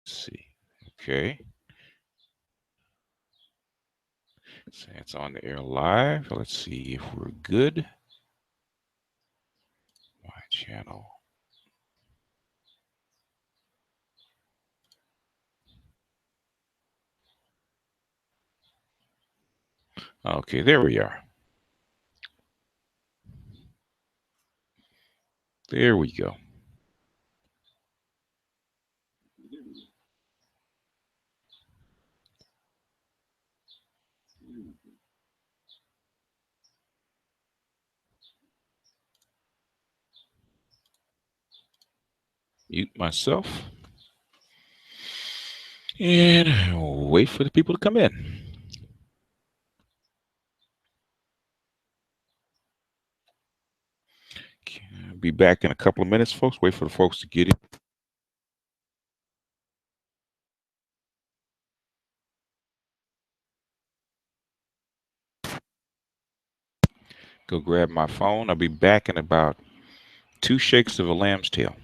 Let's see. Okay. So it's on the air live. Let's see if we're good. My channel. Okay, there we are. There we go. Mute myself and wait for the people to come in. I'll be back in a couple of minutes, folks. Wait for the folks to get in. Go grab my phone. I'll be back in about 2 shakes of a lamb's tail.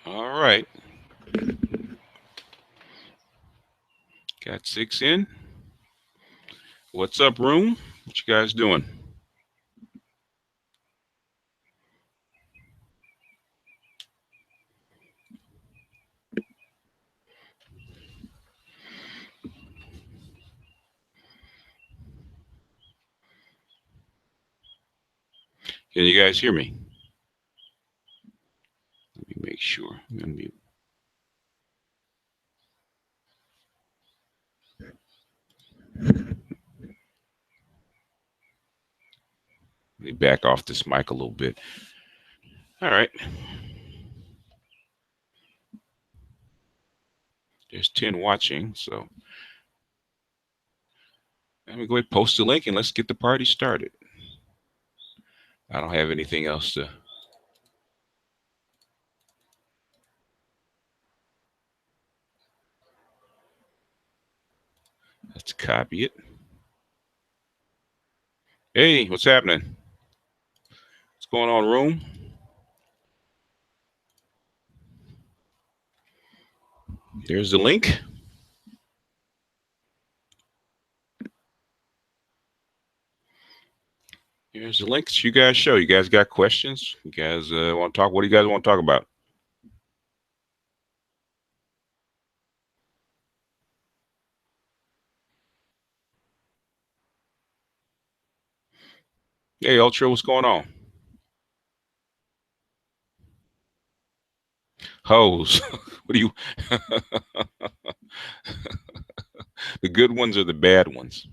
All right. Got 6 in. What's up, room? What you guys doing? Can you guys hear me? Let me make sure. I'm gonna mute. Let me back off this mic a little bit. All right. There's 10 watching, so let me go ahead and post the link and let's get the party started. I don't have anything else to. Let's copy it. Hey, what's happening? What's going on, room? There's the link. Here's the link that you guys show. You guys got questions? You guys want to talk? What do you guys want to talk about? Hey, Ultra, what's going on? Hoes. What do you? The good ones or the bad ones?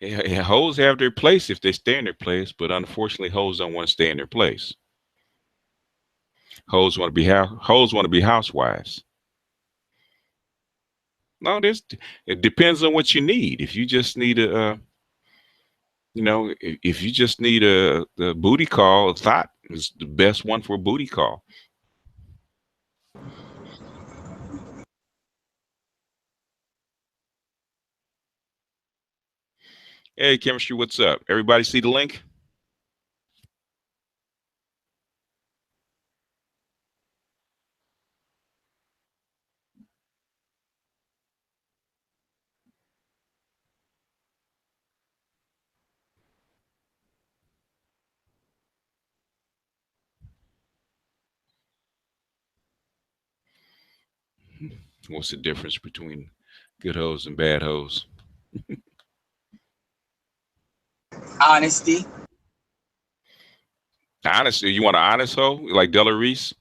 Yeah, hoes have their place if they stay in their place, but unfortunately, hoes don't want to stay in their place. Hoes want to be hoes want to be housewives. No, it depends on what you need. If you just need if you just need the booty call, a thought is the best one for a booty call. Hey, chemistry, what's up? Everybody see the link? What's the difference between good hoes and bad hoes? Honesty. Honestly, you want an honest hoe like Della Reese?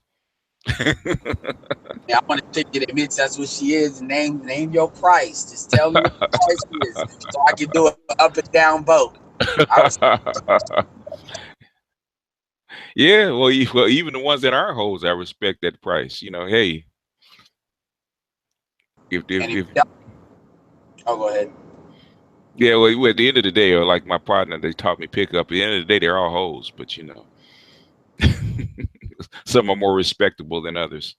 Yeah, I want a chick that admits that's what she is. Name your price. Just tell me what the price is, so I can do an up and down vote. I was Yeah, well, even the ones that are hoes, I respect that price. Hey, if and if, if if oh, go ahead. yeah, well, at the end of the day, or like my partner, they taught me pick up. At the end of the day, they're all hoes, but some are more respectable than others.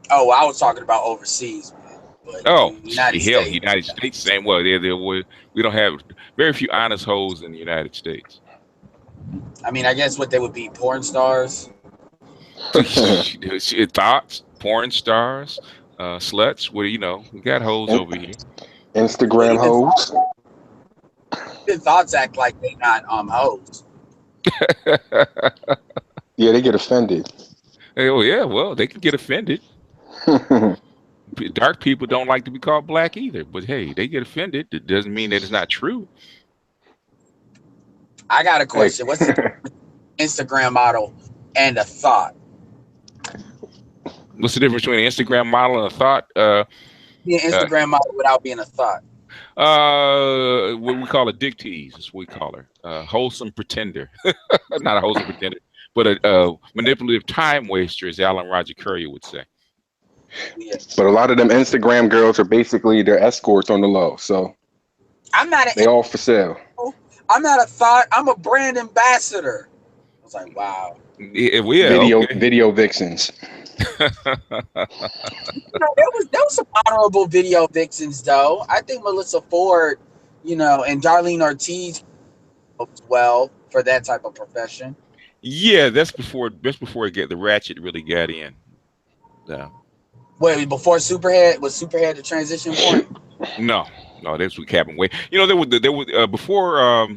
Oh, I was talking about overseas, man. But Oh, United hell, States. United States, same. Well, we don't have very few honest hoes in the United States. I mean, I guess what they would be porn stars. Thoughts, porn stars, sluts. Where we got hoes In- over here. But Instagram hoes. even thoughts act like they not hoes. Yeah, they get offended. Oh yeah, well, they can get offended. Dark people don't like to be called black either, but hey, they get offended. It doesn't mean that it's not true. I got a Hey, question. What's the Instagram model and a thought? What's the difference between an Instagram model and a thought? Be an Uh, Instagram model without being a thought. what we call a dick tease is what we call her. Wholesome pretender, not a wholesome pretender, but a manipulative time waster, as Alan Roger Currier would say. Yeah. but a lot of them Instagram girls are basically their escorts on the low, so I'm not they an all for sale. I'm not a thought. I'm a brand ambassador. I was like, wow. Yeah, well, yeah, Video okay. video vixens. There was some honorable video vixens though. I think Melissa Ford, and Darlene Ortiz as well for that type of profession. Yeah, that's before it get the ratchet really got in. No, Wait, before Superhead was Superhead the transition point? no, no, that's what Captain Wade. There was before.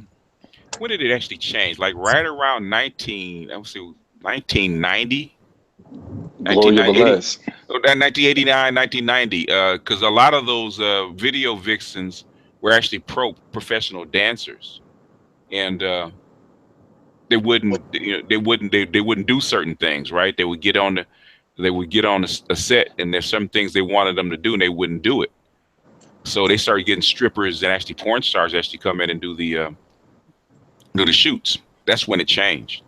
When did it actually change? Like right around 1990, Gloria 1980, Velez. 1989, 1990. Because a lot of those video vixens were actually professional dancers, and With they wouldn't do certain things, right? They would get on a set, and there's some things they wanted them to do, and they wouldn't do it. So they started getting strippers and actually porn stars actually come in and do the shoots. That's when it changed.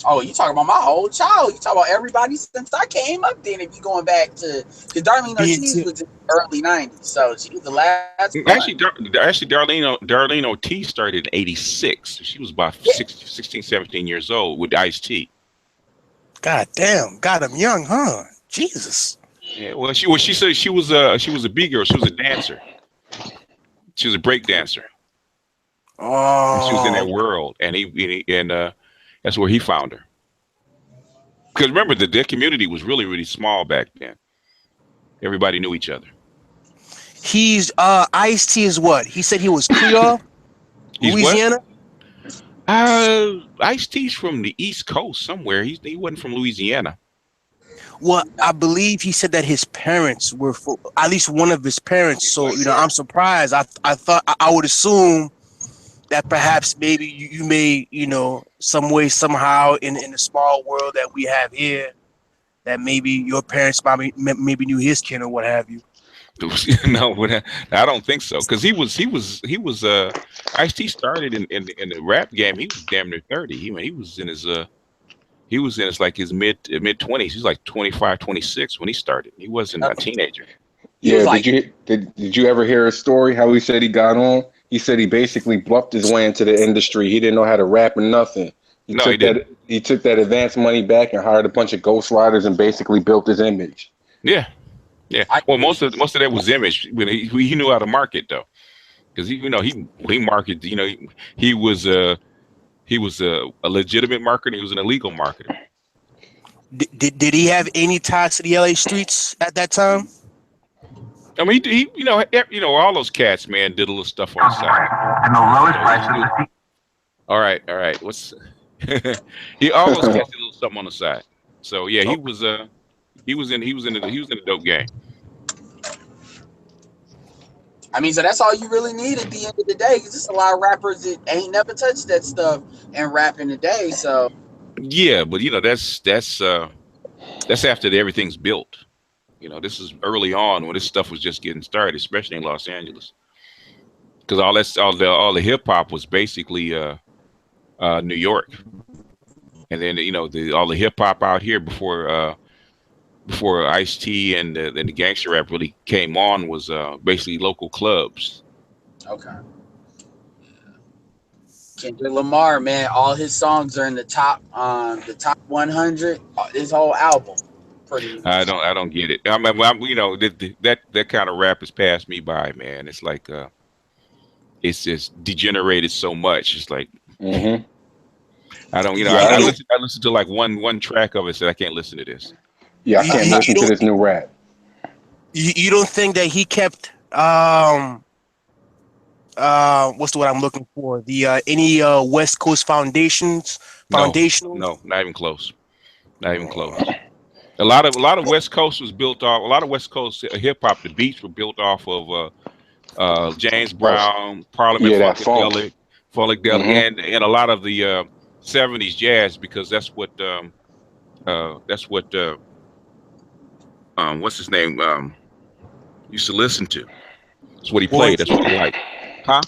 oh, you talking about my whole child? You talking about everybody since I came up? Then if you going back to because Darlene Ortiz BT. was in the early '90s, so she was the last one. Actually, Darlene Ortiz started in '86. She was about Yeah, 16, 17 years old with Ice T. God damn, got him young, huh? Jesus. Yeah, well, she said she was a B girl. She was a dancer. She was a break dancer, and she was in that Oh, world. And that's where he found her. Because remember, their community was really really small back then. Everybody knew each other. he's Ice T is what? He said he was Creole, He's what? Louisiana. Ice T's from the East Coast somewhere. He wasn't from Louisiana. Well, I believe he said that his parents were for at least one of his parents. So I'm surprised. I thought I would assume that perhaps maybe you may some way somehow in the small world that we have here that maybe your parents maybe knew his kin or what have you. No, I don't think so. Because he was Ice T started in the rap game. He was damn near 30. He was in his like his mid 20s. He was like 25, 26 when he started. He wasn't a teenager. he was Yeah, like, did you ever hear his story? How he said he got on? He said he basically bluffed his way into the industry. He didn't know how to rap or nothing. He No, he took didn't. that advance money back and hired a bunch of ghostwriters and basically built his image. Yeah, yeah. I, Well, most of that was image. When he knew how to market though, because he marketed. He was a legitimate marketer. He was an illegal marketer. Did he have any ties to the LA streets at that time? I mean, all those cats, man, did a little stuff on the side. And the lowest You know, price he of did- the all right. What's he? All those cats did a little something on the side. So yeah, he was He was in the dope game. I mean, so that's all you really need at the end of the day, because there's a lot of rappers that ain't never touched that stuff and rapping today. So Yeah, but that's after everything's built. This is early on when this stuff was just getting started, especially in Los Angeles, because all the hip hop was basically New York, and then all the hip hop out here before Ice-T and the gangster rap really came on was basically local clubs. okay. Kendrick Lamar, man, all his songs are in the top 100. His whole album, pretty much. I don't get it. I mean, that kind of rap has passed me by, man. It's like it's just degenerated so much. It's like I don't, I listen to like one track of it, so I can't listen to this. Yeah, I can't listen to this new rap. You don't think that he kept what's the word I'm looking for? The any West Coast foundations? No, not even close. Not even close. A lot of West Coast was built off. A lot of West Coast hip hop. The beats were built off of James Brown, Parliament, Funkadelic, and a lot of the '70s jazz, because that's what what's his name used to listen to. That's what he played. That's what he liked. Huh?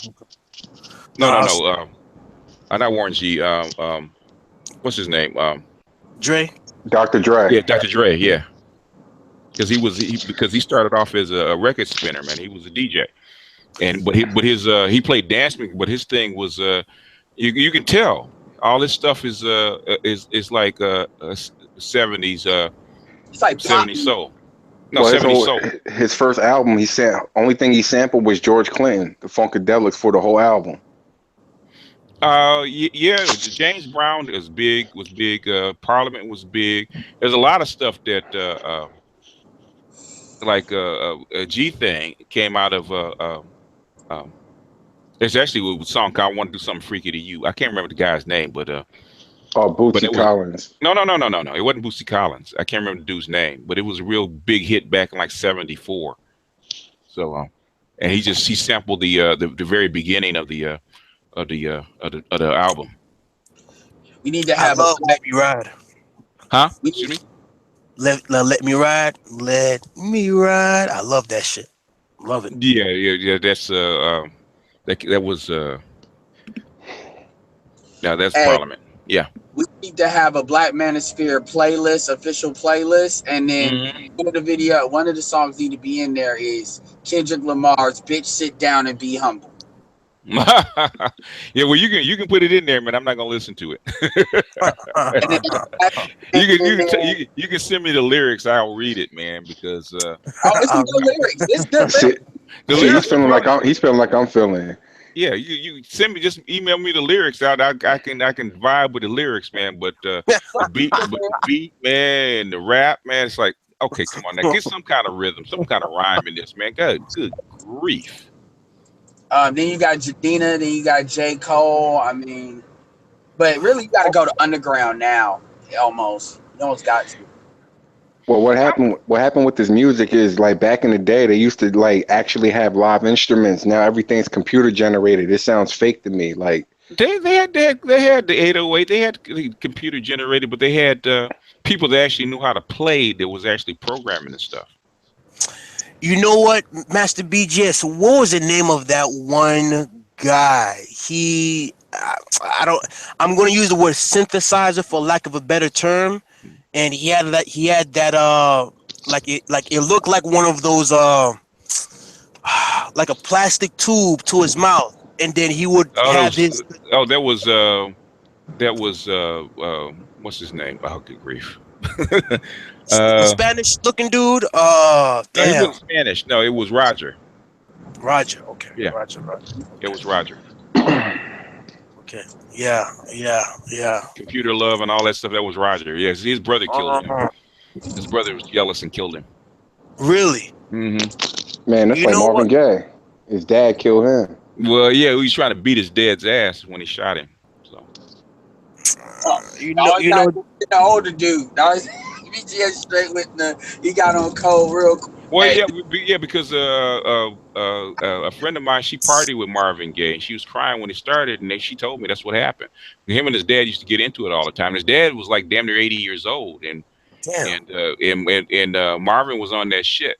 No. Not Warren G. What's his name? Dre. Dr. Dre. Yeah, Dr. Dre. Yeah, because he started off as a record spinner, man. He was a DJ, he played dance music, but his thing was you can tell all this stuff is like 70s It's like 70s soul. No, Well, 70s soul. his first album, he said only thing he sampled was George Clinton, the Funkadelics, for the whole album. Yeah, James Brown was big. Parliament was big. There's a lot of stuff that like a G thing came out of there's actually a song called "I Want to Do Something Freaky to You." I can't remember the guy's name, but Bootsy Collins. No. It wasn't Bootsy Collins. I can't remember the dude's name, but it was a real big hit back in like '74. So, and he sampled the very beginning of the album. We need to have Let Me Ride. Huh? Excuse me? Let Me Ride. Let Me Ride. I love that shit. Love it. Yeah. That's that was that's Parliament. Yeah. We need to have a Black Manosphere playlist, official playlist, and then one of the songs need to be in there is Kendrick Lamar's "Bitch Sit Down and Be Humble." Yeah, well, you can put it in there, man. I'm not gonna listen to it. You can send me the lyrics. I'll read it, man, because it's good lyrics. It's good lyrics. He's feeling like I'm feeling. Yeah, you send me, just email me the lyrics out. I can vibe with the lyrics, man. But the beat, man, the rap, man, it's like, okay, come on now, get some kind of rhythm, some kind of rhyme in this, man. Good grief. Then you got Jadina, then you got J. Cole. I mean, but really, you got to go to underground now. Almost, you almost got to. Well, what happened with this music is, like, back in the day, they used to like actually have live instruments. Now everything's computer generated. It sounds fake to me. Like they had the 808. They had computer generated, but they had people that actually knew how to play. That was actually programming and stuff. You know what, Master BGS? What was the name of that one guy? I'm going to use the word synthesizer for lack of a better term. And he had that like it looked like one of those like a plastic tube to his mouth, and then he would have his. Oh, that was what's his name? Oh, good grief. Spanish looking dude. No, he wasn't Spanish. No, it was Roger. Roger. Okay. Yeah. Roger. It was Roger. Okay. Yeah. Computer love and all that stuff. That was Roger. Yes, his brother killed him. His brother was jealous and killed him. Really? Mm-hmm. Man, that's like Marvin Gaye. His dad killed him. Well, yeah, he was trying to beat his dad's ass when he shot him. So. The older dude. BGS straight with he got on cold real quick. Well, Hey, yeah, because a friend of mine, she partied with Marvin Gaye, and she was crying when it started, and she told me that's what happened. Him and his dad used to get into it all the time. His dad was like damn near 80 years old, and Damn. Marvin was on that shit,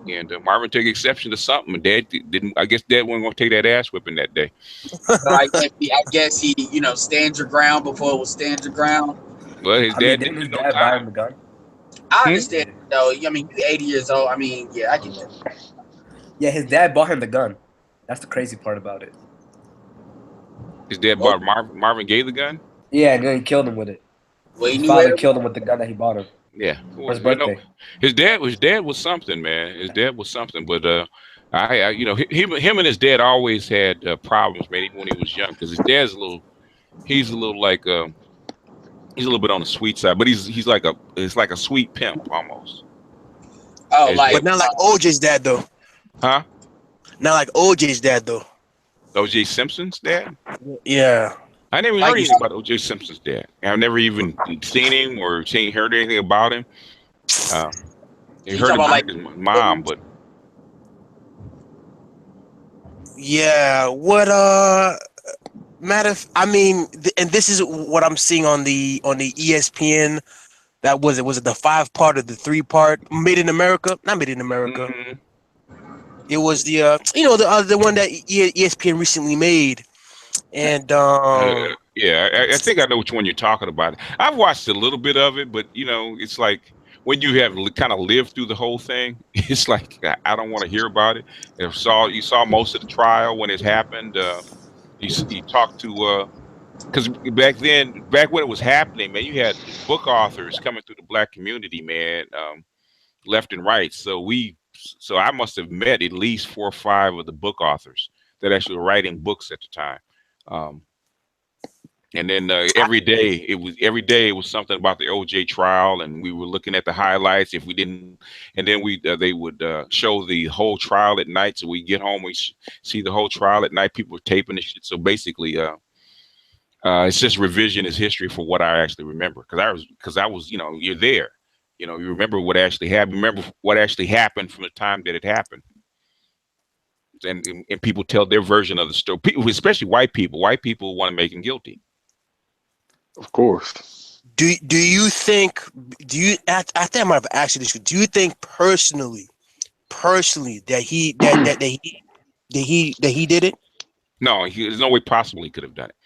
and Marvin took exception to something, and Dad didn't. I guess Dad wasn't gonna take that ass whipping that day. so I guess he, stand your ground before it was stand your ground. Well, his I mean, dad didn't didn't his do no dad buy him time. the gun? I understand though. I mean, you 80 years old. I mean, yeah, I get that. Yeah, his dad bought him the gun. That's the crazy part about it. His dad bought Marvin Gaye the gun. Yeah, and then he killed him with it. Well, His he knew father where. killed him with the gun that he bought him Yeah, for his birthday. his dad was something, man. His dad was something, but I him and his dad always had problems, man, even when he was young, because his dad's he's a little like he's a little bit on the sweet side, but he's like a sweet pimp almost. Oh, like But not like OJ's dad though. Huh? Not like OJ's dad though. O.J. Simpson's dad? Yeah. I never Like heard you anything about O.J. Simpson's dad. I've never even seen him or heard anything about him. You heard talking about about, his mom, but Yeah. What I mean, and this is what I'm seeing on the ESPN. That was it the 5-part or the 3-part Made in America? Not Made in America. mhm. It was the the one that ESPN recently made, and Yeah, I think I know which one you're talking about. I've watched a little bit of it, but it's like when you have kind of lived through the whole thing, it's like I don't want to hear about it. You saw most of the trial when it happened. You talked to because back when it was happening, man, you had book authors coming through the black community, man, left and right. So I must have met at least 4 or 5 of the book authors that actually were writing books at the time. And then every day it was something about the OJ trial, and we were looking at the highlights. If we didn't, and then they would show the whole trial at night. So we get home, we see the whole trial at night. People were taping the shit. So basically, it's just revisionist history for what I actually remember, because I was you're there, you remember what actually happened. Remember what actually happened from the time that it happened. And people tell their version of the story. People, especially white people want to make him guilty. Of course. do you think I think I might have asked you this. Do you think personally that he did it? No, there's no way possible he could have done it.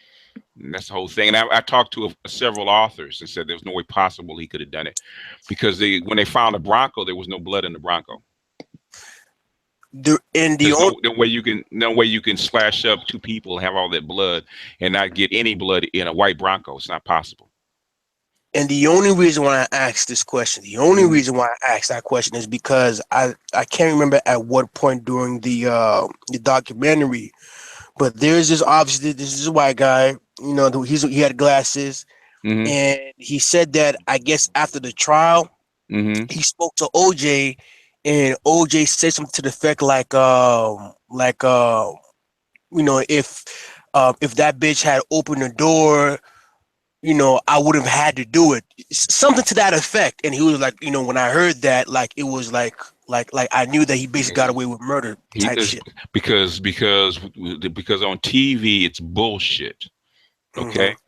And that's the whole thing. And I talked to several authors and said there's no way possible he could have done it, because when they found the Bronco, there was no blood in the Bronco. No way you can slash up 2 people and have all that blood and not get any blood in a white Bronco. It's not possible. And the only reason why I asked this question, is because I can't remember at what point during the documentary, but there's this a white guy, he had glasses, Mm-hmm. and he said that I guess after the trial, Mm-hmm. he spoke to OJ, and OJ said something to the effect if that bitch had opened the door, I would have had to do it. Something to that effect. And he was like, when I heard that, like, it was like I knew that he basically got away with murder type shit. Because on TV it's bullshit. Okay. Mm-hmm.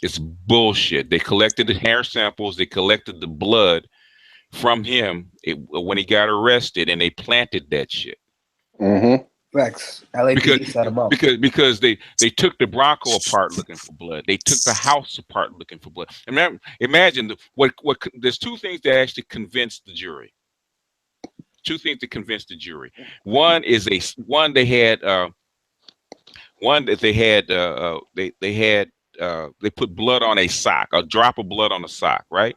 It's bullshit. They collected the hair samples, they collected the blood from him when he got arrested, and they planted that shit. Mm-hmm. Rex, LAPD set him up. Because they took the Bronco apart looking for blood. They took the house apart looking for blood. Imagine what there's 2 things that actually convinced the jury. 2 things that convinced the jury. One they put blood on a sock, a drop of blood on a sock, right?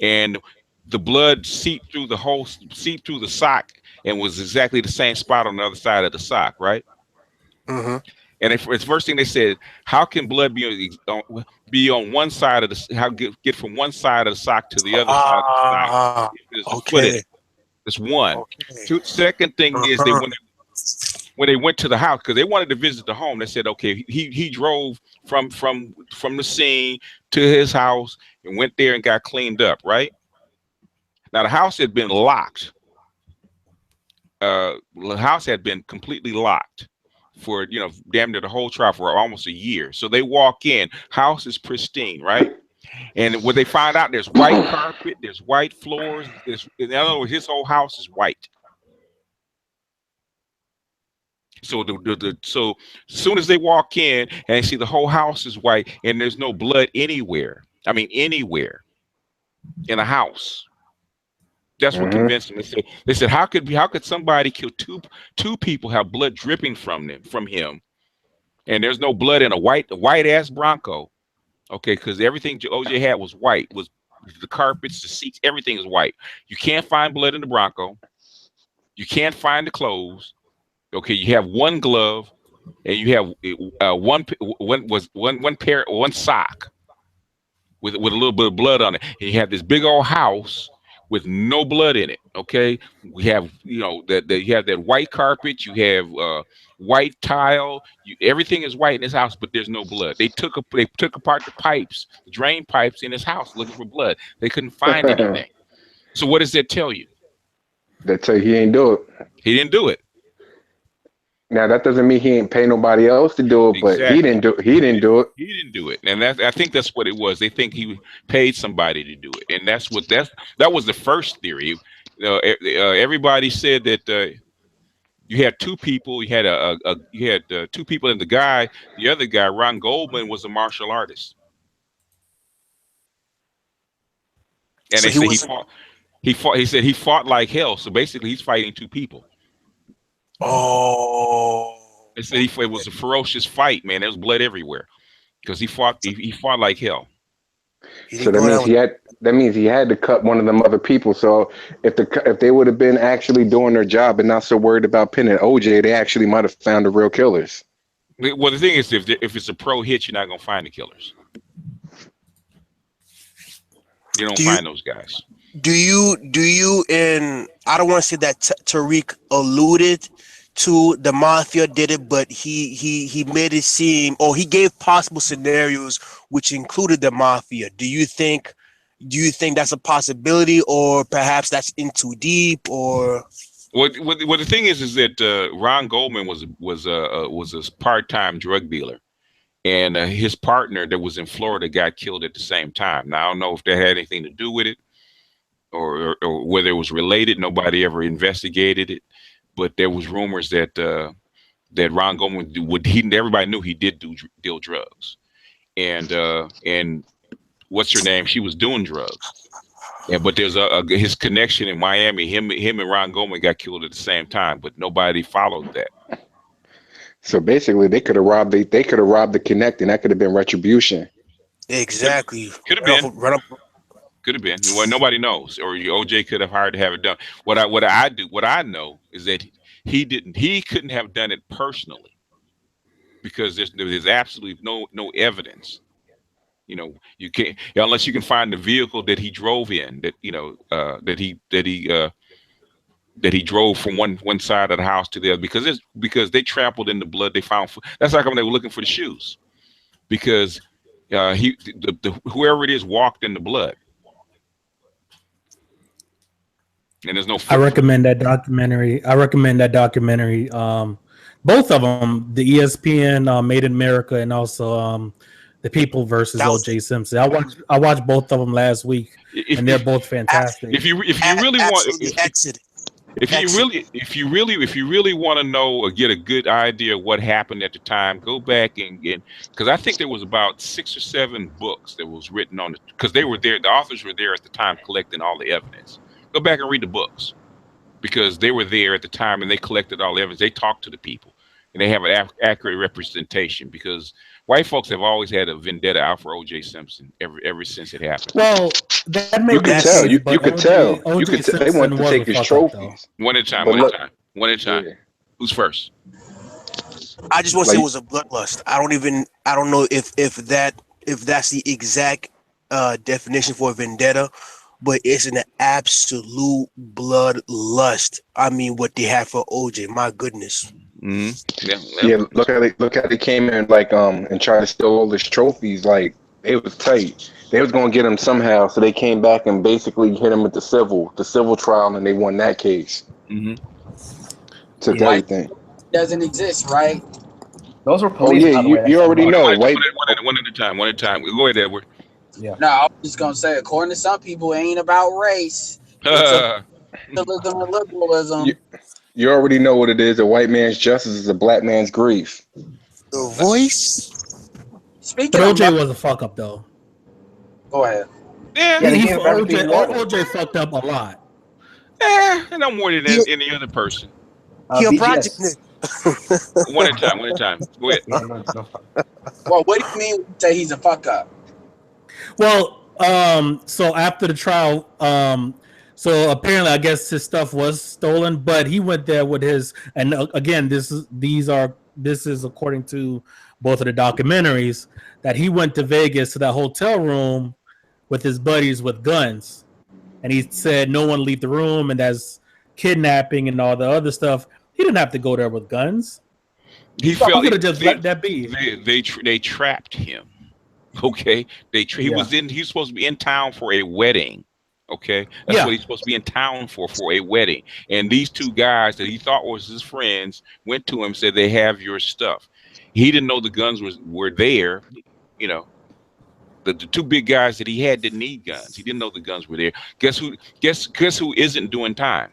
And the blood seeped through the sock and was exactly the same spot on the other side of the sock, right? Mm-hmm. And it's the first thing they said: how can blood be on one side of get from one side of the sock to the other side of the sock? Okay. That's one. Okay. Second thing is that when they went to the house, because they wanted to visit the home, they said, okay, he drove from the scene to his house and went there and got cleaned up, right? Now the house had been locked. The house had been completely locked for damn near the whole trial for almost a year. So they walk in, house is pristine, right? And when they find out, there's white carpet, there's white floors. In other words, his whole house is white. So so as soon as they walk in and they see the whole house is white and there's no blood anywhere, I mean anywhere in a house, that's what convinced them. They said how could somebody kill two people, have blood dripping from him, and there's no blood in a white ass Bronco? Okay, because everything OJ had was white, was the carpets, the seats, everything is white. You can't find blood in the Bronco. You can't find the clothes. Okay, you have one glove, and you have one sock with a little bit of blood on it. And you have this big old house with no blood in it. Okay, we have you have that white carpet. You have white tile. Everything is white in this house, but there's no blood. They took apart the pipes, the drain pipes in his house looking for blood. They couldn't find anything. So what does that tell you? That tell you he ain't do it. He didn't do it. Now that doesn't mean he ain't pay nobody else to do it, but Exactly. he didn't do it. He didn't do it. He didn't do it, and I think that's what it was. They think he paid somebody to do it, and that was the first theory. Everybody said that you had two people. You had two people, and the other guy, Ron Goldman, was a martial artist, and So they said he fought. He said he fought like hell. So basically, he's fighting two people. Oh. They said it was a ferocious fight, man. There was blood everywhere because he fought like hell. So that means he had to cut one of them other people. So if they would have been actually doing their job and not so worried about pinning OJ, they actually might have found the real killers. Well, the thing is, if it's a pro hit, you're not gonna find the killers. You don't find those guys. Do you and I don't want to say that Tariq alluded to the mafia did it, but he made it seem, or he gave possible scenarios which included the mafia. Do you think that's a possibility, or perhaps that's in too deep? Or what the thing is that Ron Goldman was a part-time drug dealer, and his partner that was in Florida got killed at the same time. Now I don't know if that had anything to do with it, or whether it was related. Nobody ever investigated it, but there was rumors that that Ron Goldman everybody knew he did deal drugs, and what's her name? She was doing drugs, but there's his connection in Miami. Him and Ron Goldman got killed at the same time, but nobody followed that. So basically, they could have robbed the Connect, and that could have been retribution. Exactly. Could have been. Could have been. Well, nobody knows. Or OJ could have hired to have it done. What I know is that he couldn't have done it personally because there's absolutely no evidence. You can't, unless you can find the vehicle that he drove in, that he drove from one side of the house to the other, because they trampled in the blood. They found that's like when they were looking for the shoes, because whoever it is walked in the blood. And there's no. I recommend that documentary. Both of them, the ESPN Made in America, and also The People versus O.J. Simpson. I watched both of them last week, and they're both fantastic. If you really want to know or get a good idea of what happened at the time, go back and because I think there was about 6 or 7 books that was written on it, because they were there. The authors were there at the time collecting all the evidence. Go back and read the books, because they were there at the time and they collected all the evidence. They talked to the people, and they have an accurate representation, because white folks have always had a vendetta out for O.J. Simpson ever since it happened. Well, that may you could tell. You could tell. They wanted to take his trophies. One at a time. Yeah. Who's first? I just want to say it was a bloodlust. I don't know if that's the exact definition for a vendetta, but it's an absolute bloodlust. I mean, what they have for OJ, my goodness. Mm-hmm. Yeah, look how they came in like and tried to steal all his trophies. Like it was tight. They was gonna get him somehow, so they came back and basically hit him with the civil trial, and they won that case. Mm-hmm. Took Yeah. everything. Doesn't exist, right? Those were Oh police, yeah, by the way. you already know. One White. at a time. One at a time. Go ahead, Edward. Yeah. No, I was just gonna say, according to some people, it ain't about race. It's about socialism and liberalism. You already know what it is. A white man's justice is a black man's grief. The voice. But Speaking of, OJ was a fuck up though. go ahead. Yeah, Yeah, they gave him everything he wanted. OJ fucked up a lot. and no more than any other person. He a BGS. project nigga. One at a time. Go ahead. No. Well, what do you mean when you say he's a fuck up? Well, so after the trial, so apparently I guess his stuff was stolen, but he went there with his, and again, this is according to both of the documentaries, that he went to Vegas to that hotel room with his buddies with guns, and he said no one leave the room, and that's kidnapping and all the other stuff. He didn't have to go there with guns. He felt could have just let that be. They trapped him. Okay, he was supposed to be in town for a wedding. Okay, that's what he's supposed to be in town for a wedding. And these two guys that he thought was his friends went to him, said they have your stuff. He didn't know the guns were there. You know, the two big guys that he had didn't need guns. He didn't know the guns were there. Guess who isn't doing time?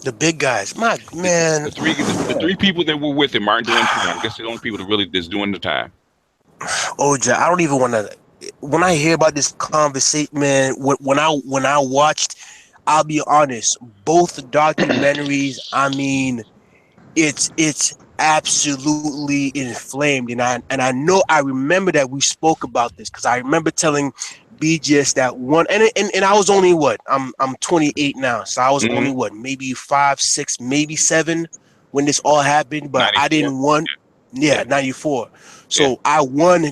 The big guys. My man. The three people that were with him aren't doing time. Guess the only people that's doing the time. OJ, I don't even want to. When I hear about this conversation, man, when I watched, I'll be honest, both the documentaries, I mean, it's absolutely inflamed, and I know I remember that we spoke about this because I remember telling BGS that one, and I was only what I'm 28 now, so I was only what maybe 5, 6, maybe 7 when this all happened, but 94. I didn't want, 94. So I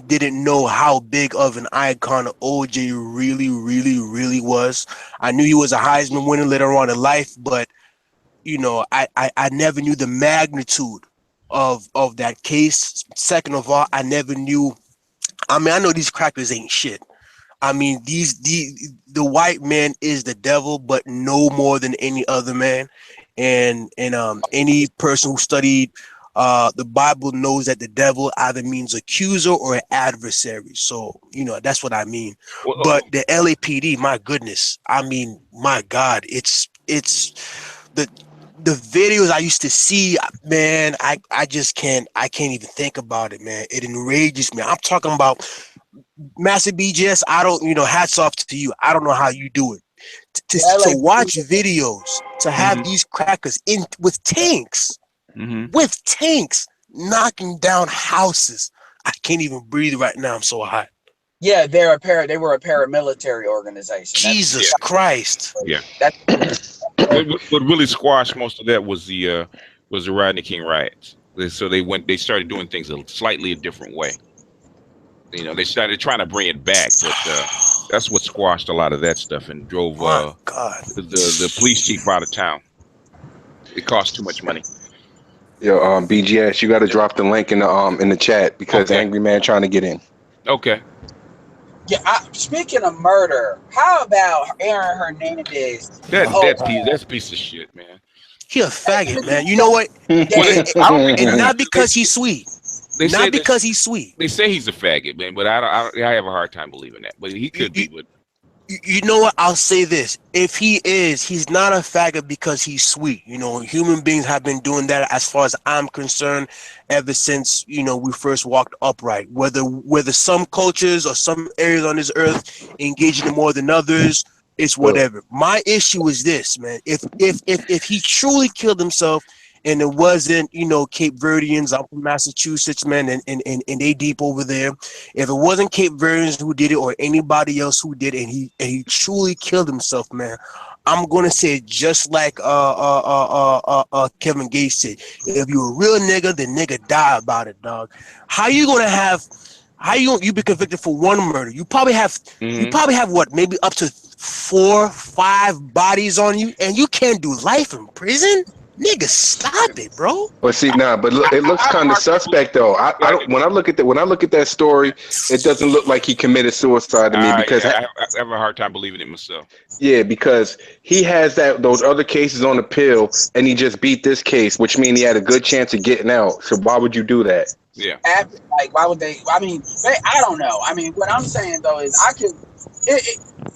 didn't know how big of an icon OJ really was. I knew he was a Heisman winner later on in life, but you know, I never knew the magnitude of that case. Second of all, I never knew. I mean, I know these crackers ain't shit. I mean, the white man is the devil, but no more than any other man. And any person who studied the Bible knows that the devil either means accuser or adversary. So, you know, that's what I mean. But the LAPD, my goodness, I mean, my God, it's the videos I used to see, man, I just can't even think about it, man. It enrages me. I'm talking about Master BGS. I don't, you know, hats off to you. I don't know how you do it. To watch videos, to have these crackers with tanks. With tanks knocking down houses. I can't even breathe right now. I'm so hot. Yeah, they were a paramilitary organization. Jesus Christ. Yeah. What really squashed most of that was the Rodney King riots. So they started doing things a slightly different way. You know, they started trying to bring it back, but that's what squashed a lot of that stuff and drove the police chief out of town. It cost too much money. Yo, BGS, you got to drop the link in the chat because Angry Man trying to get in. Okay. Yeah. Speaking of murder, how about Aaron Hernandez? That's a piece of shit, man. He a faggot, man. You know what? And not because he's sweet. Not because he's sweet. They say he's a faggot, man, but I have a hard time believing that. But he could be. But you know what? I'll say this. If he is, he's not a faggot because he's sweet. You know, human beings have been doing that as far as I'm concerned ever since, you know, we first walked upright. Whether some cultures or some areas on this earth engage in it more than others, it's whatever. My issue is this, man. If he truly killed himself and it wasn't, you know, Cape Verdeans, I'm from Massachusetts, man, and they deep over there. If it wasn't Cape Verdeans who did it or anybody else who did it, and he truly killed himself, man, I'm gonna say it just like Kevin Gates said. If you a real nigga, then nigga die about it, dog. You be convicted for one murder? You probably have what, maybe up to 4, 5 bodies on you, and you can't do life in prison? Nigga, stop it, bro. But see, but look, it looks kind of suspect though. I don't. When I look at that story, it doesn't look like he committed suicide to me because I have a hard time believing it myself. Yeah, because he has those other cases on the pill, and he just beat this case, which means he had a good chance of getting out. So why would you do that? Yeah. Like, why would they? I mean, I don't know. I mean, what I'm saying though is, I could.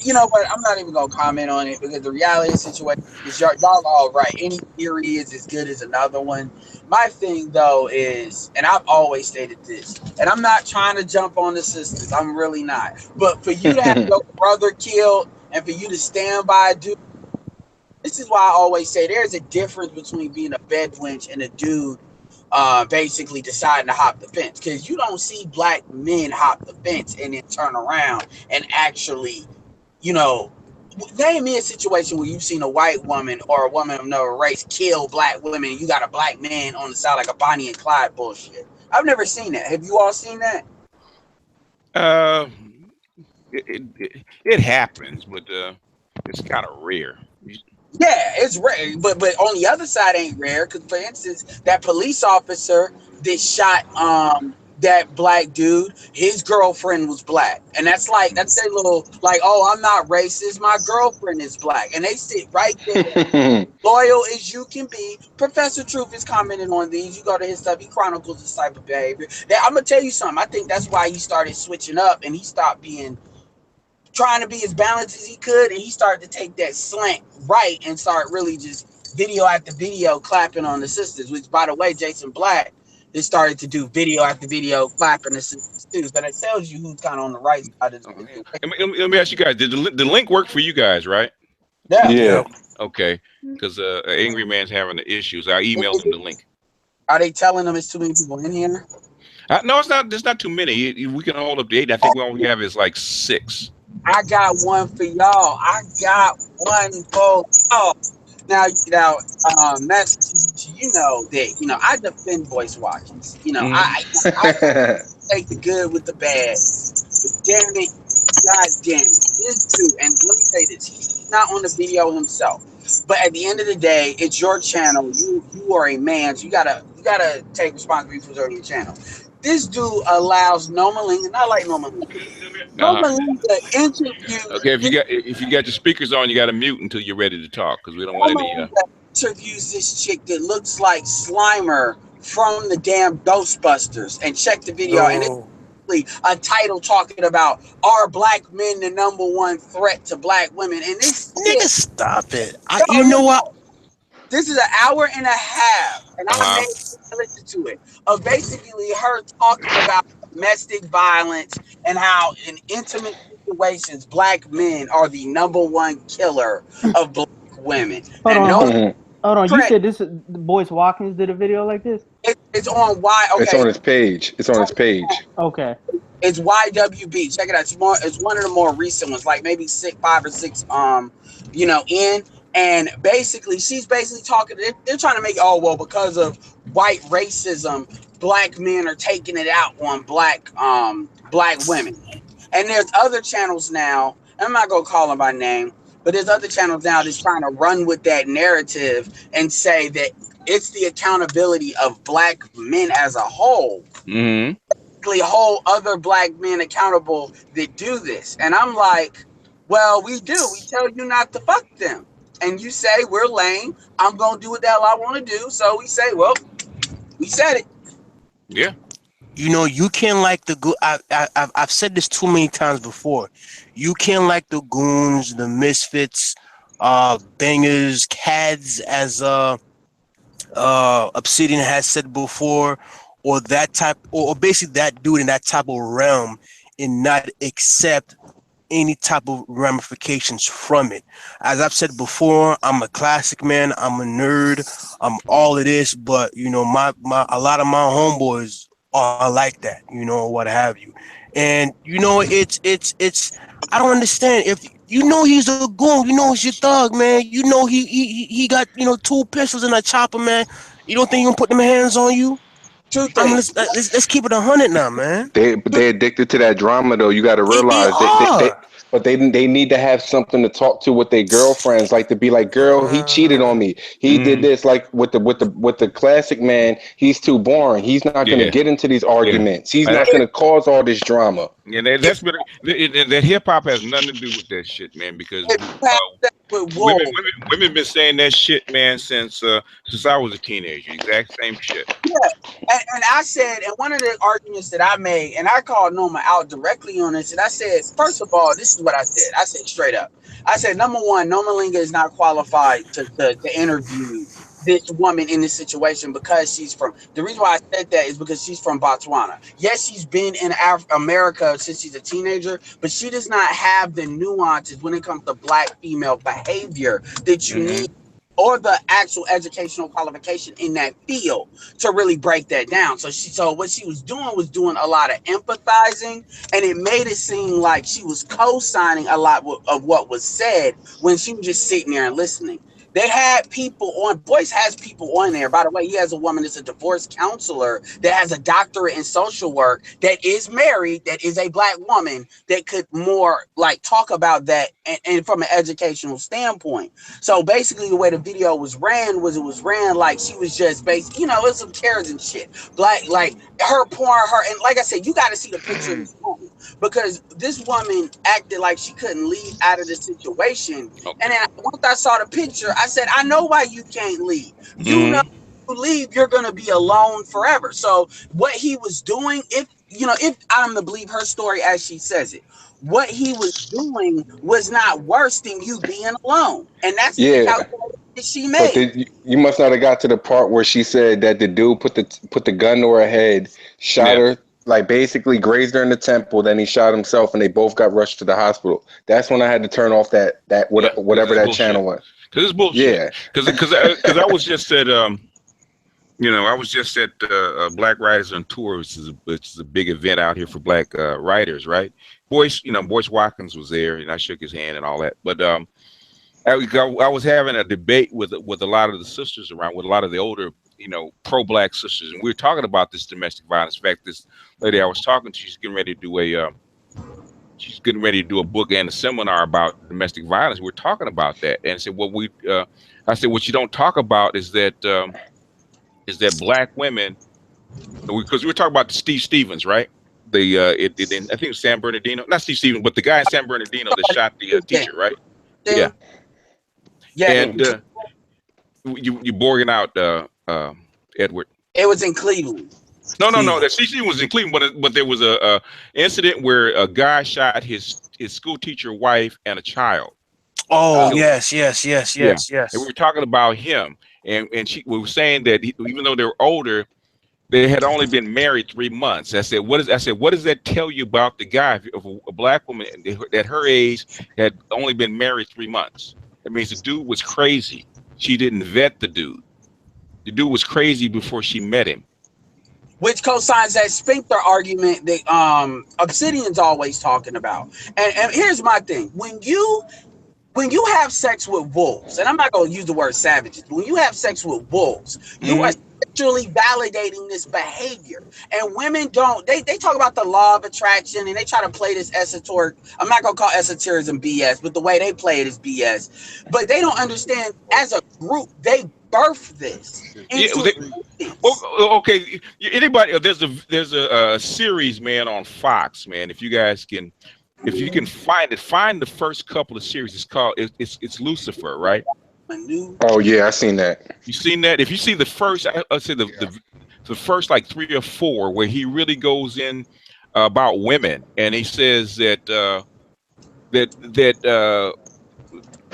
You know what? I'm not even gonna comment on it because the reality of the situation is y'all all right. Any theory is as good as another one. My thing though is, and I've always stated this, and I'm not trying to jump on the sisters. I'm really not. But for you to have your brother killed and for you to stand by a dude, this is why I always say there's a difference between being a bed wench and a dude basically deciding to hop the fence, because you don't see black men hop the fence and then turn around and actually, you know, name me a situation where you've seen a white woman or a woman of another race kill black women and you got a black man on the side like a Bonnie and Clyde bullshit. I've never seen that. Have you all seen that? It happens, but it's kind of rare. Yeah, it's rare, but on the other side ain't rare, because for instance, that police officer that shot that black dude, his girlfriend was black, and that's their little like, oh, I'm not racist, my girlfriend is black, and they sit right there, loyal as you can be. Professor Truth is commenting on these. You go to his stuff, he chronicles this type of behavior. Now, I'm gonna tell you something. I think that's why he started switching up and he stopped trying to be as balanced as he could, and he started to take that slant right and start really just video after video clapping on the sisters, which, by the way, Jason Black has started to do video after video clapping the sisters too. So that tells you who's kind of on the right side of the Let me ask you guys, did the link work for you guys, right? Yeah. Okay, because Angry Man's having the issues. I emailed him the link. Are they telling them it's too many people in here? No, it's not. There's not too many. We can hold up to 8. I think we only have is like 6. I got one for y'all. I got one for y'all. Now, message, you know that, I defend voice watchers. I take the good with the bad. But damn it, God damn it. This dude, and let me say this, he's not on the video himself. But at the end of the day, it's your channel. You are a man, so you gotta take responsibility for your channel. This dude allows Nomalinga, not like Nomalinga. Nomalinga interview. Okay, if you got your speakers on, you got to mute until you're ready to talk, because we don't want any. Interviews this chick that looks like Slimer from the damn Ghostbusters, and check the video, and it's a title talking about, are black men the #1 threat to black women? And this nigga, stop it. You know what? This is an hour and a half, and I made listen to it, of basically her talking about domestic violence and how in intimate situations, black men are the #1 killer of black women. Hold on. You said this Boyce Watkins did a video like this? It's on why? Okay. It's on his page. Okay. It's YWB. Check it out. It's one of the more recent ones, like maybe 5 or 6 in. And basically, she's basically talking. They're trying to make because of white racism, black men are taking it out on black women. And there's other channels now. I'm not gonna call them by name, but there's other channels now that's trying to run with that narrative and say that it's the accountability of black men as a whole. Mm-hmm. Hold other black men accountable that do this. And I'm like, well, we do. We tell you not to fuck them. And you say, we're lame. I'm going to do what the hell I want to do. So we say, well, we said it. Yeah. You can't like the I've said this too many times before. You can't like the goons, the misfits, bangers, cads, as Obsidian has said before, or that type, or basically that dude in that type of realm, and not accept any type of ramifications from it. As I've said before, I'm a classic man, I'm a nerd, I'm all of this, but a lot of my homeboys are like that, what have you. And it's I don't understand. If he's a goon, he's your thug, man. He got 2 pistols and a chopper, man. You don't think you gonna put them hands on you? Let's keep it 100 now, man. They addicted to that drama though. You got to realize but they need to have something to talk to with their girlfriends, like to be like, girl, he cheated on me, he did this. Like with the classic man, he's too boring. He's not going to get into these arguments. He's not going to cause all this drama. Yeah, that's what that hip hop has nothing to do with that shit, man. Because women been saying that shit, man, since I was a teenager. Exact same shit. Yeah, and I said, and one of the arguments that I made, and I called Noma out directly on this, and I said, first of all, this is what I said. I said straight up. I said, number one, Noma Linga is not qualified to interview this woman in this situation because she's from. The reason why I said that is because she's from Botswana. Yes, she's been in America since she's a teenager, but she does not have the nuances when it comes to black female behavior that you need, or the actual educational qualification in that field to really break that down. So what she was doing a lot of empathizing, and it made it seem like she was co-signing a lot of what was said when she was just sitting there and listening. They had people on, Boyce has people on there. By the way, he has a woman that's a divorce counselor that has a doctorate in social work that is married, that is a black woman that could more like talk about that and from an educational standpoint. So basically the way the video was ran was it was ran like she was just basically, it was some cares and shit. Like her pouring her, and like I said, you got to see the picture of this woman because this woman acted like she couldn't leave out of the situation. And then once I saw the picture, I said, I know why you can't leave. You know, if you leave, you're going to be alone forever. So what he was doing, if I'm to believe her story as she says it, what he was doing was not worse than you being alone. And that's the calculation that she made. But you must not have got to the part where she said that the dude put the gun to her head, shot her, like basically grazed her in the temple, then he shot himself and they both got rushed to the hospital. That's when I had to turn off whatever that channel was. Because it's bullshit. Yeah. Because I was just at Black Writers on Tour, which is a big event out here for black writers, right? Boyce Watkins was there, and I shook his hand and all that. But I was having a debate with a lot of the sisters around, with a lot of the older, pro-black sisters, and we were talking about this domestic violence. In fact, this lady I was talking to, she's getting ready to do a book and a seminar about domestic violence. We're talking about that, and I said, I said, what you don't talk about is that black women, because we were talking about Steve Stevens, right? I think it was San Bernardino, not Steve Stevens, but the guy in San Bernardino that shot the teacher, right? Yeah. And you borging out Edward. It was in Cleveland. No. That CC was in Cleveland, but there was a incident where a guy shot his school teacher wife and a child. Oh, yes. And we were talking about him, and we were saying that even though they were older, they had only been married 3 months. I said, what does that tell you about the guy? If a black woman at her age had only been married 3 months, that means the dude was crazy. She didn't vet the dude. The dude was crazy before she met him. Which cosigns that sphincter argument that Obsidian's always talking about. And here's my thing. When you have sex with wolves, and I'm not going to use the word savages, but when you have sex with wolves, you are literally validating this behavior. And women don't, they talk about the law of attraction and they try to play this esoteric, I'm not going to call esotericism BS, but the way they play it is BS. But they don't understand, as a group, they birth this. Okay. Anybody? There's a series, man, on Fox, man. If you guys can, find the first couple of series. It's called it's Lucifer, right? Oh yeah, I seen that. You seen that? If you see the first, I'd say the first like 3 or 4, where he really goes in about women, and he says that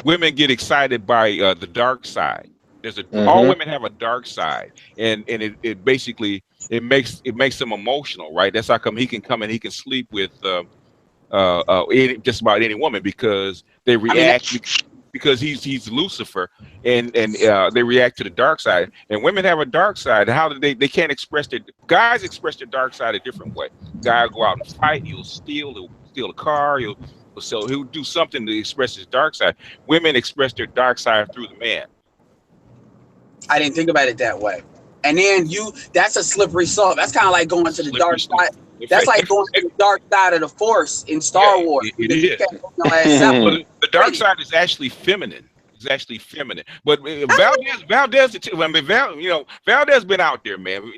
women get excited by the dark side. All women have a dark side, and it basically it makes them emotional, right? That's how come he can come and he can sleep with just about any woman, because they react because he's Lucifer, and they react to the dark side. And women have a dark side. How do they can't express their guys express their dark side a different way. Guy will go out and fight. He'll steal a car. He'll do something to express his dark side. Women express their dark side through the man. I didn't think about it that way. And then that's a slippery slope. That's kind of like going to the dark side. That's like going to the dark side of the Force in Star Wars. It is. But the dark side is actually feminine. It's actually feminine. But Valdez, Valdez been out there, man.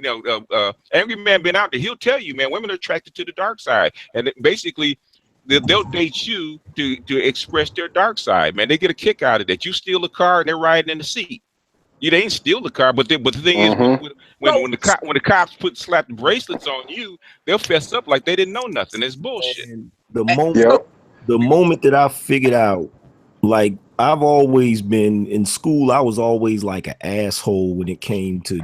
Angry Man been out there. He'll tell you, man, women are attracted to the dark side, and basically, they'll date you to express their dark side, man. They get a kick out of that. You steal a car and they're riding in the seat. You ain't steal the car, but the thing is, when the cops slap the bracelets on you, they'll fess up like they didn't know nothing. It's bullshit. And the moment that I figured out, like, I've always been in school, I was always like an asshole when it came to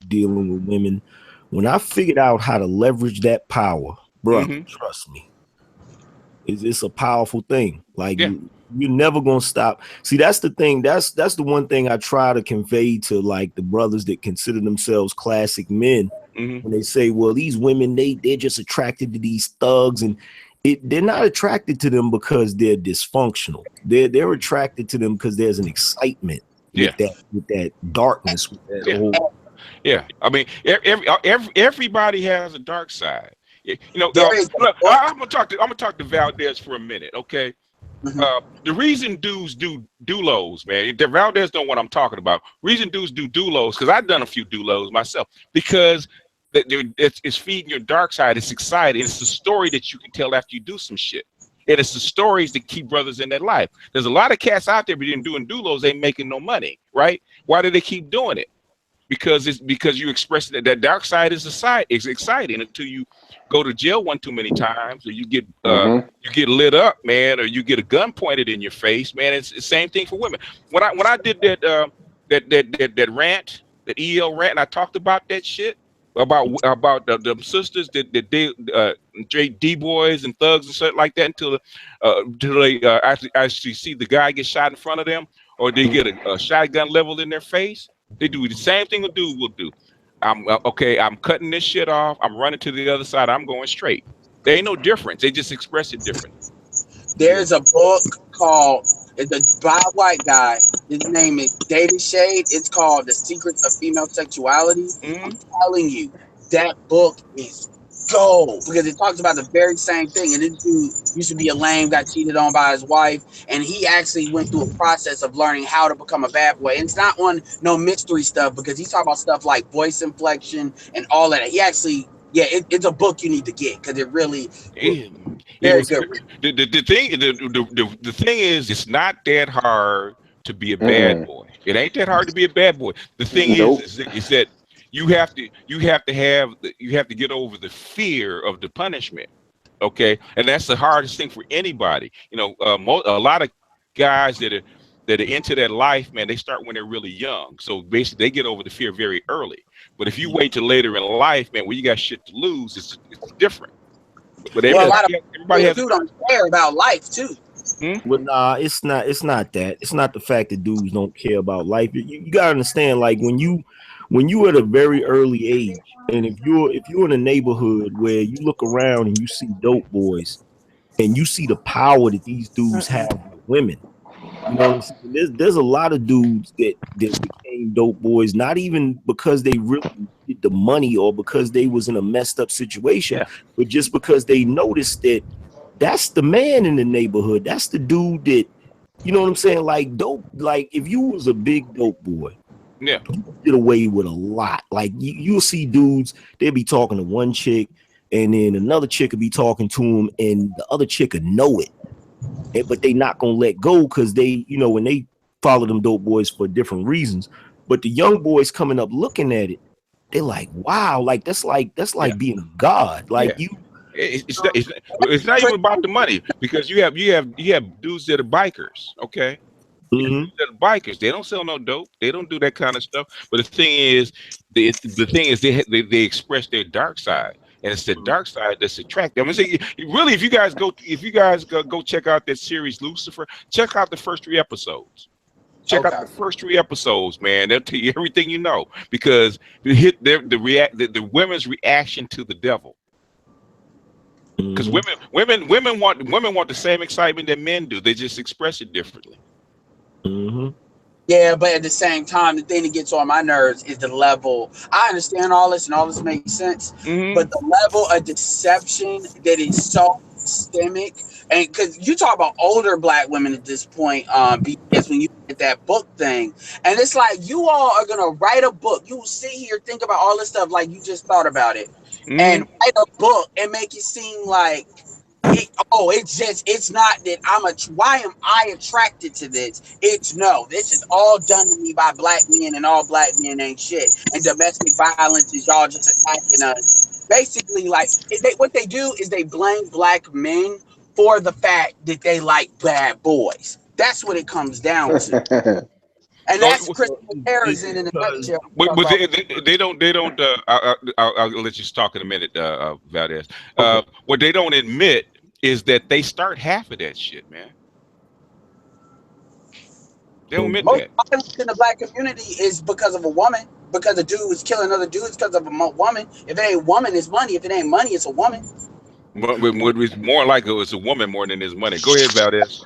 dealing with women. When I figured out how to leverage that power, bro, trust me, it's a powerful thing. Like, you're never gonna stop. See, that's the thing. That's the one thing I try to convey to like the brothers that consider themselves classic men. When they say, well, these women, they're just attracted to these thugs, and they're not attracted to them because they're dysfunctional. They're attracted to them because there's an excitement with that darkness. With that whole... I mean, everybody has a dark side. Look, I'm gonna talk to Valdez for a minute, okay? The reason dudes do doulos, man, Valdez know what I'm talking about. Reason dudes do doulos, because I've done a few doulos myself, because it's feeding your dark side. It's exciting. It's the story that you can tell after you do some shit. And it's the stories that keep brothers in their life. There's a lot of cats out there but doing doulos, ain't making no money, right? Why do they keep doing it? Because you express that dark side is exciting until you go to jail one too many times, or you get lit up, man, or you get a gun pointed in your face, man. It's the same thing for women. When I did that rant, that EL rant, and I talked about that shit about the sisters that D boys and thugs and stuff like that until they actually see the guy get shot in front of them, or they get a shotgun leveled in their face. They do the same thing a dude will do. I'm cutting this shit off. I'm running to the other side. I'm going straight. There ain't no difference. They just express it differently. There's a book called, it's by a white guy. His name is David Shade. It's called The Secrets of Female Sexuality. I'm telling you, that book is gold, because it talks about the very same thing. And this dude used to be a lame, got cheated on by his wife, and he actually went through a process of learning how to become a bad boy. And it's not no mystery stuff, because he's talking about stuff like voice inflection and all of that. He actually, it's a book you need to get, because it really very good. The thing is, it's not that hard to be a bad boy. It ain't that hard to be a bad boy. The thing is that you have to get over the fear of the punishment. Okay, and that's the hardest thing for anybody. A lot of guys that are into that life, man, they start when they're really young. So basically, they get over the fear very early. But if you wait till later in life, man, when you got shit to lose, it's different. But a lot of people don't care about life too. Well, nah, it's not that. It's not the fact that dudes don't care about life. You gotta understand, like when you at a very early age, and if you're in a neighborhood where you look around and you see dope boys, and you see the power that these dudes have with women, you know what I'm saying? There's a lot of dudes that became dope boys, not even because they really did the money or because they was in a messed up situation, but just because they noticed that that's the man in the neighborhood. That's the dude that, you know what I'm saying? Like dope, like if you was a big dope boy, you get away with a lot. Like you'll see dudes, they'll be talking to one chick, and then another chick will be talking to him, and the other chick will know it. But they not gonna let go, because they, when they follow them dope boys for different reasons. But the young boys coming up looking at it, they're like, wow, like that's like being a god. Like it's not even about the money, because you have dudes that are bikers, okay? Dudes that are bikers, they don't sell no dope, they don't do that kind of stuff. But the thing is they express their dark side. And it's the dark side that's attractive. I'm gonna say, really, if you guys go check out that series Lucifer, check out the first 3 episodes. Check out the first 3 episodes, man. They'll tell you everything you know, because you hit the women's reaction to the devil. Because women want the same excitement that men do. They just express it differently. Yeah, but at the same time, the thing that gets on my nerves is the level. I understand all this and all this makes sense, but the level of deception that is so systemic. And because you talk about older black women at this point, because when you get that book thing, and it's like you all are gonna write a book. You will sit here, think about all this stuff like you just thought about it, and write a book and make it seem like it's not that why am I attracted to this? It's no, this is all done to me by black men, and all black men ain't shit. And domestic violence is y'all just attacking us. Basically, like what they do is they blame black men for the fact that they like bad boys. That's what it comes down to. And that's Chris Harris in a nutshell. But they don't. I'll let you talk in a minute, Valdez. What they don't admit is that they start half of that shit, man. They don't admit that. Most violence in the black community is because of a woman. Because a dude is killing other dudes because of a woman. If it ain't woman, it's money. If it ain't money, it's a woman. But it's more like it's a woman more than it's money. Go ahead, Valdez.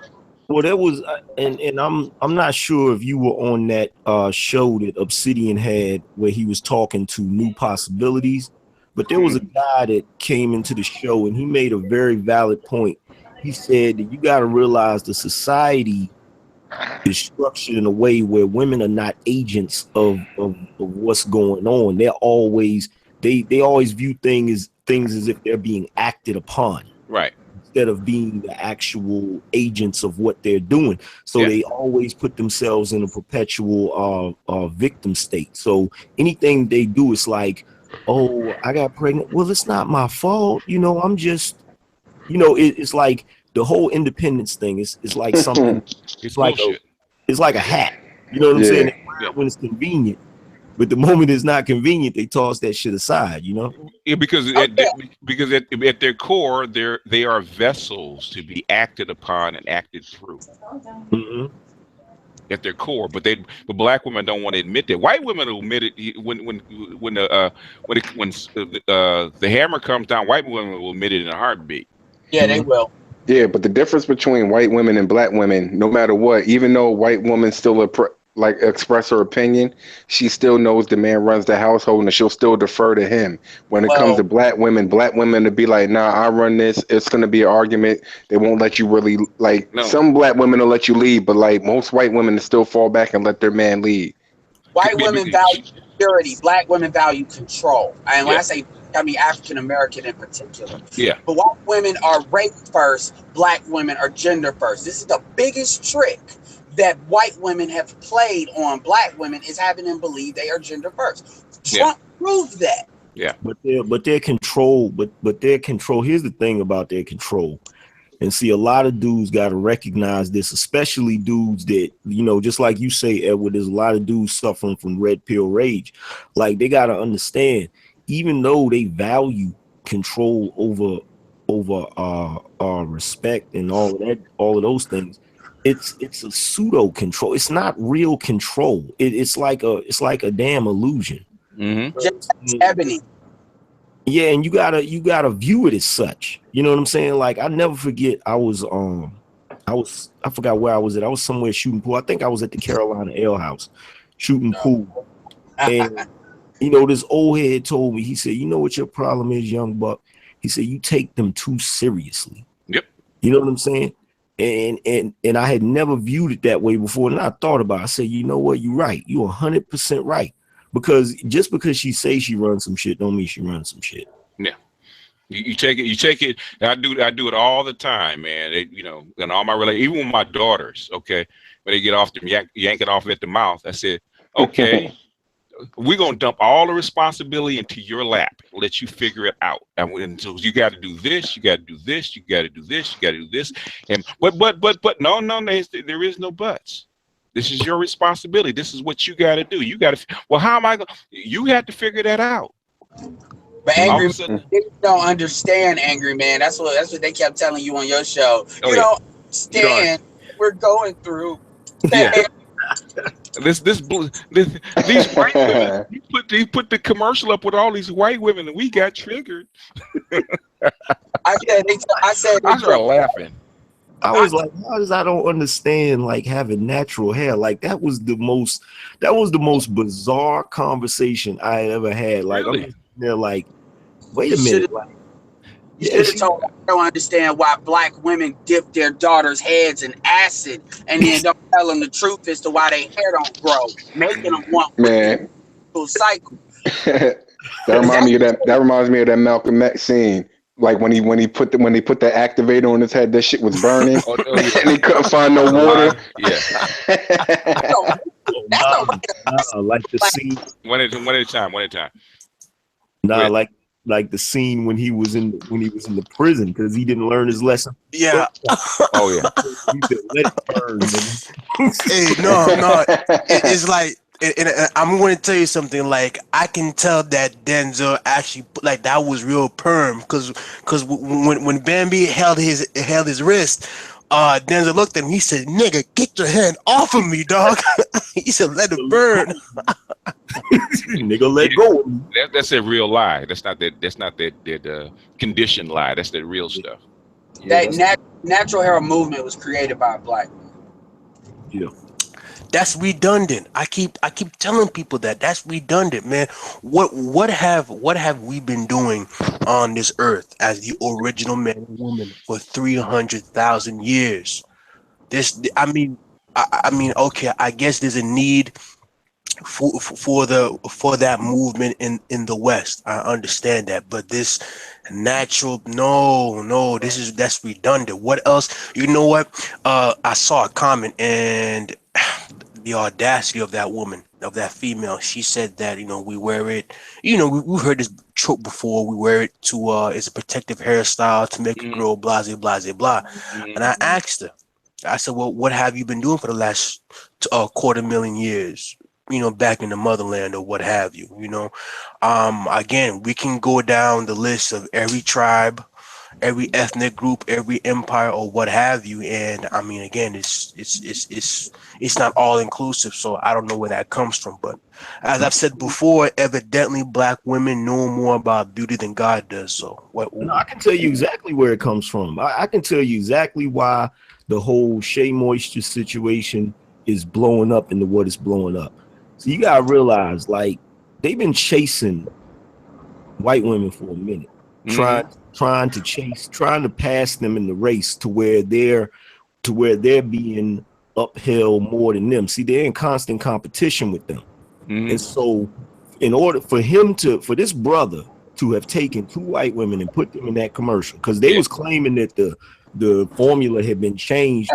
Well, that was, and I'm not sure if you were on that show that Obsidian had where he was talking to New Possibilities, but there was a guy that came into the show and he made a very valid point. He said that you got to realize the society is structured in a way where women are not agents of what's going on. They're always they always view things as if they're being acted upon. Right. Instead of being the actual agents of what they're doing. So they always put themselves in a perpetual victim state. So anything they do is like, oh, I got pregnant. Well, it's not my fault. I'm just, it's like the whole independence thing is like something. It's like a hat. You know what I'm saying? When it's convenient. But the moment it's not convenient, they toss that shit aside, Yeah, because at their core, they are vessels to be acted upon and acted through. Mm-hmm. At their core, but black women don't want to admit that. White women will admit it when the hammer comes down. White women will admit it in a heartbeat. Yeah, they will. Yeah, but the difference between white women and black women, no matter what, even though white women still express her opinion, she still knows the man runs the household and she'll still defer to him. When it comes to black women to be like, nah, I run this, it's going to be an argument. They won't let you really, some black women will let you lead, but most white women still fall back and let their man lead. White women value security, black women value control. And when I say, I mean African American in particular. Yeah. But white women are rape first, black women are gender first. This is the biggest trick that white women have played on black women, is having them believe they are gender first. Trump proved that. Yeah. But their control, but their control. Here's the thing about their control. And see, a lot of dudes got to recognize this, especially dudes that, just like you say, Edward, there's a lot of dudes suffering from red pill rage. Like, they got to understand, even though they value control over respect and all of those things, it's a pseudo control. It's not real control. It's like a damn illusion. Mm-hmm. Just ebony. Yeah, and you gotta view it as such. You know what I'm saying? Like, I never forget. I forgot where I was at. I was somewhere shooting pool. I think I was at the Carolina Ale House shooting pool, and this old head told me. He said, "You know what your problem is, young buck?" He said, "You take them too seriously." Yep. You know what I'm saying? And I had never viewed it that way before, and I thought about it. I said, you know what, you're right. You're 100% right. Because just because she says she runs some shit don't mean she runs some shit. Yeah. You take it. I do it all the time, man. And all my even with my daughters, okay, when they get off them yank it off at the mouth, I said, okay, we're gonna dump all the responsibility into your lap. Let you figure it out. And so you got to do this. You got to do this. You got to do this. You got to do this. And but no, there is no buts. This is your responsibility. This is what you got to do. You got to. Well, how am I going? You have to figure that out. But Angry Man, they don't understand, Angry Man. That's what they kept telling you on your show. You don't understand. We're going through. Yeah. These white women, you put the commercial up with all these white women, and we got triggered. I started laughing. I was like, how does I don't understand like having natural hair? Like that was the most bizarre conversation I ever had. Like Really? I'm just there like, wait a minute. Like, You should have told her, I don't understand why black women dip their daughters' heads in acid and then don't tell them the truth as to why their hair don't grow, making them want Man, a cycle. that reminds me of that Malcolm X scene. Like when they put the activator on his head, that shit was burning, Oh, yeah. and he couldn't find no water. Yeah. like the scene. One at a time. Nah, like the scene when he was in the prison because he didn't learn his lesson. Yeah. Oh yeah. He said, let it burn, nigga. Hey, no. It's like, and I'm going to tell you something. Like, I can tell that Denzel actually like that was real perm because when Bambi held his wrist, Denzel looked at him. He said, "Nigga, get your hand off of me, dog." He said, "Let it burn." Nigga, let go. That's a real lie. That's not that conditioned lie. That's the real stuff. That natural hair movement was created by a black man. Yeah. That's redundant. I keep telling people that's redundant, man. What have we been doing on this earth as the original man and woman for 300,000 years? I mean, okay, I guess there's a need for that movement in the West. I understand that, but this natural, no, that's redundant. What else? You know what? I saw a comment and the audacity of that woman, of that female. She said that, we wear it, we heard this trope before. We wear it to it's a protective hairstyle to make it grow, blah blah blah. And I asked her, I said, well, what have you been doing for the last 250,000 years, back in the motherland or what have you? Again, we can go down the list of every tribe, every ethnic group, every empire or what have you, and I mean, again, it's not all inclusive, so I don't know where that comes from. But as I've said before, evidently black women know more about beauty than God does. So No, I can tell you exactly where it comes from. I can tell you exactly why the whole Shea Moisture situation is blowing up into what it's blowing up. So you gotta realize, like, they've been chasing white women for a minute, trying to pass them in the race to where they're being upheld more than them. See, they're in constant competition with them. And so in order for this brother to have taken 2 white women and put them in that commercial, because they was claiming that the formula had been changed.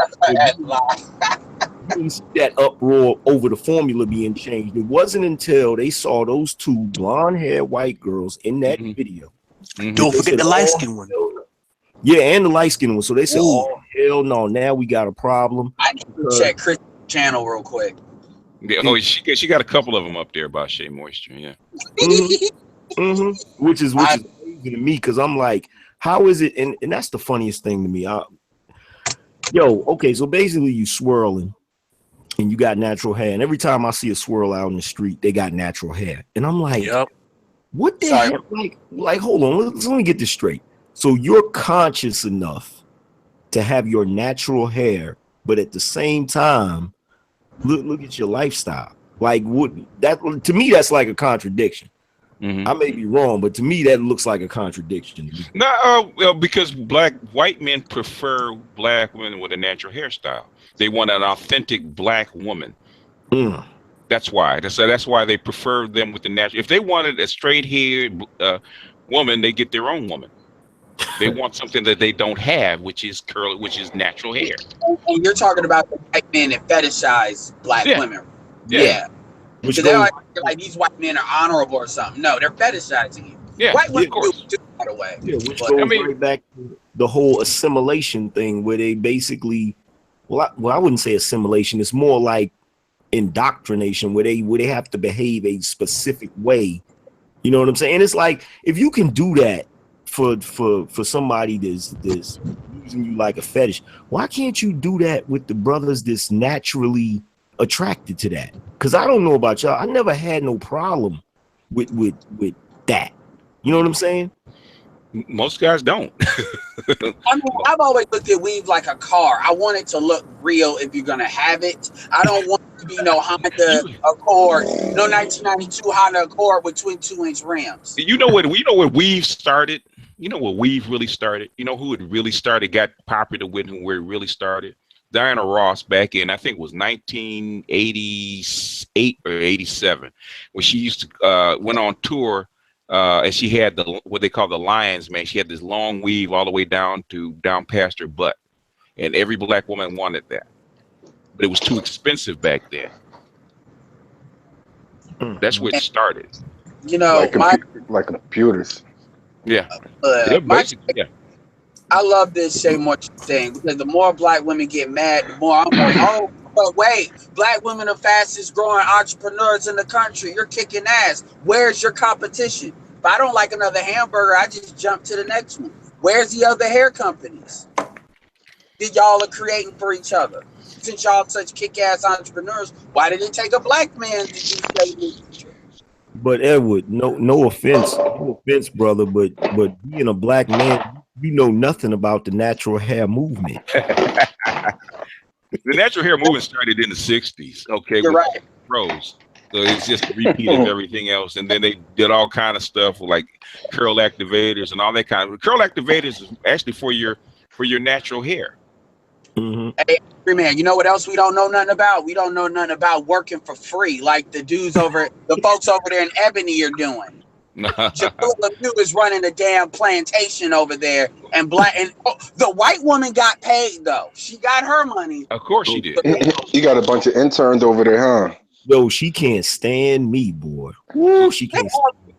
That uproar over the formula being changed. It wasn't until they saw those 2 blonde-haired white girls in that video. Don't forget the light-skinned one. Yeah, and the light-skinned one. So they said, "Oh hell no! Now we got a problem." I need to check Chris' channel real quick. Yeah, she got a couple of them up there about Shea Moisture. Yeah. Which is amazing to me because I'm like, how is it? And that's the funniest thing to me. Okay, so basically you swirling. And you got natural hair, and every time I see a swirl out in the street, they got natural hair, and I'm like, what the heck? Like, hold on, let me get this straight. So you're conscious enough to have your natural hair, but at the same time, look at your lifestyle. Like, to me, that's like a contradiction. I may be wrong, but to me, that looks like a contradiction. No, because white men prefer black women with a natural hairstyle. They want an authentic black woman. That's why. That's why they prefer them with the natural. If they wanted a straight-haired woman, they get their own woman. They want something that they don't have, which is curly, which is natural hair. And you're talking about the white men that fetishize black women. Yeah. Because they're like these white men are honorable or something. No, they're fetishizing you. Yeah, white women do too, by the way. Yeah, which goes right back to the whole assimilation thing, where they basically, I wouldn't say assimilation. It's more like indoctrination, where they have to behave a specific way. You know what I'm saying? And it's like, if you can do that for somebody that's using you like a fetish, why can't you do that with the brothers that's naturally attracted to that? Because I don't know about y'all, I never had no problem with that. You know what I'm saying? Most guys don't. I mean, I've always looked at weave like a car. I want it to look real if you're gonna have it. I don't want it to be no Honda Accord, no 1992 Honda Accord with 22-inch rims. You know what? We know where weave started. You know where weave really started. You know who it really started, got popular with, and where it really started. Diana Ross back in, I think it was 1988 or 87, when she used to went on tour. And she had what they call the lion's mane. She had this long weave all the way down past her butt, and every black woman wanted that, but it was too expensive back then. That's where it started. You know, like computers. Yeah. Yeah. I love this Shay Moore thing because the more black women get mad, the more I'm like, oh, but wait, black women are fastest growing entrepreneurs in the country. You're kicking ass. Where's your competition? If I don't like another hamburger, I just jump to the next one. Where's the other hair companies that y'all are creating for each other? Since y'all such kick-ass entrepreneurs, why did it take a black man to do slavery? But Edward, no offense, brother, but being a black man, you know nothing about the natural hair movement. The natural hair movement started in the 60s. Okay, you're right. Pros. So it's just a repeat of everything else. And then they did all kind of stuff like curl activators and all that kind of curl activators is actually for your natural hair. Mm-hmm. Hey, man, you know what else we don't know nothing about? We don't know nothing about working for free like the folks over there in Ebony are doing. Jamila Lemieux is running a damn plantation over there, and the white woman got paid though. She got her money. Of course she did. You got a bunch of interns over there, huh? Yo, she can't stand me, boy. Woo, she can't.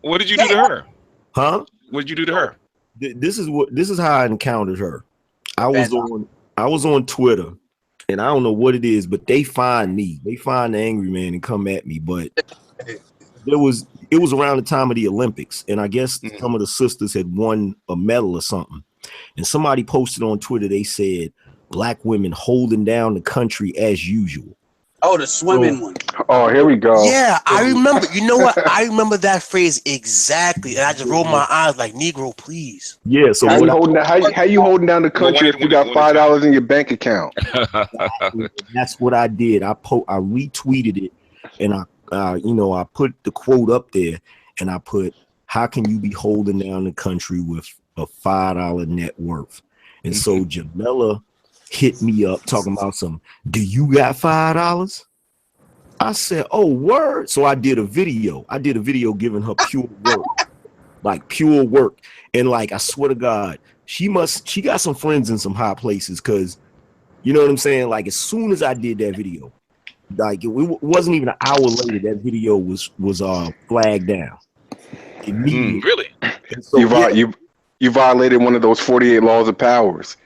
What did you do to her? Huh? What did you do to her? This is how I encountered her. I was on Twitter, and I don't know what it is, but they find me. They find the angry man and come at me. But it was around the time of the Olympics, and I guess some of the sisters had won a medal or something. And somebody posted on Twitter, they said, "Black women holding down the country as usual." Oh, the swimming one. Oh, here we go. Yeah, I remember. You know what? I remember that phrase exactly, and I just rolled my eyes like, "Negro, please." Yeah. So how you holding down the country if you got $5 in your bank account? That's what I did. I retweeted it, and I put the quote up there, and I put, "How can you be holding down the country with a $5 net worth?" And so Jamila hit me up talking about do you got $5? I said, oh, word. So I did a video giving her pure work, like pure work. And like, I swear to God, she got some friends in some high places. Cause you know what I'm saying? Like as soon as I did that video, like it wasn't even an hour later, that video was flagged down. Really? So, you violated one of those 48 laws of powers.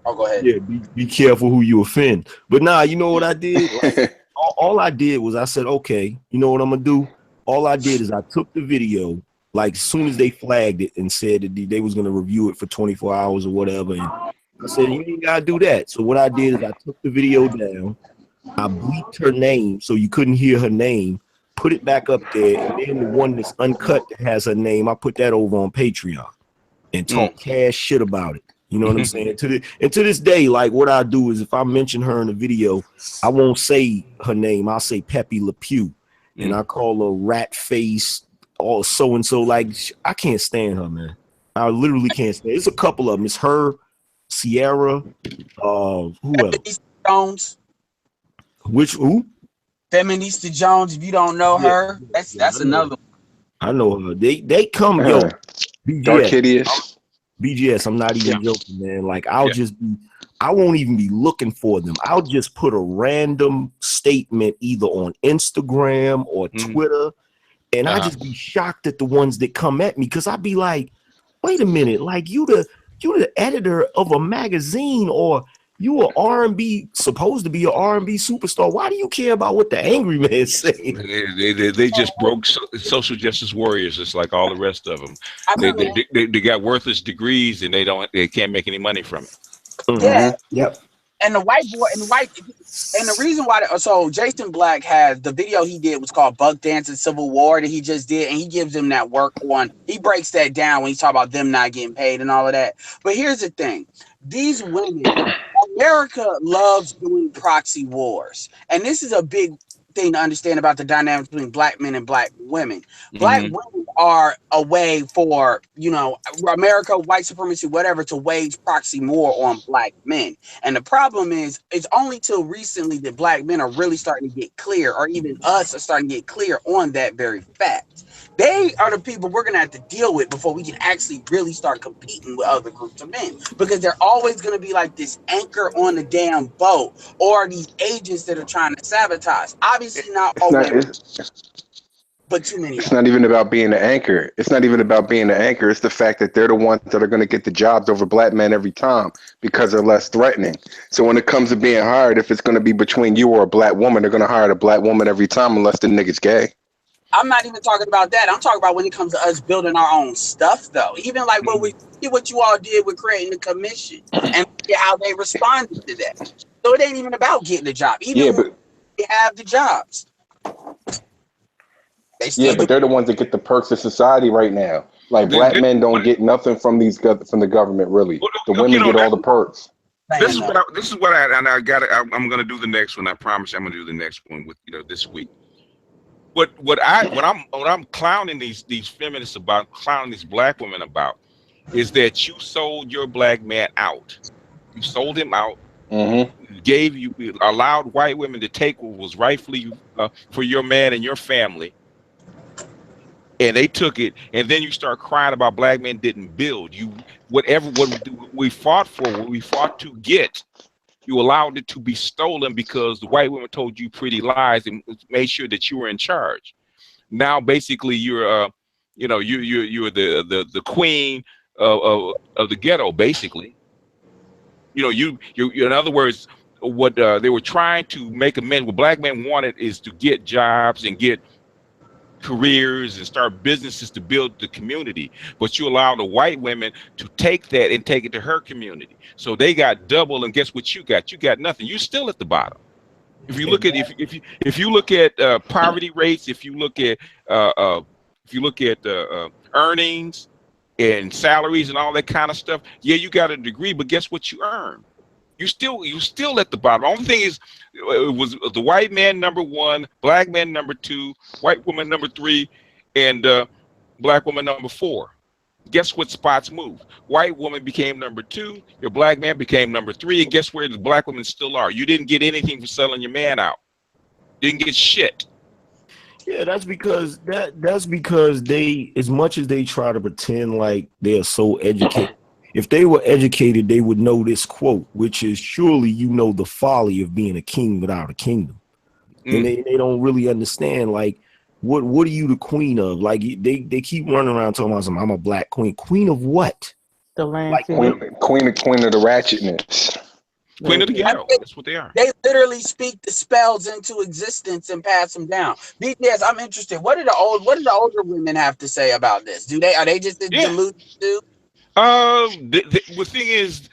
Oh, go ahead. Yeah, be careful who you offend. But nah, you know what I did? Like, all I did was I said, okay, you know what I'm gonna do? All I did is I took the video, like as soon as they flagged it and said that they was gonna review it for 24 hours or whatever. And I said, you ain't gotta do that. So what I did is I took the video down, I bleeped her name so you couldn't hear her name, put it back up there, and then the one that's uncut that has her name, I put that over on Patreon and talk cash shit about it. You know what I'm saying? To this day, like what I do is if I mention her in the video, I won't say her name. I'll say Pepe Le Pew, and I call her rat face or so and so. Like I can't stand her, man. I literally can't stand. It's a couple of them. It's her, Sierra, who else? Jones. Who? Feminista Jones. If you don't know her, that's another. I know her. They come, yo. Dark hideous. BGS, I'm not even joking, man. Like I won't even be looking for them. I'll just put a random statement either on Instagram or Twitter, and I just be shocked at the ones that come at me because I'd be like, wait a minute, like you the editor of a magazine or you are R&B, supposed to be an R&B superstar. Why do you care about what the angry man saying? They just broke social justice warriors, just like all the rest of them. They got worthless degrees and they can't make any money from it. Yeah. Yep. And the white boy and the reason why so Jason Black has the video he did was called Buck Dancing Civil War that he just did, and he gives them that work on. He breaks that down when he's talking about them not getting paid and all of that. But here's the thing: these women, America loves doing proxy wars, and this is a big thing to understand about the dynamics between black men and black women. Black women are a way for, you know, America, white supremacy, whatever, to wage proxy war on black men. And the problem is, it's only till recently that black men are really starting to get clear, or even us are starting to get clear on that very fact. They are the people we're going to have to deal with before we can actually really start competing with other groups of men, because they're always going to be like this anchor on the damn boat, or these agents that are trying to sabotage. Obviously not all women, but too many. It's not even about being the anchor. It's not even about being the anchor. It's the fact that they're the ones that are going to get the jobs over black men every time because they're less threatening. So when it comes to being hired, if it's going to be between you or a black woman, they're going to hire the black woman every time unless the nigga's gay. I'm not even talking about that. I'm talking about when it comes to us building our own stuff, though. Even like what you all did with creating the commission and how they responded to that. So it ain't even about getting the job. Even when they have the jobs. But they're the ones that get the perks of society right now. Like black men don't get nothing from the government, really. The women get all the perks. This is what I got. I'm going to do the next one. I promise I'm going to do the next one with this week. What I'm clowning these feminists about, clowning these black women about, is that you sold your black man out. You sold him out. Allowed white women to take what was rightfully for your man and your family, and they took it. And then you start crying about black men didn't build you. What we fought for, what we fought to get, you allowed it to be stolen because the white women told you pretty lies and made sure that you were in charge. Now, basically, you're the queen of the ghetto, basically. You in other words, what they were trying to make what black men wanted is to get jobs and get careers and start businesses to build the community, but you allow the white women to take that and take it to her community. So they got double, and guess what you got? You got nothing. You're still at the bottom. If you look at if you look at poverty rates, if you look at earnings and salaries and all that kind of stuff, yeah, you got a degree, but guess what you earn? You still at the bottom. The only thing is, it was the white man number 1, black man number 2, white woman number 3, and black woman number 4. Guess what spots moved? White woman became number 2, your black man became number 3, and guess where the black women still are? You didn't get anything for selling your man out. You didn't get shit. Yeah, that's because they, as much as they try to pretend like they are so educated, if they were educated, they would know this quote, which is, surely you know the folly of being a king without a kingdom. And they don't really understand, like, what are you the queen of? Like, they keep running around talking about I'm a black queen. Queen of what? The land. Like queen of the ratchetness. Queen of the ghetto. That's what they are. They literally speak the spells into existence and pass them down. BTS, I'm interested. What do the older women have to say about this? Are they just deluded too? The thing is,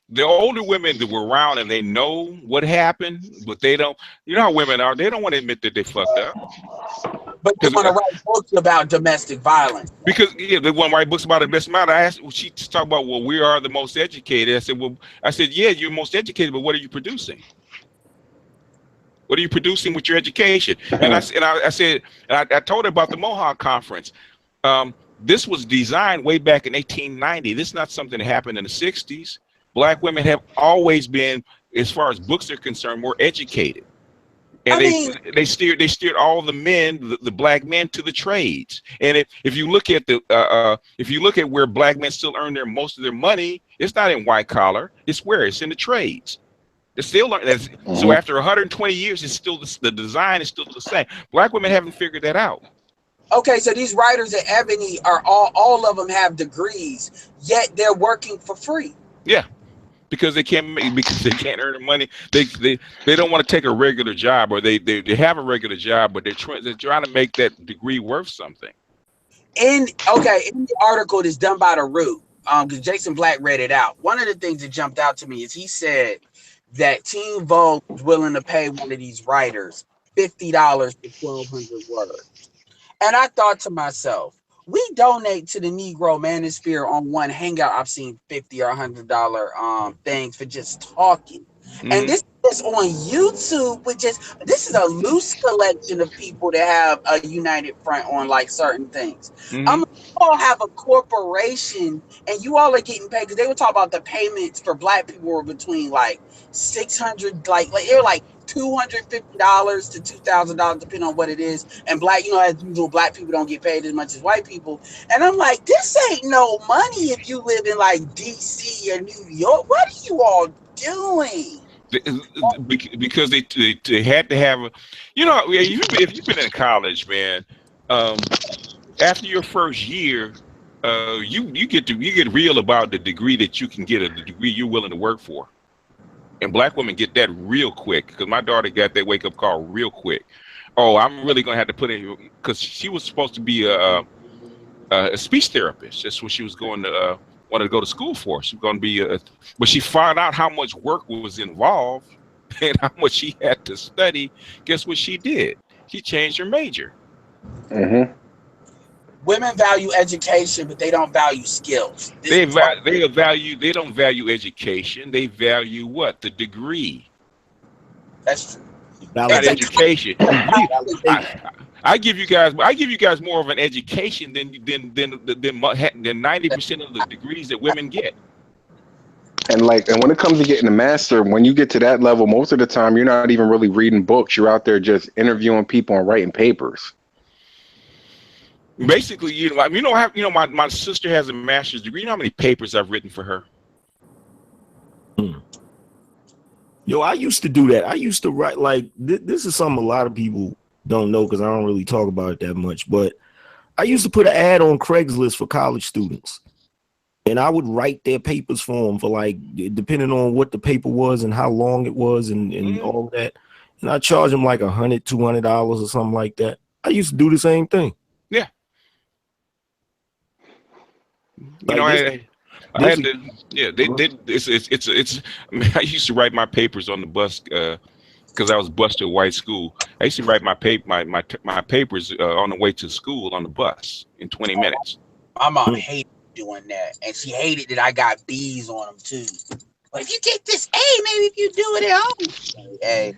the older women that were around and they know what happened, but they don't. You know how women are; they don't want to admit that they fucked up. But they want to write books about domestic violence. Because they want to write books about domestic violence. I asked, she talked about, well, we are the most educated. I said, yeah, you're most educated, but what are you producing? What are you producing with your education? And I said, I told her about the Mohawk Conference. This was designed way back in 1890. This is not something that happened in the 60s. Black women have always been, as far as books are concerned, more educated. And they steered all the men, the black men, to the trades. And if you look at where black men still earn most of their money, it's not in white collar. It's in the trades. It's still so after 120 years, it's still the design is still the same. Black women haven't figured that out. Okay, so these writers at Ebony are all of them have degrees, yet they're working for free. Yeah, because they can't earn the money. They don't want to take a regular job, or they have a regular job, but they're trying to make that degree worth something. In the article that's done by The Root, because Jason Black read it out. One of the things that jumped out to me is he said that Teen Vogue was willing to pay one of these writers $50 for 1,200 words. And I thought to myself, we donate to the Negro Manosphere on one hangout. I've seen $50 or $100 things for just talking. And this is on YouTube, this is a loose collection of people that have a united front on like certain things. You all have a corporation and you all are getting paid, because they were talking about the payments for black people were between like $600, like they were like $250 to $2,000 depending on what it is. And black, as usual, black people don't get paid as much as white people. And I'm like, this ain't no money if you live in like DC or New York. What are you all doing? Because they had to have if you've been in college, man, after your first year, you get real about the degree that you can get, the degree you're willing to work for. And black women get that real quick, because my daughter got that wake up call real quick. Oh, I'm really gonna have to put in, because she was supposed to be a speech therapist. That's what she was going to wanted to go to school for. She was going to be but she found out how much work was involved and how much she had to study. Guess what she did? She changed her major. Women value education, but they don't value skills. They don't value education. They value what? The degree. That's true. Not education. I give you guys more of an education than 90% of the degrees that women get. And when it comes to getting a master, when you get to that level, most of the time you're not even really reading books. You're out there just interviewing people and writing papers. Basically, my sister has a master's degree. You know how many papers I've written for her? Yo, I used to do that. I used to write, like, this is something a lot of people don't know because I don't really talk about it that much, but I used to put an ad on Craigslist for college students, and I would write their papers for them for, like, depending on what the paper was and how long it was and all of that, and I charge them like $100, $200 or something like that. I used to do the same thing. Yeah. Like I had to. Yeah, it's. I mean, I used to write my papers on the bus because I was bused to a white school. I used to write my papers on the way to school on the bus in 20 minutes. My mom hated doing that, and she hated that I got B's on them too. But if you get this A, maybe if you do it at home. Hey,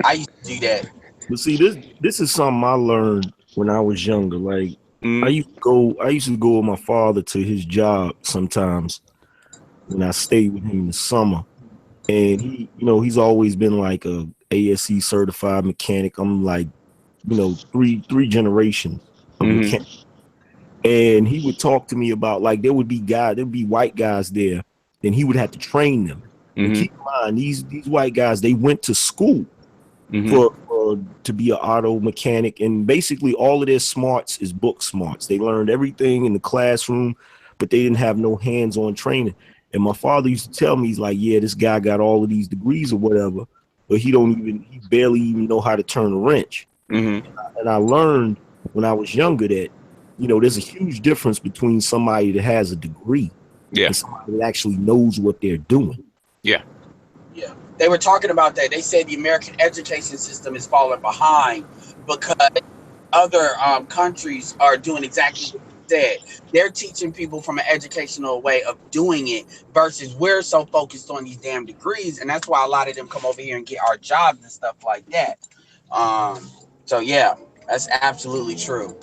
I used to do that. But see, this is something I learned when I was younger. Like, I used to go with my father to his job sometimes when I stayed with him in the summer. And he, he's always been like a ASE certified mechanic. I'm like, three generations of mechanic. And he would talk to me about, like, there'd be white guys there, and he would have to train them. And keep in mind, these white guys, they went to school to be an auto mechanic, and basically all of their smarts is book smarts. They learned everything in the classroom, but they didn't have no hands-on training. And my father used to tell me, he's like, yeah, this guy got all of these degrees or whatever, but he barely even know how to turn a wrench. And I learned when I was younger that, there's a huge difference between somebody that has a degree and somebody that actually knows what they're doing. Yeah. They were talking about that. They said the American education system is falling behind because other countries are doing exactly what you said. They're teaching people from an educational way of doing it versus we're so focused on these damn degrees. And that's why a lot of them come over here and get our jobs and stuff like that. So, yeah, that's absolutely true.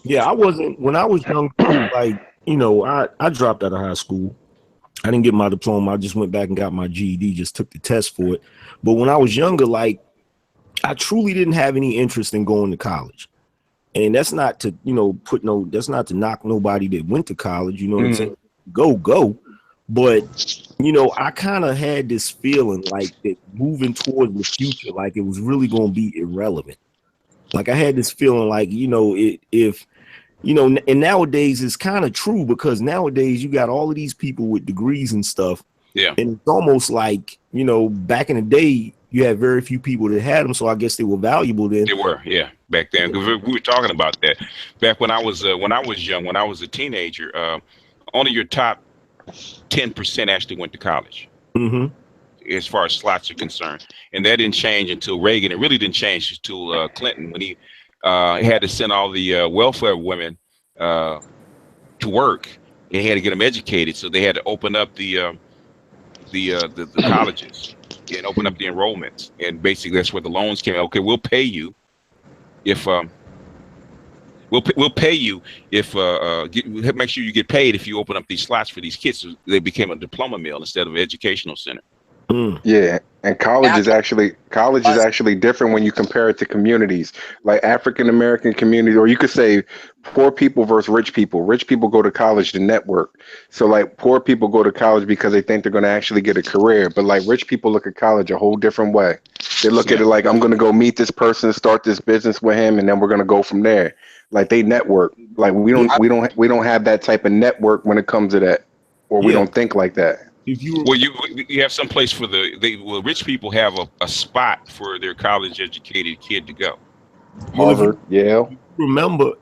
Yeah, when I was young, like, I dropped out of high school. I didn't get my diploma. I just went back and got my GED, just took the test for it. But when I was younger, like, I truly didn't have any interest in going to college. And that's not to, that's not to knock nobody that went to college, what I'm saying? Go. But, I kind of had this feeling like that moving towards the future, like it was really going to be irrelevant. Like I had this feeling like, and nowadays it's kind of true because nowadays you got all of these people with degrees and stuff. Yeah. And it's almost like, back in the day, you had very few people that had them. So I guess they were valuable then. They were, yeah, back then. We were talking about that. Back when I was young, when I was a teenager, only your top 10% actually went to college. As far as slots are concerned, and that didn't change until Reagan. It really didn't change until Clinton, when he had to send all the welfare women to work. They had to get them educated, so they had to open up the colleges and open up the enrollments. And basically, that's where the loans came. Okay, we'll pay you if we'll pay you if make sure you get paid if you open up these slots for these kids. So they became a diploma mill instead of an educational center. Yeah, and college is actually different when you compare it to communities like African American community, or you could say poor people versus rich people. Rich people go to college to network. So like poor people go to college because they think they're going to actually get a career, but like rich people look at college a whole different way. They look at it like, I'm going to go meet this person, start this business with him, and then we're going to go from there. Like they network. Like we don't have that type of network when it comes to that, or we don't think like that. You have some place for rich people have a spot for their college educated kid to go. Harvard, Yale.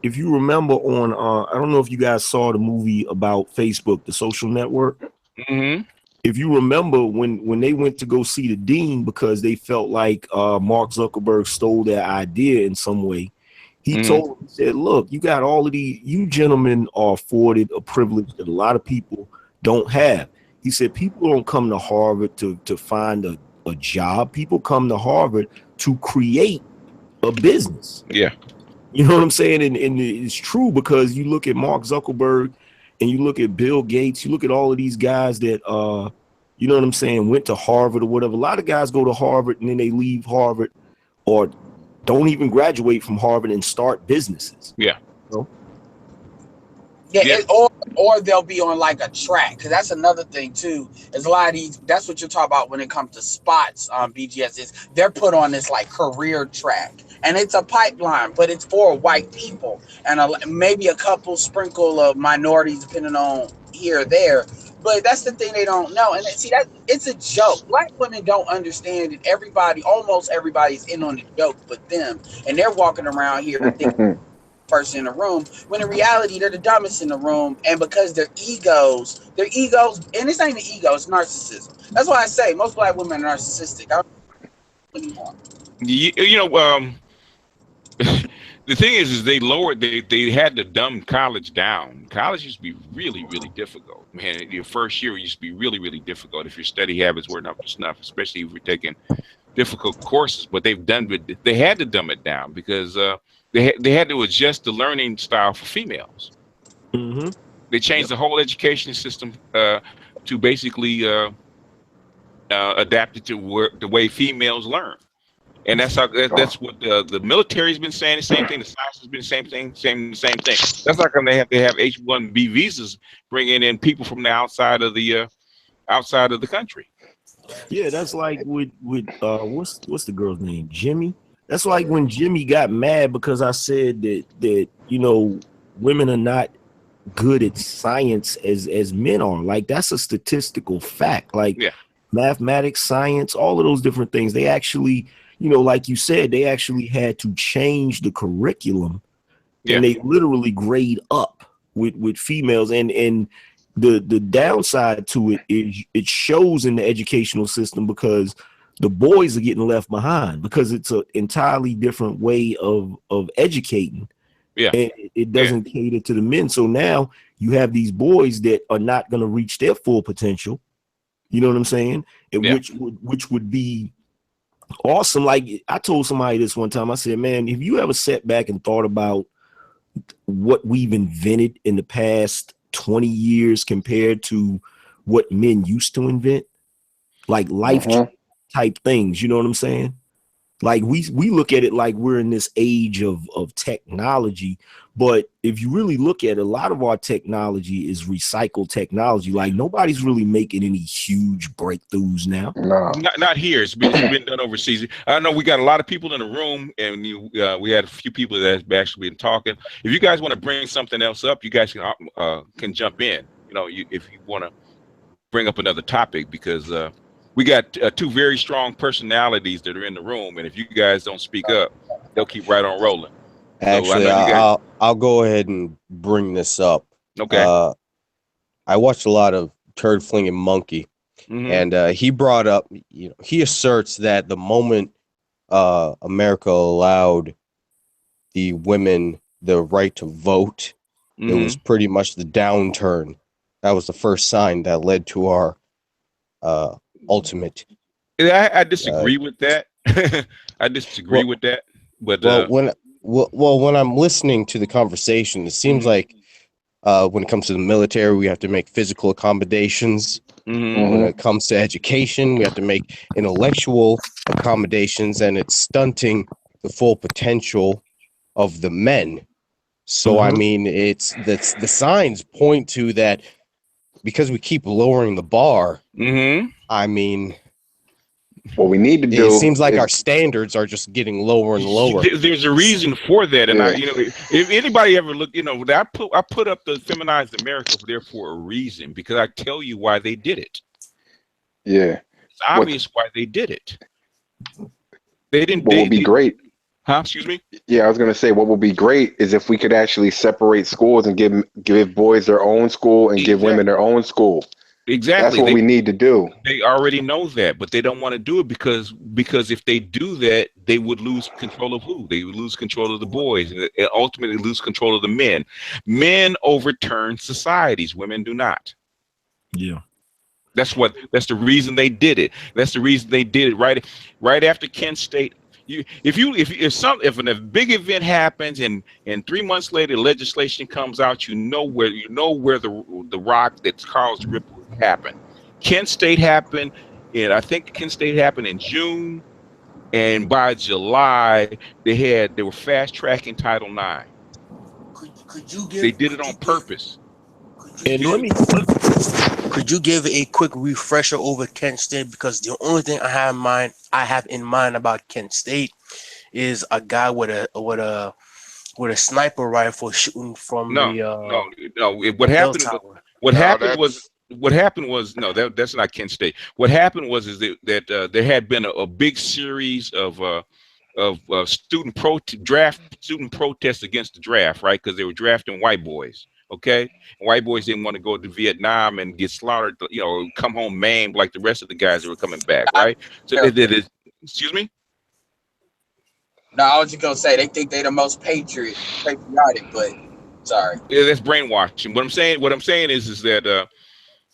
If you remember on I don't know if you guys saw the movie about Facebook, The Social Network. If you remember when they went to go see the dean because they felt like Mark Zuckerberg stole their idea in some way, he told them, he said, look, you got all of these, you gentlemen are afforded a privilege that a lot of people don't have. He said, people don't come to Harvard to find a job. People come to Harvard to create a business. Yeah. You know what I'm saying? And it's true, because you look at Mark Zuckerberg and you look at Bill Gates, you look at all of these guys that, you know what I'm saying, went to Harvard or whatever. A lot of guys go to Harvard and then they leave Harvard or don't even graduate from Harvard and start businesses. Yeah. You know? Yeah. Or they'll be on like a track, because that's another thing too. There's a lot of these. That's what you're talking about when it comes to spots on BGS. Is they're put on this like career track, and it's a pipeline, but it's for white people and maybe a couple sprinkle of minorities, depending on here or there. But that's the thing they don't know. And see, that it's a joke. Black women don't understand that almost everybody's in on the joke but them, and they're walking around here thinking person in the room, when in reality they're the dumbest in the room, and because their egos, and this ain't an ego, it's narcissism. That's why I say most black women are narcissistic. I don't know anymore. The thing is they had to dumb college down. College used to be really, really difficult. Man, your first year used to be really, really difficult if your study habits weren't up to snuff, especially if you're taking difficult courses. But they had to dumb it down because they had to adjust the learning style for females. They changed the whole education system to basically adapt it to the way females learn. And that's what the military's been saying. The same thing. The science has been the same thing. That's how come they have H-1B visas, bringing in people from the outside of the country. Yeah, that's like with what's the girl's name? Jimmy. That's like when Jimmy got mad because I said that women are not good at science as men are. Like that's a statistical fact. Like mathematics, science, all of those different things. They actually, like you said, they actually had to change the curriculum, and they literally grade up with females. And the downside to it is it shows in the educational system because the boys are getting left behind because it's an entirely different way of educating. Yeah. And it doesn't cater to the men. So now you have these boys that are not going to reach their full potential. You know what I'm saying? Which would be awesome. Like I told somebody this one time, I said, man, if you ever sat back and thought about what we've invented in the past 20 years compared to what men used to invent, like life type things, you know what I'm saying? Like we look at it like we're in this age of technology, but if you really look at it, a lot of our technology is recycled technology. Like nobody's really making any huge breakthroughs now. No, not here. It's been done overseas. I know we got a lot of people in the room, and we had a few people that have actually been talking. If you guys want to bring something else up, you guys can jump in. If you want to bring up another topic, because we got two very strong personalities that are in the room, and if you guys don't speak up, they'll keep right on rolling. Actually, I'll go ahead and bring this up. Okay. I watched a lot of Turd Flinging Monkey, and he brought up, he asserts that the moment America allowed the women the right to vote, it was pretty much the downturn. That was the first sign that led to our ultimate. I disagree with that. I disagree with that. But when I'm listening to the conversation, it seems like when it comes to the military, we have to make physical accommodations. When it comes to education, we have to make intellectual accommodations, and it's stunting the full potential of the men. So I mean, it's the signs point to that because we keep lowering the bar. I mean, what we need to do. It seems like our standards are just getting lower and lower. There's a reason for that, and if anybody ever look, I put up the Feminized America there for a reason, because I tell you why they did it. Yeah, it's obvious why they did it. They didn't. What would be great? Huh? Excuse me? Yeah, I was gonna say what would be great is if we could actually separate schools and give boys their own school and give women their own school. Exactly. That's what we need to do. They already know that, but they don't want to do it because if they do that, they would lose control of who? They would lose control of the boys and ultimately lose control of the men. Men overturn societies. Women do not. Yeah. That's the reason they did it. That's the reason they did it right after Kent State. If a big event happens and 3 months later legislation comes out, you know where the rock that caused the ripple happened. Kent State happened, and I think Kent State happened in June, and by July they were fast tracking Title IX. They did it on purpose. And could you give a quick refresher over Kent State? Because the only thing I have in mind about Kent State is a guy with a sniper rifle shooting from no. What happened was that's not Kent State. What happened was that there had been a big series of student protests against the draft, right? Because they were drafting white boys. Okay, and white boys didn't want to go to Vietnam and get slaughtered, come home maimed like the rest of the guys that were coming back, right? So they did it. Excuse me? No, I was just gonna say they think they're the most patriotic, but sorry. Yeah, that's brainwashing. What I'm saying is that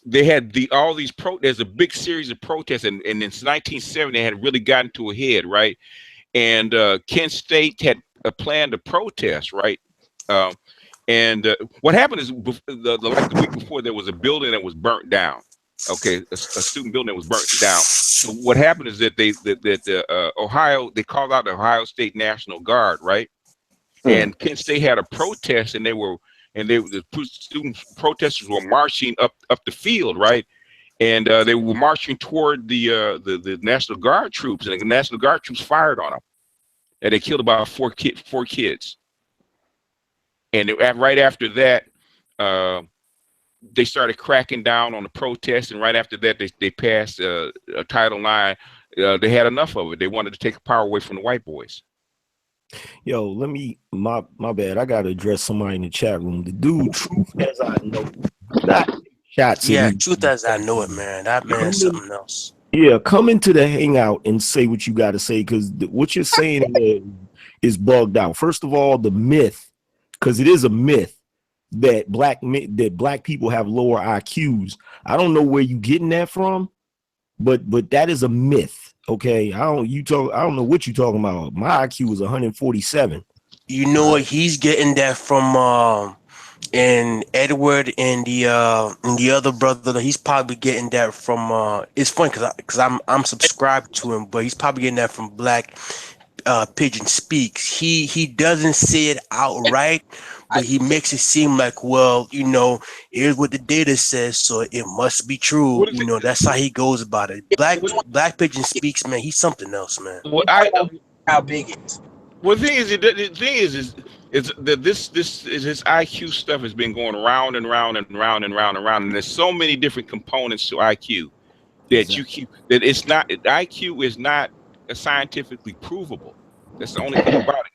they had there's a big series of protests, and in 1970 they had really gotten to a head, right? And Kent State had a plan to protest, right? And what happened is like the week before, there was a building that was burnt down. Okay, a student building that was burnt down. So what happened is that they called out the Ohio State National Guard, right? And Kent State had a protest, and the student protesters were marching up the field, right? And they were marching toward the National Guard troops, and the National Guard troops fired on them, and they killed about four kids. And right after that, they started cracking down on the protests. And right after that, they passed a Title IX. They had enough of it. They wanted to take power away from the white boys. Yo, my bad. I got to address somebody in the chat room. The dude, Truth As I Know, not shots. Yeah, Truth As I Know It, man. That man is something else. Yeah, come into the hangout and say what you got to say, because what you're saying is bugged out. First of all, the myth. Because it is a myth that black people have lower IQs. I don't know where you getting that from, but that is a myth. Okay, I don't know what you're talking about. My IQ is 147. You know what he's getting that from? And Edward and the other brother, he's probably getting that from. It's funny because I'm subscribed to him, but he's probably getting that from Black Pigeon Speaks. He doesn't say it outright, but he makes it seem like, well, here's what the data says, so it must be true. That's how he goes about it. Black Pigeon Speaks, man. He's something else, man. Well, how big it is. Well, the thing is that this IQ stuff has been going round and round and round and round and round, and there's so many different components to IQ that IQ is not scientifically provable. That's the only thing about it.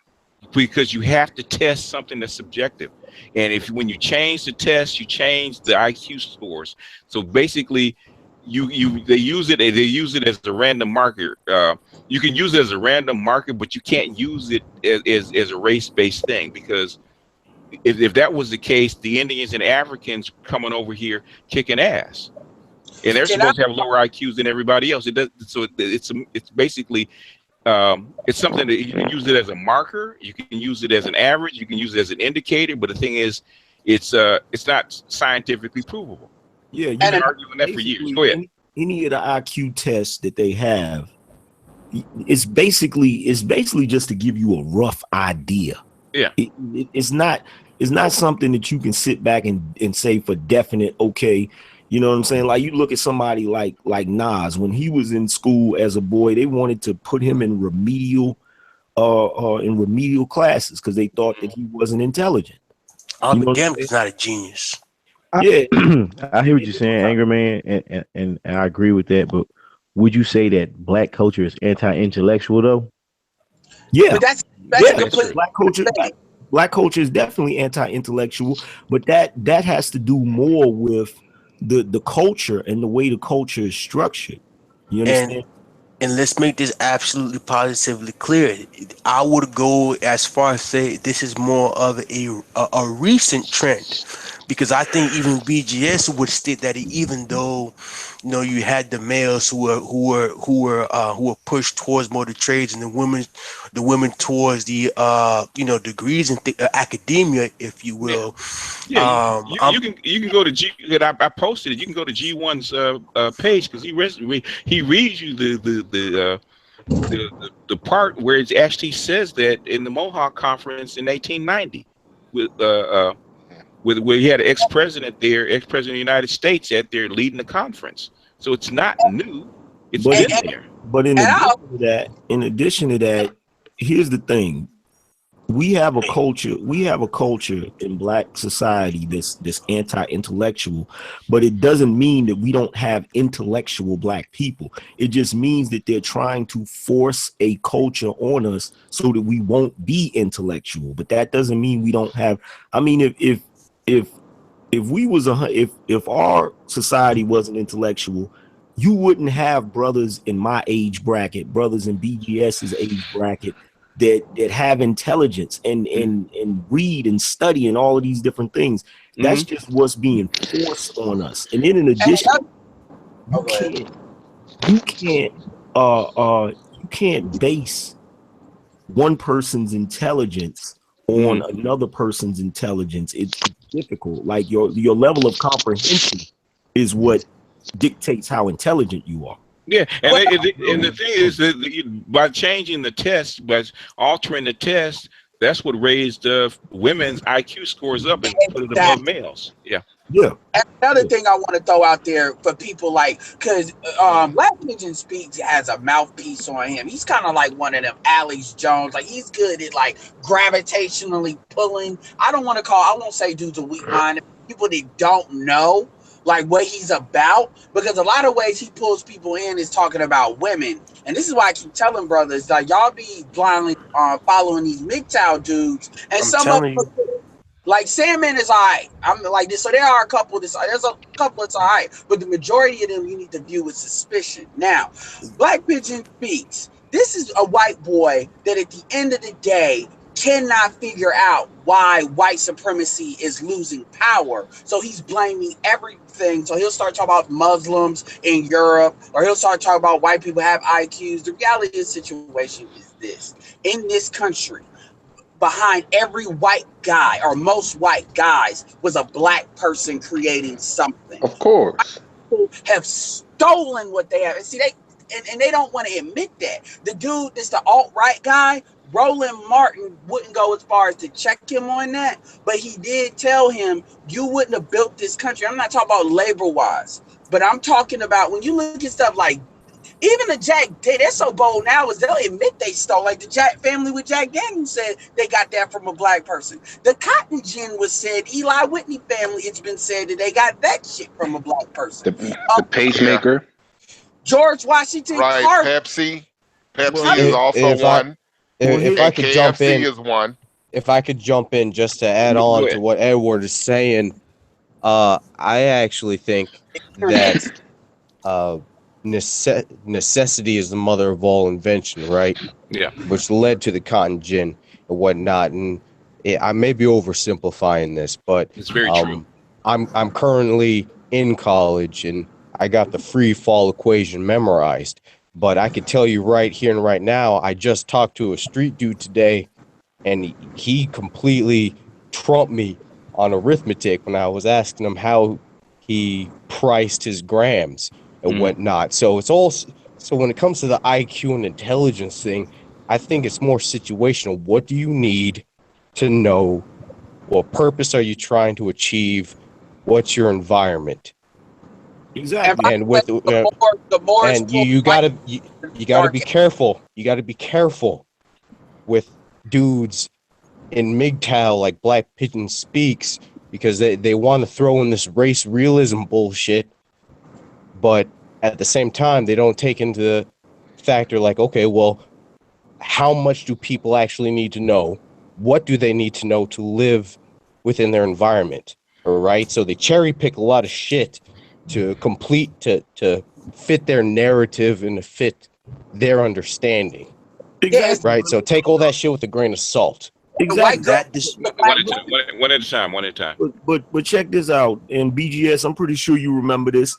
because you have to test something that's subjective. And when you change the test, you change the IQ scores. So basically, they use it as a random marker. You can use it as a random marker, but you can't use it as a race-based thing, because if that was the case, the Indians and Africans coming over here kicking ass, and they're supposed to have lower IQs than everybody else. It does. So it's basically. It's something that you can use it as a marker, you can use it as an average, you can use it as an indicator, but the thing is, it's not scientifically provable. Yeah, you've been arguing that for years. Go ahead. Any of the IQ tests that they have, it's basically just to give you a rough idea. Yeah, it's not something that you can sit back and say for definite. Okay. You know what I'm saying? Like, you look at somebody like Nas, when he was in school as a boy, they wanted to put him in remedial classes because they thought that he wasn't intelligent. He's not a genius. I hear what you're saying, Angry Man, and I agree with that. But would you say that black culture is anti-intellectual though? Yeah, but that's black culture is definitely anti-intellectual, but that has to do more with the culture and the way the culture is structured. You understand? And let's make this absolutely positively clear. I would go as far as say this is more of a recent trend, because I think even BGS would state that even though, you know, you had the males who were pushed towards more the trades, and the women towards the degrees and academia, if you will. Yeah, you can go to G. I posted it. You can go to G1's page, because he reads you the part where it actually says that in the Mohawk Conference in 1890 where he had an ex-president of the United States at there leading the conference. So it's not new. It's been there. But in addition to that, here's the thing. We have a culture in black society that's anti-intellectual, but it doesn't mean that we don't have intellectual black people. It just means that they're trying to force a culture on us so that we won't be intellectual. But that doesn't mean we don't have. I mean, if our society wasn't intellectual, you wouldn't have brothers in my age bracket, brothers in BGS's age bracket that have intelligence and read and study and all of these different things. That's just what's being forced on us. And then in addition, you can't base one person's intelligence on another person's intelligence. It's difficult. Like your level of comprehension is what dictates how intelligent you are. Yeah, and the thing is that by changing the test, by altering the test, that's what raised women's IQ scores up and put it above males. Yeah. Yeah. And another thing I want to throw out there for people, like, because Black Pigeon Speaks has a mouthpiece on him. He's kind of like one of them Alex Jones. Like, he's good at like gravitationally pulling. I won't say dudes are weak minded. People that don't know like what he's about, because a lot of ways he pulls people in is talking about women. And this is why I keep telling brothers, like, y'all be blindly following these MGTOW dudes, and some of them, like Sandman is alright. I'm like this, so there are a couple. There's a couple that's alright, but the majority of them you need to view with suspicion. Now, Black Pigeon Speaks. This is a white boy that at the end of the day cannot figure out why white supremacy is losing power. So he's blaming everything. So he'll start talking about Muslims in Europe, or he'll start talking about white people have IQs. The reality of the situation is this. In this country, behind every white guy, or most white guys, was a black person creating something. Of course. People have stolen what they have. And see, they don't want to admit that. The dude that's the alt-right guy, Roland Martin, wouldn't go as far as to check him on that, but he did tell him, you wouldn't have built this country. I'm not talking about labor-wise, but I'm talking about when you look at stuff like, even the Jack, they're so bold now is they'll admit they stole. Like the Jack family with Jack Daniels said they got that from a black person. The Cotton Gin was said, Eli Whitney family, it's been said that they got that shit from a black person. The pacemaker. George Washington Carver. Pepsi is also one. If I could jump in, KFC is one. if I could jump in just to add Go on ahead. to what Edward is saying, I actually think that necessity is the mother of all invention, right? Yeah. Which led to the cotton gin and whatnot. And I may be oversimplifying this, but It's very true. I'm currently in college and I got the free fall equation memorized. But I could tell you right here and right now, I just talked to a street dude today, and he completely trumped me on arithmetic when I was asking him how he priced his grams and whatnot. So it's all, so when it comes to the IQ and intelligence thing, I think it's more situational. What do you need to know? What purpose are you trying to achieve? What's your environment? Exactly. And with the more and you gotta be careful. You gotta be careful with dudes in MGTOW like Black Pigeon Speaks, because they want to throw in this race realism bullshit, but at the same time they don't take into the factor like, okay, well, how much do people actually need to know? What do they need to know to live within their environment? All right, so they cherry pick a lot of shit to fit their narrative and to fit their understanding. Exactly. Right, so take all that shit with a grain of salt. Exactly. One at a time. But check this out. In BGS, I'm pretty sure you remember this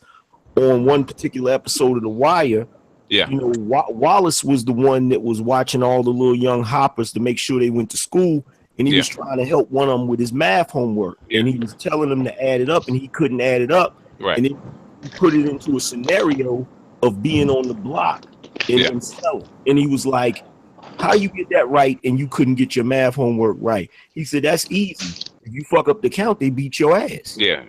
on one particular episode of The Wire. Yeah. You know, Wallace was the one that was watching all the little young hoppers to make sure they went to school, and he was trying to help one of them with his math homework, and he was telling them to add it up, and he couldn't add it up. Right. And then he put it into a scenario of being on the block and selling. And he was like, how you get that right and you couldn't get your math homework right? He said, that's easy. If you fuck up the count, they beat your ass. Yeah.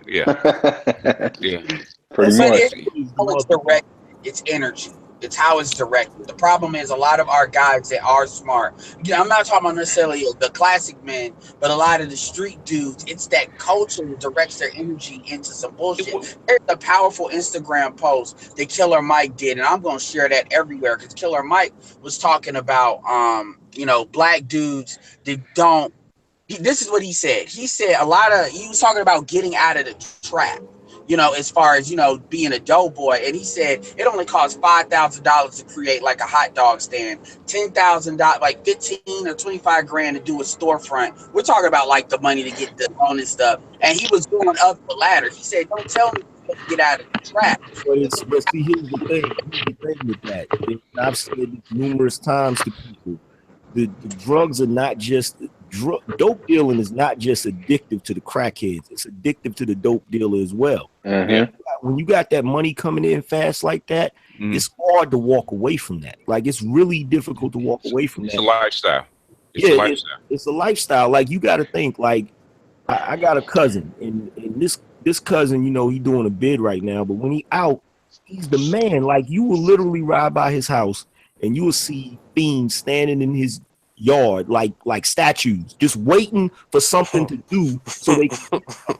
Pretty much. It's direct. It's energy. It's how it's directed. The problem is a lot of our guys that are smart. I'm not talking about necessarily the classic men, but a lot of the street dudes. It's that culture that directs their energy into some bullshit. There's a powerful Instagram post that Killer Mike did, and I'm going to share that everywhere because Killer Mike was talking about, black dudes that don't. This is what he said. He said he was talking about getting out of the trap. As far as, being a doughboy. And he said it only costs $5,000 to create like a hot dog stand, $10,000, like 15 or 25 grand to do a storefront. We're talking about like the money to get the loan and stuff. And he was going up the ladder. He said, don't tell me to get out of the trap. But see, here's the thing with that. I've said it numerous times to people. The drugs are not just dope dealing is not just addictive to the crackheads, it's addictive to the dope dealer as well. When you got that money coming in fast like that, it's hard to walk away from that. Like, it's really difficult to walk away from that. It's a lifestyle. It's a lifestyle. Like, you got to think, like, I got a cousin, and this cousin, he doing a bid right now, but when he out, he's the man. Like, you will literally ride by his house and you will see fiends standing in his yard like statues, just waiting for something to do. So they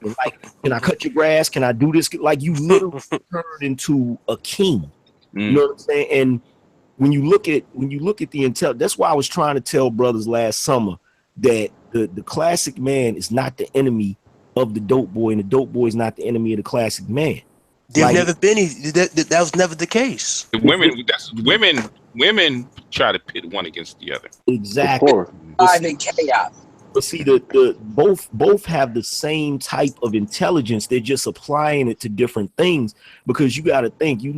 like, can I cut your grass? Can I do this? Like, you literally turned into a king. You know what I'm saying? And when you look at the intel, that's why I was trying to tell brothers last summer that the classic man is not the enemy of the dope boy, and the dope boy is not the enemy of the classic man. They've never been. That was never the case. Women try to pit one against the other. Exactly. Chaos. But see, the both have the same type of intelligence. They're just applying it to different things. Because you got to think. If you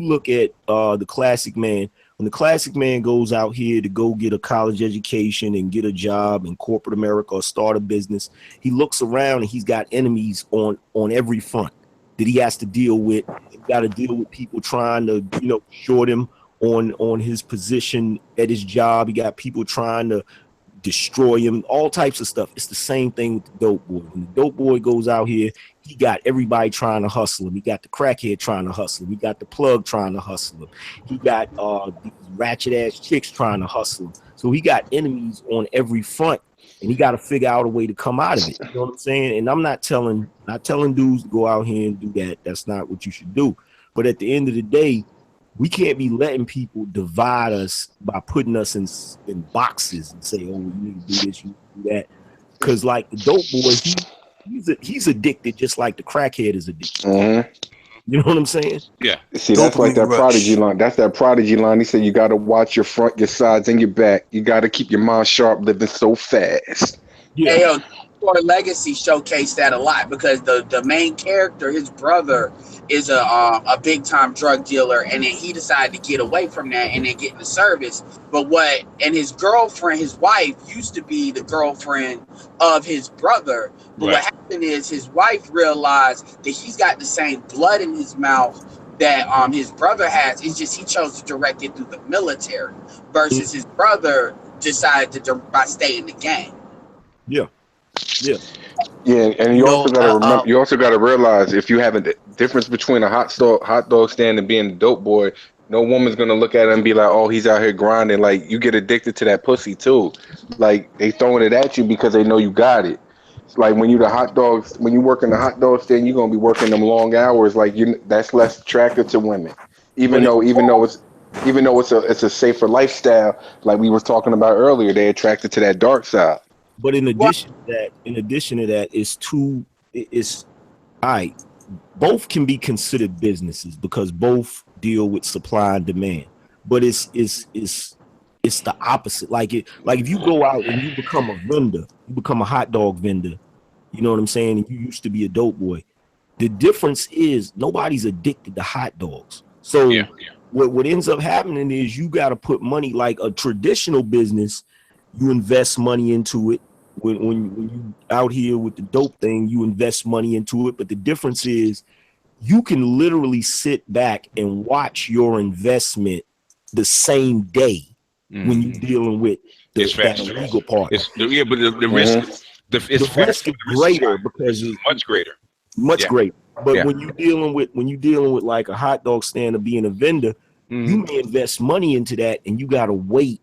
look at the classic man, when the classic man goes out here to go get a college education and get a job in corporate America or start a business, he looks around and he's got enemies on every front that he has to deal with. He's got to deal with people trying to, short him on his position at his job. He got people trying to destroy him, all types of stuff. It's the same thing with the dope boy. When the dope boy goes out here, he got everybody trying to hustle him. He got the crackhead trying to hustle him. He got the plug trying to hustle him. He got these ratchet ass chicks trying to hustle him. So he got enemies on every front, and he got to figure out a way to come out of it. You know what I'm saying? And I'm not telling dudes to go out here and do that. That's not what you should do. But at the end of the day, we can't be letting people divide us by putting us in boxes and say, oh, you need to do this, you need to that, because like the dope boy, he's addicted just like the crackhead is addicted. Mm-hmm. You know what I'm saying? Yeah. See, that's like that Dopamine rush. Prodigy line. That's that Prodigy line. He said you got to watch your front, your sides, and your back. You got to keep your mind sharp, living so fast. Yeah. Hey, yo, Thor Legacy showcased that a lot because the main character, his brother, is a big time drug dealer, and then he decided to get away from that and then get into service. But his girlfriend, his wife, used to be the girlfriend of his brother. But what happened is his wife realized that he's got the same blood in his mouth that his brother has. It's just he chose to direct it through the military versus his brother decided to stay in the game. Yeah. Yeah. Yeah, and you also got to remember. You also got to realize if you have a difference between a hot dog stand and being a dope boy, no woman's gonna look at him and be like, "Oh, he's out here grinding." Like you get addicted to that pussy too. Like they throwing it at you because they know you got it. It's like when you work in the hot dog stand, you're gonna be working them long hours. Like that's less attractive to women, even though it's a safer lifestyle. Like we were talking about earlier, they're attracted to that dark side. But in addition to that, it's all right. Both can be considered businesses because both deal with supply and demand. But it's the opposite. Like if you go out and you become a vendor, you become a hot dog vendor. You know what I'm saying? And you used to be a dope boy. The difference is nobody's addicted to hot dogs. So what ends up happening is you got to put money, like a traditional business. You invest money into it. When you out here with the dope thing, you invest money into it. But the difference is you can literally sit back and watch your investment the same day when you're dealing with that legal part. But the risk, the risk is greater because it's much greater. Much greater. But when you're dealing with like a hot dog stand or being a vendor, you may invest money into that and you got to wait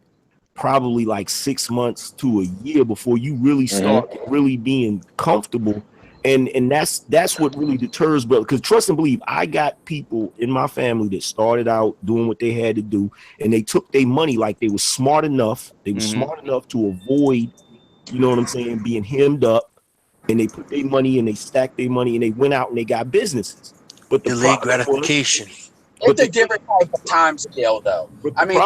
probably like 6 months to a year before you really start really being comfortable. And that's what really deters, brother. Because trust and believe, I got people in my family that started out doing what they had to do, and they took their money like they were smart enough. They were smart enough to avoid, you know what I'm saying, being hemmed up, and they put their money and they stacked their money and they went out and they got businesses. But the delayed gratification. It's a different type of time scale, though. I mean,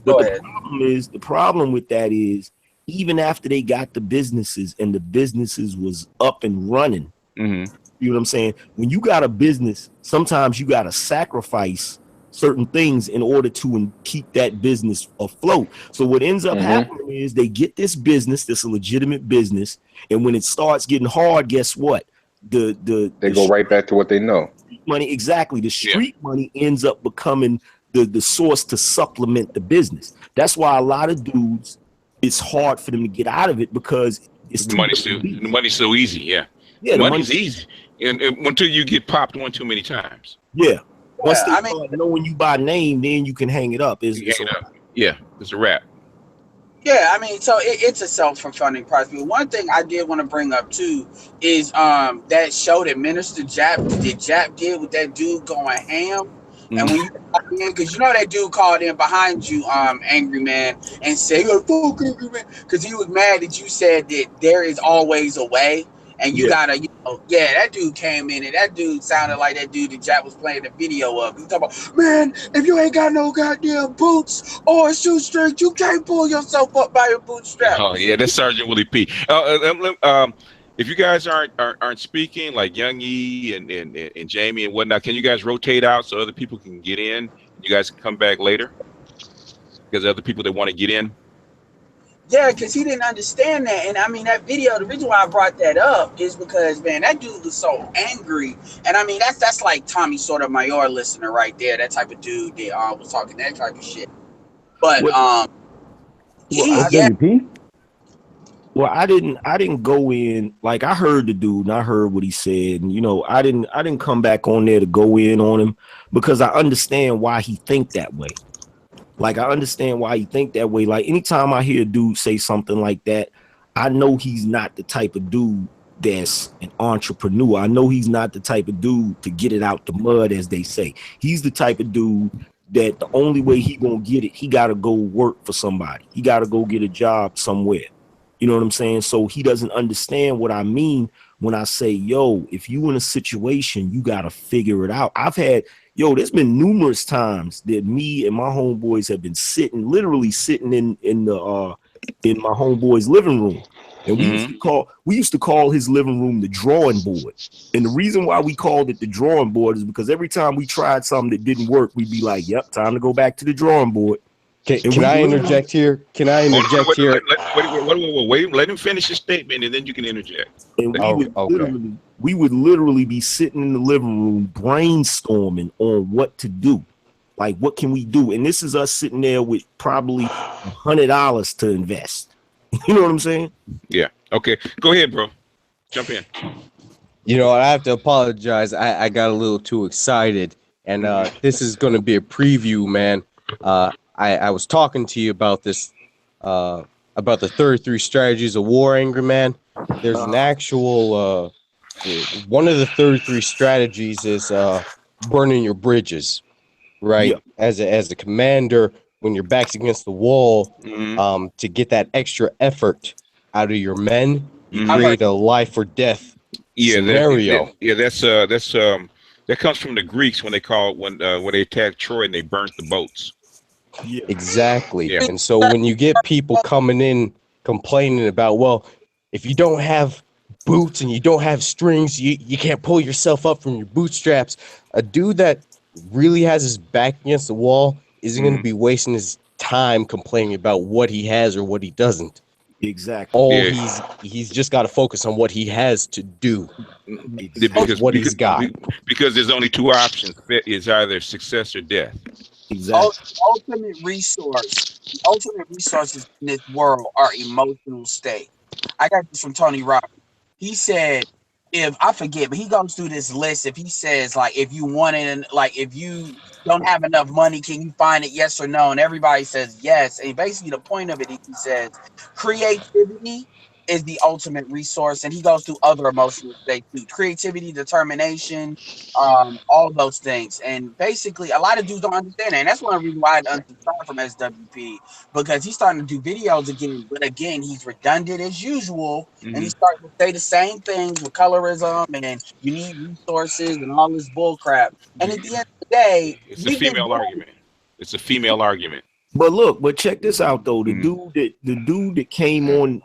the problem with that is even after they got the businesses and the businesses was up and running, you know what I'm saying? When you got a business, sometimes you got to sacrifice certain things in order to keep that business afloat. So what ends up happening is they get this business, this legitimate business, and when it starts getting hard, guess what? They go right back to what they know. Money, exactly. The street money ends up becoming the source to supplement the business. That's why a lot of dudes, it's hard for them to get out of it because it's the money's so easy. Yeah, the money's easy, and until you get popped one too many times. Yeah. Once they start knowing you by name, then you can hang it up. It's a wrap. Yeah, I mean, so it's a self-fulfilling prophecy. But one thing I did want to bring up too is that show that Minister Jap did with that dude going ham. And when you because you know that dude called in behind you, Angry Man, and said, "Fuck Angry Man," because he was mad that you said that there is always a way, and you gotta, that dude came in and that dude sounded like that dude that Jack was playing the video of. He talking about, man, if you ain't got no goddamn boots or shoestrings, you can't pull yourself up by your bootstrap. Oh yeah, that's Sergeant Willie P. If you guys aren't speaking, like Young E and Jamie and whatnot, can you guys rotate out so other people can get in? You guys can come back later because other people that want to get in. Yeah, because he didn't understand that. And I mean, that video, the reason why I brought that up is because, man, that dude was so angry. And I mean, that's like Tommy Sotomayor listener right there, that type of dude that was talking that type of shit. But Well, I didn't go in, like I heard the dude and I heard what he said, and I didn't come back on there to go in on him because I understand why he think that way. Like I understand why he think that way. Like anytime I hear a dude say something like that, I know he's not the type of dude that's an entrepreneur. I know he's not the type of dude to get it out the mud, as they say. He's the type of dude that the only way he gonna get it, he gotta go work for somebody. He gotta go get a job somewhere. You know what I'm saying? So he doesn't understand what I mean when I say, yo, if you in a situation, you got to figure it out. There's been numerous times that me and my homeboys have been literally sitting in my homeboy's living room. And we used to call his living room the drawing board. And the reason why we called it the drawing board is because every time we tried something that didn't work, we'd be like, yep, time to go back to the drawing board. Can I interject here? Wait, let him finish his statement and then you can interject. And we would literally be sitting in the living room brainstorming on what to do. Like, what can we do? And this is us sitting there with probably $100 to invest. You know what I'm saying? Yeah. Okay. Go ahead, bro. Jump in. You know, I have to apologize. I got a little too excited. And this is going to be a preview, man. I was talking to you about this, about the 33 strategies of war, Angry Man. There's an actual, one of the 33 strategies is burning your bridges, right? Yeah. As a commander, when your back's against the wall, to get that extra effort out of your men, you create a life or death scenario. That comes from the Greeks when they attacked Troy and they burnt the boats. Yeah. Exactly. Yeah. And so when you get people coming in complaining about, well, if you don't have boots and you don't have strings, you can't pull yourself up from your bootstraps. A dude that really has his back against the wall isn't going to be wasting his time complaining about what he has or what he doesn't. Exactly. He's just got to focus on what he has to do. He's got. Because there's only two options. It's either success or death. Exactly. Ultimate resources in this world are emotional state. I got this from Tony Robbins. He said, if I forget, but he goes through this list. If he says, like, if you want it, like, if you don't have enough money, can you find it? Yes or no? And everybody says yes. And basically, the point of it, he says, creativity is the ultimate resource. And he goes through other emotional states too: creativity, determination, all those things. And basically, a lot of dudes don't understand that. And that's one reason why I unsubscribed from SWP, because he's starting to do videos again. But again, he's redundant as usual. And he's starting to say the same things with colorism and you need resources and all this bull crap. And at the end of the day, it's a female argument. It's a female argument. But check this out though. The dude that came on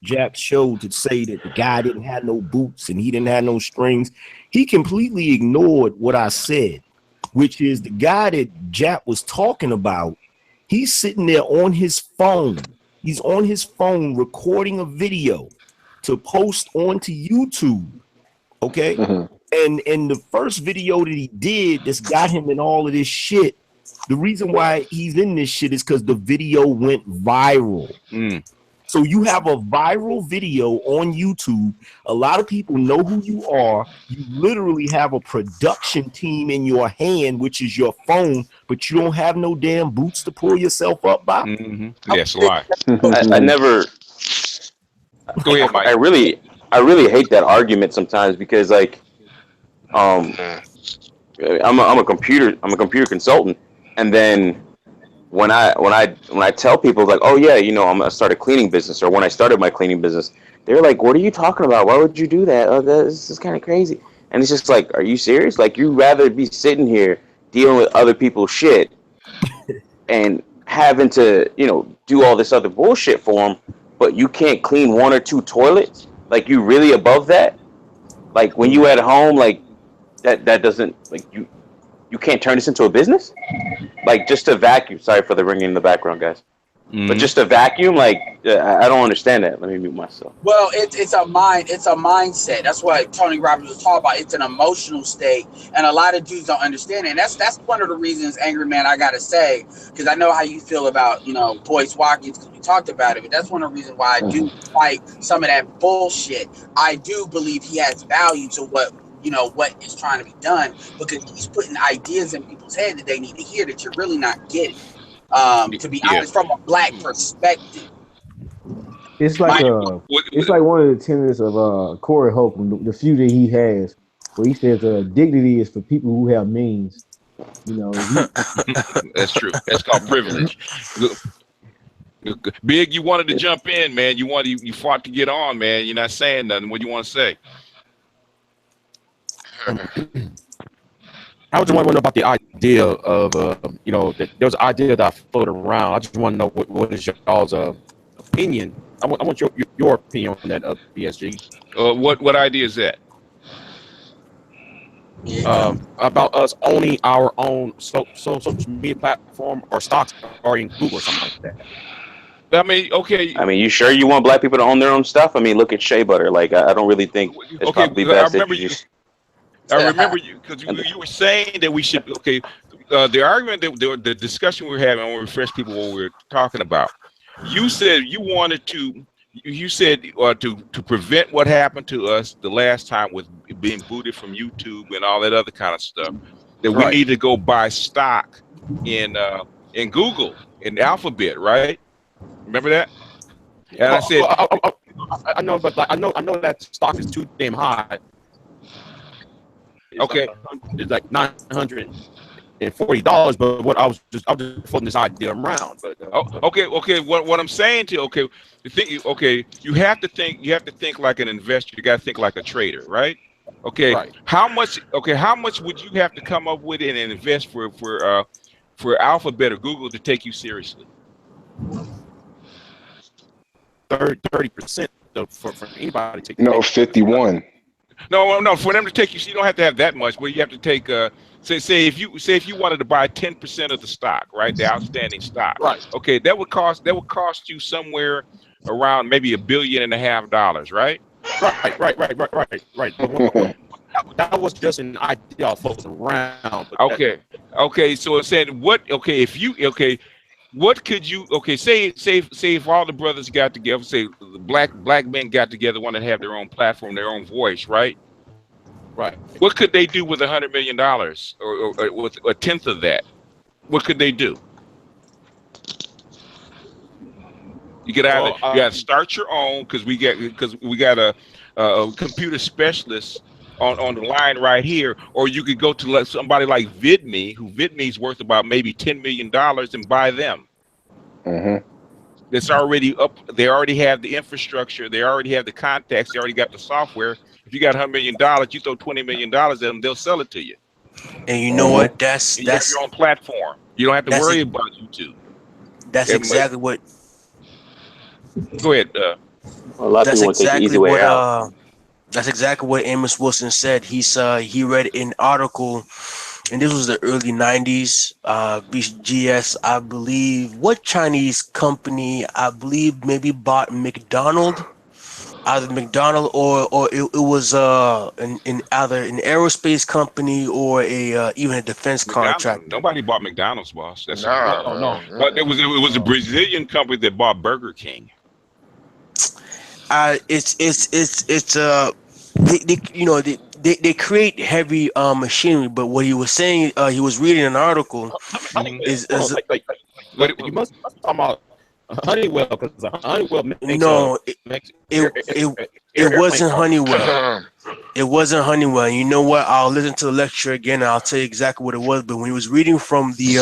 Jap's show to say that the guy didn't have no boots and he didn't have no strings, he completely ignored what I said, which is the guy that Jap was talking about. He's sitting there on his phone. He's on his phone recording a video to post onto YouTube. Okay. And the first video that he did that's got him in all of this shit, the reason why he's in this shit is because the video went viral. So you have a viral video on YouTube. A lot of people know who you are. You literally have a production team in your hand, which is your phone, but you don't have no damn boots to pull yourself up by. Yes, lie. I never. Go ahead, Mike. I really hate that argument sometimes because, like, I'm a computer consultant. And then when I tell people, like, oh yeah, you know, I'm gonna start a cleaning business, or when I started my cleaning business, they're like, what are you talking about? Why would you do that? Oh, this is kind of crazy. And it's just like, are you serious? Like, you'd rather be sitting here dealing with other people's shit and having to, you know, do all this other bullshit for them, but you can't clean 1 or 2 toilets? Like, you really above that? Like, when you at home, like, that doesn't, like, you can't turn this into a business? Like, just to vacuum. Sorry for the ringing in the background, guys. But just to vacuum, like, I don't understand that. Let me mute myself. Well, it's a mindset. That's what Tony Robbins was talking about. It's an emotional state, and a lot of dudes don't understand it. And that's one of the reasons, Angry Man, I gotta say, because I know how you feel about, you know, Boyce Watkins, because we talked about it. But that's one of the reasons why I do fight some of that bullshit. I do believe he has value to what is trying to be done, because he's putting ideas in people's head that they need to hear that you're really not getting. To be honest, from a black perspective, it's like one of the tenets of Corey Holcomb, the few that he has, where he says dignity is for people who have means. You know, that's true. That's called privilege. Big, you wanted to jump in, man. You fought to get on, man. You're not saying nothing. What do you want to say? I just want to know about the idea of, that there's an idea that I floated around. I just want to know what is y'all's opinion. I want your opinion on that, BSG. What idea is that? About us owning our own social media platform or stocks or in Google or something like that. I mean, okay. I mean, you sure you want black people to own their own stuff? I mean, look at Shea Butter. Like, I don't really think it's probably best if you just. I remember you because you were saying that we should. Okay, the argument that the discussion we were having, I want to refresh people what we were talking about. You said you wanted to. You said to prevent what happened to us the last time with being booted from YouTube and all that other kind of stuff. That we need to go buy stock in Google, in Alphabet, right? Remember that? And I said, I know, but I know that stock is too damn high. Okay, it's like $940. But what I was just floating this idea around. But okay. What I'm saying to you have to think like an investor. You got to think like a trader, right? Okay. Right. How much would you have to come up with and invest for Alphabet or Google to take you seriously? 30% for anybody to take. No, 51. No. For them to take you, so you don't have to have that much, but you have to take. Say if you wanted to buy 10% of the stock, right, the outstanding stock, right? Okay, that would cost you somewhere around maybe $1.5 billion, right? Right. That was just an idea I floated around. Okay. So it said what? Okay, what could you? Okay, say if all the brothers got together, say the black men got together, wanted to have their own platform, their own voice, right? Right. What could they do with $100 million or with a tenth of that? What could they do? You could either you got to start your own because we got a computer specialist on the line right here, or you could go to somebody like VidMe, who VidMe's worth about maybe $10 million, and buy them. Mm-hmm. That's already up. They already have the infrastructure. They already have the contacts. They already got the software. If you got $100 million, you throw $20 million at them, they'll sell it to you. And you know what? That's your own platform. You don't have to worry about YouTube. That's exactly what. Go ahead. A lot of people want to take the easy way out. That's exactly what Amos Wilson said. He read an article, and this was the early 90s. BGS, I believe, what Chinese company, I believe maybe bought McDonald, either McDonald or it was in either an aerospace company or even a defense contract. Nobody bought McDonald's, boss. That's no. But it was a Brazilian company that bought Burger King. They create heavy machinery, but what he was saying, he was reading an artitle. You must talk about Honeywell, because Honeywell makes it wasn't Honeywell. It wasn't Honeywell. You know what? I'll listen to the lecture again and I'll tell you exactly what it was. But when he was reading from the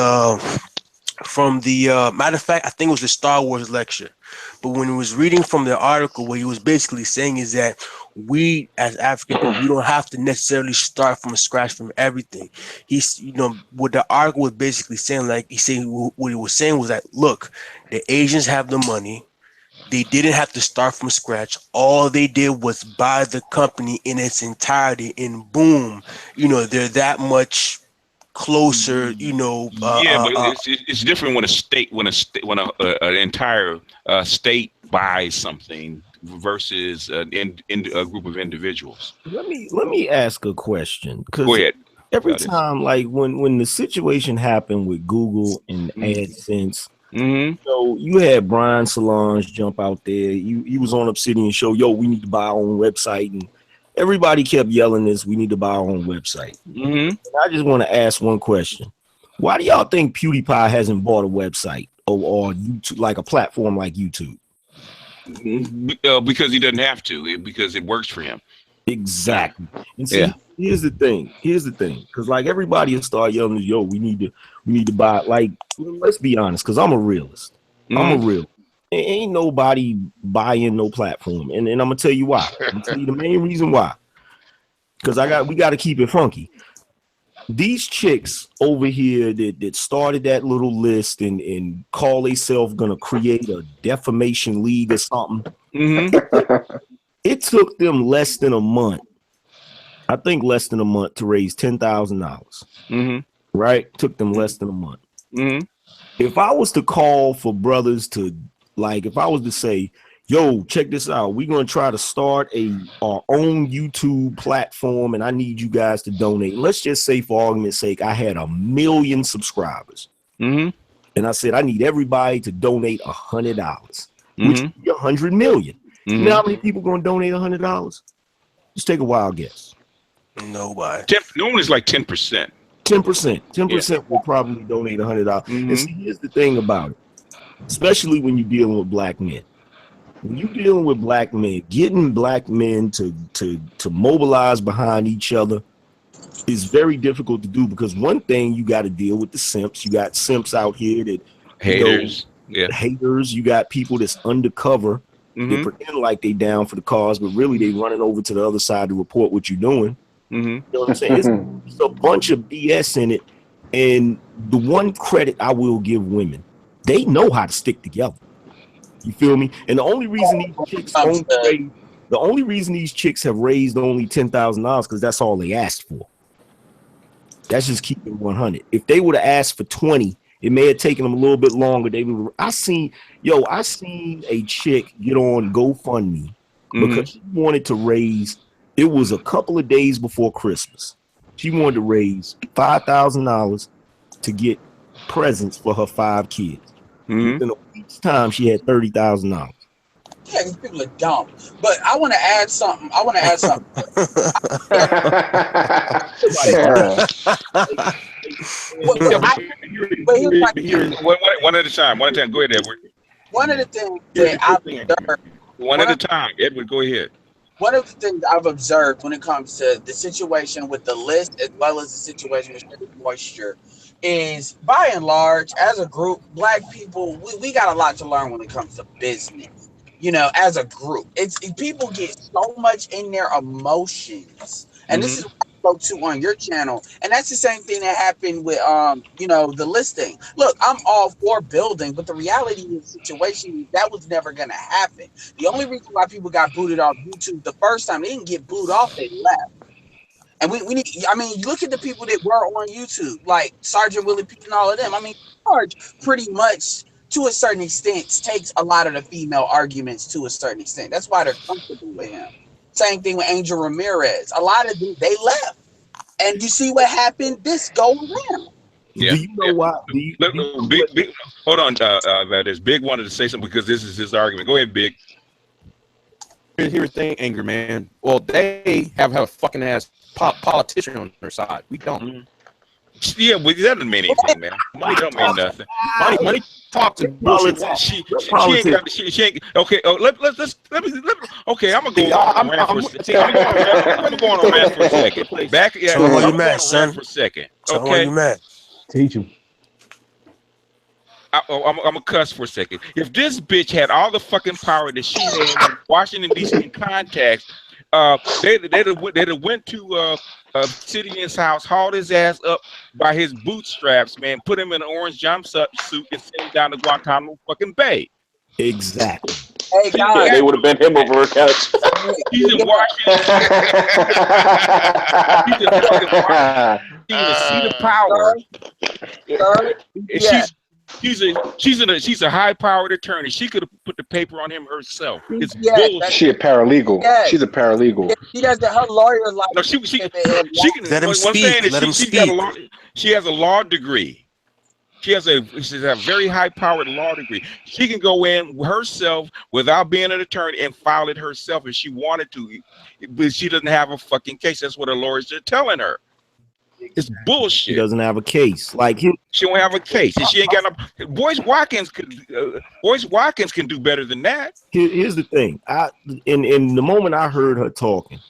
matter of fact, I think it was the Star Wars lecture. But when he was reading from the article, what he was basically saying is that we as African people, we don't have to necessarily start from scratch from everything. What the article was basically saying, what he was saying was that, look, the Asians have the money. They didn't have to start from scratch. All they did was buy the company in its entirety, and boom, they're that much closer, but it's different when an entire state buys something versus a group of individuals. Let me ask a question. Go ahead. Every time, like when the situation happened with Google and AdSense, so you had Brian Solange jump out there. He was on Obsidian Show. Yo, we need to buy our own website, and everybody kept yelling this. We need to buy our own website. And I just want to ask one question: why do y'all think PewDiePie hasn't bought a website or YouTube, like a platform like YouTube? Because he doesn't have to. Because it works for him. Exactly. And see, here's the thing, because like everybody will start yelling, "Yo, we need to buy." Like, let's be honest, because I'm a realist. I'm a real. Ain't nobody buying no platform, and I'm gonna tell you why. I'm gonna tell you the main reason why. Because we got to keep it funky. These chicks over here that started that little list and call themselves gonna create a defamation league or something. It took them less than a month. I think less than a month to raise $10,000. Right? Took them less than a month. If I was to call for brothers to, like, if I was to say, yo, check this out, we're gonna try to start our own YouTube platform, and I need you guys to donate. Let's just say, for argument's sake, I had 1 million subscribers, and I said I need everybody to donate $100, which would be 100 million. You know how many people gonna donate $100? Just take a wild guess. Nobody. Normally it's like 10%. 10% will probably donate $100. And see, here's the thing about it, especially when you're dealing with black men. When you're dealing with black men, getting black men to mobilize behind each other is very difficult to do, because one thing, you got to deal with the simps. You got simps out here that haters, haters. You got people that's undercover. They pretend like they down for the cause, but really they running over to the other side to report what you're doing. You know what I'm saying? It's a bunch of BS in it. And the one credit I will give women, they know how to stick together. You feel me? And the only reason these chicks have raised only $10,000 because that's all they asked for. That's just keeping 100. If they would have asked for 20, it may have taken them a little bit longer. I seen a chick get on GoFundMe because she wanted to raise. It was a couple of days before Christmas. She wanted to raise $5,000 to get presents for her 5 kids. In a week's time, she had $30,000. Yeah, these people are dumb. But I want to add something. One at a time. Go ahead, Edward. One of the things that I've observed. One at a time. Edward, go ahead. One of the things I've observed when it comes to the situation with the list, as well as the situation with Moisture, is by and large, as a group, black people, we got a lot to learn when it comes to business. You know, as a group, people get so much in their emotions, and this is what I spoke to on your channel, and that's the same thing that happened with the listing. Look, I'm all for building, but the reality of the situation is that was never gonna happen. The only reason why people got booted off YouTube the first time, they didn't get booed off, they left. And we need, I mean, look at the people that were on YouTube, like Sergeant Willie P and all of them. I mean, Sarge pretty much, to a certain extent, takes a lot of the female arguments to a certain extent. That's why they're comfortable with him. Same thing with Angel Ramirez. A lot of them, they left. And you see what happened this go around. Yeah. Do you know why? Big, hold on, that is Big wanted to say something because this is his argument. Go ahead, Big. Here's the thing, Angry Man. Well, they have a fucking ass politician on their side. We don't. Yeah, but that doesn't mean anything, man. Money don't mean nothing. Money talks and bullshit. She ain't. Okay. Oh, let me. Okay, I'm gonna go on rant for a second. I'm going on rant for a second. Back. Yeah. Tell him why you mad, son. For a second. Tell him why you mad. Teach him. I'm gonna cuss for a second. If this bitch had all the fucking power that she had in Washington D.C. contacts, they'd have went to City house, hauled his ass up by his bootstraps, man, put him in an orange jumpsuit and sent him down to Guantanamo fucking Bay. Exactly. Hey guys, they would have been him over her couch. He's in Washington. He's in fucking Washington. He's in a seat of power. And she's a high-powered attorney. She could have put the paper on him herself. It's bullshit. She a paralegal. Yeah. She's a paralegal. She does her lawyer like. No, she can let him speak. Let him speak. She has a law degree. She has a very high-powered law degree. She can go in herself without being an attorney and file it herself if she wanted to, but she doesn't have a fucking case. That's what her lawyers are telling her. It's bullshit. She doesn't have a case. Like she don't have a case, and she ain't got no. Boyce Watkins can do better than that. Here's the thing. In the moment I heard her talking,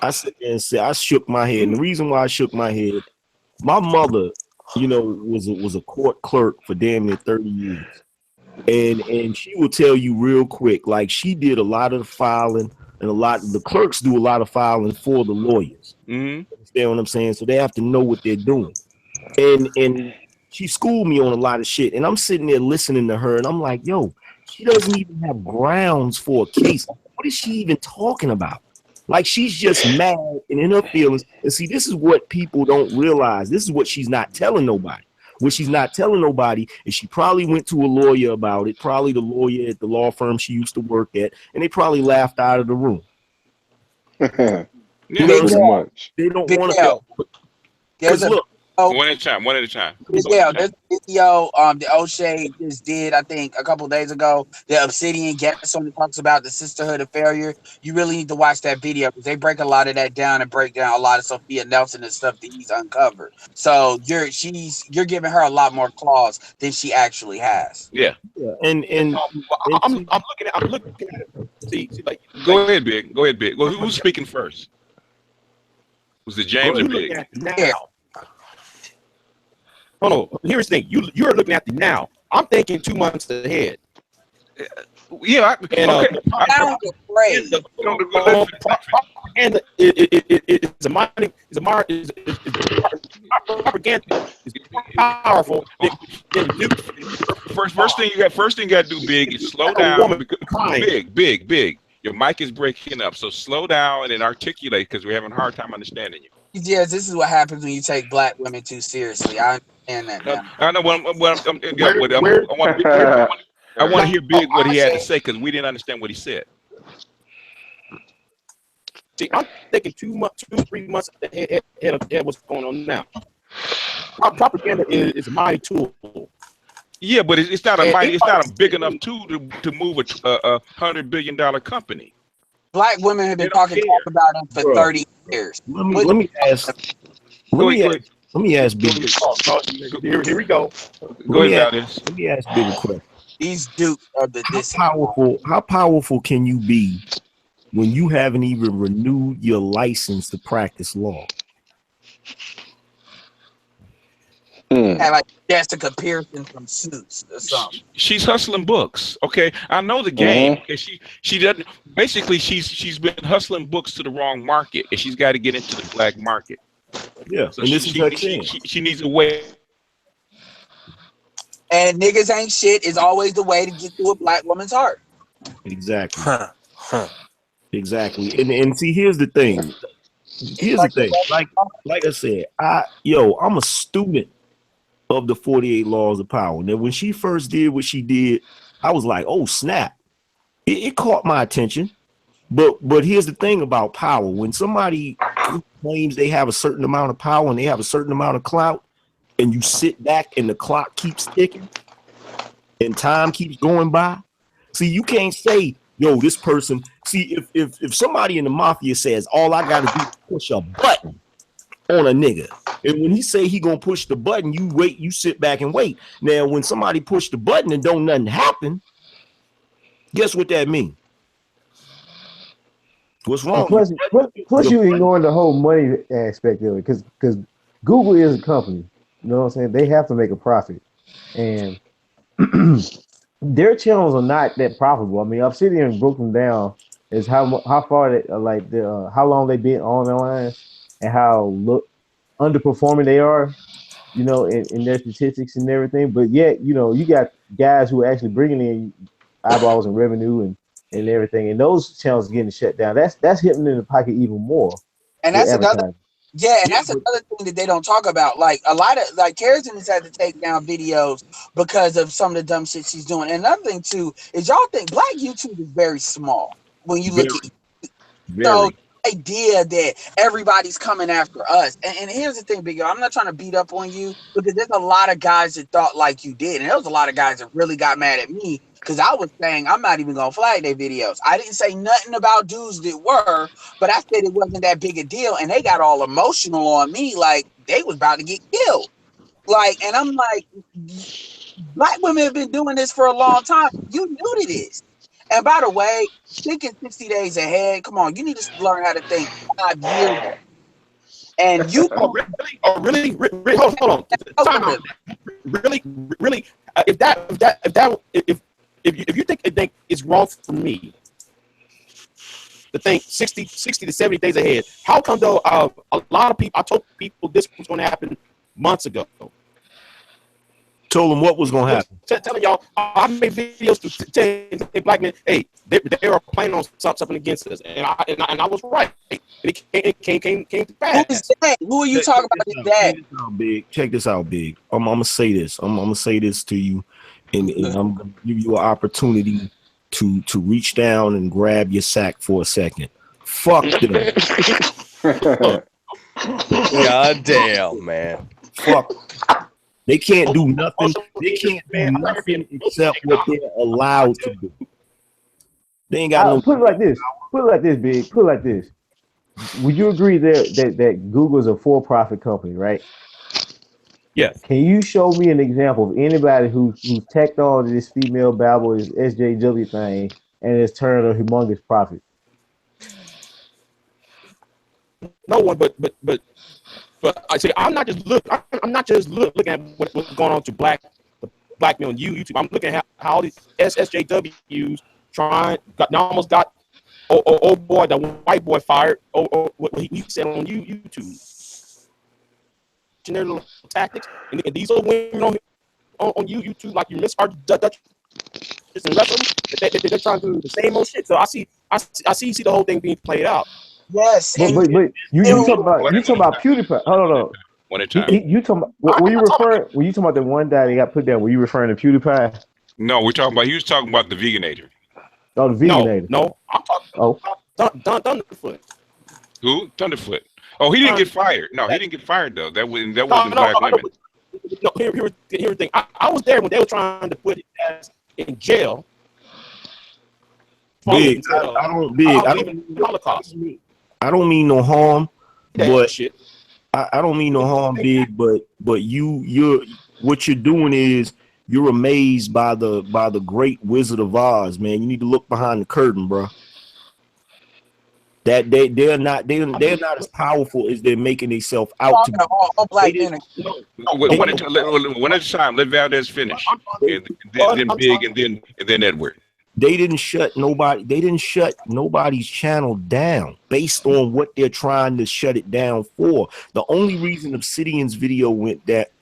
I said I shook my head. And the reason why I shook my head, my mother, was a court clerk for damn near 30 years. and she will tell you real quick, like she did a lot of the filing, and a lot of the clerks do a lot of filing for the lawyers. Mm-hmm. Understand what I'm saying? So they have to know what they're doing. And she schooled me on a lot of shit, and I'm sitting there listening to her, and I'm like, yo, she doesn't even have grounds for a case. What is she even talking about? Like, she's just mad and in her feelings. And see, this is what people don't realize. This is what she's not telling nobody. What she's not telling nobody is she probably went to a lawyer about it, probably the lawyer at the law firm she used to work at, and they probably laughed out of the room. You know, so much. They don't want to. There's a look, one at a time. Yeah, there's a video the O'Shea just did, I think, a couple days ago. The Obsidian guest on talks about the sisterhood of failure. You really need to watch that video because they break a lot of that down and break down a lot of Sophia Nelson and stuff that he's uncovered. So you're giving her a lot more claws than she actually has. Yeah. And I'm looking at it. See, like, go ahead, Big. Well, who's speaking first? Was it James or Big? Now. Hold on. Here's the thing. You're looking at the now. I'm thinking 2 months ahead. Yeah. And it's propaganda. It's powerful. First thing you got to do, Big, is slow down. Big. Your mic is breaking up, so slow down and articulate because we're having a hard time understanding you. Yes, this is what happens when you take black women too seriously. I understand that now. I know I want to hear Big what he had to say because we didn't understand what he said. See, I'm thinking 3 months ahead of what's going on now. Propaganda is a mighty tool. Yeah, but it's not a big enough tool to move a $100 billion company. Black women have been talking about him for 30 years. Let me ask Big. Here we go. Go ahead, Valdez. Let me ask Big a question. These dupes of the How powerful can you be when you haven't even renewed your license to practice law? Like Jessica Pearson from Suits or something. She's hustling books. Okay, I know the game. Okay, she doesn't. Basically, she's been hustling books to the wrong market, and she's got to get into the black market. Yeah, so and this is her chance. She needs a way. And niggas ain't shit is always the way to get to a black woman's heart. Exactly. Exactly. And see, here's the thing. Like I said, I'm a student of the 48 Laws of Power. Now, when she first did what she did, I was like, oh snap. It caught my attention. But here's the thing about power. When somebody claims they have a certain amount of power and they have a certain amount of clout, and you sit back and the clock keeps ticking and time keeps going by, see, you can't say, yo, this person, see, if somebody in the mafia says all I gotta do is push a button on a nigga, and when he say he gonna push the button, you wait, you sit back and wait. Now, when somebody push the button and don't nothing happen, guess what that means? What's wrong? Plus you ignoring the whole money aspect of it, because Google is a company. You know what I'm saying? They have to make a profit, and their channels are not that profitable. I mean, Obsidian broke them down as how far they how long they've been on the line and how underperforming they are, you know, in their statistics and everything. But yet, you know, you got guys who are actually bringing in eyeballs and revenue and everything, and those channels are getting shut down. That's hitting in the pocket even more. And that's another. Yeah, and that's another thing that they don't talk about. Like a lot of Kerrigan has had to take down videos because of some of the dumb shit she's doing. And another thing too is y'all think Black YouTube is very small when you look at so the idea that everybody's coming after us. And here's the thing, Big Yo, I'm not trying to beat up on you because there's a lot of guys that thought like you did, and there was a lot of guys that really got mad at me. Because I was saying I'm not even gonna flag their videos. I didn't say nothing about dudes that were, but I said it wasn't that big a deal, and they got all emotional on me, like they was about to get killed. Like, and I'm like, Black women have been doing this for a long time. You new to this. And by the way, thinking 60 days ahead. Come on, you need to learn how to think 5 years. And you really? Hold on. Time out. Really? If if you think it's wrong for me to think 60 to 70 days ahead, how come though a lot of people, I told people this was going to happen months ago. Told them what was going to happen. Telling y'all, I made videos to tell black men, hey, they are planning on something against us, and I was right. And it came to pass. Who is that? Who are you talking about? Is that? Check this out, Big. I'm gonna say this. I'm gonna say this to you, and I'm gonna give you an opportunity to reach down and grab your sack for a second. Fuck them. God damn, man. Fuck. They can't do nothing. They can't do nothing except what they're allowed to do. They ain't got no. Put it like this. Put it like this, Big. Put it like this. Would you agree that Google's a for-profit company, right? Yes. Can you show me an example of anybody who's tacked on to this female babble, this SJW thing, and has turned a humongous profit? No one, but I say I'm not just looking at what's going on to black men on YouTube. I'm looking at how all these SJWs almost got old boy, the white boy fired. What he said on YouTube. Their little tactics, and these are women on YouTube, like you miss our Dutch and rest of them. They're trying to do the same old shit. So I see the whole thing being played out. Yes, but you talking about PewDiePie? Hold on. One at a time. You talking about? Were you talking about the one guy that got put down? Were you referring to PewDiePie? No, we're talking about. He was talking about the Veganator. Oh, the Veganator. No, I'm talking about Thunderfoot. Who? Thunderfoot. Oh, he didn't get fired. No, he didn't get fired though. That wasn't black women. No, here's the thing. I was there when they were trying to put his ass in jail. Big. I don't mean no harm, but I don't mean no harm, Big. But you're what you're doing is you're amazed by the great Wizard of Oz, man. You need to look behind the curtain, bro. That they're not as powerful as they're making themselves out to be. All black men. One at a time. Let Valdez finish, and then Big, and then Edward. They didn't shut nobody's channel down based on what they're trying to shut it down for. The only reason Obsidian's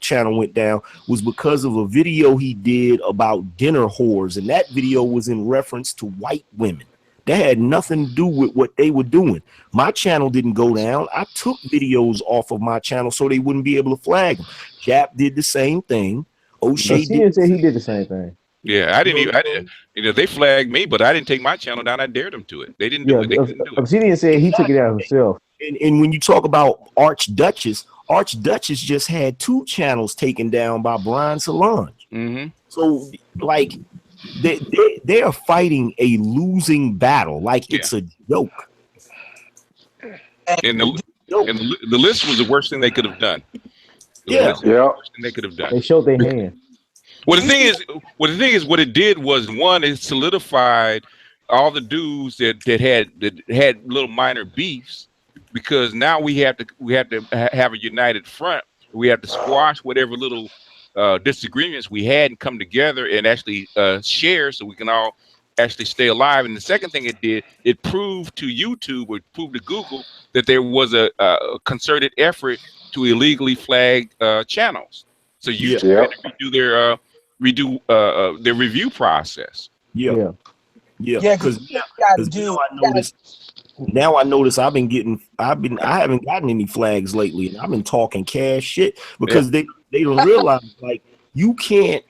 channel went down was because of a video he did about dinner whores, and that video was in reference to white women. That had nothing to do with what they were doing. My channel didn't go down. I took videos off of my channel so they wouldn't be able to flag them. Jap did the same thing. O'Shea did the same thing. Yeah, I didn't. They flagged me, but I didn't take my channel down. I dared them to it. They didn't do it. They couldn't do it. Obsidian said he took it out himself. And when you talk about Archduchess just had 2 channels taken down by Brian Solange. Mm-hmm. So like they are fighting a losing battle, like it's a joke. And the list was the worst thing they could have done. Yeah. They could have done. They showed their hand. Well, the thing is, what it did was, one, it solidified all the dudes that had little minor beefs, because now we have to have a united front. We have to squash whatever little disagreements we had and come together and actually share, so we can all actually stay alive. And the second thing it did, it proved to YouTube, or proved to Google, that there was a concerted effort to illegally flag channels. So YouTube had to redo their review process. Yeah. Because now I notice I haven't gotten any flags lately, and I've been talking cash shit because they don't realize, like, you can't.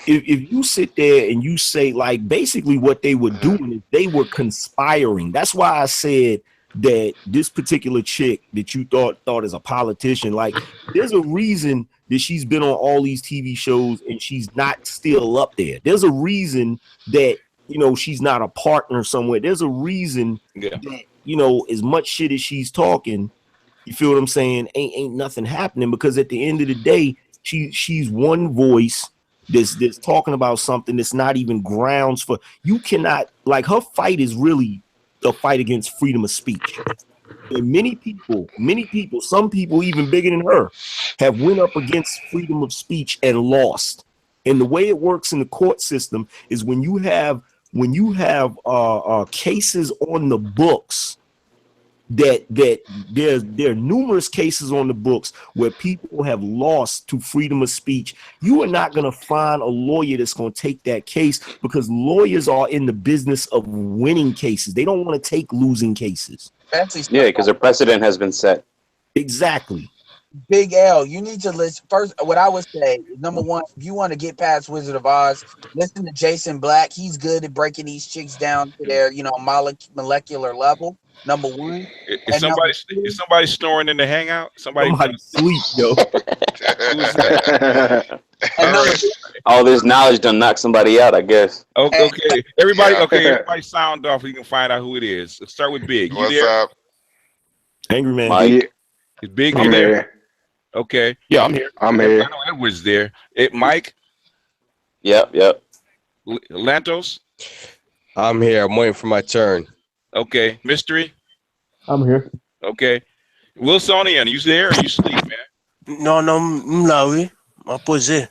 If you sit there and you say, like, basically what they were doing is they were conspiring. That's why I said that this particular chick that you thought as a politician, like, there's a reason that she's been on all these TV shows and she's not still up there. There's a reason that, she's not a partner somewhere. There's a reason that, as much shit as she's talking, you feel what I'm saying, ain't nothing happening, because at the end of the day, she's one voice that's talking about something that's not even grounds for. You cannot, like, her fight is really a fight against freedom of speech. And many people, some people even bigger than her, have went up against freedom of speech and lost. And the way it works in the court system is when you have cases on the books that there are numerous cases on the books where people have lost to freedom of speech. You are not going to find a lawyer that's going to take that case, because lawyers are in the business of winning cases. They don't want to take losing cases. Yeah, because a precedent has been set. Exactly. Big L, you need to listen. First, what I would say, number one, if you want to get past Wizard of Oz, listen to Jason Black. He's good at breaking these chicks down to their, molecular level. Number one. Is somebody snoring in the hangout? Somebody sleep, yo. All this knowledge done knock somebody out, I guess. Okay. Everybody sound off. You can find out who it is. Let's start with Big. You What's there? up? Angry Man. Mike. Is Big I'm there? here. Okay. Yeah, I'm here. I'm I here. know Edward's there. Mike? Yep. Lantos? I'm here. I'm waiting for my turn. Okay. Mystery? I'm here. Okay. Wilsonian, you there or you sleep, man? No, Mlawi. I'm posé.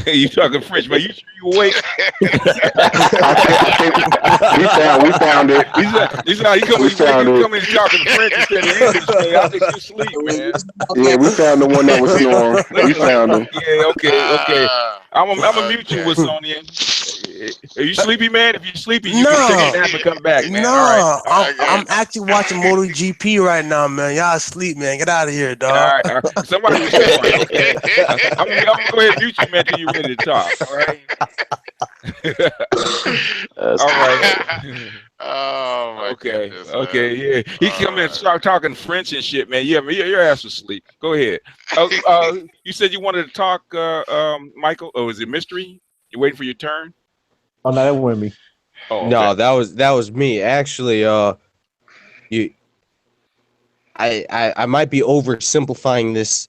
You talking French, but you sure you awake? I think we found it. You come in talking French instead of English. Man. I think you sleep, man. Yeah, we found the one that was snoring. We found him. Yeah, okay. I'm gonna mute you, Wilsonian. Are you sleepy, man? If you're sleepy, you can take a nap and come back, man. No, All right. I'm actually watching MotoGP right now, man. Y'all asleep, man. Get out of here, dog. All right. Somebody was saying, okay. I'm gonna go ahead and mute you, man, till you're ready to talk. All right. All right. Oh my goodness. Okay, yeah. He come in and start talking French and shit, man. Yeah, your ass was asleep. Go ahead. You said you wanted to talk, Michael. Oh, is it Mystery? You waiting for your turn? Oh no, that wasn't me. Oh, okay. No, that was me. Actually, I might be oversimplifying this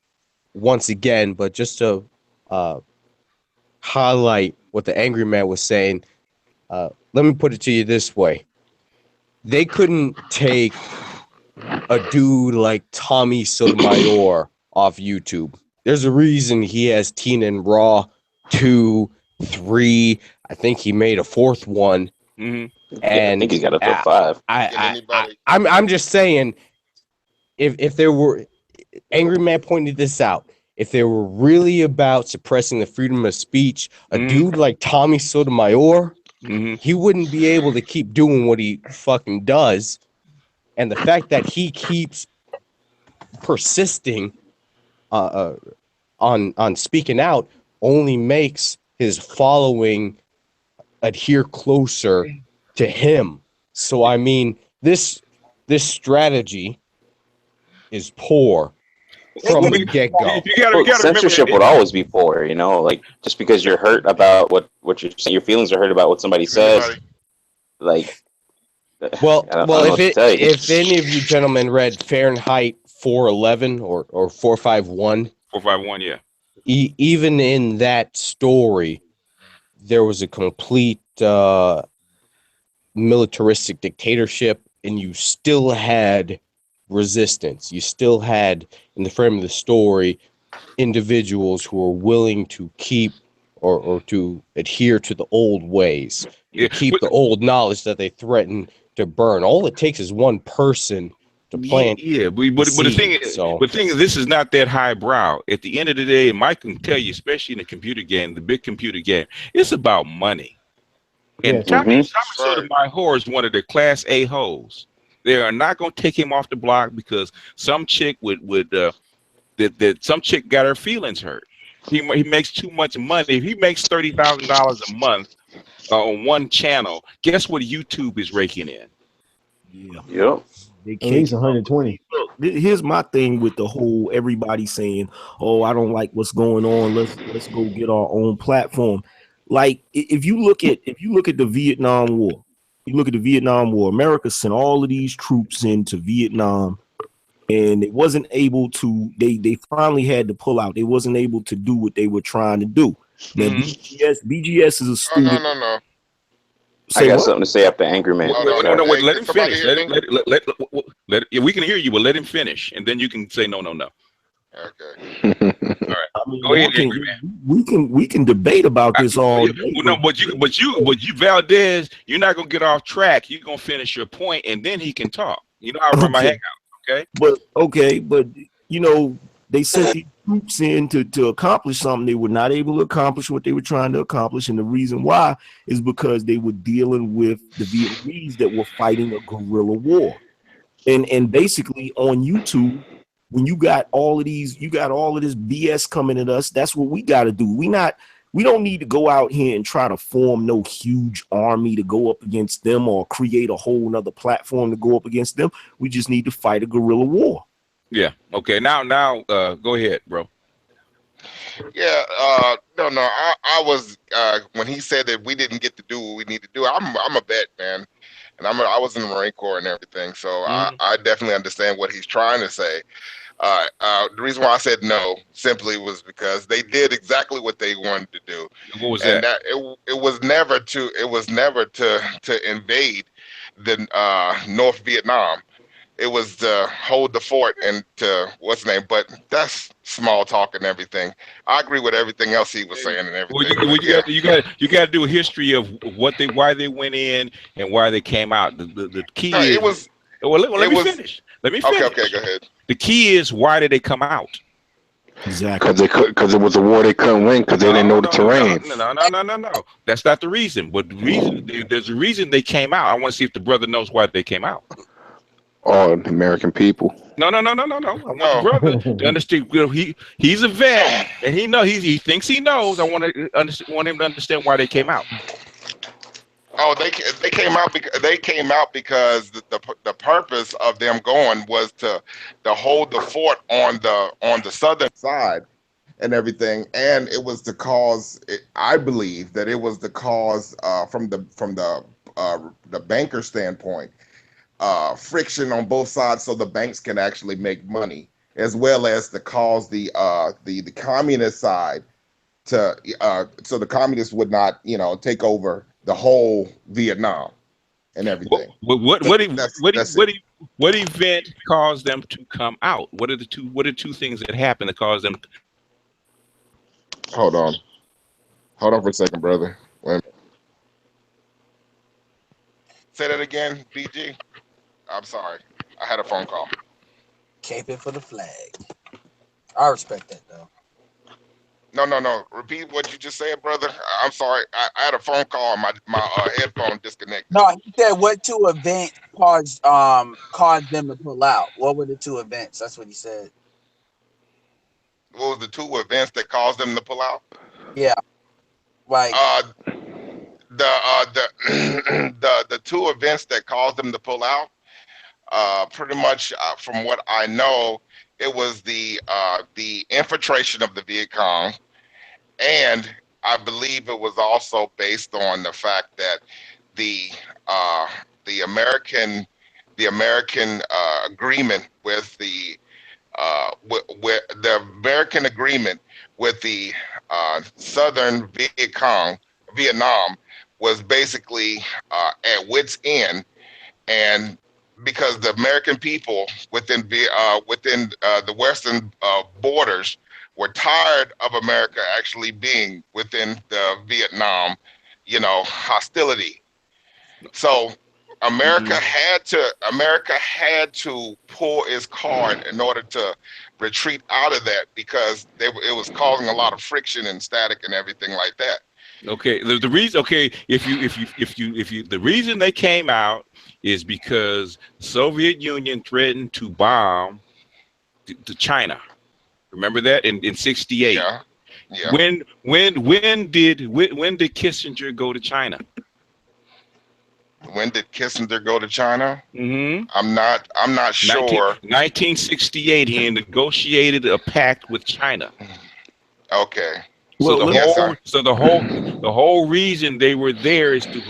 once again, but just to highlight what the Angry Man was saying, let me put it to you this way. They couldn't take a dude like Tommy Sotomayor off YouTube. There's a reason he has Tina and Raw 2, 3. I think he made a 4th one. Mm-hmm. And I think he's got a top 5. I'm just saying, if there were, Angry Man pointed this out, if they were really about suppressing the freedom of speech, a dude like Tommy Sotomayor, he wouldn't be able to keep doing what he fucking does. And the fact that he keeps persisting on speaking out only makes his following adhere closer to him. So I mean, this strategy is poor from the get-go. You gotta censorship would always be poor, like just because you're hurt about what you're saying, your feelings are hurt about what somebody says. Like, if any of you gentlemen read Fahrenheit 411 or 451, 451, yeah. Even in that story, there was a complete militaristic dictatorship, and you still had resistance. You still had, in the frame of the story, individuals who were willing to keep or to adhere to the old ways, keep the old knowledge that they threatened to burn. All it takes is one person to plant. Yeah, but the thing is, this is not that highbrow. At the end of the day, Mike can tell you, especially in the computer game, the big computer game, it's about money. And Tommy Sotomayor is one of the Class A hoes. They are not going to take him off the block because some chick some chick got her feelings hurt. He makes too much money. If he makes $30,000 a month on one channel, guess what YouTube is raking in? Yep. At least 120. Look, here's my thing with the whole everybody saying, "Oh, I don't like what's going on. Let's go get our own platform." Like if you look at the Vietnam War, America sent all of these troops into Vietnam, and it wasn't able to. They finally had to pull out. They wasn't able to do what they were trying to do. Now BGS is a student. No. I got something to say after Angry Man. No, wait, let him finish. We can hear you, but let him finish, and then you can say no. Okay. All right. I mean, Go ahead, Angry Man. we can debate about this all day. Well, no, but you, Valdez, you're not gonna get off track. You're gonna finish your point, and then he can talk. You know, I run my hangout. Okay. But you know, they sent these troops in to accomplish something. They were not able to accomplish what they were trying to accomplish, and the reason why is because they were dealing with the Vietnamese that were fighting a guerrilla war. And basically on YouTube, when you got all of this BS coming at us, that's what we got to do. We don't need to go out here and try to form no huge army to go up against them or create a whole nother platform to go up against them. We just need to fight a guerrilla war. Yeah. Okay. Now, go ahead, bro. Yeah. No. I was when he said that we didn't get to do what we need to do. I'm a vet, man, and I was in the Marine Corps and everything, so I definitely understand what he's trying to say. The reason why I said no simply was because they did exactly what they wanted to do. What was and that? It was never to invade the North Vietnam. It was to hold the fort and to what's the name, but that's small talk and everything. I agree with everything else he was saying and everything. You got to do a history of why they went in and why they came out. The key is. It was. Well, let me finish. Let me finish. Okay, go ahead. The key is, why did they come out? Exactly. Because it was a war they couldn't win because they didn't know the terrain. No. That's not the reason. But the reason, there's a reason they came out. I want to see if the brother knows why they came out. Oh, the American people. No. I want the brother to understand. He's a vet, and he thinks he knows. I want him to understand why they came out. Oh, they came out because the purpose of them going was to hold the fort on the southern side and everything, and it was to cause. I believe that it was the cause from the banker standpoint, friction on both sides, so the banks can actually make money, as well as to cause the communist side to so the communists would not take over the whole Vietnam and everything. What event caused them to come out? What are two things that happened that caused them? Hold on for a second, brother. Wait a minute. Say that again, BG. I'm sorry, I had a phone call. Caping for the flag. I respect that though. No. Repeat what you just said, brother. I'm sorry. I had a phone call. My headphone disconnected. No, he said what two events caused them to pull out. What were the two events? That's what he said. What was the two events that caused them to pull out? Yeah, like the two events that caused them to pull out. Pretty much, from what I know, it was the infiltration of the Viet Cong. And I believe it was also based on the fact that the American agreement with the American agreement with the Southern Vietnam was basically at wit's end, and because the American people within the Western borders were tired of America actually being within the Vietnam, hostility. So America had to pull its card in order to retreat out of that, because it was causing a lot of friction and static and everything like that. Okay, the reason. Okay, if you, the reason they came out is because the Soviet Union threatened to bomb to China. Remember that in '68. Yeah. When did Kissinger go to China? When did Kissinger go to China? Mm-hmm. I'm not sure. 1968. He negotiated a pact with China. Okay. So the whole reason they were there is to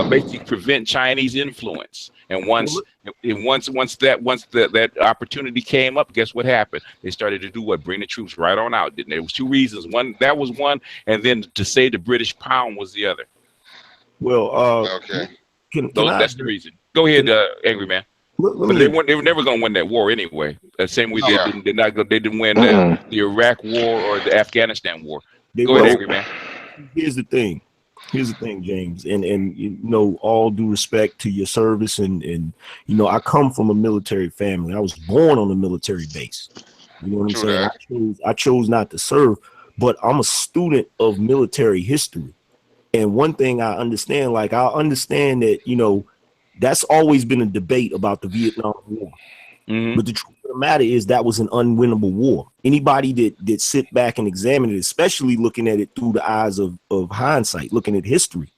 basically prevent Chinese influence. And once that opportunity came up, guess what happened? They started to do what? Bring the troops right on out, didn't they? There was two reasons. That was one, and then to save the British pound was the other. Well, okay. That's the reason. Go ahead, Angry Man. But they were never going to win that war anyway. The same way Yeah. they didn't win the Iraq War or the Afghanistan War. Go ahead, Angry Man. Here's the thing, James, and you know, all due respect to your service, and you know, I come from a military family. I was born on a military base. You know what I'm saying? I chose not to serve, but I'm a student of military history. And one thing I understand, like I understand that, you know, that's always been a debate about the Vietnam War. But the truth of the matter is that was an unwinnable war. Anybody that sit back and examine it, especially looking at it through the eyes of hindsight, looking at history,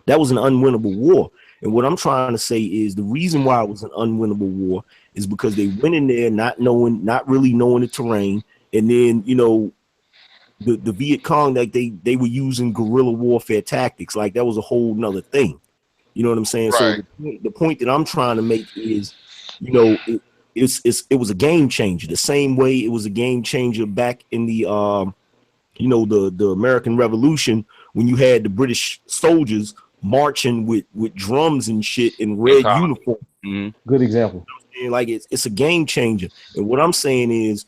that was an unwinnable war. And what I'm trying to say is the reason why it was an unwinnable war is because they went in there not really knowing the terrain. And then, you know, the Viet Cong, like they were using guerrilla warfare tactics. Like that was a whole nother thing. You know what I'm saying? Right. So the point that I'm trying to make is, you know, it was a game changer. The same way it was a game changer back in the you know, the American Revolution, when you had the British soldiers marching with drums and shit in red uniform. Good example. And like it's a game changer. And what I'm saying is,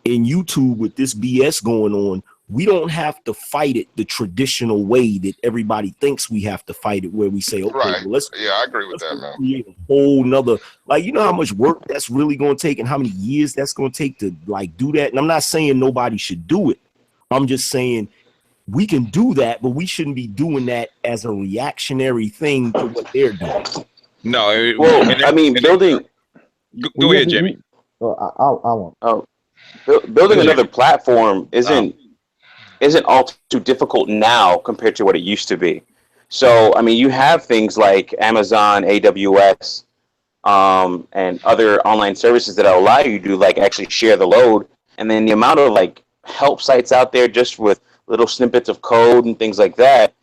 in YouTube with this BS going on, we don't have to fight it the traditional way that everybody thinks we have to fight it, where we say, okay, well, I agree with that, man. Create a whole nother, like, you know how much work that's really going to take and how many years that's going to take to like do that. And I'm not saying nobody should do it. I'm just saying we can do that, but we shouldn't be doing that as a reactionary thing to what they're doing. No, well, I mean, building. Go ahead, Jamie. I want. Oh, building another platform isn't all too difficult now compared to what it used to be. So, I mean, you have things like Amazon, AWS, and other online services that allow you to like actually share the load. And then the amount of like help sites out there just with little snippets of code and things like that.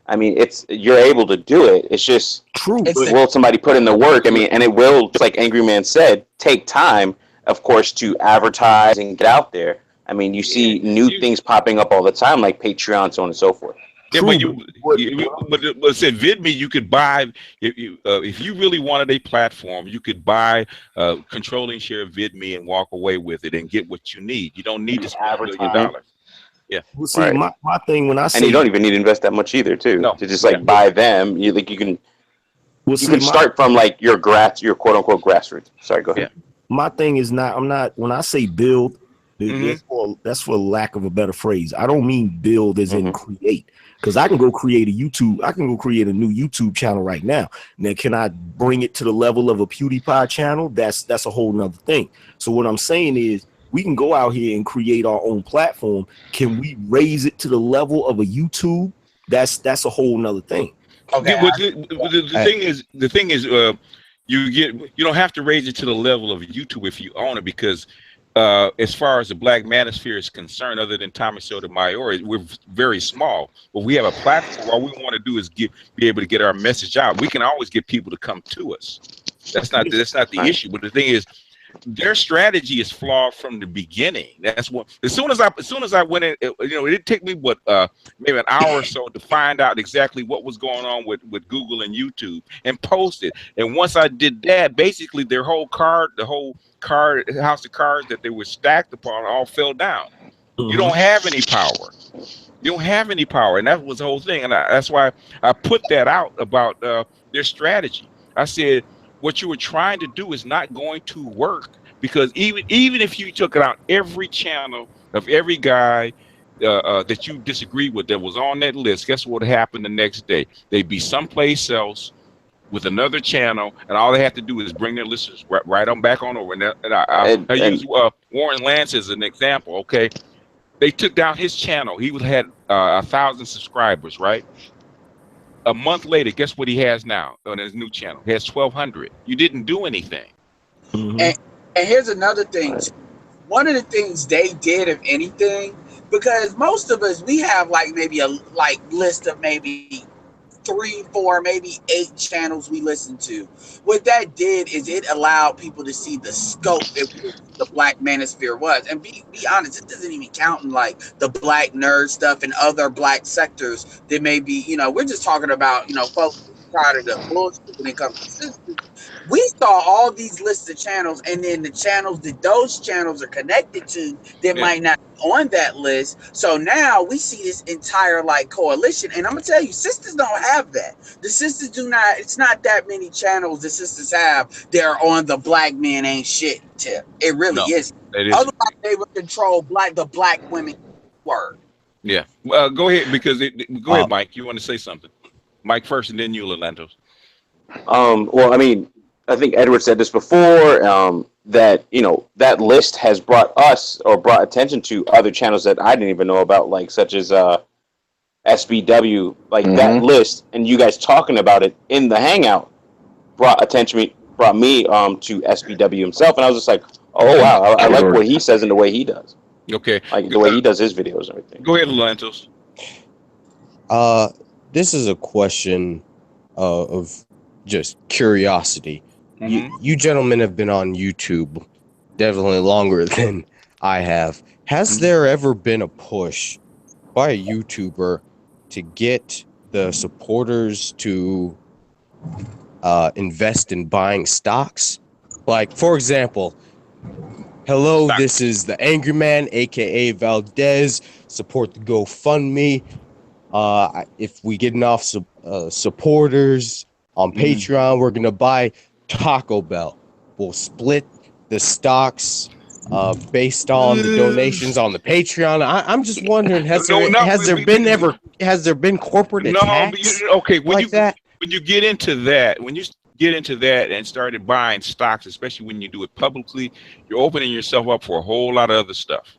I mean, you're able to do it. It's just true. Will somebody put in the work? I mean, and it will, just like Angry Man said, take time, of course, to advertise and get out there. I mean, you see new things popping up all the time, like Patreon, so on and so forth. Yeah, but but said VidMe, you could buy if you really wanted a platform, you could buy controlling share of VidMe and walk away with it and get what you need. You don't need to spend $1 million. Yeah. Well, see, my thing when I say, and you don't even need to invest that much either, too. No. To just like buy them, you can start from like your quote unquote grassroots. Sorry, go ahead. Yeah. My thing is when I say build, that's for lack of a better phrase. I don't mean build as in create. Because I can go create a new YouTube channel right now. Now, can I bring it to the level of a PewDiePie channel? That's a whole nother thing. So what I'm saying is we can go out here and create our own platform. Can we raise it to the level of a YouTube? That's a whole nother thing. Okay. The thing is, you don't have to raise it to the level of YouTube if you own it, because as far as the Black Manosphere is concerned, other than Tommy Sotomayor, we're very small. But we have a platform. All we want to do is be able to get our message out. We can always get people to come to us. That's not the issue. But the thing is, their strategy is flawed from the beginning. That's what. As soon as I went in, it didn't take me maybe an hour or so to find out exactly what was going on with Google and YouTube and post it. And once I did that, basically the whole house of cards that they were stacked upon all fell down. You don't have any power. You don't have any power, and that was the whole thing. And that's why I put that out about their strategy. I said, what you were trying to do is not going to work, because even if you took out every channel of every guy that you disagree with that was on that list, guess what happened the next day? They'd be someplace else with another channel, and all they have to do is bring their listeners right on back on over. And I use Warren Lance as an example. Okay, they took down his channel. He had 1,000 subscribers, right? A month later, guess what he has now on his new channel? He has 1,200. You didn't do anything. And here's another thing. One of the things they did, if anything, because most of us, we have like maybe a list of maybe 3, 4, maybe 8 channels we listen to. What that did is it allowed people to see the scope of the Black Manosphere was. And be honest, it doesn't even count in like the Black nerd stuff and other Black sectors that may be, we're just talking about, folks tired of the bullshit when it comes to systems. We saw all these lists of channels, and then the channels that those channels are connected to that might not be on that list. So now we see this entire like coalition, and I'm gonna tell you, sisters don't have that. The sisters do not. It's not that many channels the sisters have. They're on the black men ain't shit tip. It really is. Otherwise, they would control the black women word. Yeah. Go ahead go ahead, Mike. You want to say something? Mike first, and then you, Orlando. Well, I mean, I think Edward said this before, that, you know, that list has brought us or brought attention to other channels that I didn't even know about, like such as SBW, like that list, and you guys talking about it in the Hangout brought me to SBW himself, and I was just like, oh wow, I like what he says and the way he does. Okay. Like the way he does his videos and everything. Go ahead, Lantos. This is a question of just curiosity. You gentlemen have been on YouTube definitely longer than I have. Has there ever been a push by a YouTuber to get the supporters to invest in buying stocks? Like, for example, hello, this is the Angry Man, aka Valdez. Support the GoFundMe. If we get enough supporters on Patreon, we're gonna buy Taco Bell. We'll split the stocks based on the donations on the Patreon. I'm just wondering, has there been corporate attacks? When you get into that and started buying stocks, especially when you do it publicly, you're opening yourself up for a whole lot of other stuff.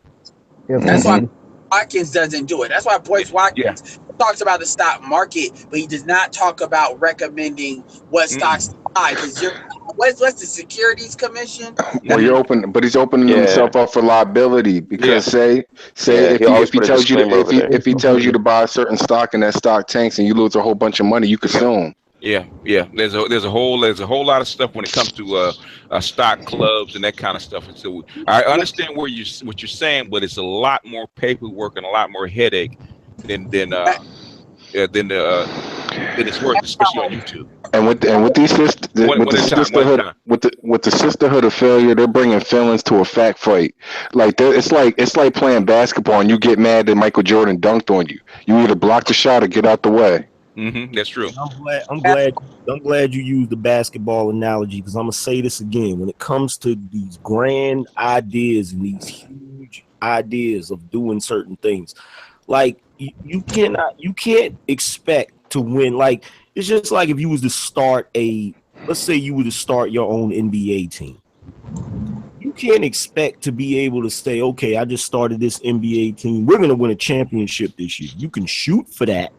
That's why Watkins doesn't do it. That's why Boyce Watkins talks about the stock market, but he does not talk about recommending what stocks to buy. Because what's the Securities Commission? Well, but he's opening himself up for liability because say if he tells you to buy a certain stock and that stock tanks and you lose a whole bunch of money, you could sue him. Yeah. There's a whole lot of stuff when it comes to stock clubs and that kind of stuff. And so I understand what you're saying, but it's a lot more paperwork and a lot more headache than it's worth, especially on YouTube. And with the sisterhood of failure, they're bringing feelings to a fact fight. Like it's like playing basketball and you get mad that Michael Jordan dunked on you. You either block the shot or get out the way. That's true. I'm glad you used the basketball analogy, because I'm gonna say this again. When it comes to these grand ideas and these huge ideas of doing certain things, like you can't expect to win. Like, it's just like if you was to start let's say you were to start your own NBA team. You can't expect to be able to say, okay, I just started this NBA team, we're gonna win a championship this year. You can shoot for that,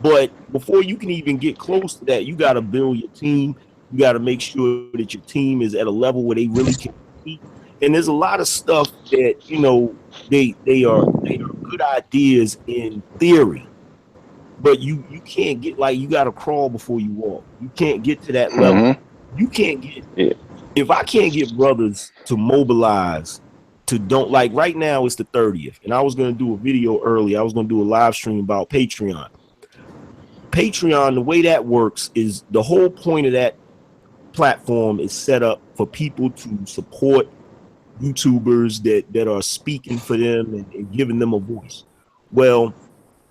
but before you can even get close to that, you got to build your team. You got to make sure that your team is at a level where they really can compete. And there's a lot of stuff that, you know, they are good ideas in theory, but you can't get, like, you got to crawl before you walk. You can't get to that level. You can't get, if I can't get brothers to mobilize to don't, like right now it's the 30th, and I was going to do a video early. I was going to do a live stream about Patreon. The way that works is the whole point of that platform is set up for people to support YouTubers that are speaking for them and giving them a voice. Well,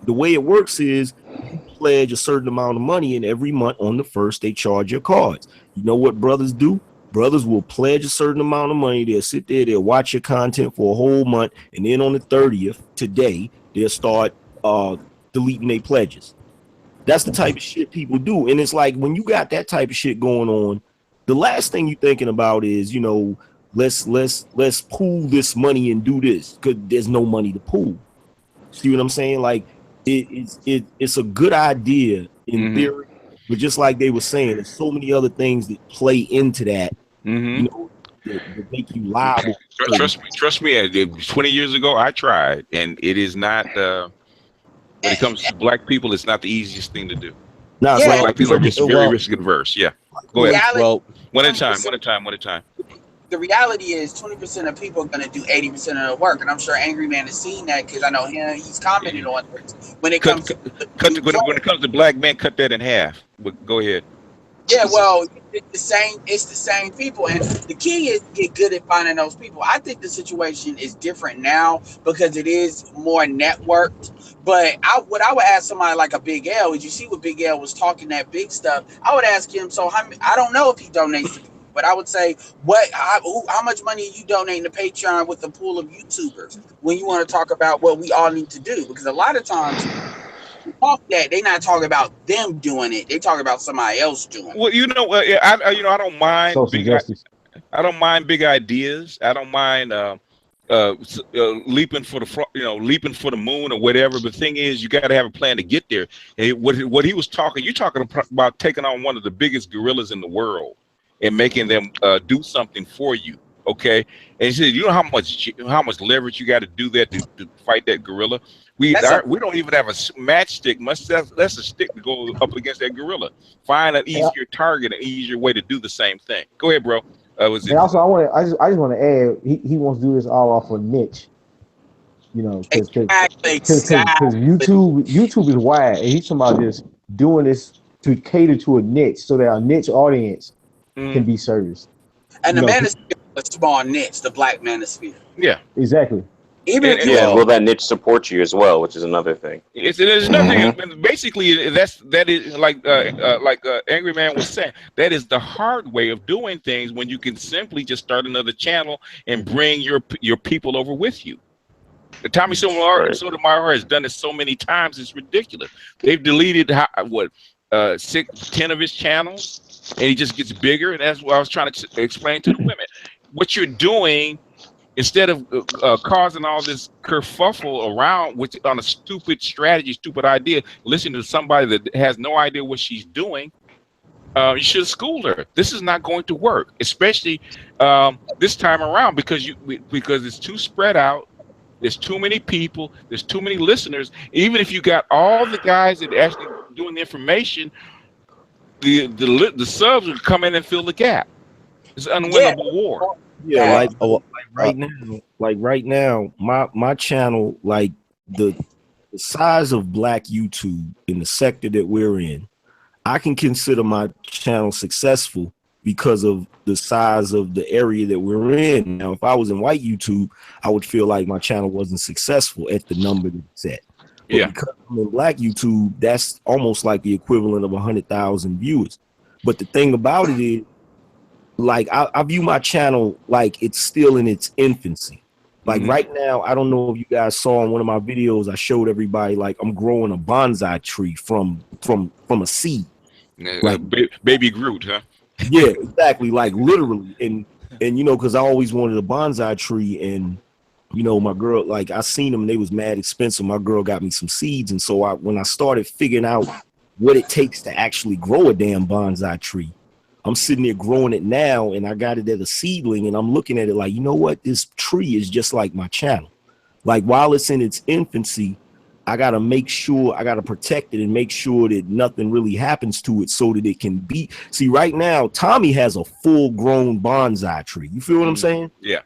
the way it works is you pledge a certain amount of money, and every month on the 1st they charge your cards. You know what brothers do? Brothers will pledge a certain amount of money. They'll sit there, they'll watch your content for a whole month, and then on the 30th, today, they'll start deleting their pledges. That's the type of shit people do. And it's like, when you got that type of shit going on, the last thing you're thinking about is, you know, let's pool this money and do this, because there's no money to pool. See what I'm saying? Like, it's a good idea in theory, but just like they were saying, there's so many other things that play into that, you know, that make you liable. Trust me. 20 years ago, I tried, and it is not. When it comes to black people, it's not the easiest thing to do. No, black people are just very risk adverse. Yeah, go ahead. Well, one at a time. The reality is 20% of people are going to do 80% of the work, and I'm sure Angry Man has seen that, because I know him. He's commented on it. When it comes to black men, cut that in half. But go ahead. Yeah, well, it's the same. It's the same people, and the key is to get good at finding those people. I think the situation is different now because it is more networked. But what I would ask somebody like a Big L is, you see what Big L was talking that big stuff. I would ask him. So I don't know if he donates to people, but I would say, how much money are you donating to Patreon with the pool of YouTubers when you want to talk about what we all need to do? Because a lot of times, they're not talking about them doing it. They talking about somebody else doing it. Well, I don't mind Social justice. I don't mind big ideas. I don't mind leaping for the moon or whatever. But the thing is, you got to have a plan to get there. And what he was talking, you're talking about taking on one of the biggest gorillas in the world and making them do something for you. Okay, and he said, you know how much leverage you got to do that to fight that gorilla. We don't even have a matchstick, much less a stick to go up against that gorilla. Find an easier target, an easier way to do the same thing. Go ahead, bro. And also, I just want to add, he wants to do this all off a niche, because YouTube is wide, and he's talking about just doing this to cater to a niche, so that our niche audience can be serviced. And the manosphere is a small niche, the black manosphere. Yeah, exactly. Will that niche support you as well, which is another thing. There's nothing. Basically, that is like Angry Man was saying. That is the hard way of doing things when you can simply just start another channel and bring your people over with you. Tommy Sotomayor has done it so many times; it's ridiculous. They've deleted 10 of his channels, and he just gets bigger. And that's what I was trying to explain to the women. What you're doing, instead of causing all this kerfuffle around on a stupid strategy, stupid idea, listening to somebody that has no idea what she's doing, you should have schooled her. This is not going to work, especially this time around, because it's too spread out. There's too many people. There's too many listeners. Even if you got all the guys that are actually doing the information, the subs will come in and fill the gap. It's an unwinnable war. Yeah, right now, my channel, like the size of Black YouTube in the sector that we're in, I can consider my channel successful because of the size of the area that we're in. Now, if I was in white YouTube, I would feel like my channel wasn't successful at the number that it's at. But because I'm in Black YouTube, that's almost like the equivalent of 100,000 viewers. But the thing about it is, like, I view my channel like it's still in its infancy. Like right now, I don't know if you guys saw in one of my videos, I showed everybody like I'm growing a bonsai tree from a seed. Like baby Groot, huh? Yeah, exactly. Like literally. And because I always wanted a bonsai tree, and my girl, like I seen them and they was mad expensive. My girl got me some seeds. And so when I started figuring out what it takes to actually grow a damn bonsai tree, I'm sitting there growing it now, and I got it at a seedling, and I'm looking at it like, you know what? This tree is just like my channel. Like while it's in its infancy, I got to make sure, I got to protect it and make sure that nothing really happens to it so that it can be. See, right now, Tommy has a full grown bonsai tree. You feel what I'm saying? Yeah.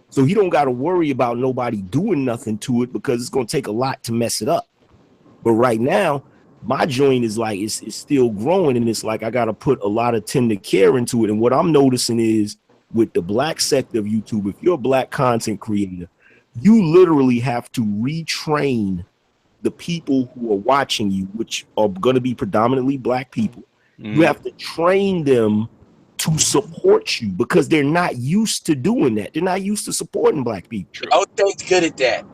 So he don't got to worry about nobody doing nothing to it because it's going to take a lot to mess it up. But right now, my joint is like, it's still growing, and it's like I got to put a lot of tender care into it. And what I'm noticing is with the Black sector of YouTube, if you're a Black content creator, you literally have to retrain the people who are watching you, which are going to be predominantly Black people. You have to train them to support you because they're not used to doing that. They're not used to supporting Black people. OJ's good at that.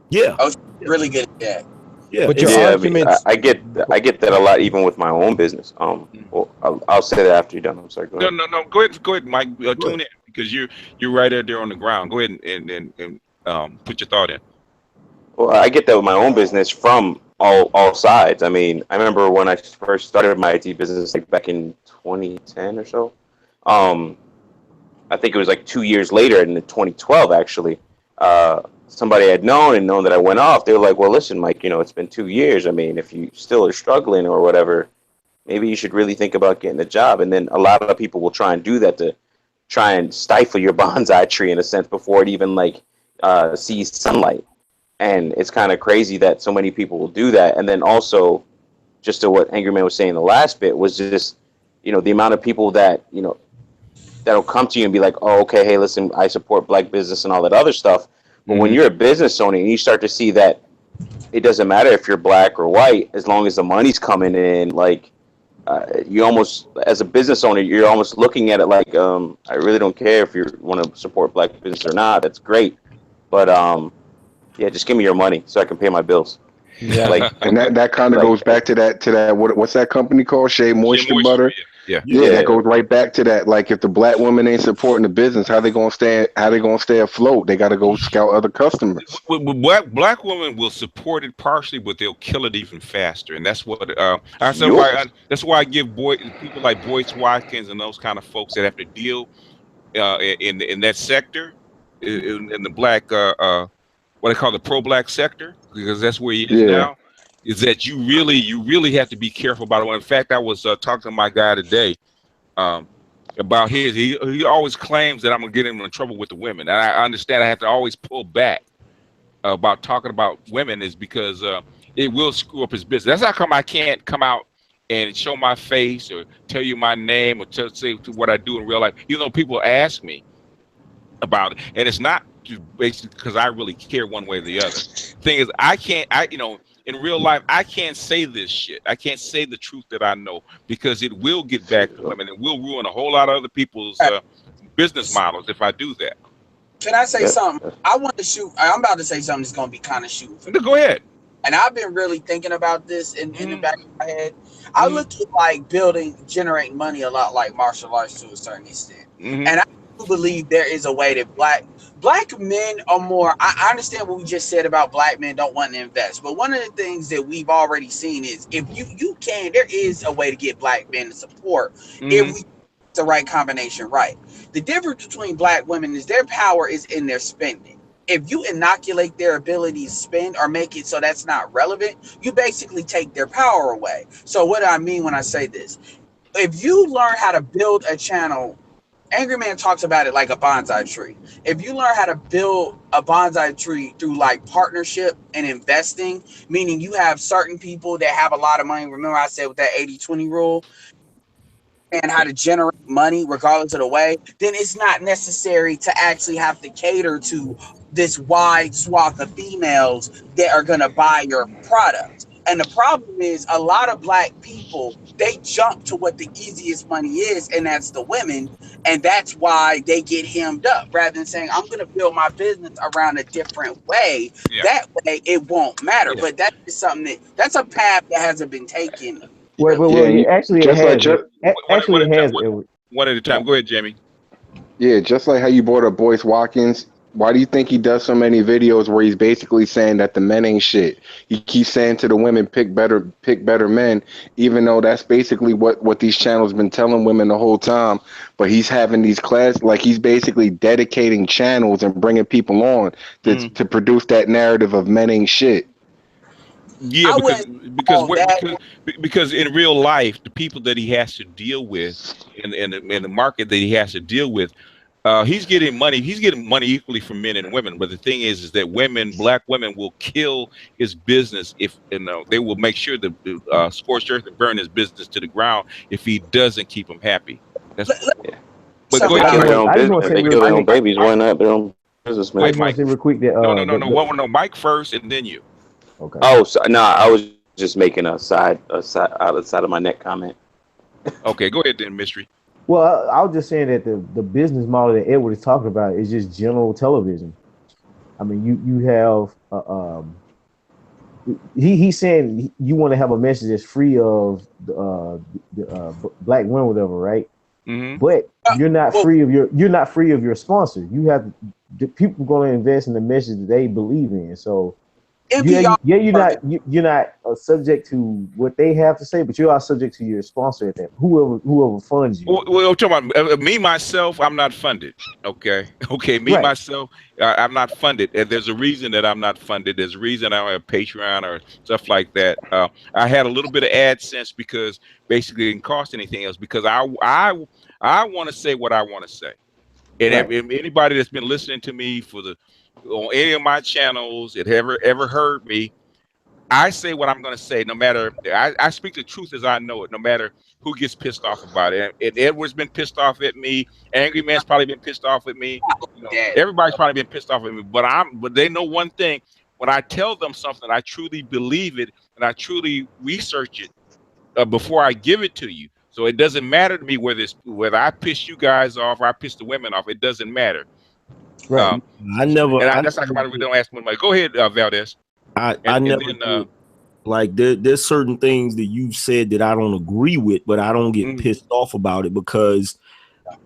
Yeah. OJ's really good at that. Yeah, but your arguments. I get that a lot, even with my own business. Well, I'll say that after you're done. I'm sorry. Go ahead. No. Go ahead, Mike. Tune in because you're right there on the ground. Go ahead and put your thought in. Well, I get that with my own business from all sides. I mean, I remember when I first started my IT business, like back in 2010 or so. I think it was like 2 years later, in 2012, actually. Somebody I had known that I went off. They were like, well, listen, Mike, it's been 2 years. I mean, if you still are struggling or whatever, maybe you should really think about getting a job. And then a lot of people will try and do that to try and stifle your bonsai tree in a sense before it even sees sunlight. And it's kind of crazy that so many people will do that. And then also, just to what Angry Man was saying, the last bit was just the amount of people that that'll come to you and be like, oh, okay, hey, listen, I support black business and all that other stuff. But when you're a business owner and you start to see that it doesn't matter if you're black or white, as long as the money's coming in, like you almost, as a business owner, you're almost looking at it like, I really don't care if you want to support black business or not. That's great, but yeah, just give me your money so I can pay my bills. Yeah, like, and that kind of goes back to that what's that company called? Shea Moisture Butter. Yeah. That goes right back to that. Like, if the black women ain't supporting the business, how they gonna stay afloat? They got to go scout other customers. Black women will support it partially, but they'll kill it even faster, and that's what that's why I give people like Boyce Watkins and those kind of folks that have to deal in that sector, in the black what they call the pro-black sector, because that's where he is now. Is that you really have to be careful about it. In fact, I was talking to my guy today about his. He always claims that I'm gonna get him in trouble with the women, and I understand I have to always pull back about talking about women, is because it will screw up his business. That's how come I can't come out and show my face or tell you my name or say what I do in real life. Even though people ask me about it, and it's not basically because I really care one way or the other. Thing is, in real life, I can't say this shit. I can't say the truth that I know, because it will get back to women. It will ruin a whole lot of other people's business models if I do that. Can I say something? I'm about to say something that's going to be kind of shooting. Go ahead. And I've been really thinking about this in the back of my head. I look at like generating money a lot like martial arts to a certain extent. And I do believe there is a way that black men are more. I understand what we just said about black men don't want to invest, but one of the things that we've already seen is if you can, there is a way to get black men to support if we get the right combination right. The difference between black women is their power is in their spending. If you inoculate their ability to spend or make it so that's not relevant, you basically take their power away. So what do I mean when I say this? If you learn how to build a channel, Angry Man talks about it like a bonsai tree. If you learn how to build a bonsai tree through like partnership and investing, meaning you have certain people that have a lot of money. Remember I said with that 80-20 rule, and how to generate money regardless of the way, then it's not necessary to actually have to cater to this wide swath of females that are going to buy your product. And the problem is a lot of black people, they jump to what the easiest money is, and that's the women. And that's why they get hemmed up rather than saying, I'm going to build my business around a different way. Yeah. That way it won't matter. Yeah. But that is something that's a path that hasn't been taken. Actually, it has. One at a time. Go ahead, Jamie. Yeah, just like how you brought up Boyce Watkins. Why do you think he does so many videos where he's basically saying that the men ain't shit? He keeps saying to the women, pick better men, even though that's basically what these channels been telling women the whole time. But he's having these he's basically dedicating channels and bringing people on to produce that narrative of men ain't shit. Yeah, because in real life, the people that he has to deal with in the market that he has to deal with, he's getting money. He's getting money equally from men and women. But the thing is that black women will kill his business if they will make sure the scorched earth and burn his business to the ground if he doesn't keep them happy. But go ahead. They kill their own babies. Why not their own business? I just want to say real quick that no, Mike first and then you. Okay. Oh, I was just making a side out of the side of my neck comment. Okay, go ahead then, Mystery. Well, I was just saying that the business model that Edward is talking about is just general television. I mean, you have he's saying you want to have a message that's free of black women, whatever, right? Mm-hmm. But you're not free of your sponsor. You have the people going to invest in the message that they believe in. So. You're not subject to what they have to say, but you are subject to your sponsor at that. Whoever funds you. Well, talking about me myself, I'm not funded. Okay, myself, I'm not funded, and there's a reason that I'm not funded. There's a reason I don't have Patreon or stuff like that. I had a little bit of AdSense because basically it didn't cost anything else. Because I want to say what I want to say, and if anybody that's been listening to me on any of my channels that ever heard me, I say what I'm going to say. No matter, I speak the truth as I know it. No matter who gets pissed off about it. And Edward's been pissed off at me. Angry Man's probably been pissed off at me. You know, everybody's probably been pissed off at me. But they know one thing: when I tell them something, I truly believe it, and I truly research it before I give it to you. So it doesn't matter to me whether I piss you guys off or I piss the women off. It doesn't matter. Right. That's like somebody we don't ask me. Like, go ahead, Valdez. I never like there's certain things that you've said that I don't agree with, but I don't get pissed off about it because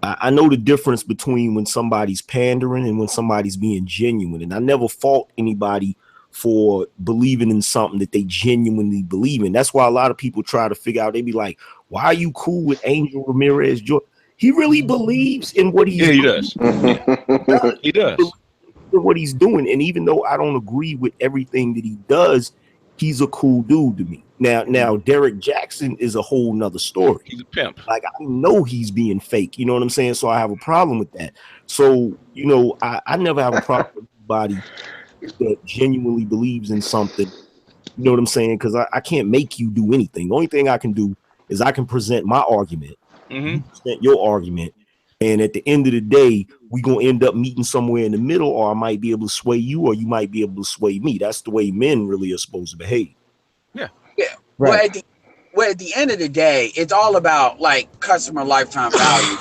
I know the difference between when somebody's pandering and when somebody's being genuine. And I never fault anybody for believing in something that they genuinely believe in. That's why a lot of people try to figure out, they be like, why are you cool with Angel Ramirez Jordan? He really believes in what he's doing. He does. He does. What he's doing. And even though I don't agree with everything that he does, he's a cool dude to me. Now Derek Jackson is a whole nother story. He's a pimp. Like, I know he's being fake. You know what I'm saying? So I have a problem with that. So, you know, I never have a problem with anybody that genuinely believes in something. You know what I'm saying? Because I can't make you do anything. The only thing I can do is I can present my argument, present your argument, and at the end of the day, we're gonna end up meeting somewhere in the middle, or I might be able to sway you, or you might be able to sway me. That's the way men really are supposed to behave. Yeah. Right. Well, at the end of the day, it's all about like customer lifetime value.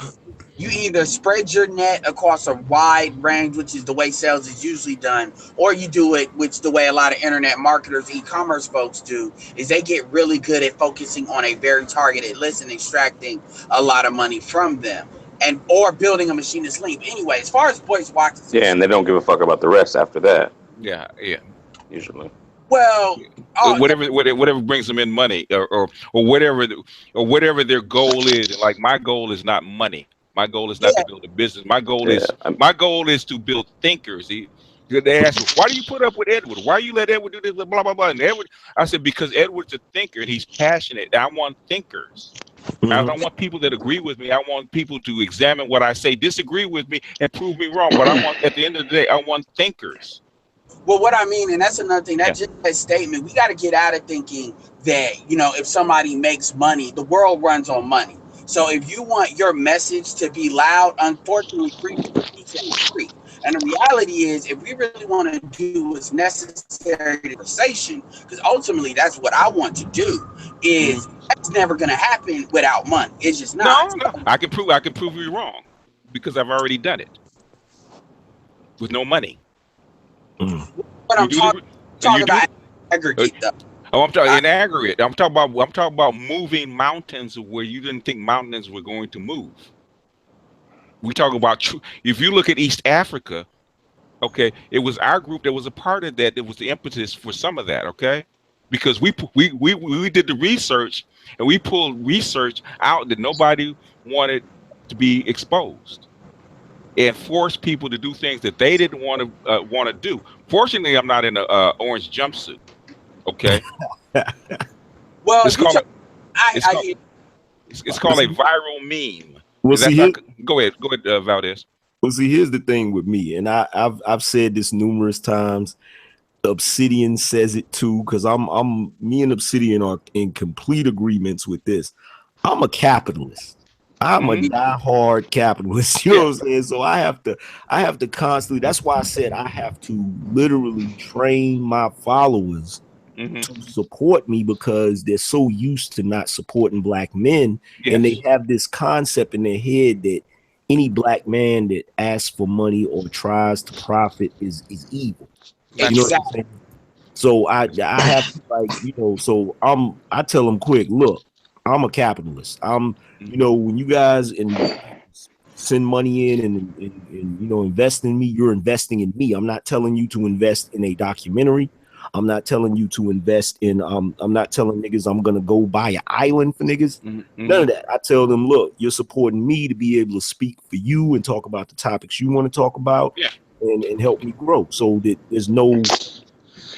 You either spread your net across a wide range, which is the way sales is usually done, or you do it, which the way a lot of internet marketers, e-commerce folks do, is they get really good at focusing on a very targeted list and extracting a lot of money from them, and or building a machine that's lean. But anyway, as far as Boyce Watkins, and they don't give a fuck about the rest after that. Yeah. Usually. Well, whatever brings them in money, or whatever their goal is. Like, my goal is not money. My goal is not to build a business. My goal is to build thinkers. They ask, why do you put up with Edward? Why you let Edward do this? Blah blah blah. And Edward, I said, because Edward's a thinker and he's passionate. I want thinkers. I don't want people that agree with me. I want people to examine what I say, disagree with me, and prove me wrong. But I want, at the end of the day, I want thinkers. Well, what I mean, and that's another thing, that's just a statement. We got to get out of thinking that, you know, if somebody makes money, the world runs on money. So if you want your message to be loud, unfortunately, free is free. And the reality is, if we really want to do what's necessary to conversation, because ultimately that's what I want to do, is that's never going to happen without money. It's just not. No. I can prove you wrong because I've already done it with no money. But I'm talking about aggregate though. Oh, I'm talking in aggregate. I'm talking about moving mountains where you didn't think mountains were going to move. We talk about if you look at East Africa, okay, it was our group that was a part of that. It was the impetus for some of that, okay, because we did the research and we pulled research out that nobody wanted to be exposed, and forced people to do things that they didn't want to do. Fortunately, I'm not in an orange jumpsuit. Okay. Well, it's called a viral meme. Well, go ahead, Valdez. Well, see, here's the thing with me, and I've said this numerous times. Obsidian says it too, because me and Obsidian are in complete agreements with this. I'm a capitalist. I'm a diehard capitalist. You know what I'm saying? So I have to constantly. That's why I said I have to literally train my followers to support me, because they're so used to not supporting black men, and they have this concept in their head that any black man that asks for money or tries to profit is evil. You know what I'm saying? So I have to, like, you know, so I tell them quick, look, I'm a capitalist. You know, when you guys send money in and you know, invest in me, you're investing in me. I'm not telling you to invest in a documentary. I'm not telling you to invest in I'm not telling niggas I'm gonna go buy an island for niggas. None of that. I tell them, look, you're supporting me to be able to speak for you and talk about the topics you want to talk about, and help me grow, so that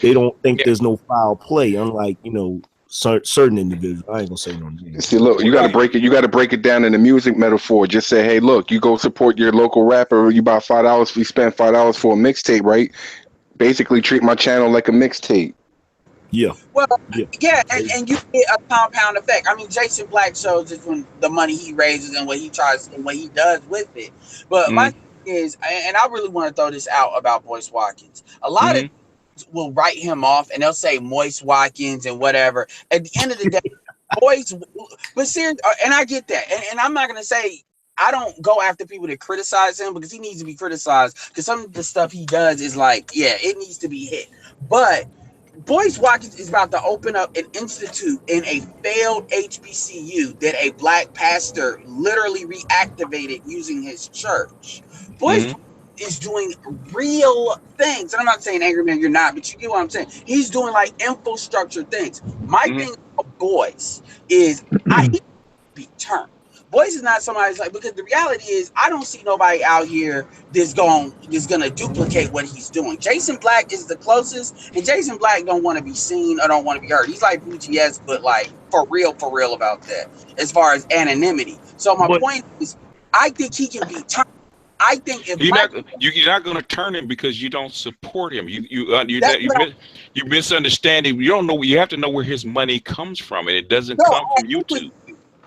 they don't think there's no foul play, unlike, you know, certain individuals. I ain't gonna say no names. See, look, you gotta break it down in a music metaphor. Just say, hey, look, you go support your local rapper, you buy $5, we spend $5 for a mixtape, right? Basically treat my channel like a mixtape. Yeah. Well, Yeah. yeah, and you get a compound effect. I mean, Jason Black shows us when the money he raises and what he tries and what he does with it. But my thing is, and I really want to throw this out about Boyce Watkins. A lot of will write him off and they'll say Moist Watkins and whatever. At the end of the day, Boyce, but seriously, and I get that. And I'm not going to say I don't go after people that criticize him because he needs to be criticized because some of the stuff he does is like, yeah, it needs to be hit. But Boyce Watkins is about to open up an institute in a failed HBCU that a black pastor literally reactivated using his church. Boyce is doing real things. And I'm not saying, Angry Man, you're not, but you get what I'm saying. He's doing like infrastructure things. My thing with Boyce is I be turned. Boyce is not somebody's like, because the reality is I don't see nobody out here that's gonna duplicate what he's doing. Jason Black is the closest, and Jason Black don't want to be seen or don't want to be heard. He's like BGS, but like for real about that as far as anonymity. So my point is I think he can be turned. I think if you're not going to turn him because you don't support him. You misunderstand him. You don't know. You have to know where his money comes from, and it doesn't come from YouTube.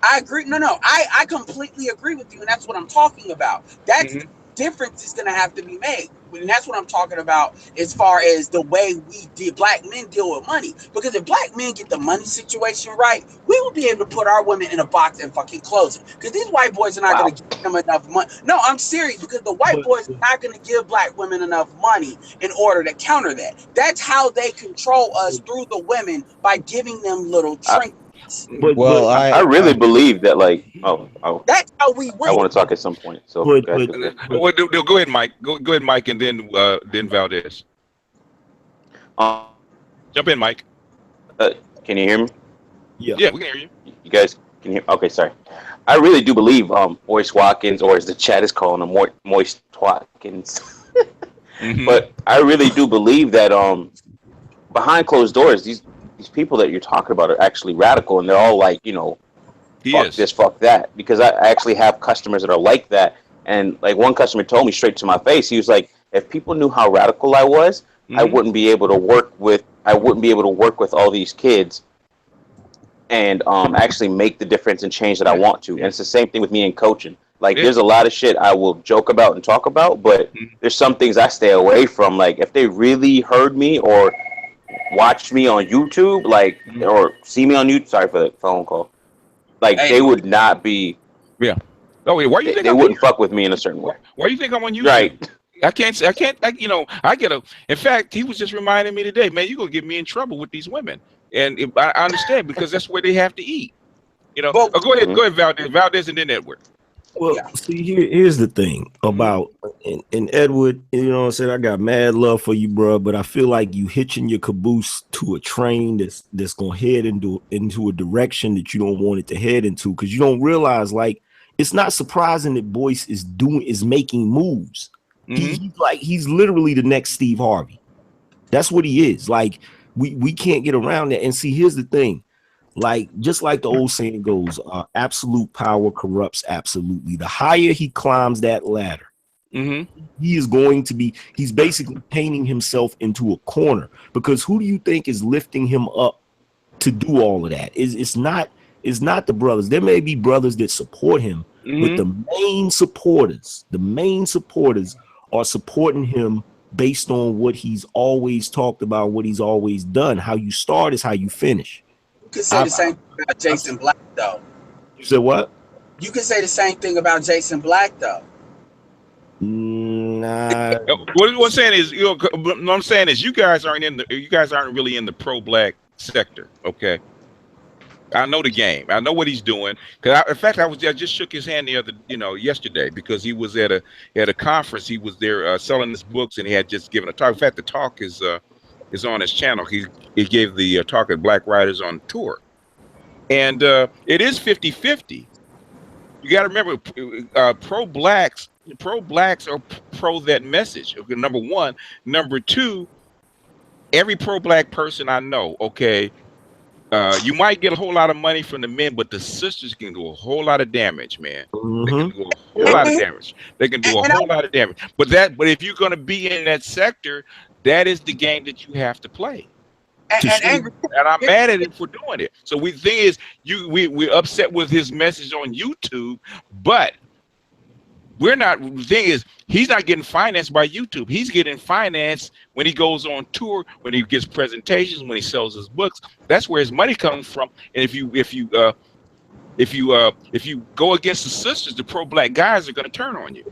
I agree. No, I completely agree with you, and that's what I'm talking about. That's the difference is going to have to be made, and that's what I'm talking about as far as the way black men deal with money. Because if black men get the money situation right, we will be able to put our women in a box and fucking close it. Because these white boys are not going to give them enough money. No, I'm serious. Because the white boys are not going to give black women enough money in order to counter that. That's how they control us through the women by giving them little trinkets. I really believe that, like, that's how we win. I want to talk at some point. So go ahead, Mike. Go ahead, Mike, and then Valdez. Jump in, Mike. Can you hear me? Yeah, we can hear you. You guys can hear? Okay, sorry. I really do believe Boyce Watkins, or as the chat is calling him, Moist Watkins. But I really do believe that behind closed doors, these people that you're talking about are actually radical, and they're all like, fuck this, fuck that. Because I actually have customers that are like that, and like one customer told me straight to my face, he was like, if people knew how radical I was, I wouldn't be able to work with all these kids and actually make the difference and change that I want to. And it's the same thing with me in coaching. Like, there's a lot of shit I will joke about and talk about, but there's some things I stay away from. Like, if they really heard me or watch me on YouTube, like, or see me on YouTube, sorry for the phone call, like, they would not be, Oh, wait, why do you think they wouldn't fuck with me in a certain way? Why do you think I'm on YouTube? Right. I can't, I get in fact, he was just reminding me today, man, you're going to get me in trouble with these women. And I understand, because that's where they have to eat. Go ahead, Valdez, and then Edward. Well, see, here's the thing about, and Edward, you know what I'm saying, I got mad love for you, bro, but I feel like you hitching your caboose to a train that's going to head into a direction that you don't want it to head into, because you don't realize, like, it's not surprising that Boyce is making moves. He's literally the next Steve Harvey. That's what he is. Like, we can't get around that. And see, here's the thing. Like, just like the old saying goes, absolute power corrupts absolutely. The higher he climbs that ladder, he's basically painting himself into a corner, because who do you think is lifting him up to do all of that? It's not the brothers. There may be brothers that support him, but the main supporters are supporting him based on what he's always talked about, what he's always done. How you start is how you finish. You can say the same thing about Jason Black, though. You said what? You can say the same thing about Jason Black, though. Nah. What I'm saying is, you guys aren't really in the pro-black sector, okay? I know the game. I know what he's doing. Because I just shook his hand yesterday, because he was at a conference. He was there selling his books, and he had just given a talk. In fact, the talk is on his channel. He gave the talk at Black Writers on Tour, and it is 50-50. You got to remember, pro-blacks are pro that message. Okay, number one. Number two, every pro-black person I know, okay, you might get a whole lot of money from the men, but the sisters can do a whole lot of damage, man. They can do a whole lot of damage. They can do a whole lot of damage. But if you're going to be in that sector, that is the game that you have to play. angry. And I'm mad at him for doing it. So the thing is, we're upset with his message on YouTube, but we're not. The thing is, he's not getting financed by YouTube. He's getting financed when he goes on tour, when he gives presentations, when he sells his books. That's where his money comes from. And if you go against the sisters, the pro-black guys are going to turn on you.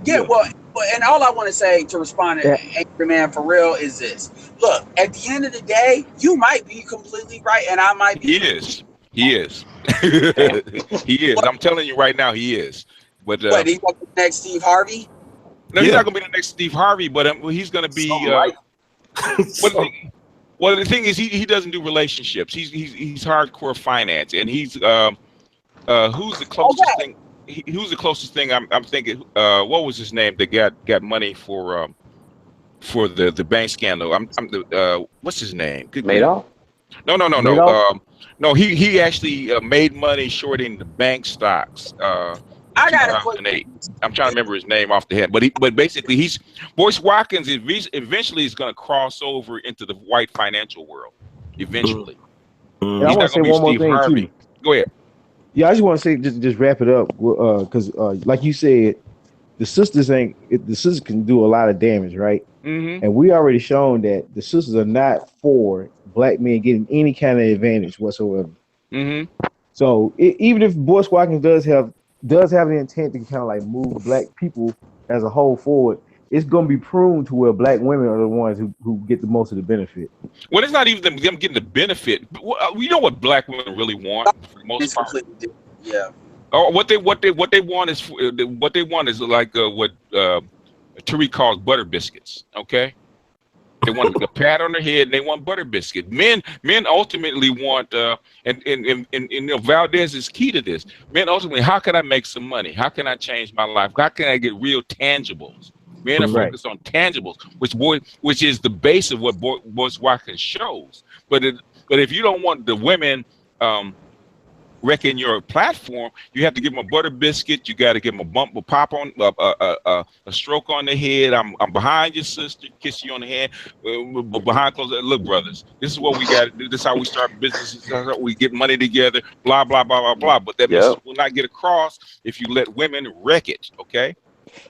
Yeah, well, and all I want to say to respond to Angry Man for real is this: look, at the end of the day, you might be completely right, and I might be. He is. He is. He is. I'm telling you right now, he is. But he's going to be the next Steve Harvey? No, he's not going to be the next Steve Harvey, but he's going to be. Well, the thing is, he doesn't do relationships. He's hardcore finance, and he's who's the closest thing? Who's the closest thing? I'm thinking. What was his name that got money for the bank scandal? What's his name? Madoff? No. No, he actually made money shorting the bank stocks. I got 2008. I'm trying to remember his name off the head, but basically Boyce Watkins eventually is going to cross over into the white financial world. Eventually, I want to say one more thing too. Go ahead. Yeah, I just want to say just wrap it up because like you said, the sisters can do a lot of damage, right? Mm-hmm. And we already shown that the sisters are not for black men getting any kind of advantage whatsoever. Mm-hmm. So even if Boyce Watkins does have the intent to kind of like move black people as a whole forward, it's going to be pruned to where black women are the ones who get the most of the benefit. Well, it's not even them getting the benefit. You know what black women really want for the most part. Yeah. Or what they want is like what Tariq calls butter biscuits. Okay. They want a pat on their head, and they want butter biscuit. Men ultimately want, and Valdez is key to this. Men ultimately, how can I make some money? How can I change my life? How can I get real tangibles? Men are focused on tangibles, which is the base of what Boyce Watkins shows. But if you don't want the women wrecking your platform, you have to give them a butter biscuit. You got to give them a pop on, a stroke on the head. I'm behind your sister, kiss you on the head, behind closed. Look, brothers, this is what we got to do. This is how we start businesses. This is how we get money together. Blah blah blah blah blah. But that message will not get across if you let women wreck it. Okay.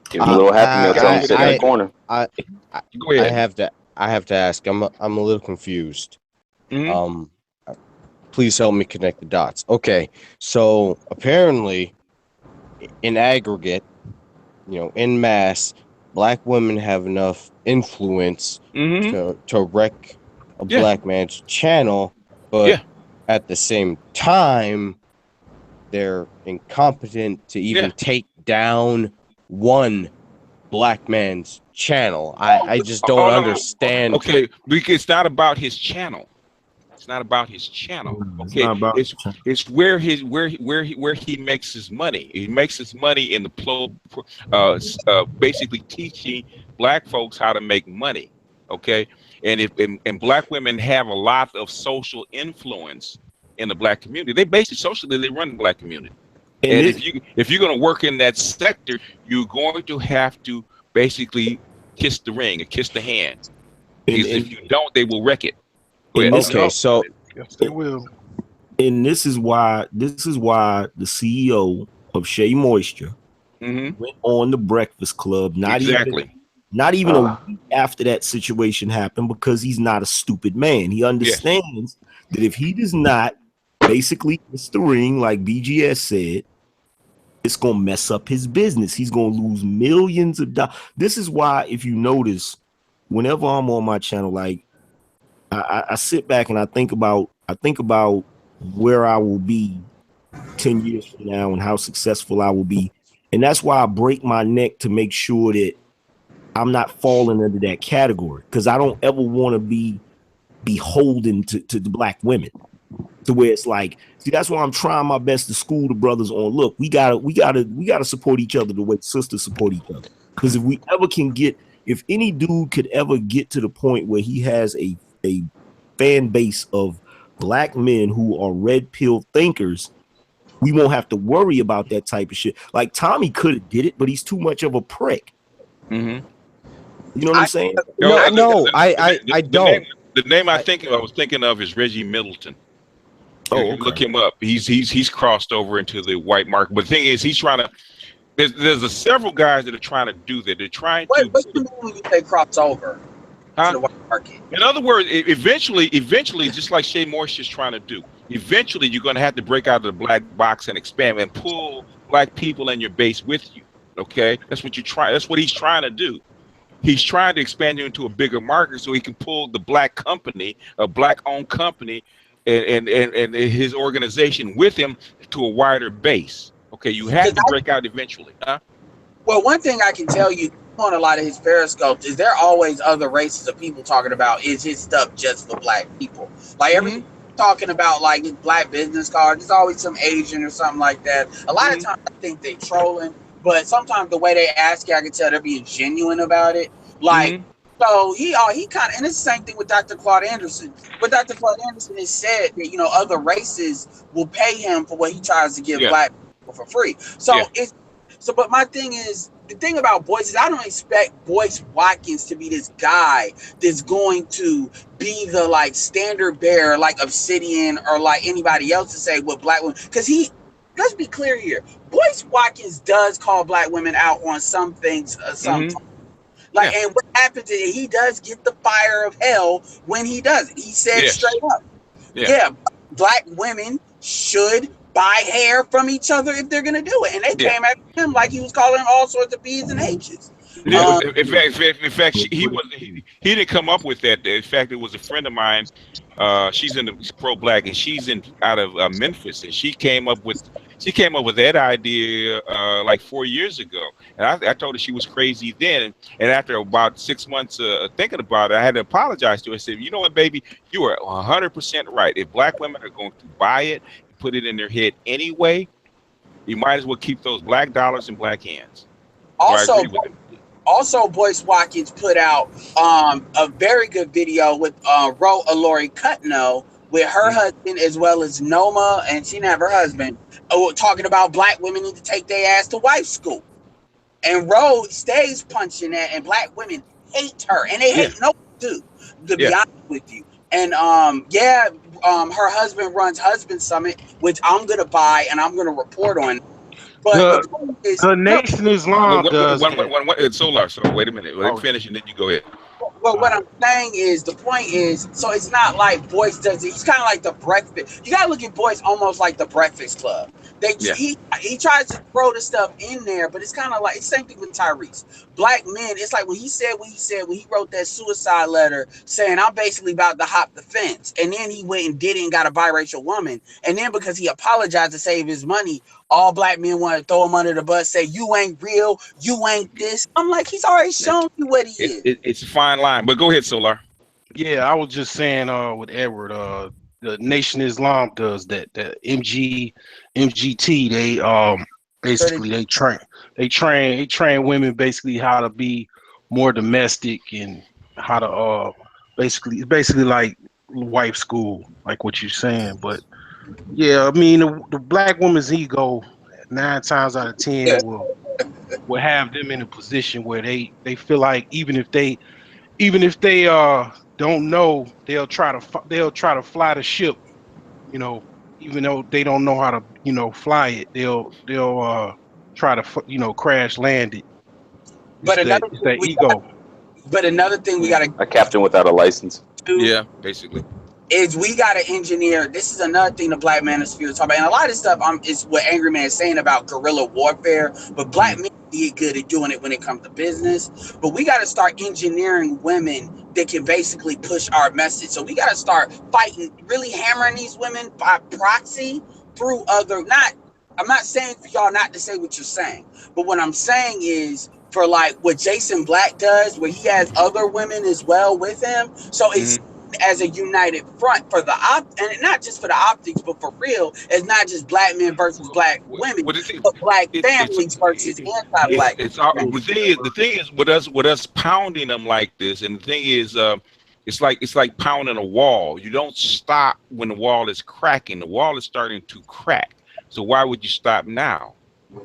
Give me a little Happy Meal. Tell them to sit in the corner. Go ahead. I have to ask. I'm a little confused. Mm-hmm. Please help me connect the dots. Okay, so apparently, in aggregate, in mass, black women have enough influence to wreck a black man's channel, but at the same time, they're incompetent to even take down one black man's channel. I just don't understand. Okay, because it's not about his channel. It's not about his channel. Okay, it's where he makes his money. He makes his money in the basically teaching black folks how to make money. Okay, and black women have a lot of social influence in the black community. They basically socially they run the black community. And if you're going to work in that sector, you're going to have to basically kiss the ring or kiss the hand. Because if you don't, they will wreck it. Okay, so yes, they will. And this is why the CEO of Shea Moisture went on the Breakfast Club. Not even a week after that situation happened, because he's not a stupid man. He understands that if he does not basically kiss the ring, like BGS said, it's gonna mess up his business. He's gonna lose millions of dollars. This is why, if you notice, whenever I'm on my channel, like I sit back and I think about where I will be 10 years from now and how successful I will be. And that's why I break my neck to make sure that I'm not falling into that category, because I don't ever want to be beholden to the black women, to where it's like, see, that's why I'm trying my best to school the brothers on, look, we gotta support each other the way sisters support each other. Because if any dude could ever get to the point where he has a fan base of black men who are red pill thinkers, we won't have to worry about that type of shit. Like Tommy could have did it, but he's too much of a prick. You know what I'm saying? No, I don't. The name I was thinking of is Reggie Middleton. Oh, You can look him up. He's crossed over into the white market. But the thing is, he's trying to. There's several guys that are trying to do that. They're trying to. What do you mean when you say crossover to the white market? In other words, eventually, just like Shea Morse is trying to do, eventually you're going to have to break out of the black box and expand and pull black people in your base with you. Okay, that's what he's trying to do. He's trying to expand you into a bigger market so he can pull the black company, a black-owned company, and his organization with him to a wider base. Okay, you have to break out eventually, huh? Well, one thing I can tell you on a lot of his periscopes is there are always other races of people talking about is his stuff just for black people. Like every talking about like his black business card, there's always some Asian or something like that. A lot of times I think they trolling, but sometimes the way they ask you, I can tell they're being genuine about it. Like, so he kind of, and it's the same thing with Dr. Claude Anderson. But Dr. Claude Anderson has said that, other races will pay him for what he tries to give black people for free. So but my thing is, the thing about Boyce is I don't expect Boyce Watkins to be this guy that's going to be the like standard bearer like Obsidian or like anybody else to say what black women, because let's be clear here, Boyce Watkins does call black women out on some things sometimes. And what happens is he does get the fire of hell when he does it. He said straight up, black women should buy hair from each other if they're gonna do it, and they came at him like he was calling all sorts of B's and H's. In fact, he didn't come up with that. In fact, it was a friend of mine. She's in the pro-black, and she's out of Memphis, and she came up with that idea like 4 years ago, and I told her she was crazy then. And after about 6 months thinking about it, I had to apologize to her. I said, "You know what, baby, you are 100% right. If black women are going to buy it, put it in their head anyway, you might as well keep those black dollars in black hands." Also, Boyce Watkins put out a very good video with Ro Alori Cutno with her husband as well as Noma, and she didn't have her husband, talking about black women need to take their ass to wife school. And Ro stays punching that, and black women hate her, and they hate Noma too, to be honest with you. And her husband runs Husband Summit, which I'm gonna buy and I'm gonna report on. But the Nation Islam does. Solar. So wait a minute. Let me finish, and then you go ahead. Well, what I'm saying is, the point is, so it's not like Boyce does it. He's kind of like the Breakfast. You gotta look at Boyce almost like the Breakfast Club. He tries to throw the stuff in there, but it's kind of like, it's the same thing with Tyrese. Black men, it's like when he wrote that suicide letter saying, "I'm basically about to hop the fence," and then he went and did it and got a biracial woman, and then because he apologized to save his money, all black men want to throw him under the bus, say, "You ain't real, you ain't this." I'm like, he's already shown you what he is. It's a fine line, but go ahead, Solar. Yeah, I was just saying with Edward, the Nation Islam does that. The MGT, they basically they train women basically how to be more domestic and how to basically like wife school, like what you're saying. But yeah, I mean the black woman's ego 9 times out of 10 will have them in a position where they feel like even if they don't know, they'll try to fly the ship, even though they don't know how to fly it, they'll try to crash land it. But another thing we got a captain without a license. Basically. Is we got to engineer. This is another thing the black manosphere talk about, and a lot of stuff is what Angry Man is saying about guerrilla warfare. But black men get good at doing it when it comes to business. But we got to start engineering women that can basically push our message. So we got to start fighting, really hammering these women by proxy through other. I'm not saying for y'all not to say what you're saying, but what I'm saying is for like what Jason Black does, where he has other women as well with him. So it's as a united front for and not just for the optics, but for real, it's not just black men versus black women, but black families versus anti-black. The thing is with us pounding them like this, and the thing is, it's like pounding a wall. You don't stop when the wall is cracking. The wall is starting to crack. So why would you stop now?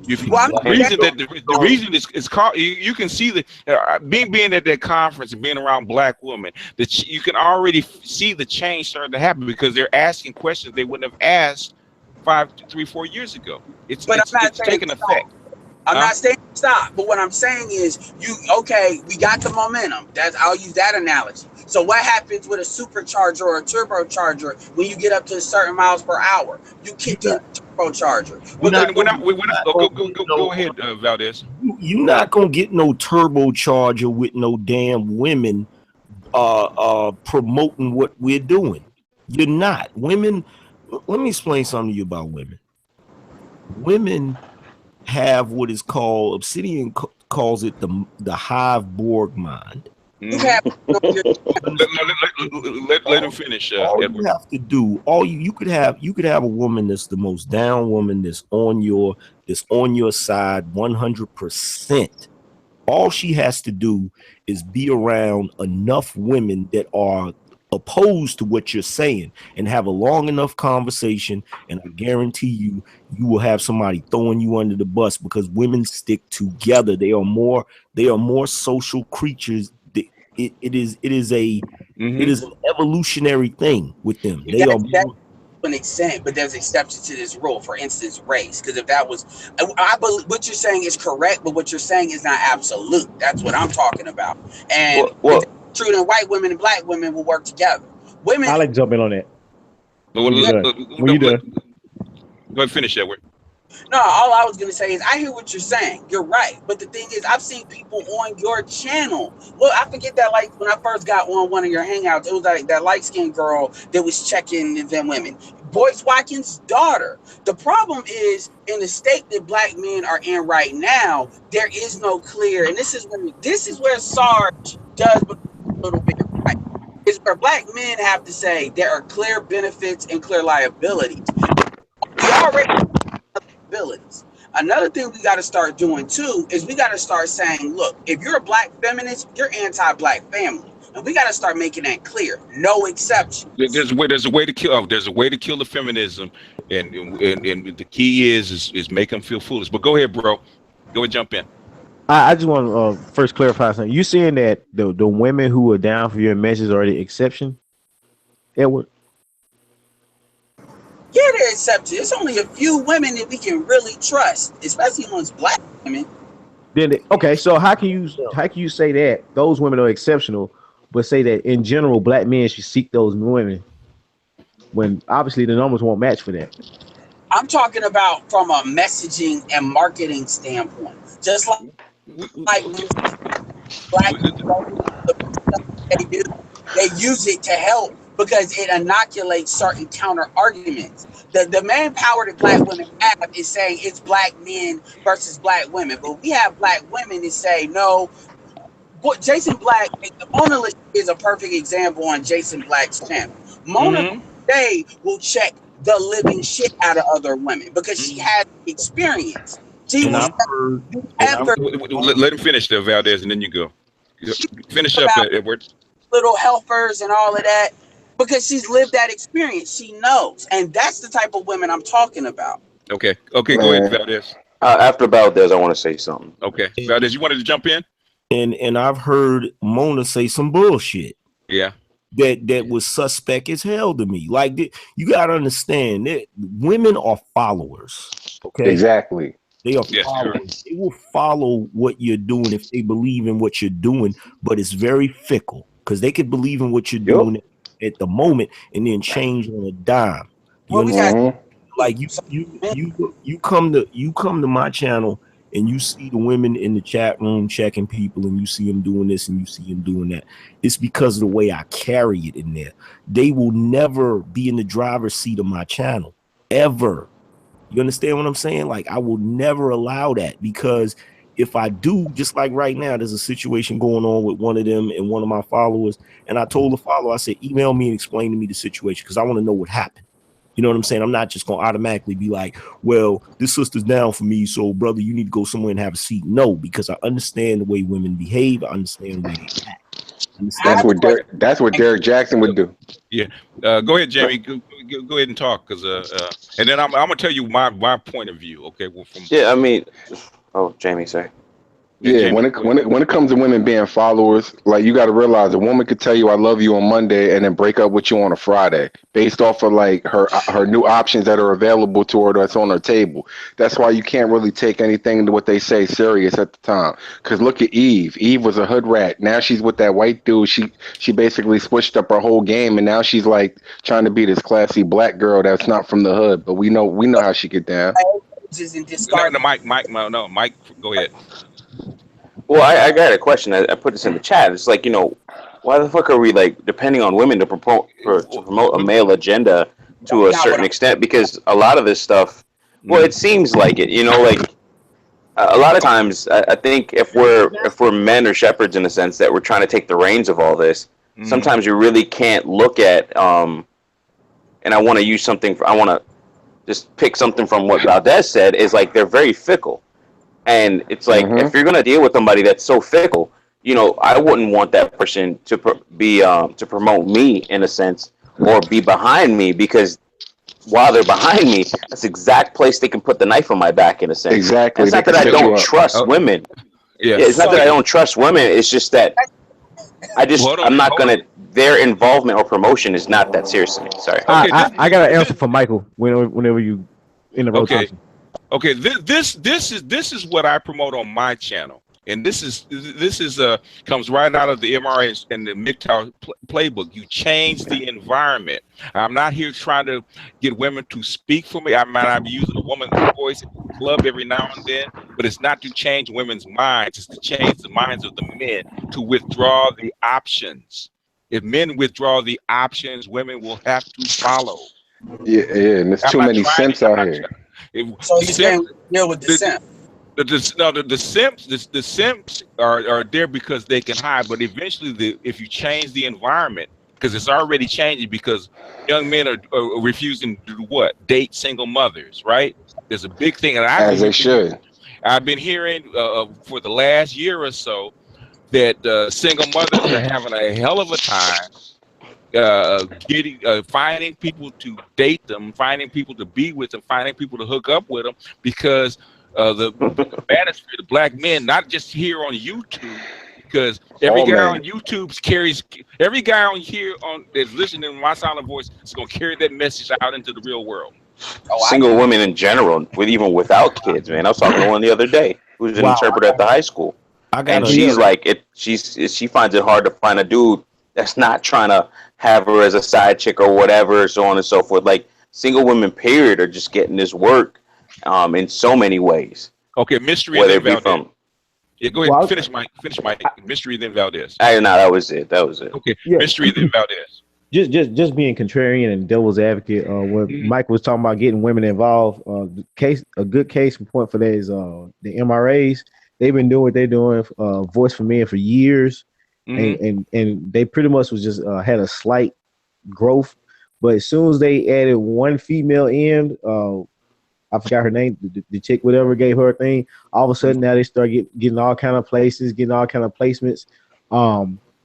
The reason is called. You can see the being at that conference and being around black women, that you can already see the change starting to happen because they're asking questions they wouldn't have asked 3, 4 years ago. It's taking effect. I'm not saying stop, but what I'm saying is we got the momentum. I'll use that analogy. So what happens with a supercharger or a turbocharger when you get up to a certain miles per hour? You kick the turbocharger. Go ahead, Valdez. You're not gonna get no turbocharger with no damn women promoting what we're doing. You're not. Women, let me explain something to you about women. Women have what is called, Obsidian calls it the hive Borg mind. Let him finish. All you have to do, you could have a woman that's the most down woman that's on your side 100%. All she has to do is be around enough women that are opposed to what you're saying and have a long enough conversation, and I guarantee you will have somebody throwing you under the bus, because women stick together. They are more social creatures. It is an evolutionary thing with them. They are to an extent, but there's exceptions to this rule. For instance, race. Because if that was, I believe what you're saying is correct, but what you're saying is not absolute. That's what I'm talking about. And it's true that white women and black women will work together. Women. I like to jump in on that. When you done. Go ahead, finish that word. No, all I was going to say is I hear what you're saying. You're right. But the thing is, I've seen people on your channel. Well, I forget that, like, when I first got on one of your hangouts, it was like that light-skinned girl that was checking them women. Boyce Watkins' daughter. The problem is, in the state that black men are in right now, there is no clear, and this is where Sarge does a little bit right. Is where black men have to say there are clear benefits and clear liabilities. We already abilities. Another thing we got to start doing too is we got to start saying, look, if you're a black feminist, you're anti-black family, and we got to start making that clear. No exception. There's a way to kill. There's a way to kill the feminism, and the key is make them feel foolish. But go ahead, bro. Go and jump in. I just want to first clarify something. You saying that the women who are down for your message are the exception, Edward? Yeah, they're accepted. It's only a few women that we can really trust, especially amongst black women. Okay, so how can you say that those women are exceptional, but say that in general black men should seek those women when obviously the numbers won't match for that? I'm talking about from a messaging and marketing standpoint. Just like black they use it to help, because it inoculates certain counter arguments. The main power that black women have is saying it's black men versus black women. But we have black women that say, no, what Jason Black, Mona is a perfect example on Jason Black's channel. Mona today will check the living shit out of other women because she has experience. Let him finish there, Valdez, and then you go. Finish up, Edward. Little helpers and all of that. Because she's lived that experience, she knows, and that's the type of women I'm talking about. Okay, go ahead, Valdez. After Valdez, I want to say something. Okay, Valdez, you wanted to jump in? And I've heard Mona say some bullshit. Yeah. That was suspect as hell to me. Like, you gotta understand that women are followers. Okay, exactly. They are followers. They will follow what you're doing if they believe in what you're doing, but it's very fickle because they could believe in what you're doing at the moment and then change on a dime. You understand? Like you come to my channel and you see the women in the chat room checking people, and you see them doing this and you see them doing that. It's because of the way I carry it in there. They will never be in the driver's seat of my channel ever. You understand what I'm saying? Like, I will never allow that, because if I do, just like right now, there's a situation going on with one of them and one of my followers. And I told the follower, I said, email me and explain to me the situation, because I want to know what happened. You know what I'm saying? I'm not just going to automatically be like, well, this sister's down for me, so brother, you need to go somewhere and have a seat. No, because I understand the way women behave. I understand the way they act. That's what Derek Jackson would do. Yeah. Go ahead, Jamie. Go ahead and talk, because and then I'm gonna tell you my point of view. Okay. Well, I mean, Jamie, sorry. Yeah, when it comes to women being followers, like, you got to realize a woman could tell you I love you on Monday and then break up with you on a Friday based off of like her new options that are available to her that's on her table. That's why you can't really take anything to what they say serious at the time. Because look at Eve. Eve was a hood rat. Now she's with that white dude. She basically switched up her whole game, and now she's like trying to be this classy black girl that's not from the hood. But we know how she get down. Mike, go ahead. Well, I got a question. I put this in the chat. It's like, why the fuck are we like depending on women to promote a male agenda to a certain extent? Because a lot of this stuff, well, it seems like it. Like a lot of times, I think if we're men or shepherds in a sense that we're trying to take the reins of all this, sometimes you really can't look at. And I want to use something. I want to just pick something from what Valdez said. Is like they're very fickle. And it's like, if you're going to deal with somebody that's so fickle, I wouldn't want that person to to promote me in a sense, or be behind me, because while they're behind me, that's the exact place they can put the knife on my back in a sense. Exactly. It's not that I don't trust women. Yeah, it's not that I don't trust women. It's just that I'm not going to, their involvement or promotion is not that serious to me. Sorry. I got an answer for Michael whenever you in the rotation. Okay, this is what I promote on my channel, and this is comes right out of the MRA and the MGTOW playbook. You change the environment. I'm not here trying to get women to speak for me. I might be using a woman's voice in the club every now and then, but it's not to change women's minds. It's to change the minds of the men to withdraw the options. If men withdraw the options, women will have to follow. Yeah, and there's too many simps out here. So you can't deal with the simp. The simps are there because they can hide, but eventually, if you change the environment, because it's already changing, because young men are refusing to do what? Date single mothers, right? There's a big thing, and as they should. I've been hearing for the last year or so that single mothers are having a hell of a time finding people to date them, finding people to be with them, finding people to hook up with them, because the manosphere, the black men, not just here on YouTube, because every guy on YouTube carries, every guy on here that's listening to my silent voice is going to carry that message out into the real world. Single women in general, even without kids, man. I was talking to one the other day who's an interpreter at the high school, and she's like, she finds it hard to find a dude that's not trying to have her as a side chick or whatever, so on and so forth. Like, single women, period, are just getting this work in so many ways. Okay, Mystery whether and then it be Valdez. Yeah, go ahead. Finish Mike. Mystery then Valdez. No, that was it. Okay, Yeah. Mystery then Valdez. Just being contrarian and devil's advocate. When Mike was talking about getting women involved, a good case in point for that is the MRAs. They've been doing what they're doing, Voice for Men, for years. And they pretty much was just had a slight growth, but as soon as they added one female in, I forgot her name, the chick, whatever, gave her a thing. All of a sudden now they start getting all kind of places, getting all kind of placements.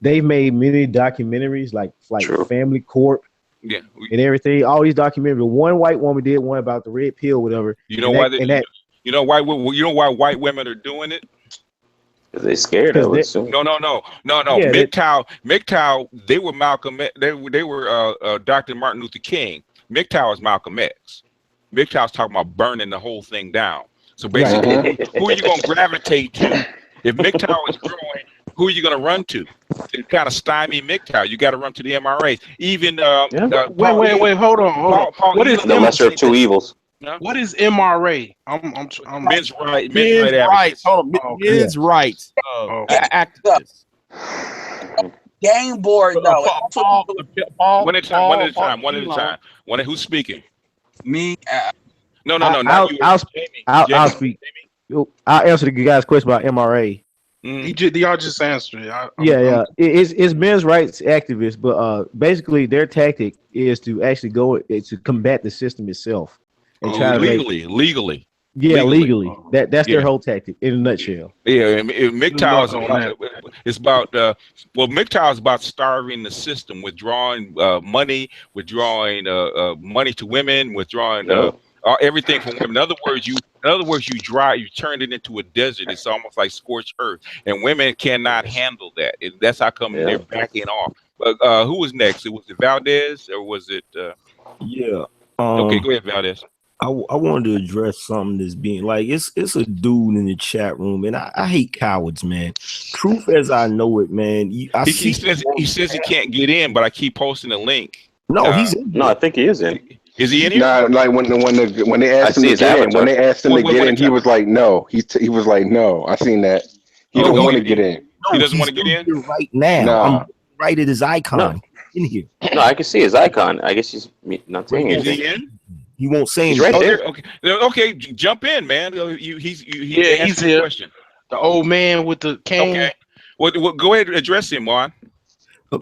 They've made many documentaries like Family Court, and everything. All these documentaries. One white woman did one about the red pill, whatever. You know why? You know why white women are doing it? They scared of it. No. Yeah, MGTOW, they were Malcolm. They were Dr. Martin Luther King. MGTOW is Malcolm X. MGTOW's talking about burning the whole thing down. So basically, who are you going to gravitate to? If MGTOW is growing, who are you going to run to? To kind of stymie MGTOW, you got to run to the MRAs. Even wait, hold on. What is the lesser of two evils? What is MRA? I'm men's rights. Men's rights. Hold on. Men's rights. Activists. Game board though. One at a time. Who's speaking? Me. No. I'll speak. I'll answer the guy's question about MRA. Y'all just answered it. It's men's rights activists, but basically their tactic is to actually go to combat the system itself and try legally. Yeah, legally. That's Yeah. their whole tactic in a nutshell. Yeah, and MGTOW is Good luck on about, it's about well, MGTOW is about starving the system, withdrawing money, withdrawing money to women, withdrawing everything from women. In other words, you turn it into a desert. It's almost like scorched earth, and women cannot handle that. That's how come they're backing off. But who was next? Was it Valdez or was it? Yeah. Okay, go ahead, Valdez. I wanted to address something that's being like it's a dude in the chat room, and I hate cowards, man. Truth as I know it, man. He says he can't get in, but I keep posting a link. No, he's in. No, I think he is in. Is he in here? Nah, like when they asked him to get in, when they asked him to get in, he was like, no. He was like, no. I seen that. He don't want to get in. He doesn't want to get in right now. Nah. I'm right at his icon in here. No, I can see his icon. I guess he's not saying Is anything. he in? He won't say He's anything. right there. Okay, jump in, man. He's he's here. Question. The old man with the cane. Okay. Well, go ahead and address him, Juan.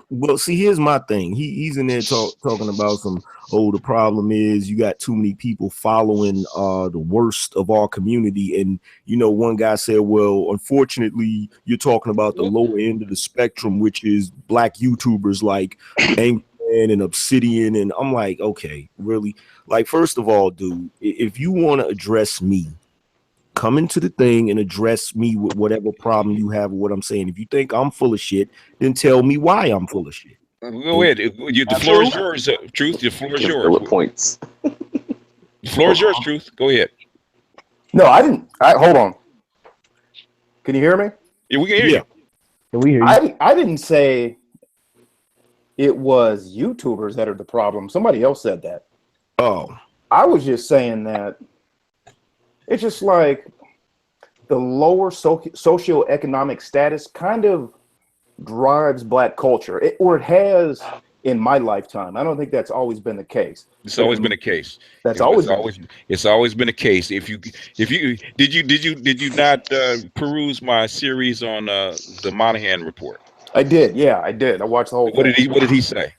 Well, see, here's my thing. He's in there talking about the problem is you got too many people following the worst of our community. And, one guy said, well, unfortunately, you're talking about the lower end of the spectrum, which is black YouTubers like Angry Man and Obsidian. And I'm like, okay, really? Like, first of all, dude, if you want to address me, come into the thing and address me with whatever problem you have with what I'm saying. If you think I'm full of shit, then tell me why I'm full of shit. Go ahead. The floor is yours, Truth. The floor is yours. Bullet points. The floor is yours, Truth. Go ahead. No, I didn't. Hold on. Can you hear me? Yeah, we can hear you. Can we hear you? I didn't say it was YouTubers that are the problem. Somebody else said that. Oh. I was just saying that it's just like the lower socioeconomic status kind of drives black culture, or it has in my lifetime. I don't think that's always been the case. It's always been a case. It's always been a case. If you did you not peruse my series on the Monahan report? I did. Yeah, I did. I watched the whole thing. What did he say?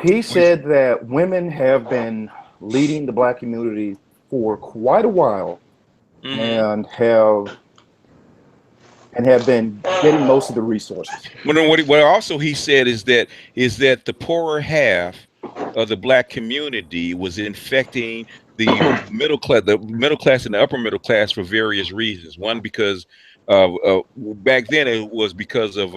He said that women have been leading the black community for quite a while, and have been getting most of the resources. What also he said is that the poorer half of the black community was infecting the middle class and the upper middle class for various reasons. One, because back then it was because of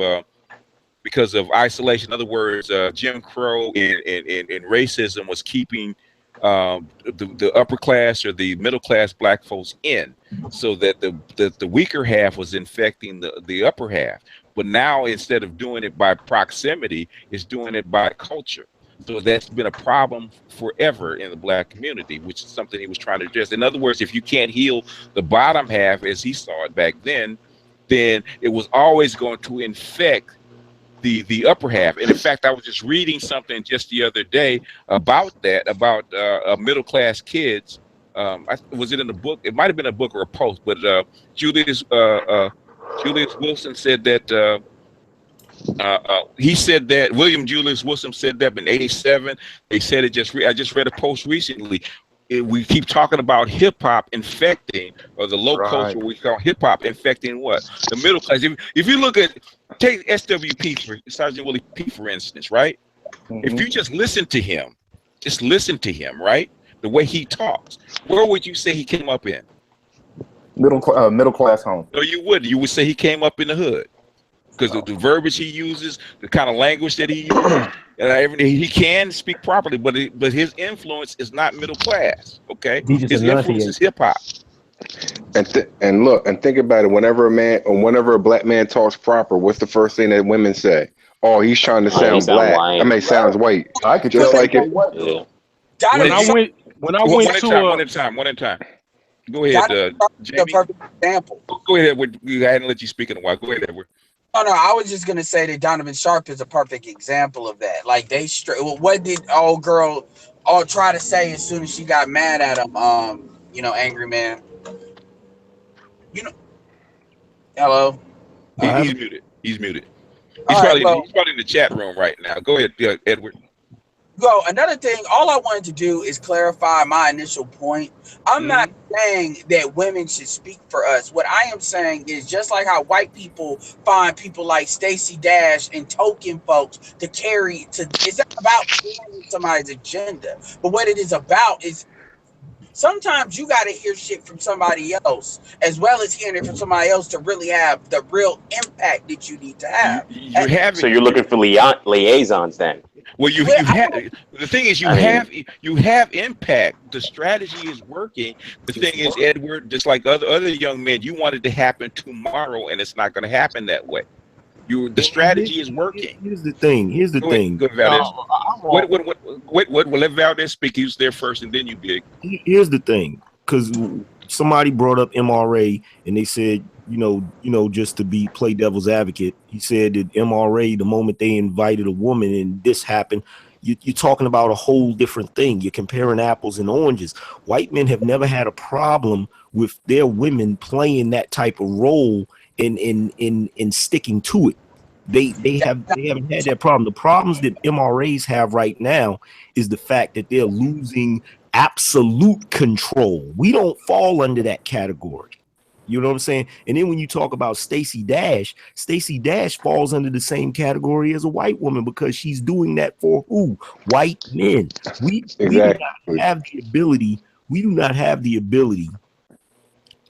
isolation. In other words, Jim Crow and racism was keeping the upper class or the middle class black folks in, so that the weaker half was infecting the upper half. But now, instead of doing it by proximity, it's doing it by culture. So that's been a problem forever in the black community, which is something he was trying to address. In other words, if you can't heal the bottom half as he saw it back then it was always going to infect the upper half. And in fact, I was just reading something just the other day about middle class kids. Was it in a book? It might have been a book or a post, but Julius Wilson said that William Julius Wilson said that in '87. They said it I just read a post recently. We keep talking about hip hop infecting, or the low culture we call hip hop infecting what? The middle class. If you look at, take SWP for Sergeant Willie P, for instance, right? If you just listen to him, right? The way he talks, where would you say he came up in? Middle class home. No, you wouldn't. You would say he came up in the hood, because the verbiage he uses, the kind of language that he uses, and he can speak properly, but his influence is not middle class. Okay, his influence is hip hop. And look and think about it. Whenever a black man talks proper, what's the first thing that women say? Oh, he's trying to sound black. I mean, sounds white. I could just like it. When I went to one at a time. Go ahead, Jamie. The perfect example. Go ahead, Edward. I hadn't let you speak in a while. Go ahead, Edward. No, I was just gonna say that Donovan Sharp is a perfect example of that. Like what did old girl try to say as soon as she got mad at him? Angry Man. Hello. He's muted. He's probably in the chat room right now. Go ahead, Edward. Go. Another thing, all I wanted to do is clarify my initial point. I'm not saying that women should speak for us. What I am saying is just like how white people find people like Stacey Dash and token folks to carry to. It's not about carrying somebody's agenda, but what it is about is sometimes you got to hear shit from somebody else as well as hearing it from somebody else to really have the real impact that you need to have. So you're looking for liaisons then? Well, you have the thing is you have impact. The strategy is working. The thing is, Edward, just like other young men, you want it to happen tomorrow, and it's not going to happen that way. The strategy is working. Here's the thing. Go ahead, Valdez. What? Let Valdez speak. He was there first, and then you big. Here's the thing, because somebody brought up MRA, and they said, just to play devil's advocate, he said that MRA, the moment they invited a woman and this happened, you're talking about a whole different thing. You're comparing apples and oranges. White men have never had a problem with their women playing that type of role in sticking to it. They haven't had that problem. The problems that MRAs have right now is the fact that they're losing absolute control. We don't fall under that category. You know what I'm saying? And then when you talk about Stacey Dash falls under the same category as a white woman because she's doing that for who? White men. We do not have the ability. We do not have the ability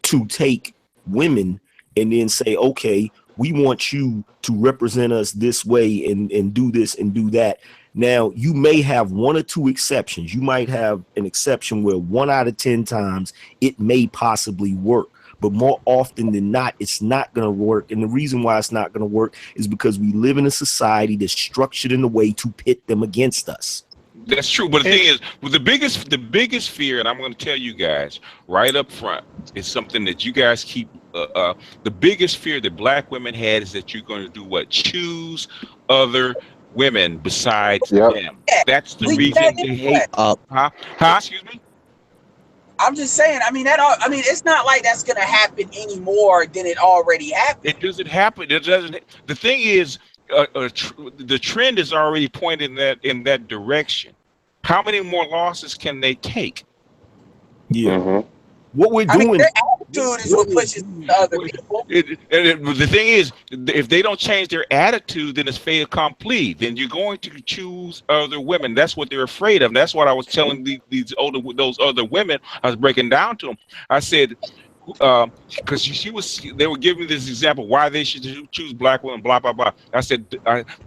to take women and then say, okay, we want you to represent us this way and do this and do that. Now, you may have one or two exceptions. You might have an exception where 1 out of 10 times it may possibly work. But more often than not, it's not going to work. And the reason why it's not going to work is because we live in a society that's structured in a way to pit them against us. That's true. But the thing is, the biggest fear, and I'm going to tell you guys right up front, is something that you guys keep. The biggest fear that black women had is that you're going to do what? Choose other women besides them. That's the reason they hate. Excuse me? I'm just saying. It's not like that's gonna happen any more than it already happened. It doesn't happen. It doesn't. The thing is, the trend is already pointed in that direction. How many more losses can they take? Yeah. Mm-hmm. What we're doing. Their attitude is what pushes other people. The thing is, if they don't change their attitude, then it's fait accompli. Then you're going to choose other women. That's what they're afraid of. That's what I was telling those other women. I was breaking down to them. I said, because they were giving this example why they should choose black women. Blah blah blah. I said,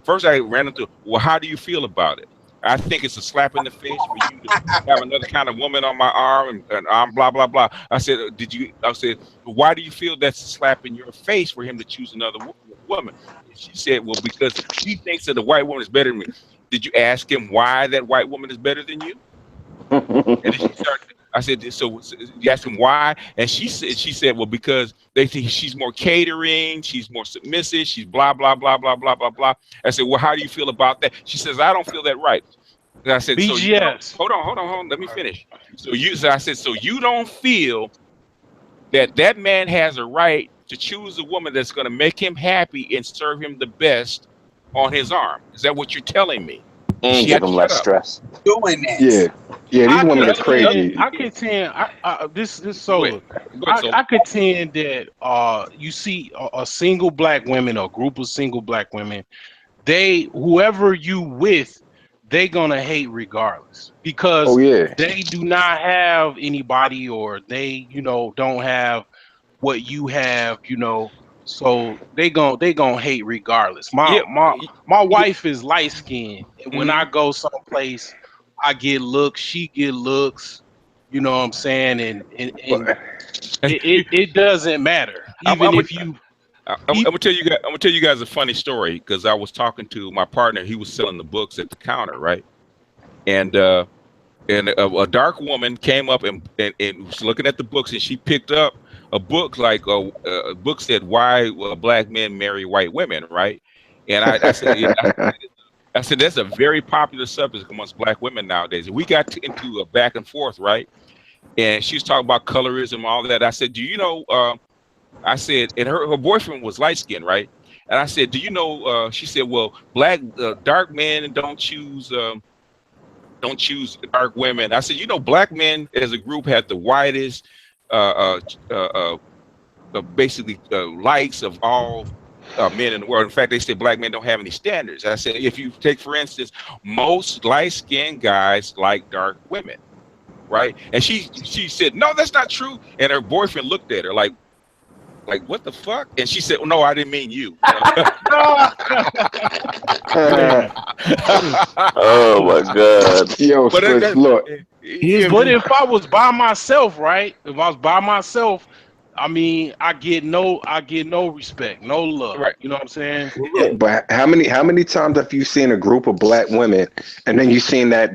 first I ran into, well, how do you feel about it? I think it's a slap in the face for you to have another kind of woman on my arm and I'm blah blah blah. I said, why do you feel that's a slap in your face for him to choose another woman? She said, well, because he thinks that the white woman is better than me. Did you ask him why that white woman is better than you? And then she started. I said, so you asked him why, and she said, well, because they think she's more catering, she's more submissive, she's blah blah blah blah blah blah blah. I said, well, how do you feel about that? She says, I don't feel that right. And I said, BGS. So hold on, let me finish. So I said, so you don't feel that man has a right to choose a woman that's going to make him happy and serve him the best on his arm? Is that what you're telling me? And give him less stress. Doing that. Yeah. These women are crazy. I contend. This Solar. I contend that you see a single black woman or a group of single black women, whoever you with, they gonna hate regardless because they do not have anybody or they don't have what you have. So they gonna hate regardless. My wife is light skinned. When I go someplace, I get looks, she get looks. You know what I'm saying? And it doesn't matter. I'm gonna tell you guys a funny story because I was talking to my partner. He was selling the books at the counter, right? And a dark woman came up and was looking at the books, and she picked up a book a book said why black men marry white women, right? And I said that's a very popular subject amongst black women nowadays. And we got into a back and forth, right? And she was talking about colorism and all that. I said, do you know? I said, and her boyfriend was light skinned, right? And I said, do you know? She said, well, dark men don't choose don't choose dark women. I said, you know, black men as a group have the widest, basically likes of all men in the world. In fact, they say black men don't have any standards. I said, if you take, for instance, most light-skinned guys like dark women, right? And she said, no, that's not true. And her boyfriend looked at her like what the fuck? And she said, oh, no, I didn't mean you. Oh my God. Yo, But Slick, look. But if I was by myself, right? If I was by myself, I mean, I get no respect, no love. Right. You know what I'm saying? But how many times have you seen a group of black women and then you seen that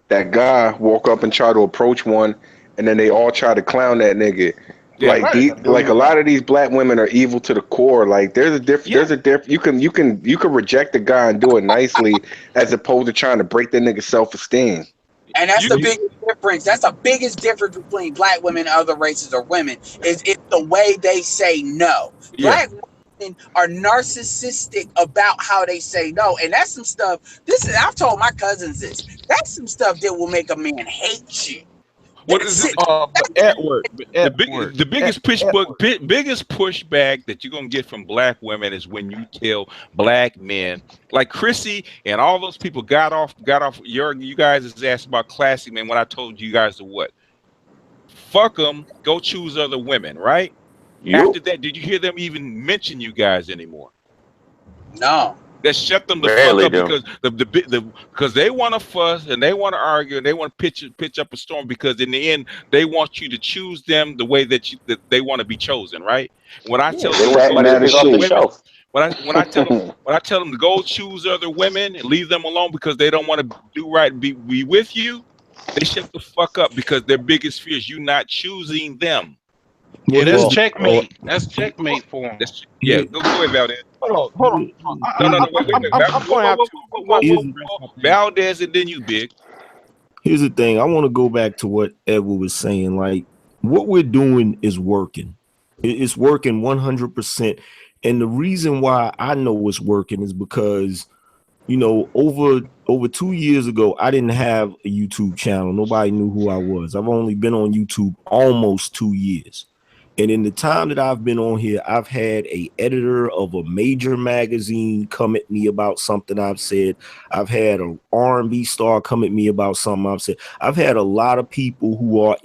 guy walk up and try to approach one and then they all try to clown that nigga? Yeah, like right. like a lot of these black women are evil to the core. Like there's a difference. You can reject a guy and do it nicely as opposed to trying to break that nigga's self-esteem. And that's the biggest difference. That's the biggest difference between black women and other races or women is it's the way they say no. Yeah. Black women are narcissistic about how they say no, and that's some stuff. I've told my cousins this. That's some stuff that will make a man hate you. What is it? The biggest pushback that you're gonna get from black women is when you tell black men, like Chrissy and all those people got off you guys' ass about classic men when I told you guys to what? Fuck them, go choose other women, right? Yep. After that, did you hear them even mention you guys anymore? No. That shut them the Rarely fuck up because they want to fuss and they want to argue and they want to pitch up a storm because in the end they want you to choose them the way that they want to be chosen, right? When I tell them when I tell them to go choose other women and leave them alone because they don't want to do right and be with you, they shut the fuck up because their biggest fear is you not choosing them. Yeah, that's checkmate. That's checkmate for them. Go ahead, Valdez. Hold on. No, wait. Valdez and then you, Big. Here's the thing. I want to go back to what Edward was saying. Like, what we're doing is working. It's working 100%. And the reason why I know it's working is because, you know, over 2 years ago, I didn't have a YouTube channel. Nobody knew who I was. I've only been on YouTube almost 2 years. And in the time that I've been on here, I've had an editor of a major magazine come at me about something I've said. I've had an R&B star come at me about something I've said. I've had a lot of people who are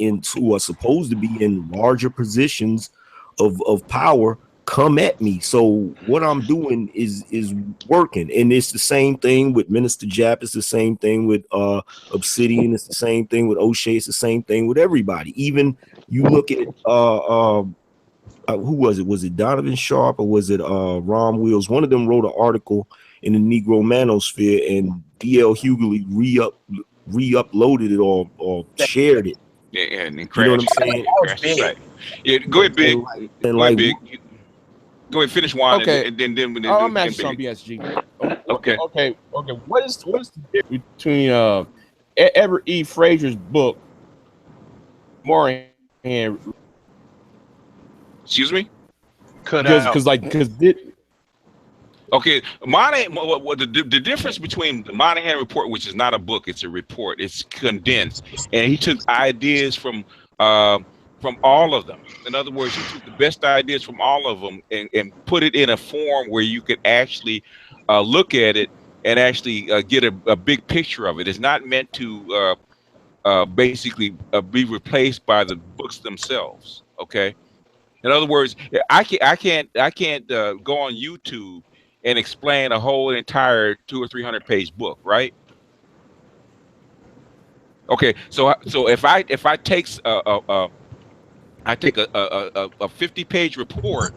supposed to be in larger positions of power come at me. So what I'm doing is working. And it's the same thing with Minister Jap. It's the same thing with Obsidian. It's the same thing with O'Shea. It's the same thing with everybody. Even you look at who was it? Was it Donovan Sharp or was it Ron Wheels? One of them wrote an article in the Negro Manosphere and DL Hughley re-uploaded it or shared it. Yeah, and you know what I'm saying? Right. Yeah, go ahead, Big. Big. Go ahead, finish one. Okay. And then I'm actually on BSG. Okay. Okay. What is the difference between Edward E. Frazier's book, Moran, and excuse me? Okay, the difference between the Monahan report, which is not a book, it's a report. It's condensed, and he took ideas from all of them. In other words, he took the best ideas from all of them and put it in a form where you could actually look at it and actually get a big picture of it. It's not meant to basically be replaced by the books themselves. Okay. In other words, I can't go on YouTube and explain a whole entire 200 or 300 page book, right? Okay, so if I take a 50-page report,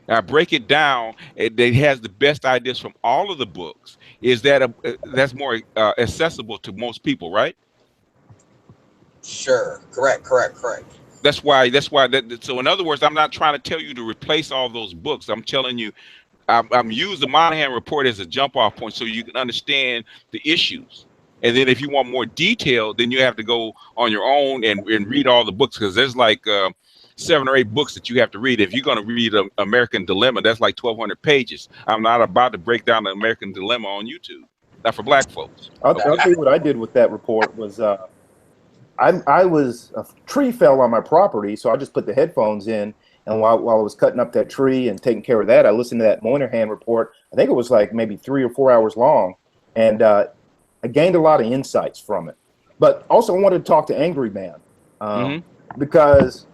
I break it down. It has the best ideas from all of the books. Is that that's more accessible to most people, right? Sure. Correct. That's why. So in other words, I'm not trying to tell you to replace all those books. I'm telling you, I'm using the Monahan report as a jump off point so you can understand the issues. And then if you want more detail, then you have to go on your own and read all the books, because there's like 7 or 8 books that you have to read. If you're going to read American Dilemma, that's like 1,200 pages. I'm not about to break down the American Dilemma on YouTube. not for black folks. I'll tell you what I did with that report was I was a tree fell on my property, so I just put the headphones in, and while I was cutting up that tree and taking care of that, I listened to that Moynihan report. I think it was like maybe 3 or 4 hours long, and I gained a lot of insights from it. But also, I wanted to talk to Angry Man because,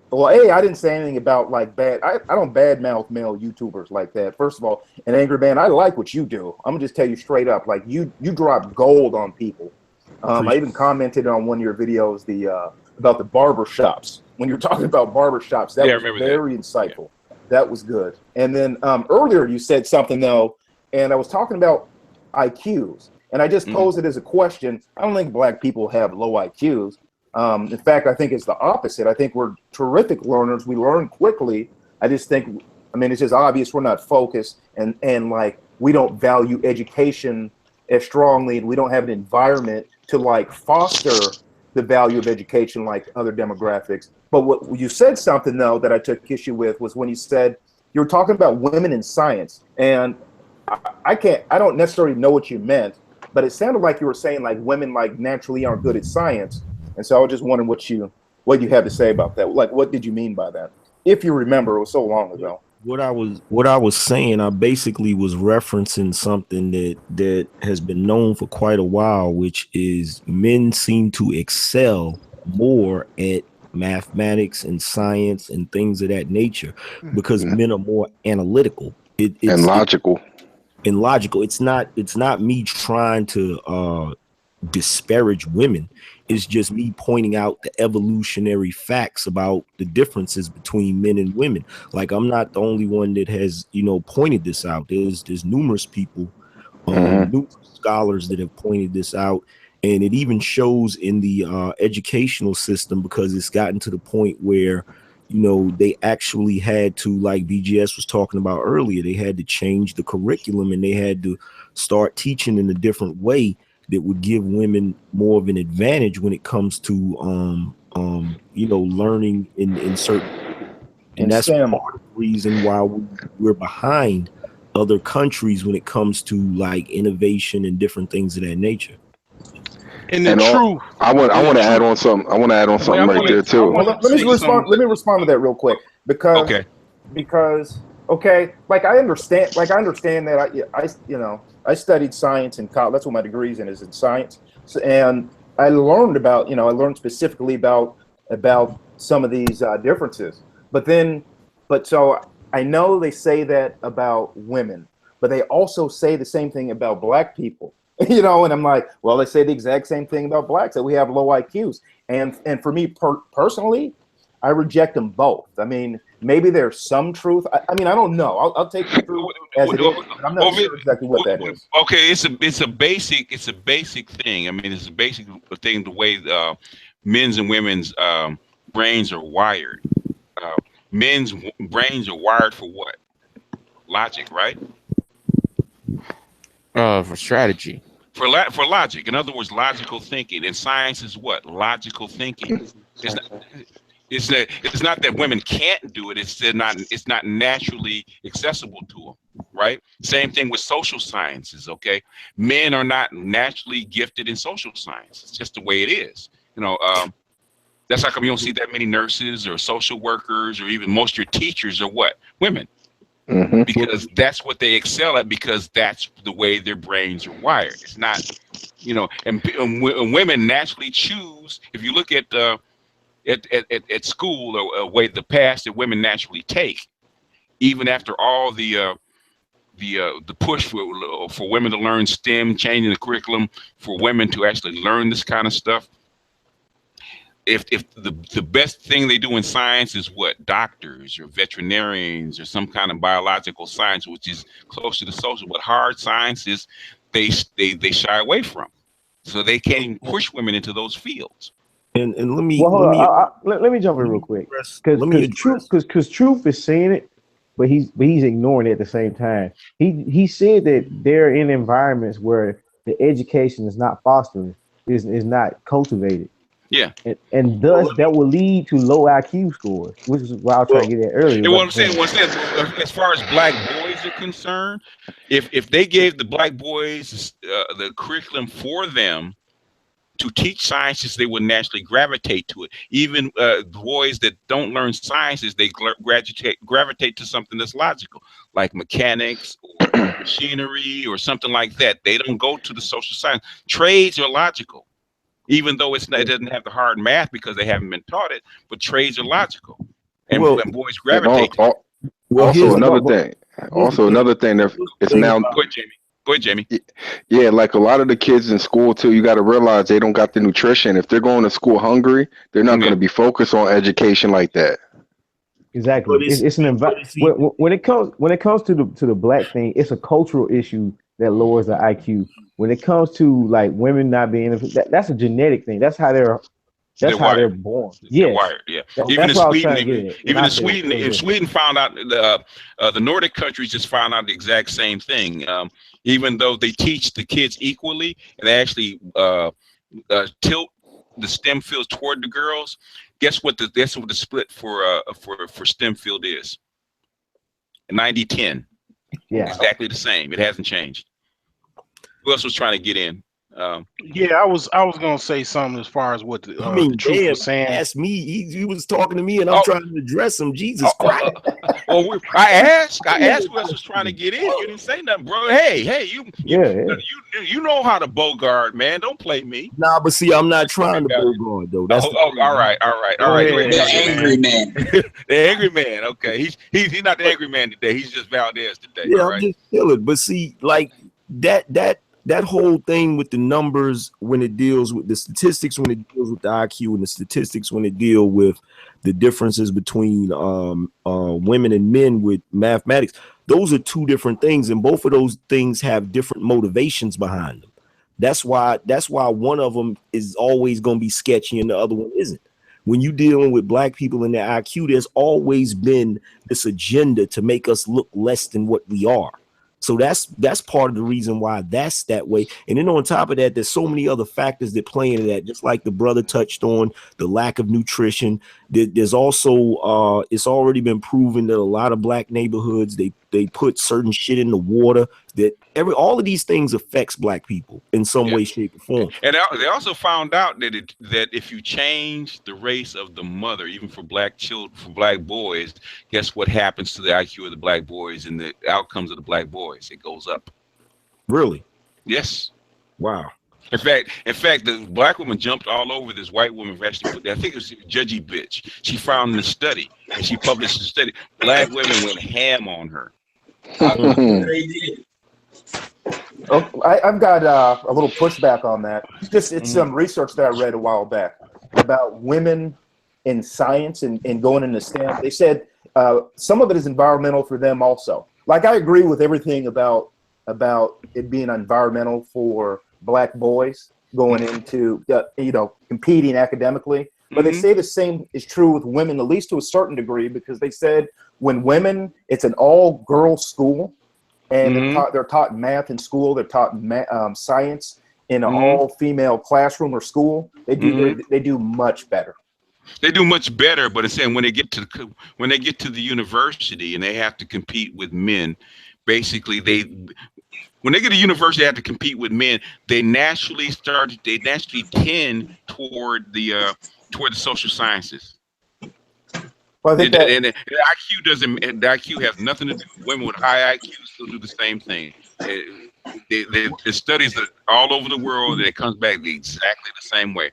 well, I didn't say anything about like I don't badmouth male YouTubers like that. First of all, and Angry Man, I like what you do. I'm gonna just tell you straight up, like you drop gold on people. I even commented on one of your videos about the barber shops. When you're talking about barber shops, that was very insightful. Yeah. That was good. And then earlier you said something though, and I was talking about IQs, and I just posed it as a question. I don't think black people have low IQs. In fact, I think it's the opposite. I think we're terrific learners. We learn quickly. I just think, I mean, it's just obvious we're not focused, and like we don't value education as strongly, and we don't have an environment to like foster the value of education like other demographics. But what you said something though that I took issue with was when you said you were talking about women in science, and I don't necessarily know what you meant, but it sounded like you were saying like women like naturally aren't good at science. And so I was just wondering what you have to say about that. Like, what did you mean by that? If you remember, it was so long ago. What I was saying, I basically was referencing something that has been known for quite a while, which is men seem to excel more at mathematics and science and things of that nature because men are more analytical and logical. It's not me trying to disparage women. It's just me pointing out the evolutionary facts about the differences between men and women. Like, I'm not the only one that has, pointed this out. There's numerous people, numerous scholars that have pointed this out. And it even shows in the educational system, because it's gotten to the point where, they actually had to, like BGS was talking about earlier, they had to change the curriculum and they had to start teaching in a different way that would give women more of an advantage when it comes to learning in certain, and that's part of the reason why we're behind other countries when it comes to like innovation and different things of that nature. And the truth, I want to add on something. I want to add on something right there too. Let me respond to that real quick because like I understand that I studied science in college. That's what my degree's in, is in science. And I learned specifically about some of these differences. But so I know they say that about women, but they also say the same thing about black people. And I'm like, well, they say the exact same thing about blacks, that we have low IQs. And for me personally, I reject them both. I mean, maybe there's some truth. I mean, I don't know. I'll take the truth as it is, but I'm not sure exactly what that is. Okay, it's a basic thing. I mean, it's a basic thing, the way men's and women's brains are wired. Men's brains are wired for what? Logic, right? For strategy. For logic. In other words, logical thinking. And science is what? Logical thinking. It's not that women can't do it. It's not naturally accessible to them, right? Same thing with social sciences. Okay, men are not naturally gifted in social science. It's just the way it is. That's how come you don't see that many nurses or social workers, or even most of your teachers are what? Women. Because that's what they excel at, because that's the way their brains are wired. It's not, and women naturally choose. If you look at school, or way the path that women naturally take, even after all the push for women to learn STEM, changing the curriculum for women to actually learn this kind of stuff. If the best thing they do in science is what? Doctors or veterinarians or some kind of biological science, which is close to the social, but hard sciences they shy away from. So they can't even push women into those fields. And let me jump in real quick, because Truth is saying it, but he's ignoring it at the same time. He said that they're in environments where the education is not fostering, is not cultivated. Yeah. And thus that will lead to low IQ scores, which is what I was trying to get at earlier. And what I'm saying, as far as black boys are concerned, if they gave the black boys the curriculum for them to teach sciences, they would naturally gravitate to it. Even boys that don't learn sciences, they gravitate to something that's logical, like mechanics or machinery or something like that. They don't go to the social science. Trades are logical, even though it doesn't have the hard math because they haven't been taught it. But trades are logical, and boys gravitate to it. Also, another thing that it's now. Go ahead, Jamie. Yeah, like a lot of the kids in school too, you got to realize they don't got the nutrition. If they're going to school hungry, they're not going to be focused on education like that. Exactly. It's an environment. When it comes to the black thing, it's a cultural issue that lowers the IQ. When it comes to like women not being, that's a genetic thing. That's how they're born. Yeah, wired. Yeah. Even in Sweden found out the Nordic countries just found out the exact same thing. Even though they teach the kids equally and they actually tilt the STEM fields toward the girls, guess what? That's what the split for STEM field is. 90-10. Yeah, exactly the same. It hasn't changed. Who else was trying to get in? Yeah, I was gonna say something as far as what the truth was saying. Asked me, he was talking to me, and I'm trying to address him. Jesus Christ! I asked who else was trying to get in. You didn't say nothing, bro. Hey, you know how to bogart, man. Don't play me. Nah, but see, I'm not trying to bogart though. That's all right. The angry man. The angry man. Okay, he's not the angry man today. He's just Valdez today. Yeah, I'm just chilling. But see, like that whole thing with the numbers when it deals with the statistics, when it deals with the IQ, and the statistics when it deal with the differences between women and men with mathematics, those are two different things, and both of those things have different motivations behind them. That's why one of them is always going to be sketchy and the other one isn't. When you're dealing with black people and their IQ, there's always been this agenda to make us look less than what we are. So that's part of the reason why that's that way. And then on top of that, there's so many other factors that play into that. Just like the brother touched on, the lack of nutrition. There's also it's already been proven that a lot of black neighborhoods they put certain shit in the water that all of these things affects black people in some way, shape, or form. And they also found out that if you change the race of the mother, even for black children, for black boys, guess what happens to the IQ of the black boys and the outcomes of the black boys? It goes up. Really? Yes. Wow. In fact, the black woman jumped all over this white woman. I think it was Judgy Bitch. She found the study and she published the study. Black women went ham on her. They did. Oh, I've got a little pushback on that. It's some research that I read a while back about women in science and going into STEM. They said some of it is environmental for them also. Like I agree with everything about it being environmental for black boys going into competing academically. But they say the same is true with women, at least to a certain degree, because they said when women, it's an all-girl school, and they're taught math in school, they're taught science in an all-female classroom or school. They do much better. They do much better, but it's saying when they get to the university and they have to compete with men, basically when they get to university, they have to compete with men. They naturally tend toward the social sciences. Well, I think and the IQ doesn't. The IQ has nothing to do. Women with high IQ still do the same thing. The studies are all over the world, and it comes back exactly the same way.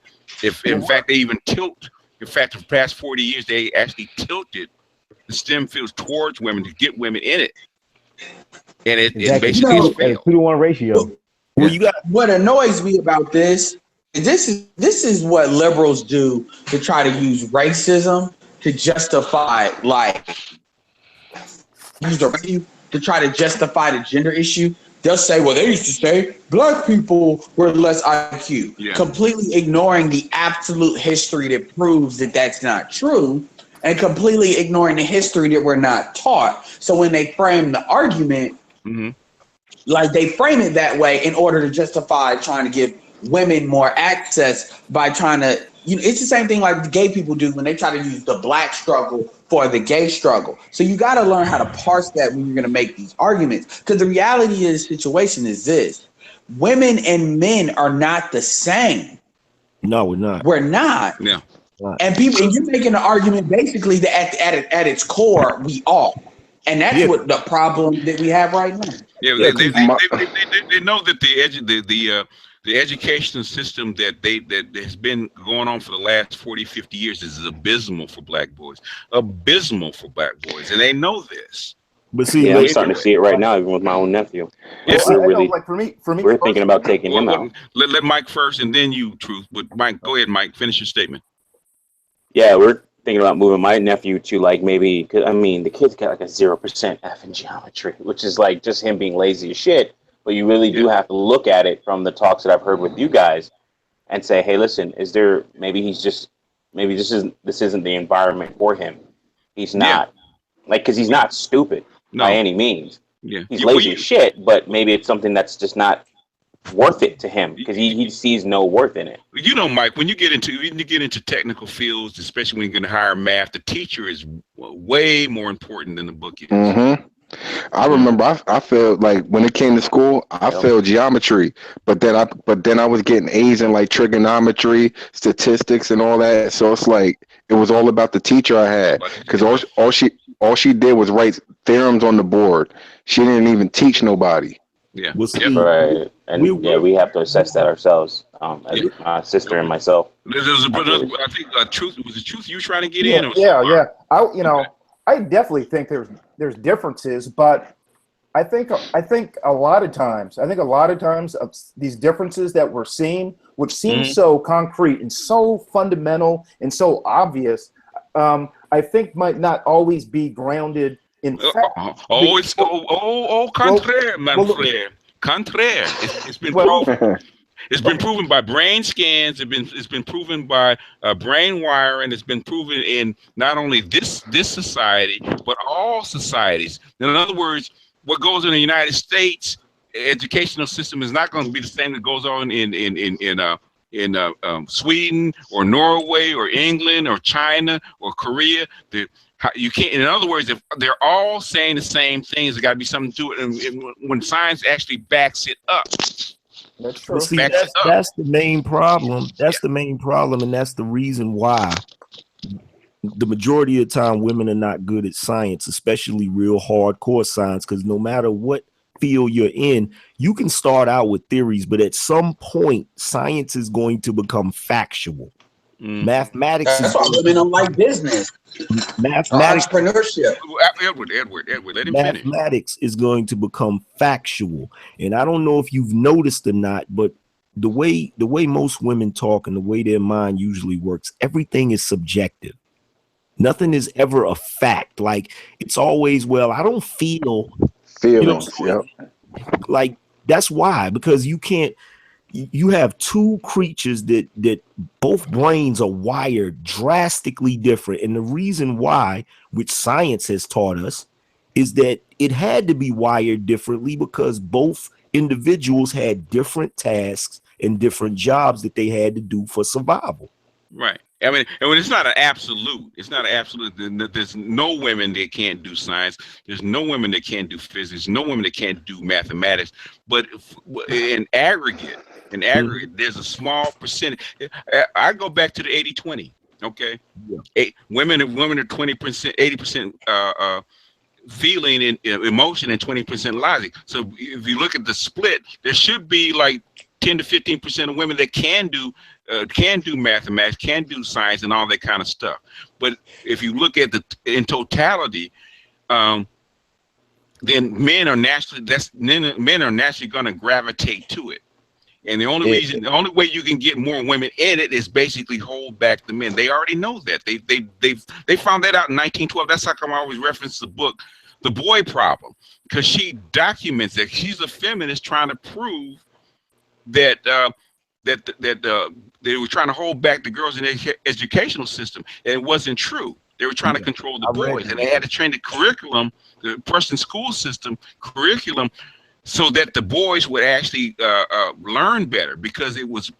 In fact, they even tilt. In fact, for the past 40 years, they actually tilted the STEM fields towards women to get women in it, and it basically has failed. 2-to-1 ratio. Well, what annoys me about this is what liberals do to try to use racism to justify, to try to justify the gender issue. They'll say, well, they used to say black people were less IQ, completely ignoring the absolute history that proves that that's not true, and completely ignoring the history that we're not taught. So when they frame the argument, they frame it that way in order to justify trying to give women more access by trying to it's the same thing like the gay people do when they try to use the black struggle for the gay struggle. So you got to learn how to parse that when you're going to make these arguments. Because the reality of the situation is this: women and men are not the same. No, we're not. We're not. Yeah. And you're making an argument basically that at its core, we are. And that's what the problem that we have right now. Yeah, they know that the educational system that has been going on for the last 40, 50 years is abysmal for black boys. Abysmal for black boys. And they know this. But see, I'm starting to see it right now, even with my own nephew. Yes, like for me, we're thinking about taking him out. Let Mike first, and then you, Truth. But Mike, go ahead, Mike. Finish your statement. Yeah, we're thinking about moving my nephew to like maybe. Cause, I mean, the kid's got like a 0% F in geometry, which is like just him being lazy as shit. But you really do have to look at it from the talks that I've heard with you guys, and say, hey, listen, is there maybe this isn't the environment for him. He's not because he's not stupid. By any means. Yeah. He's lazy as shit, but maybe it's something that's just not worth it to him because he sees no worth in it. You know, Mike, when you get into technical fields, especially when you're going to hire math, the teacher is way more important than the book is. Mm-hmm. I remember I failed, like when it came to school, I failed geometry, but then I was getting A's in like trigonometry, statistics, and all that. So it's like it was all about the teacher I had, because all she did was write theorems on the board. She didn't even teach nobody. Yeah, right. And we have to assess that ourselves. As my sister and myself. I think Truth was the Truth you were trying to get in. Yeah. I definitely think there's differences, but I think a lot of times of these differences that we're seeing, which seem so concrete and so fundamental and so obvious, I think might not always be grounded in fact. Contraire, man, frère. Contraire. It's been proven. It's been proven by brain scans. It's been proven by brain wiring. It's been proven in not only this society but all societies. In other words, what goes in the United States educational system is not going to be the same that goes on in Sweden or Norway or England or China or Korea. You can't. In other words, if they're all saying the same things, there's got to be something to it. And when science actually backs it up. That's true. Well, see, that's the main problem. That's the main problem, and that's the reason why the majority of the time women are not good at science, especially real hardcore science, because no matter what field you're in, you can start out with theories, but at some point, science is going to become factual. Mathematics. That's why women don't like business. Mathematics, entrepreneurship. Edward, let him finish. Mathematics is going to become factual, and I don't know if you've noticed or not, but the way most women talk and the way their mind usually works, everything is subjective. Nothing is ever a fact. Like it's always, well, I don't feel feelings. Like that's why, because you can't. You have two creatures that both brains are wired drastically different. And the reason why, which science has taught us, is that it had to be wired differently because both individuals had different tasks and different jobs that they had to do for survival. Right. I mean, it's not an absolute. It's not an absolute. There's no women that can't do science. There's no women that can't do physics. No women that can't do mathematics. But in aggregate, there's a small percentage. I go back to the 80-20. Okay, women are 20%, 80% feeling and emotion, and 20% logic. So if you look at the split, there should be like 10 to 15% of women that can do mathematics, can do science, and all that kind of stuff. But if you look at in totality, then men are naturally going to gravitate to it. And the only way you can get more women in it is basically hold back the men. They already know that. They found that out in 1912. That's how come I always reference the book, The Boy Problem, because she documents that she's a feminist trying to prove that they were trying to hold back the girls in the educational system, and it wasn't true. They were trying to control the boys, and they had to train the curriculum, the person school system curriculum, so that the boys would actually learn better, because it was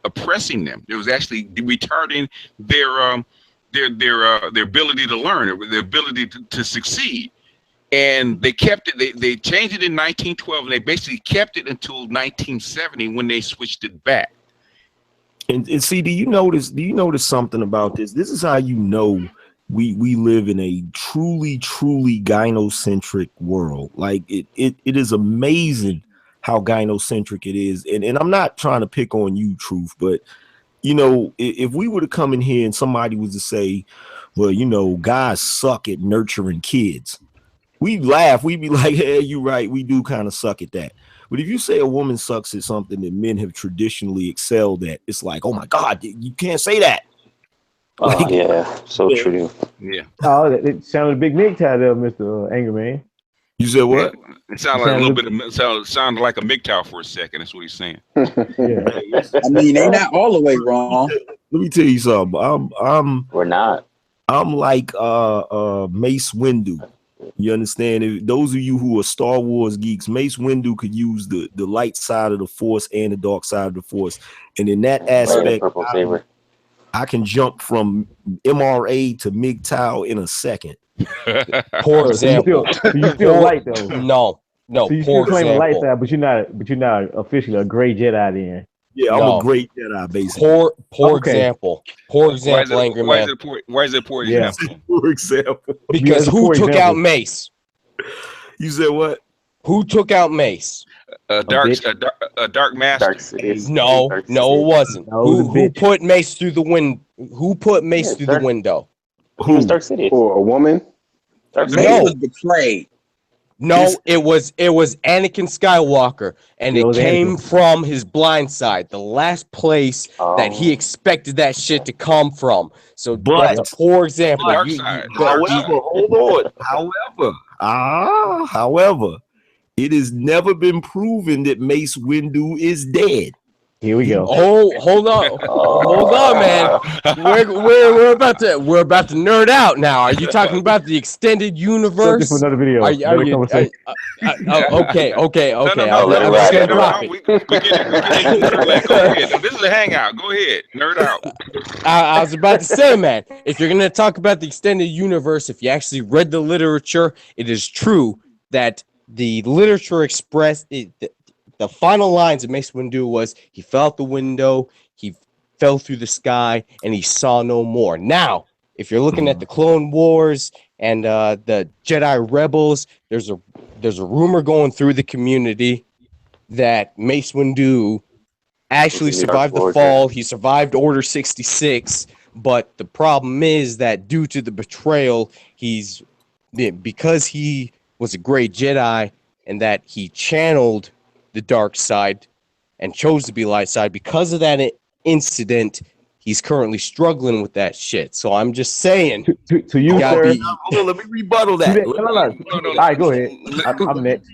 oppressing them. It was actually retarding their ability to learn, their ability to succeed. And they kept it. They changed it in 1912, and they basically kept it until 1970 when they switched it back. And see, do you notice something about this? This is how you know we live in a truly gynocentric world. Like it is amazing how gynocentric it is. And I'm not trying to pick on you, Truth, but you know, if we were to come in here and somebody was to say, well, you know, guys suck at nurturing kids, we'd laugh. We'd be like, hey, you're right. We do kind of suck at that. But if you say a woman sucks at something that men have traditionally excelled at, it's like, oh my God, you can't say that. Like, yeah, so true. Yeah. Oh, it sounded a big MGTOW there, Mr. Angerman. You said what? It sounded like a little bit of sounded like a MGTOW for a second. That's what he's saying. Yeah. I mean, they not all the way wrong. Let me tell you something. We're not. I'm like Mace Windu. You understand? If those of you who are Star Wars geeks, Mace Windu could use the light side of the Force and the dark side of the Force, and in that aspect, I can jump from MRA to MGTOW in a second. Poor example. You feel light though. No. So you still claim a light side, but you're not officially a gray Jedi then. Yeah, I'm a great Jedi, basically. Poor example. Poor example, Angry Man. Why is it poor example? Poor example. Because who took out Mace? You said what? Who took out Mace? Dark Master. No, it wasn't. Who put Mace through the window? Who put Mace through the window? Who? Dark Sidious. Or a woman? Mace was betrayed. No, it was Anakin Skywalker, and it came from his blind side, the last place that he expected that shit to come from. So that's a poor example. Hold on. However, it has never been proven that Mace Windu is dead. Here we go. Oh, hold on, man. We're about to nerd out now. Are you talking about the extended universe? For another video. Okay. I'm just gonna drop it. Go ahead. This is a hangout. Go ahead, nerd out. I was about to say, man, if you're gonna talk about the extended universe, if you actually read the literature, it is true that the literature expressed the final lines of Mace Windu was he fell out the window, he fell through the sky, and he saw no more. Now, if you're looking at the Clone Wars and the Jedi Rebels, there's a rumor going through the community that Mace Windu actually survived the fall. He survived Order 66, but the problem is that due to the betrayal, because he was a great Jedi and that he channeled the dark side and chose to be light side, because of that incident, he's currently struggling with that shit. So I'm just saying to you, sir. Hold on, let me rebuttal that. No. All right, go ahead. I'm next.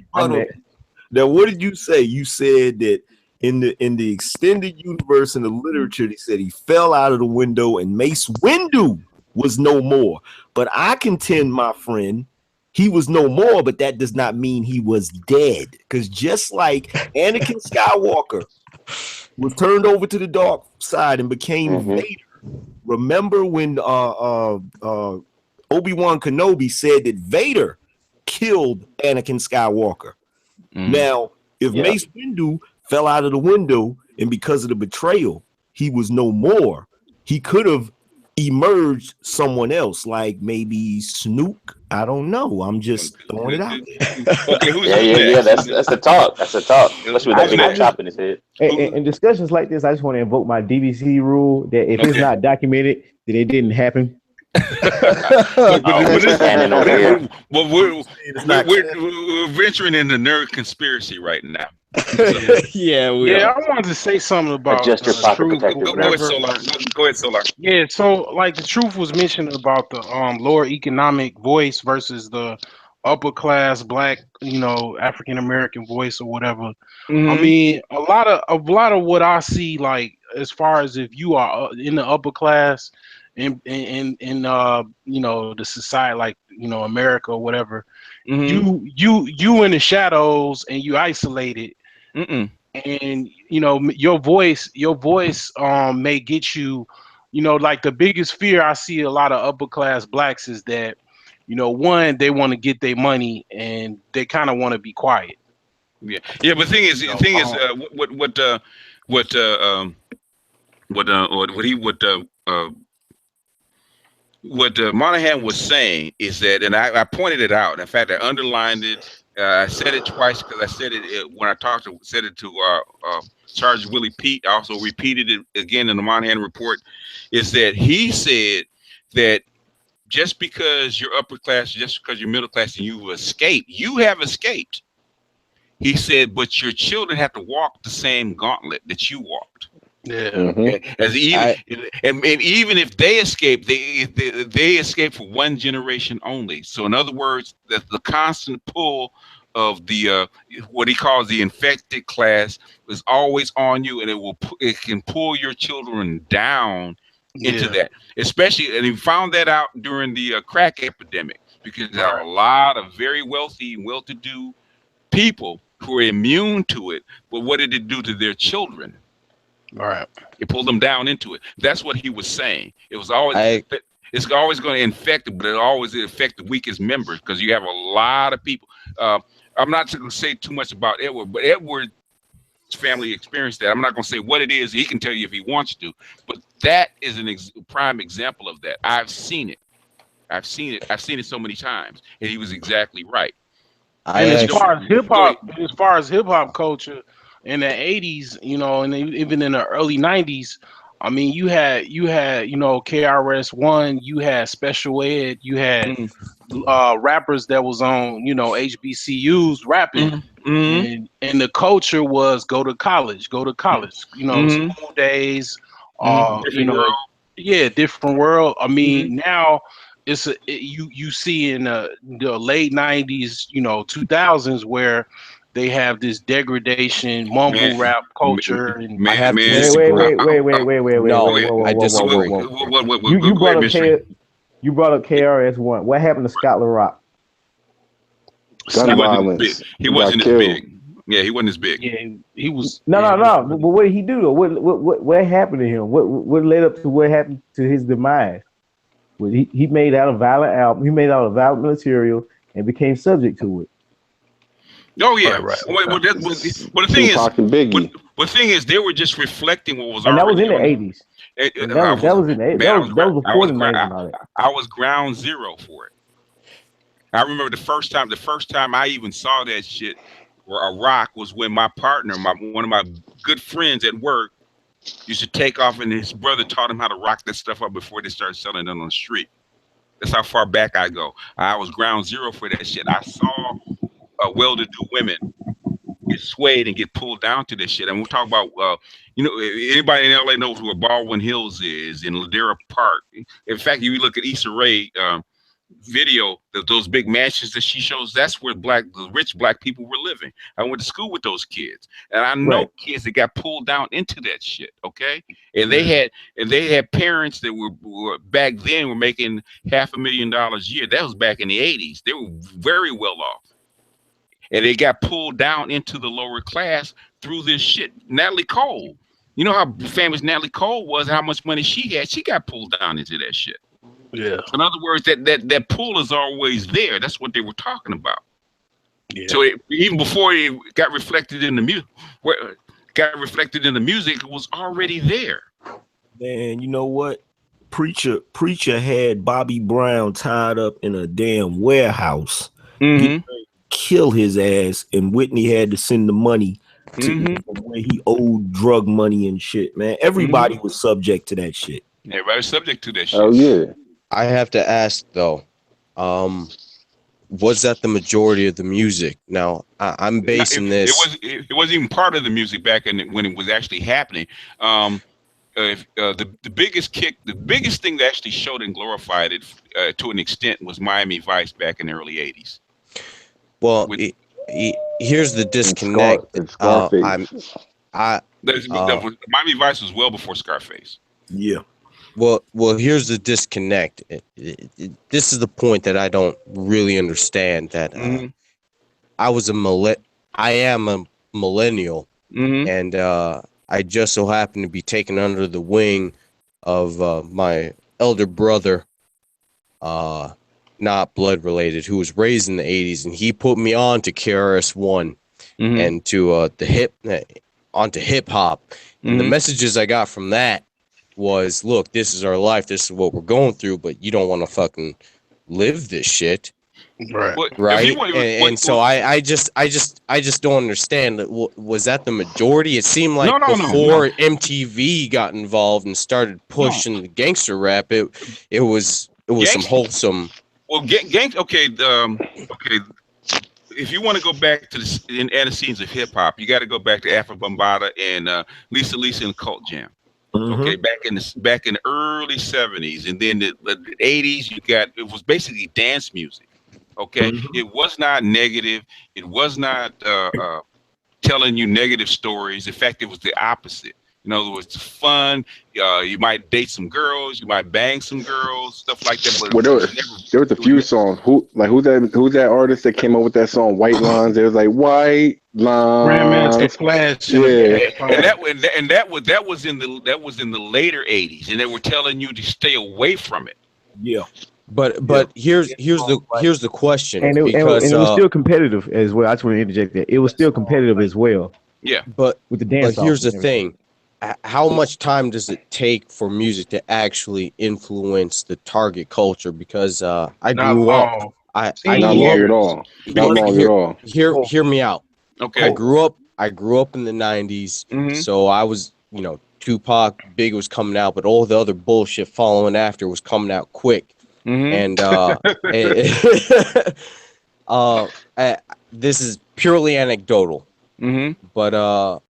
Now, what did you say? You said that in the extended universe in the literature, they said he fell out of the window and Mace Windu was no more. But I contend, my friend, he was no more, but that does not mean he was dead. Because just like Anakin Skywalker was turned over to the dark side and became Vader, remember when Obi-Wan Kenobi said that Vader killed Anakin Skywalker? Now, if Mace Windu fell out of the window and because of the betrayal, he was no more, he could have emerged someone else, like maybe Snook. I don't know. I'm just throwing it out there. Yeah. That's the talk. That's the talk. Especially with that big chop in his head. In discussions like this, I just want to invoke my DBC rule that if it's not documented, that it didn't happen. We're venturing into nerd conspiracy right now. Yeah, I wanted to say something about Adjust your pocket truth. protector. Go ahead, Solar. Yeah, so like the truth was mentioned about the lower economic voice versus the upper class black, African American voice or whatever. I mean, a lot of what I see, like as far as if you are in the upper class in the society, like America or whatever, you in the shadows and you isolated. And and you know your voice may get you, you know, like the biggest fear I see a lot of upper class blacks is that, you know, one, they want to get their money and they kind of want to be quiet. Yeah, yeah. But what Monahan was saying is that, and I pointed it out. In fact, I underlined it. I said it twice because I said it when I said it to Sergeant Willie Pete. I also repeated it again in the Monahan report. Is that he said that just because you're upper class, just because you're middle class, and you have escaped. He said, but your children have to walk the same gauntlet that you walked. Yeah. And even if they escape, they escape for one generation only. So in other words, the constant pull of the what he calls the infected class is always on you, and it can pull your children down into that. Especially, and he found that out during the crack epidemic, because there are a lot of very wealthy and well-to-do people who are immune to it. But what did it do to their children? All right. It pulled them down into it. That's what he was saying. It was always it's always going to infect it, but it always affect the weakest members, because you have a lot of people. I'm not going to say too much about Edward, but Edward's family experienced that. I'm not going to say what it is. He can tell you if he wants to, but that is a prime example of that. I've seen it. I've seen it so many times, and he was exactly right. And as far as hip hop culture in the 80s, you know, and even in the early 90s, I mean, you had, you know, KRS-One, you had Special Ed, you had rappers that was on, you know, HBCUs rapping, and the culture was go to college, you know, school days, you know, different world. I mean, now you see in the late 90s, you know, 2000s, where they have this degradation, mumble rap culture. And wait. No, I disagree. You brought up KRS-One. What happened to Scotland Rock? Gun violence. He wasn't as big. Yeah, he wasn't as big. Yeah, he was. No. But what did he do though? What happened to him? What led up to what happened to his demise? Well, he made out a violent album. He made out of violent material and became subject to it. Oh yeah, right. Well, the thing is, they were just reflecting what was. And that was in the 80s. That was in the 80s. That was before the 90s and all that. I was ground zero for it. I remember the first time I even saw that shit, or a rock, was when my partner, one of my good friends at work, used to take off, and his brother taught him how to rock that stuff up before they started selling it on the street. That's how far back I go. I was ground zero for that shit. I saw well-to-do women get swayed and get pulled down to this shit. And we'll talk about, you know, anybody in LA knows where Baldwin Hills is, in Ladera Park. In fact, if you look at Issa Rae video, those big mansions that she shows, that's where the rich black people were living. I went to school with those kids, and I know kids that got pulled down into that shit. Okay, and they had parents that were back then were making $500,000 a year. That was back in the 80s. They were very well off, and they got pulled down into the lower class through this shit. Natalie Cole, you know how famous Natalie Cole was, how much money she had. She got pulled down into that shit. Yeah. In other words, that pull is always there. That's what they were talking about. Yeah. So even before it got reflected in the music, it was already there. Man, you know what? Preacher had Bobby Brown tied up in a damn warehouse, kill his ass, and Whitney had to send the money to him where he owed drug money and shit. Man, everybody was subject to that shit. Everybody was subject to that shit. Oh yeah. I have to ask though, was that the majority of the music? Now I'm basing this. It wasn't even part of the music back when it was actually happening. The biggest thing that actually showed and glorified it to an extent was Miami Vice back in the early 80s. Well, here's the disconnect. Miami Vice was well before Scarface. Yeah. Well, here's the disconnect. This is the point that I don't really understand. That I am a millennial, and I just so happened to be taken under the wing of my elder brother, not blood related, who was raised in the 80s, and he put me on to KRS-One and to onto hip hop. And the messages I got from that was, look, this is our life, this is what we're going through, but you don't want to fucking live this shit. Right. And so I just don't understand that. Was that the majority? It seemed like before MTV got involved and started pushing the gangster rap, it was some wholesome. Well, okay. If you want to go back to the antecedents of hip hop, you got to go back to Afro Bambaataa and Lisa and Cult Jam. Okay, back in the early 70s, and then the 80s, it was basically dance music. Okay, it was not negative. It was not telling you negative stories. In fact, it was the opposite. In other words, it's fun. You might date some girls. You might bang some girls, stuff like that. But there was a few songs. Who's that artist that came up with that song White Lines? It was like White Lines. And that was in the later 80s, and they were telling you to stay away from it. Yeah. But here's the question, and it was still competitive as well. I just want to interject that it was still competitive as well. Yeah, but with the dance. But here's the thing: how much time does it take for music to actually influence the target culture? Because I grew up. Not long at all. Hear me out. Okay. I grew up in the 90s, so I was, Tupac, Big was coming out, but all the other bullshit following after was coming out quick. And this is purely anecdotal, but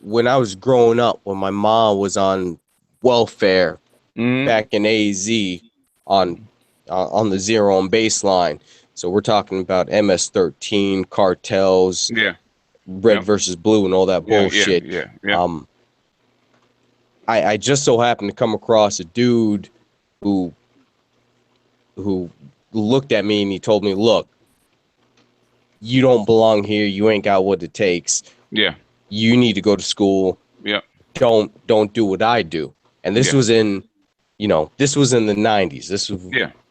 when I was growing up, when my mom was on welfare back in AZ on the Zero and Baseline, so we're talking about MS-13, cartels, Red versus Blue, and all that bullshit. I just so happened to come across a dude who looked at me and he told me, look, you don't belong here. You ain't got what it takes. Yeah. You need to go to school. Yeah. Don't do what I do. And this was in, this was in the 90s. This was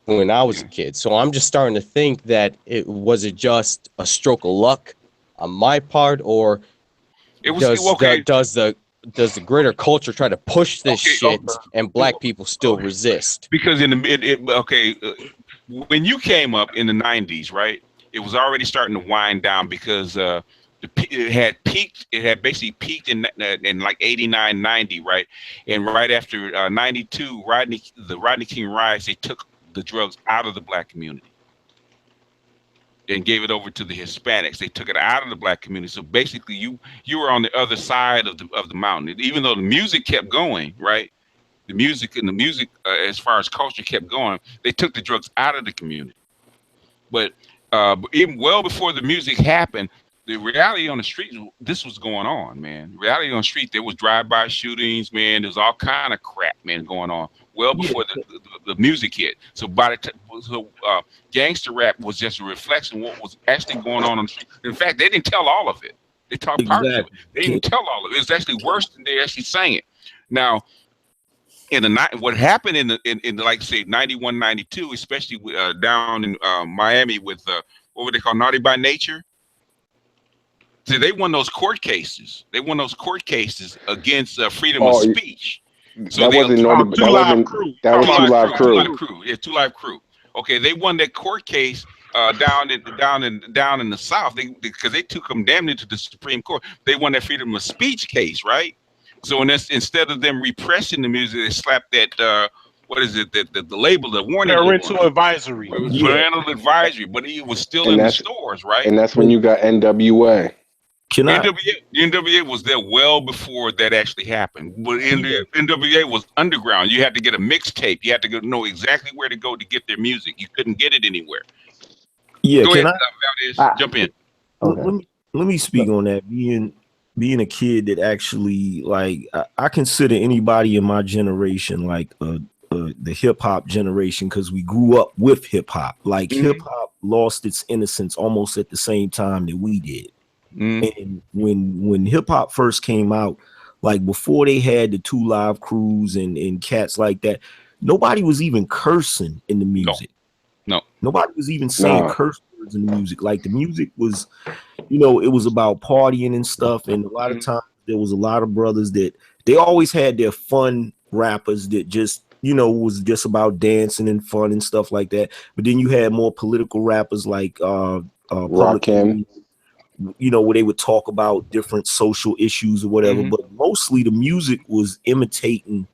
when I was a kid. So I'm just starting to think that was it just a stroke of luck on my part, or does the greater culture try to push this shit and black people still resist? Because when you came up in the 90s, right, it was already starting to wind down because it had basically peaked in like 89, 90, right? And right after 92, the Rodney King riots, they took the drugs out of the black community and gave it over to the Hispanics. They took it out of the black community. So basically you were on the other side of the mountain. Even though the music kept going, right? The music as far as culture kept going, they took the drugs out of the community. But even well before the music happened, the reality on the street, this was going on, man. Reality on the street, there was drive-by shootings, man. There was all kind of crap, man, going on well before the music hit. So gangster rap was just a reflection of what was actually going on the street. In fact, they didn't tell all of it. They talked parts of it. They didn't tell all of it. It was actually worse than they actually sang it. Now, what happened in like say 91, 92, especially down in Miami with what would they call Naughty by Nature? See, they won those court cases. They won those court cases against freedom of speech. So that wasn't Naughty. That was Two Live Crew. Yeah, Two Live Crew. Okay, they won that court case down in the South because they took them damn near to the Supreme Court. They won that freedom of speech case, right? So instead of them repressing the music, they slapped that what is it? The label, the warning. Parental advisory. It was parental advisory, but it was still in the stores, right? And that's when you got NWA. NWA was there well before that actually happened. But NWA was underground. You had to get a mixtape. You had to know exactly where to go to get their music. You couldn't get it anywhere. Yeah, go ahead, jump in. Okay. Let me speak on that. Being a kid that actually, like, I consider anybody in my generation like the hip hop generation, because we grew up with hip hop. Like hip hop lost its innocence almost at the same time that we did. And when hip hop first came out, like before they had the 2 Live Crews and cats like that, nobody was even cursing in the music. No. Nobody was even saying curse words in the music. Like the music was, it was about partying and stuff. And a lot of times there was a lot of brothers that they always had their fun rappers that just, was just about dancing and fun and stuff like that. But then you had more political rappers like Rakim, where they would talk about different social issues or whatever. But mostly the music was imitating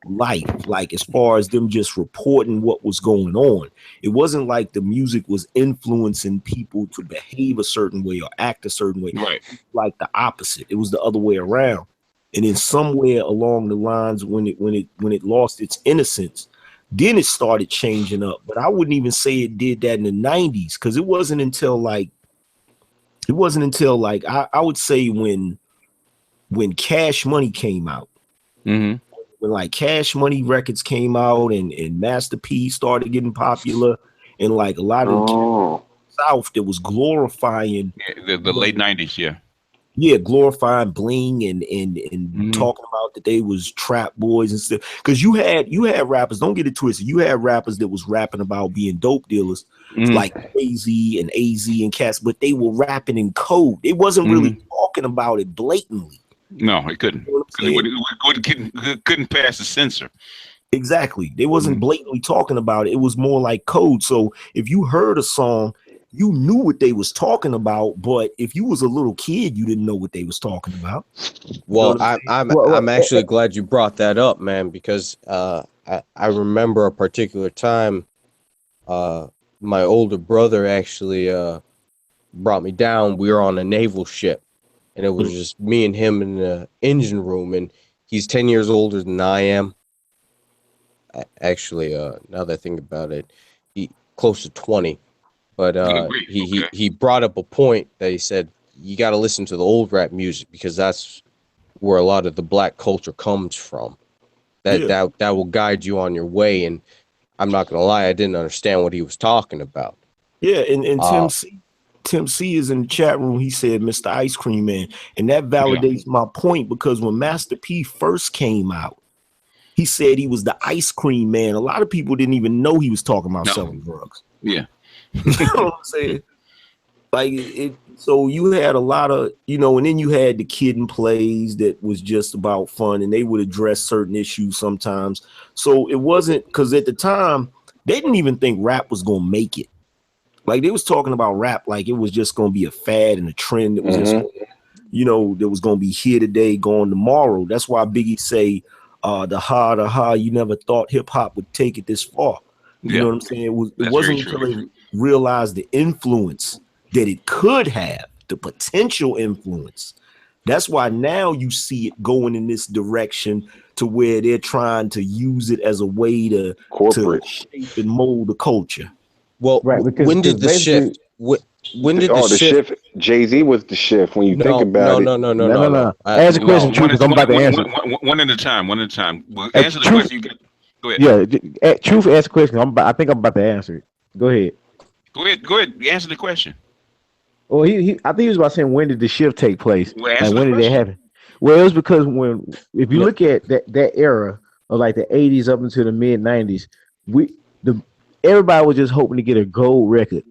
life, like as far as them just reporting what was going on. It wasn't like the music was influencing people to behave a certain way or act a certain way. Right. Like the opposite. It was the other way around. And then somewhere along the lines, when it lost its innocence, then it started changing up. But I wouldn't even say it did that in the 90s, because it wasn't until like I would say when Cash Money came out. When like Cash Money records came out and Master P started getting popular, and like a lot of the South that was glorifying the late 90s, glorifying bling and talking about that they was trap boys and stuff. Because you had rappers, don't get it twisted, you had rappers that was rapping about being dope dealers, like Jay-Z and AZ and cats, but they were rapping in code. They wasn't really talking about it blatantly. No, it couldn't. It couldn't pass the censor. Exactly. They wasn't blatantly talking about it. It was more like code. So if you heard a song, you knew what they was talking about. But if you was a little kid, you didn't know what they was talking about. Well, I'm actually glad you brought that up, man, because I remember a particular time. My older brother actually brought me down. We were on a naval ship. And it was just me and him in the engine room, and he's 10 years older than I am. Actually, now that I think about it, he close to 20. But he brought up a point that he said, you got to listen to the old rap music, because that's where a lot of the black culture comes from. That will guide you on your way. And I'm not going to lie, I didn't understand what he was talking about. Yeah, and Tim C is in the chat room. He said, Mr. Ice Cream Man. And that validates my point, because when Master P first came out, he said he was the ice cream man. A lot of people didn't even know he was talking about selling drugs. Yeah. You know what I'm saying? Like so you had a lot of, and then you had the Kid and Plays that was just about fun, and they would address certain issues sometimes. So it wasn't, because at the time, they didn't even think rap was going to make it. Like they was talking about rap like it was just going to be a fad and a trend that was just, that was going to be here today, gone tomorrow. That's why Biggie say, the you never thought hip hop would take it this far. You know what I'm saying? It wasn't until they realized the influence that it could have, the potential influence. That's why now you see it going in this direction to where they're trying to use it as a way to shape and mold the culture. Well, because when did the shift? When did the shift? Jay-Z was the shift. When you think about it. No. Answer the question, Truth, because I'm about to answer. One at a time. Well, answer the question. Go ahead. Yeah, Truth, ask the question. I think I'm about to answer it. Go ahead. Go ahead. Answer the question. Well, I think he was about saying, when did the shift take place? Well, and when did it happen? Well, it was because if you look at that era of like the 80s up into the mid 90s, everybody was just hoping to get a gold record.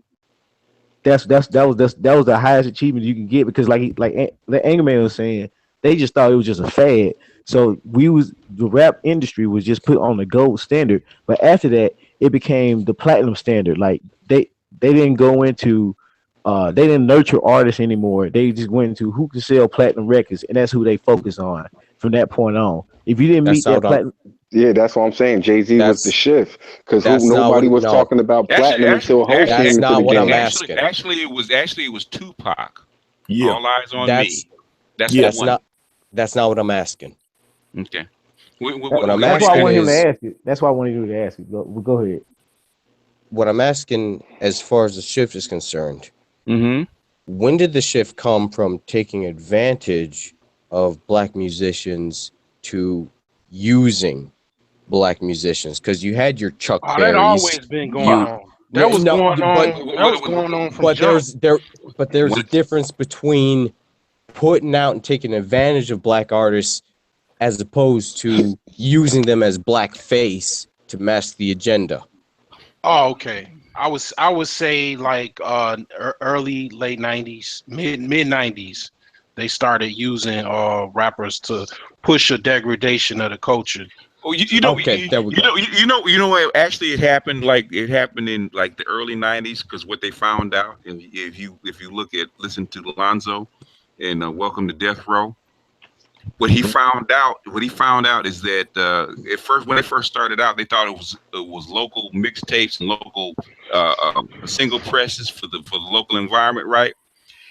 That was the highest achievement you can get, because like the Angerman was saying, they just thought it was just a fad. So the rap industry was just put on the gold standard, but after that it became the platinum standard. Like they didn't go into they didn't nurture artists anymore. They just went into who can sell platinum records, and that's who they focused on from that point on. If you didn't meet that platinum, that's what I'm saying. Jay-Z was the shift, because nobody was talking about platinum until hosting. That's not what I'm asking. Actually, it was Tupac. Yeah. All Eyes on Me. That's not what I'm asking. Okay. That's why I wanted him to ask it. That's why I wanted you to ask it. Go ahead. What I'm asking, as far as the shift is concerned, when did the shift come from taking advantage of black musicians to using black musicians? Because you had your Chuck Berrys. That always been going on. That was no, going but- on. That was going on from But jump. there's a difference between putting out and taking advantage of black artists as opposed to using them as blackface to mask the agenda. Oh, okay. I would say like early late 90s, mid 90s, they started using rappers to push a degradation of the culture. Oh, you know, Okay, there we go. you know what? Actually, it happened in like the early '90s because what they found out, and if you listen to Lonzo and Welcome to Death Row, what he found out is that at first when they first started out, they thought it was local mixtapes and local single presses for the local environment, right?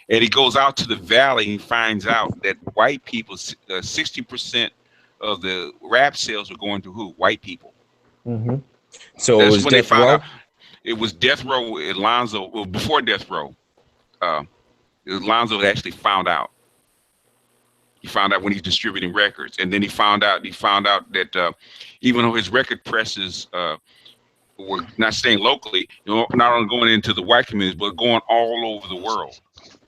And he goes out to the valley and he finds out that white people, 60% of the rap sales were going to who? White people. Mm-hmm. So That's it was when they Death found Row? out. It was Death Row. Alonzo, well, before Death Row, Alonzo had actually found out. He found out when he's distributing records, and then he found out that even though his record presses were not staying locally, not only going into the white communities, but going all over the world.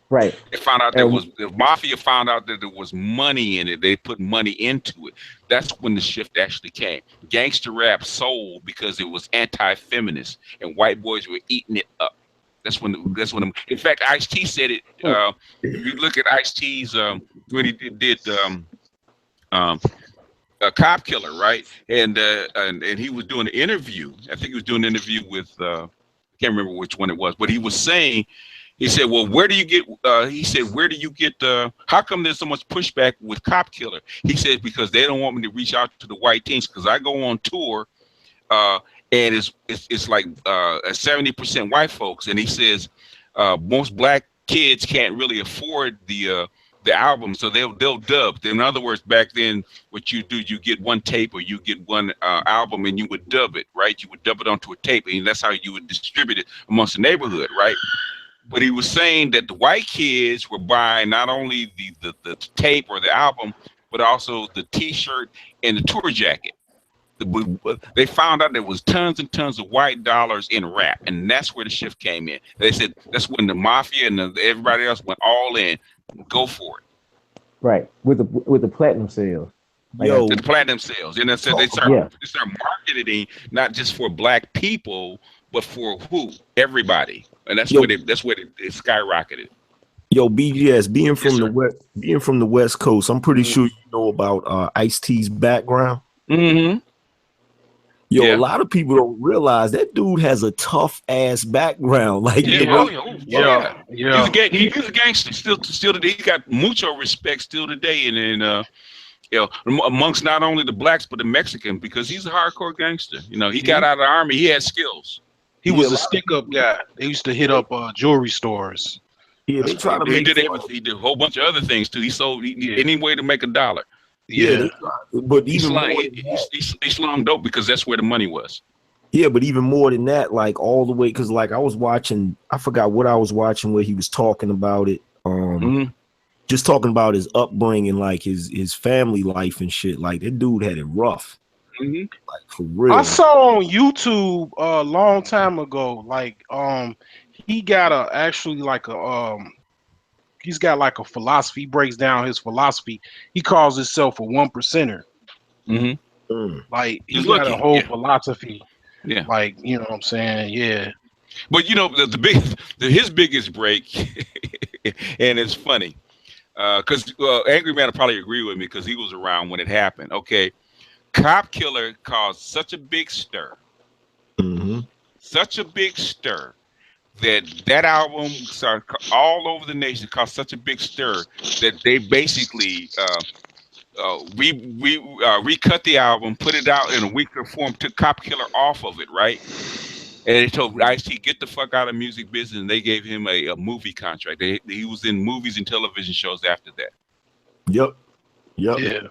Right. They found out the mafia found out that there was money in it. They put money into it. That's when the shift actually came. Gangster rap sold because it was anti-feminist, and white boys were eating it up. That's when. In fact, Ice-T said it. If you look at Ice-T's when he did a Cop Killer, right? And he was doing an interview. I think he was doing an interview with I can't remember which one it was, but he was saying. He said, well, where do you get, how come there's so much pushback with Cop Killer? He said, because they don't want me to reach out to the white teens because I go on tour and it's like 70% white folks. And he says, most black kids can't really afford the album, so they'll dub. In other words, back then, what you do, you get one tape or you get one album and you would dub it, right? You would dub it onto a tape and that's how you would distribute it amongst the neighborhood, right? But he was saying that the white kids were buying not only the tape or the album, but also the T-shirt and the tour jacket. They found out there was tons and tons of white dollars in rap, and that's where the shift came in. They said that's when the mafia and everybody else went all in. Go for it. Right. With the platinum sales. The platinum sales, and they said they start marketing not just for black people, but for who? Everybody. And that's where it skyrocketed. Yo, BGS, being from the West Coast, I'm pretty sure you know about Ice-T's background. Mm-hmm. Yo, a lot of people don't realize that dude has a tough ass background. Like, He's a gangster still today. He got mucho respect still today, and amongst not only the blacks but the Mexican, because he's a hardcore gangster. He got out of the army. He had skills. He was a stick-up guy. They used to hit up jewelry stores. Yeah, they try to he did everything. He did a whole bunch of other things too. He sold any way to make $1. Yeah, but he slung dope because that's where the money was. Yeah, but even more than that, like all the way, because like I was watching, I forgot what I was watching where he was talking about it. Just talking about his upbringing, like his family life and shit. Like that dude had it rough. Mm-hmm. Like for real. I saw on YouTube a long time ago, like he got he's got like a philosophy. He breaks down his philosophy. He calls himself a 1%er. Mm-hmm. Like he's got a whole philosophy. Yeah. Like, you know what I'm saying? Yeah. But his biggest break, and it's funny, because Angry Man will probably agree with me because he was around when it happened. Okay. Cop Killer caused such a big stir, such a big stir that album started all over the nation, caused such a big stir that they basically recut the album, put it out in a weaker form, took Cop Killer off of it, right? And they told Ice-T, get the fuck out of music business, and they gave him a movie contract. He was in movies and television shows after that. Yep. Yeah.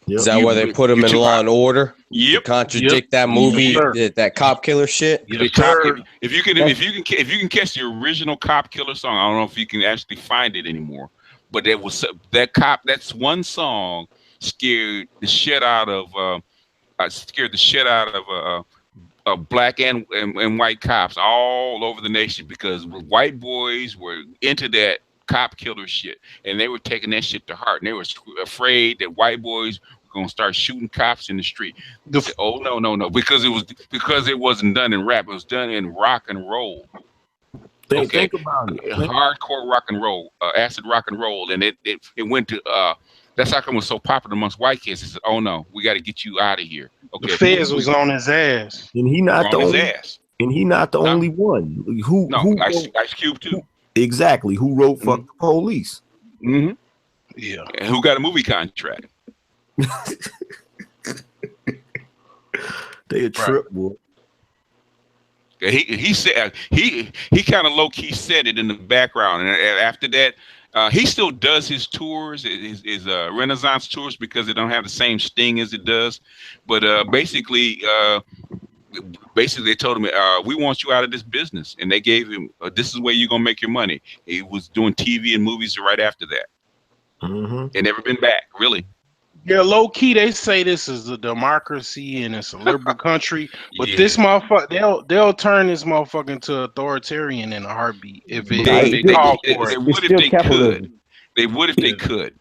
Is that why they put him in Law and Order? Yep. To contradict that movie, that Cop Killer shit. If you can catch the original Cop Killer song, I don't know if you can actually find it anymore. But there was that's one song scared the shit out of black and white cops all over the nation because white boys were into that cop killer shit, and they were taking that shit to heart, and they were afraid that white boys were gonna start shooting cops in the street. Said, oh no, because it wasn't done in rap, it was done in rock and roll. Think about it. Hardcore rock and roll, acid rock and roll, and it went to that's how come it was so popular amongst white kids. They said, "Oh no, we got to get you out of here." Okay, the feds was on his ass, and he not the only one. Who Ice Cube too. Exactly. Who wrote "Fuck the Police"? Mm-hmm. Yeah. And who got a movie contract? They a trip, boy. He said he kind of low key said it in the background, and after that, he still does his tours, his Renaissance tours, because they don't have the same sting as it does. But basically, they told him, "We want you out of this business," and they gave him, "This is where you're gonna make your money." He was doing TV and movies right after that, and never been back, really. Yeah, low key, they say this is a democracy and it's a liberal country, but this motherfucker, they'll turn this motherfucker into authoritarian in a heartbeat if they call for it. They would if they could. They would if they could.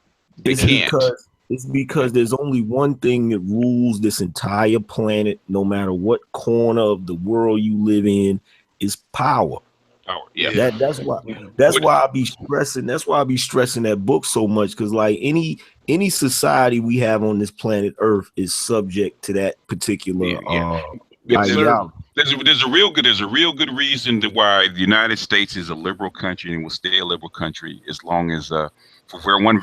They can't. It's because there's only one thing that rules this entire planet, no matter what corner of the world you live in, is power. Yeah. That's why I be stressing. That's why I be stressing that book so much, because like any society we have on this planet Earth is subject to that particular ideology. There's a real good reason to why the United States is a liberal country and will stay a liberal country as long as for one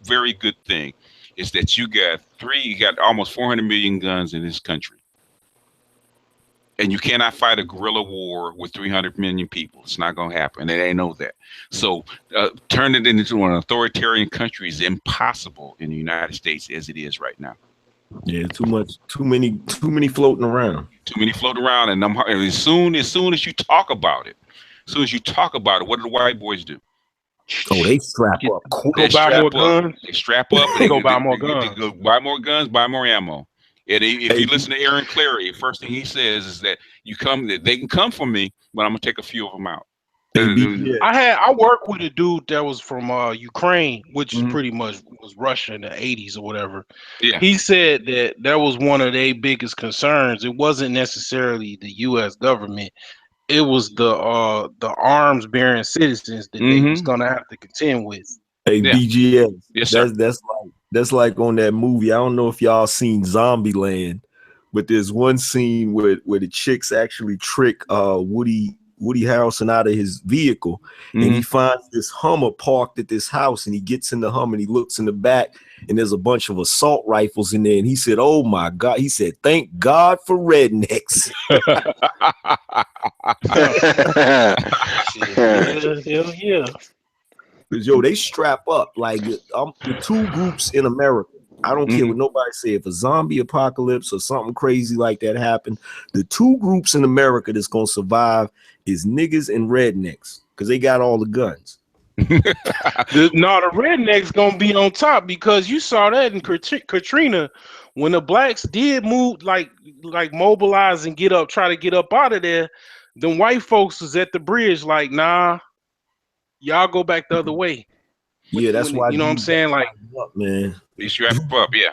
very good thing is that you got almost 400 million guns in this country. And you cannot fight a guerrilla war with 300 million people. It's not going to happen. They know that. So turning it into an authoritarian country is impossible in the United States as it is right now. Yeah, too many floating around. Too many floating around, and as soon as you talk about it, what do the white boys do? Oh, they strap up. They buy more guns. They strap up. They go buy more guns. They go buy more guns, buy more ammo. And if you listen to Aaron Clarey, the first thing he says is that they can come for me, but I'm gonna take a few of them out. I worked with a dude that was from Ukraine, which is pretty much was Russia in the 80s or whatever. Yeah. He said that was one of their biggest concerns. It wasn't necessarily the U.S. government. It was the arms bearing citizens that they was gonna have to contend with. Hey, BGS. Yes, sir. That's like on that movie. I don't know if y'all seen Zombieland, but there's one scene where the chicks actually trick Woody Harrelson out of his vehicle, and he finds this Hummer parked at this house, and he gets in the Hummer and he looks in the back, and there's a bunch of assault rifles in there, and he said, "Oh my God!" He said, "Thank God for rednecks." Hell yeah. Because they strap up like the two groups in America. I don't care what nobody say. If a zombie apocalypse or something crazy like that happened, the two groups in America that's gonna survive is niggas and rednecks, because they got all the guns. The rednecks gonna be on top, because you saw that in Katrina when the blacks did move, like mobilize and try to get up out of there. The white folks was at the bridge like, nah. Y'all go back the other way. Yeah, that's why. You know what I'm saying? Like, up, man. They strap up, yeah.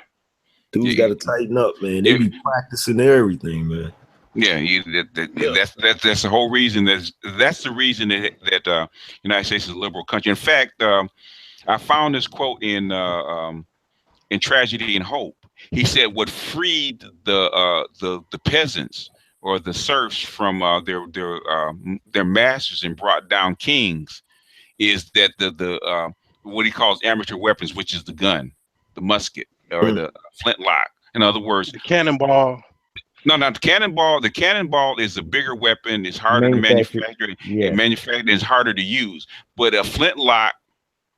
Dudes got to tighten up, man. They be practicing everything, man. Yeah, that's the whole reason. That's the reason that United States is a liberal country. In fact, I found this quote in Tragedy and Hope. He said, "What freed the peasants or the serfs from their masters and brought down kings is that the what he calls amateur weapons, which is the gun, the musket, or the flintlock. In other words, the cannonball." No, not the cannonball. The cannonball is a bigger weapon. It's harder to manufacture. Yeah. And manufacture is harder to use. But a flintlock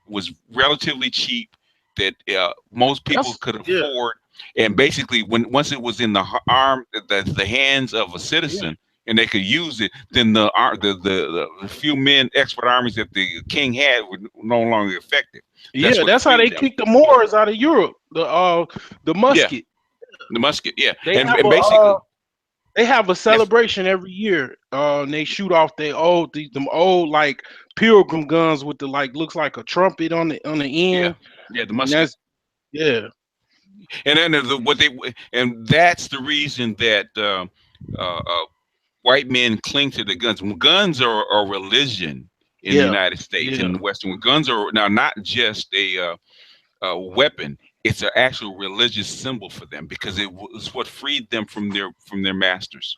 was relatively cheap that most people could afford. And basically, once it was in the hands of a citizen and they could use it, then the few expert armies that the king had were no longer effective. That's how they kicked the Moors out of Europe. The musket. The musket, yeah. They And have basically, They have a celebration every year. And they shoot off them old like pilgrim guns with the like looks like a trumpet on the end. Yeah, the And musket. yeah. And then that's the reason that white men cling to the guns. Guns are a religion in the United States, in the Western. Guns are now not just a weapon; it's an actual religious symbol for them because it was what freed them from their masters.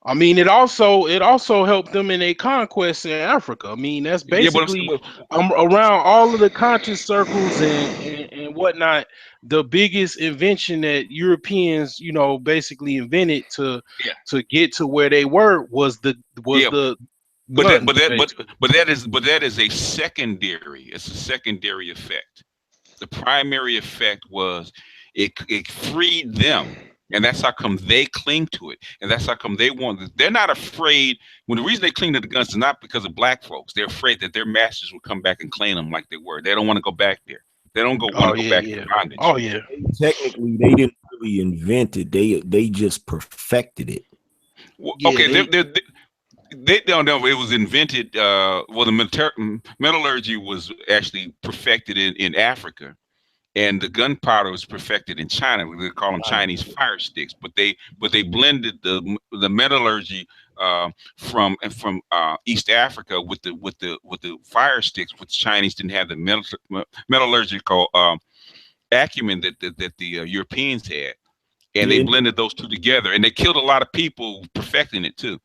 I mean, it also helped them in a conquest in Africa. I mean, that's basically around all of the conscious circles and whatnot. The biggest invention that Europeans, basically invented to get to where they were was the But that is a secondary. It's a secondary effect. The primary effect was it freed them. And that's how come they cling to it. And that's how come they want it. They're not afraid. When the reason they cling to the guns is not because of black folks. They're afraid that their masters will come back and claim them like they were. They don't want to go back there. They don't want to go back to bondage. Oh yeah. Technically, they didn't really invent it. They just perfected it. Well, okay, they don't know. It was invented. The metallurgy was actually perfected in Africa. And the gunpowder was perfected in China. We call them Chinese fire sticks, but they blended the metallurgy from East Africa with the fire sticks, which Chinese didn't have the metallurgical acumen that the Europeans had, and they blended those two together, and they killed a lot of people perfecting it too.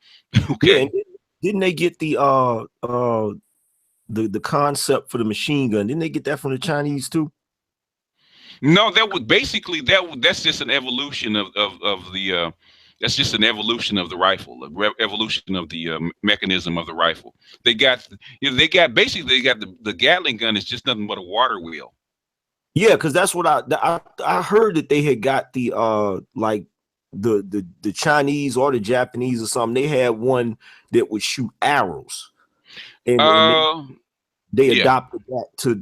Okay, yeah, didn't they get the concept for the machine gun? Didn't they get that from the Chinese too? No, that was basically that's just an evolution of the that's just an evolution of the rifle, evolution of the mechanism of the rifle. They got the Gatling gun is just nothing but a water wheel. Yeah, because that's what I heard that they had got the like the Chinese or the Japanese or something. They had one that would shoot arrows, and they adopted that to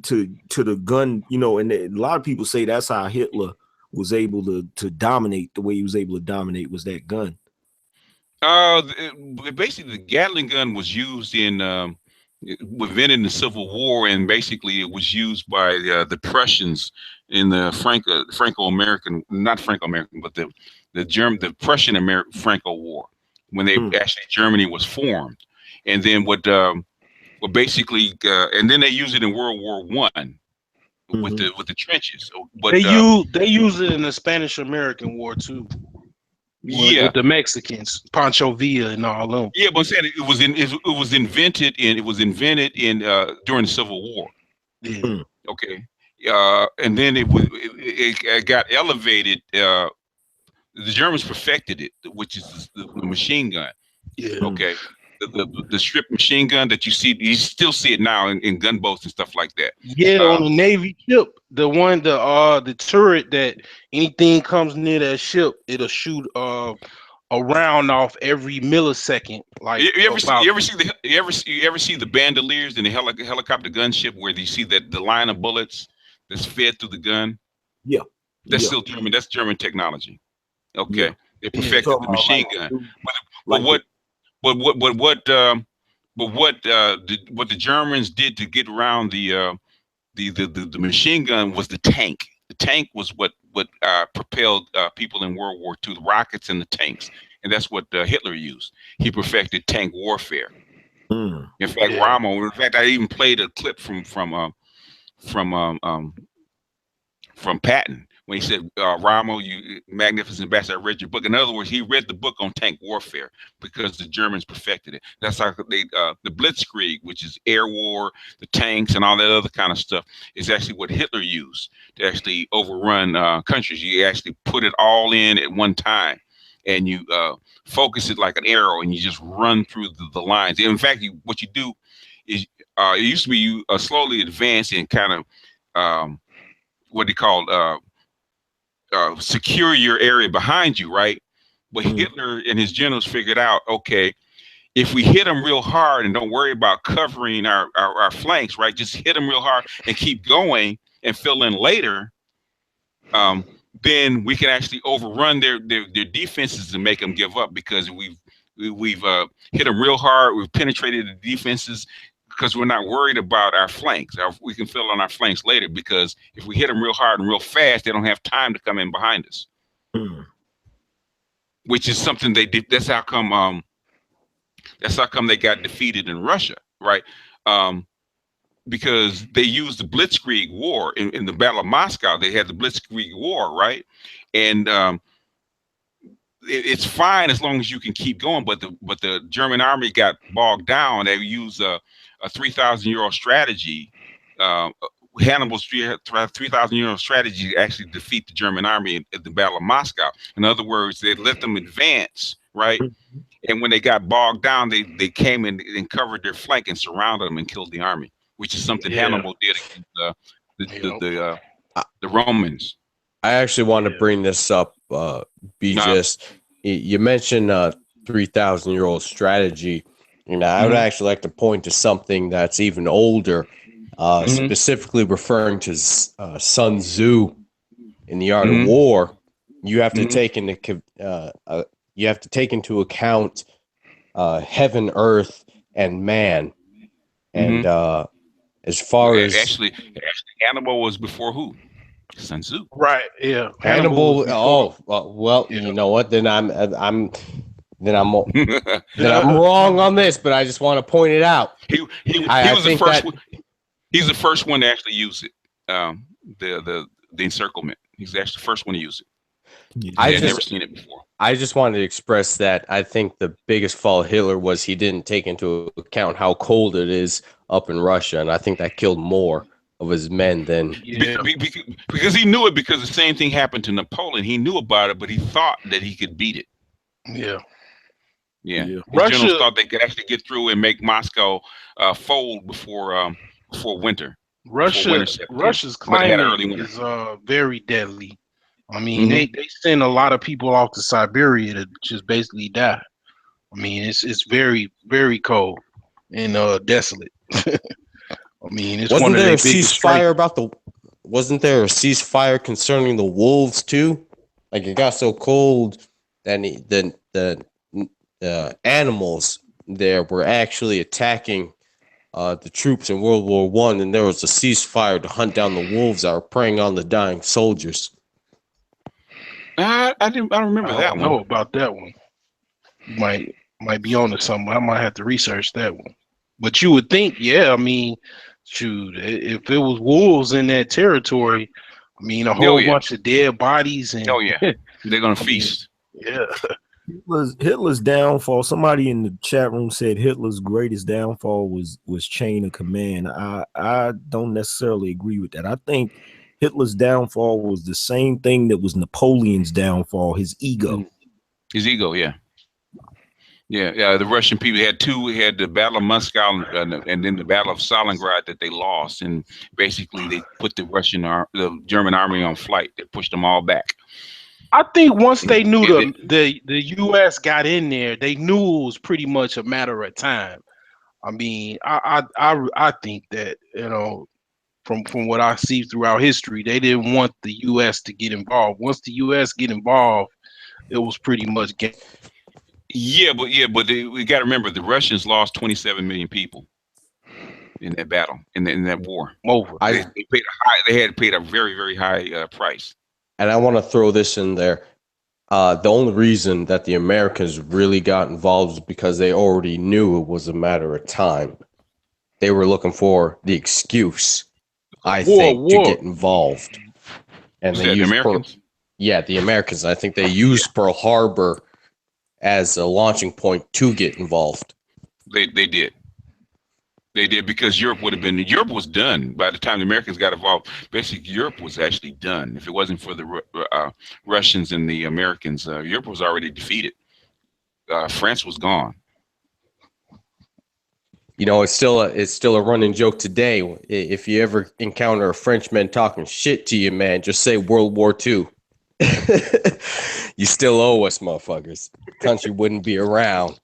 the gun, and a lot of people say that's how Hitler was able to dominate the way he was able to dominate was that gun. Basically, the Gatling gun was used invented in the Civil War, and basically it was used by the Prussians in the Franco-American, not Franco-American, but the Prussian-Franco War, when they actually Germany was formed, and then well, basically, and then they use it in World War I with the trenches. But they use it in the Spanish-American War too. With the Mexicans, Pancho Villa, and all them. Yeah, but I'm saying it was invented in during the Civil War. Yeah. Okay. And then it got elevated. The Germans perfected it, which is the machine gun. Yeah. Okay. The strip machine gun that you still see it now in gunboats and stuff like that. Yeah, on the Navy ship, the turret that anything comes near that ship, it'll shoot a round off every millisecond. Like you ever see the bandoliers in the helicopter gunship where you see that the line of bullets that's fed through the gun? Yeah, that's still German. That's German technology. Okay, they perfected the machine gun. But what the Germans did to get around the machine gun was the tank. The tank was what propelled people in World War II, the rockets and the tanks, and that's what Hitler used. He perfected tank warfare. In fact, Rommel. In fact, I even played a clip from Patton when he said, Rommel, you magnificent ambassador, I read your book. In other words, he read the book on tank warfare because the Germans perfected it. That's how the Blitzkrieg, which is air war, the tanks and all that other kind of stuff, is actually what Hitler used to actually overrun countries. You actually put it all in at one time, and you focus it like an arrow, and you just run through the lines. In fact, what you do is, it used to be you slowly advance and kind of, what they call secure your area behind you, right? But Hitler and his generals figured out, okay, if we hit them real hard and don't worry about covering our flanks, right? Just hit them real hard and keep going and fill in later. then we can actually overrun their defenses and make them give up, because we've hit them real hard. We've penetrated the defenses because we're not worried about our flanks. We can fill on our flanks later, because if we hit them real hard and real fast, they don't have time to come in behind us. Which is something they did. That's how come they got defeated in Russia, right? Because they used the Blitzkrieg War in the Battle of Moscow. They had the Blitzkrieg War, right? And it's fine as long as you can keep going. But the German army got bogged down. They used a 3,000-year-old strategy. Hannibal's 3,000-year-old strategy to actually defeat the German army at the Battle of Moscow. In other words, they let them advance, right? And when they got bogged down, they came in and covered their flank and surrounded them and killed the army, which is something Hannibal did against the Romans. I actually want to bring this up, you mentioned 3,000-year-old strategy. I would actually like to point to something that's even older, specifically referring to Sun Tzu in the Art of War. You have to take into account heaven, earth, and man. And as far as actually Hannibal was before who? Sun Tzu. Right. Yeah. Hannibal. Well, you know what? Then I'm wrong on this, but I just want to point it out. He was the first. He's the first one to actually use it. The encirclement. He's actually the first one to use it. I've never seen it before. I just wanted to express that I think the biggest fault of Hitler was he didn't take into account how cold it is up in Russia, and I think that killed more of his men than because he knew it, because the same thing happened to Napoleon. He knew about it, but he thought that he could beat it. Yeah. The generals thought they could actually get through and make Moscow fold before winter. Russia's climate is very deadly. I mean, they send a lot of people off to Siberia to just basically die. I mean, it's very, very cold and desolate. I mean, it's wasn't one of there a their biggest ceasefire wasn't there a ceasefire concerning the wolves too? Like, it got so cold that the animals there were actually attacking the troops in World War I, and there was a ceasefire to hunt down the wolves that were preying on the dying soldiers. I don't remember that one. I don't know about that one. You might be on to something. I might have to research that one. But you would think, I mean, shoot, if it was wolves in that territory, I mean, a whole bunch of dead bodies, and they're gonna feast. Hitler's downfall. Somebody in the chat room said Hitler's greatest downfall was chain of command. I don't necessarily agree with that. I think Hitler's downfall was the same thing that was Napoleon's downfall, his ego. His ego, yeah. The Russian people had two. We had the Battle of Moscow and then the Battle of Stalingrad that they lost, and basically they put the German army on flight. They pushed them all back. I think once they knew the U.S. got in there, they knew it was pretty much a matter of time. I mean, I think that, from what I see throughout history, they didn't want the U.S. to get involved. Once the U.S. get involved, it was pretty much game. But we got to remember, the Russians lost 27 million people in that battle, in that war. They had paid a very, very high price. And I want to throw this in there. The only reason that the Americans really got involved was because they already knew it was a matter of time. They were looking for the excuse, to get involved. And they used the Americans. The Americans. I think they used Pearl Harbor as a launching point to get involved. They did. They did, because Europe was done by the time the Americans got involved. Basically, Europe was actually done. If it wasn't for the Russians and the Americans, Europe was already defeated. France was gone. It's still a running joke today. If you ever encounter a Frenchman talking shit to you, man, just say World War II. You still owe us, motherfuckers. The country wouldn't be around.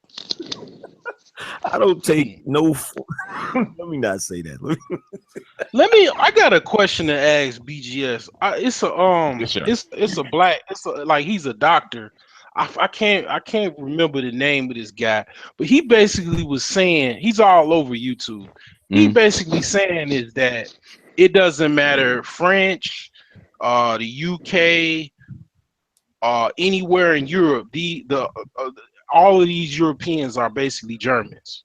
I don't take no. Let me not say that. I got a question to ask BGS. It's a black. Like he's a doctor. I can't remember the name of this guy, but he basically was saying he's all over YouTube. He basically saying is that it doesn't matter French, the UK, anywhere in Europe. All of these Europeans are basically Germans.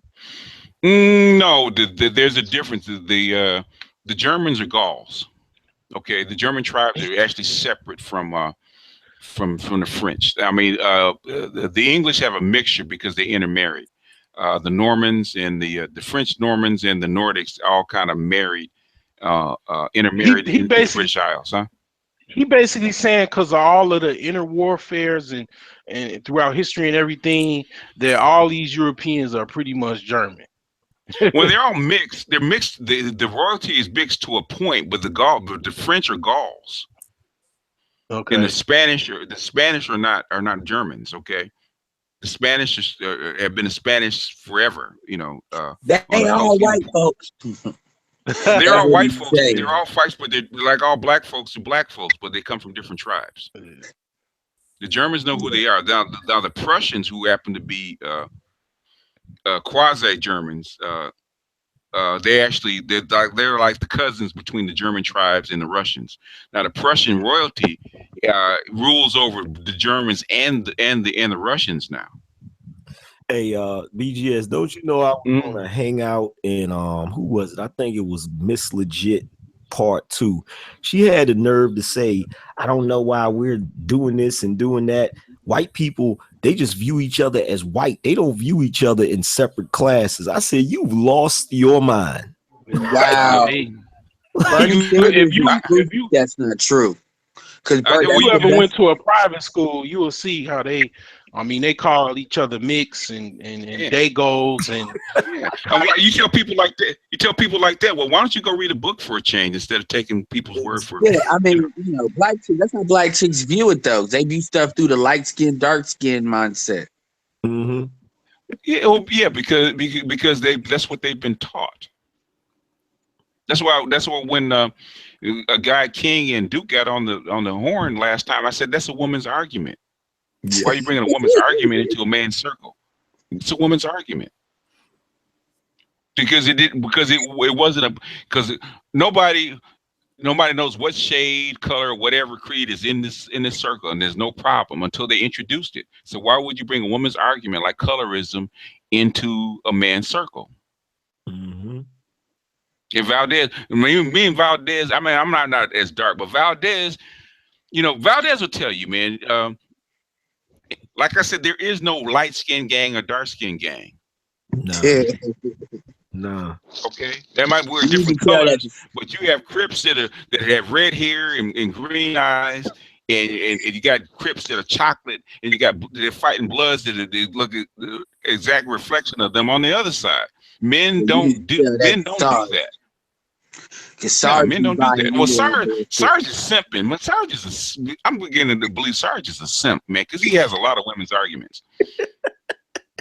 No, there's a difference. The Germans are Gauls. Okay, the German tribes are actually separate from the French. I mean, the English have a mixture because they intermarried. The Normans and the French Normans and the Nordics all kind of married, intermarried in the British Isles, huh? He basically saying because of all of the inner warfares and throughout history and everything, that all these Europeans are pretty much German. Well, they're all mixed. They're mixed. The royalty is mixed to a point, but the French are Gauls. Okay. And the Spanish are not Germans. Okay. The Spanish have been Spanish forever. You know. They all white folks. They're all white folks. They're all whites, but they're like all black folks are black folks, but they come from different tribes. The Germans know who they are. Now the Prussians, who happen to be quasi-Germans, they're like the cousins between the German tribes and the Russians. Now the Prussian royalty rules over the Germans and the Russians now. Hey, BGS, don't you know I was gonna hang out in who was it? I think it was Miss Legit Part 2. She had the nerve to say, I don't know why we're doing this and doing that. White people, they just view each other as white. They don't view each other in separate classes. I said, you've lost your mind. Wow. If you that's not true. Because if you ever went to a private school, you will see how they call each other mix and Dagos and you tell people like that. You tell people like that. Well, why don't you go read a book for a change instead of taking people's word for it? Yeah, I mean, black chicks. That's how black chicks view it, though. They view stuff through the light skin, dark skin mindset. Mm-hmm. Yeah, because that's what they've been taught. That's why when a guy King and Duke got on the horn last time, I said that's a woman's argument. Why are you bringing a woman's argument into a man's circle? It's a woman's argument because nobody knows what shade, color, whatever creed is in this circle, and there's no problem until they introduced it. So why would you bring a woman's argument like colorism into a man's circle? Mm-hmm. And Valdez, me and Valdez, I mean, I'm not as dark, but Valdez, Valdez will tell you, man. Like I said, there is no light skin gang or dark skin gang. No. Okay, that might wear different colors, but you have Crips that have red hair and green eyes, and you got Crips that are chocolate, and they're fighting Bloods that look at the exact reflection of them on the other side. Men don't do that. Men don't do that. Well, Sarge is simping. But I'm beginning to believe Sarge is a simp, man, because he has a lot of women's arguments.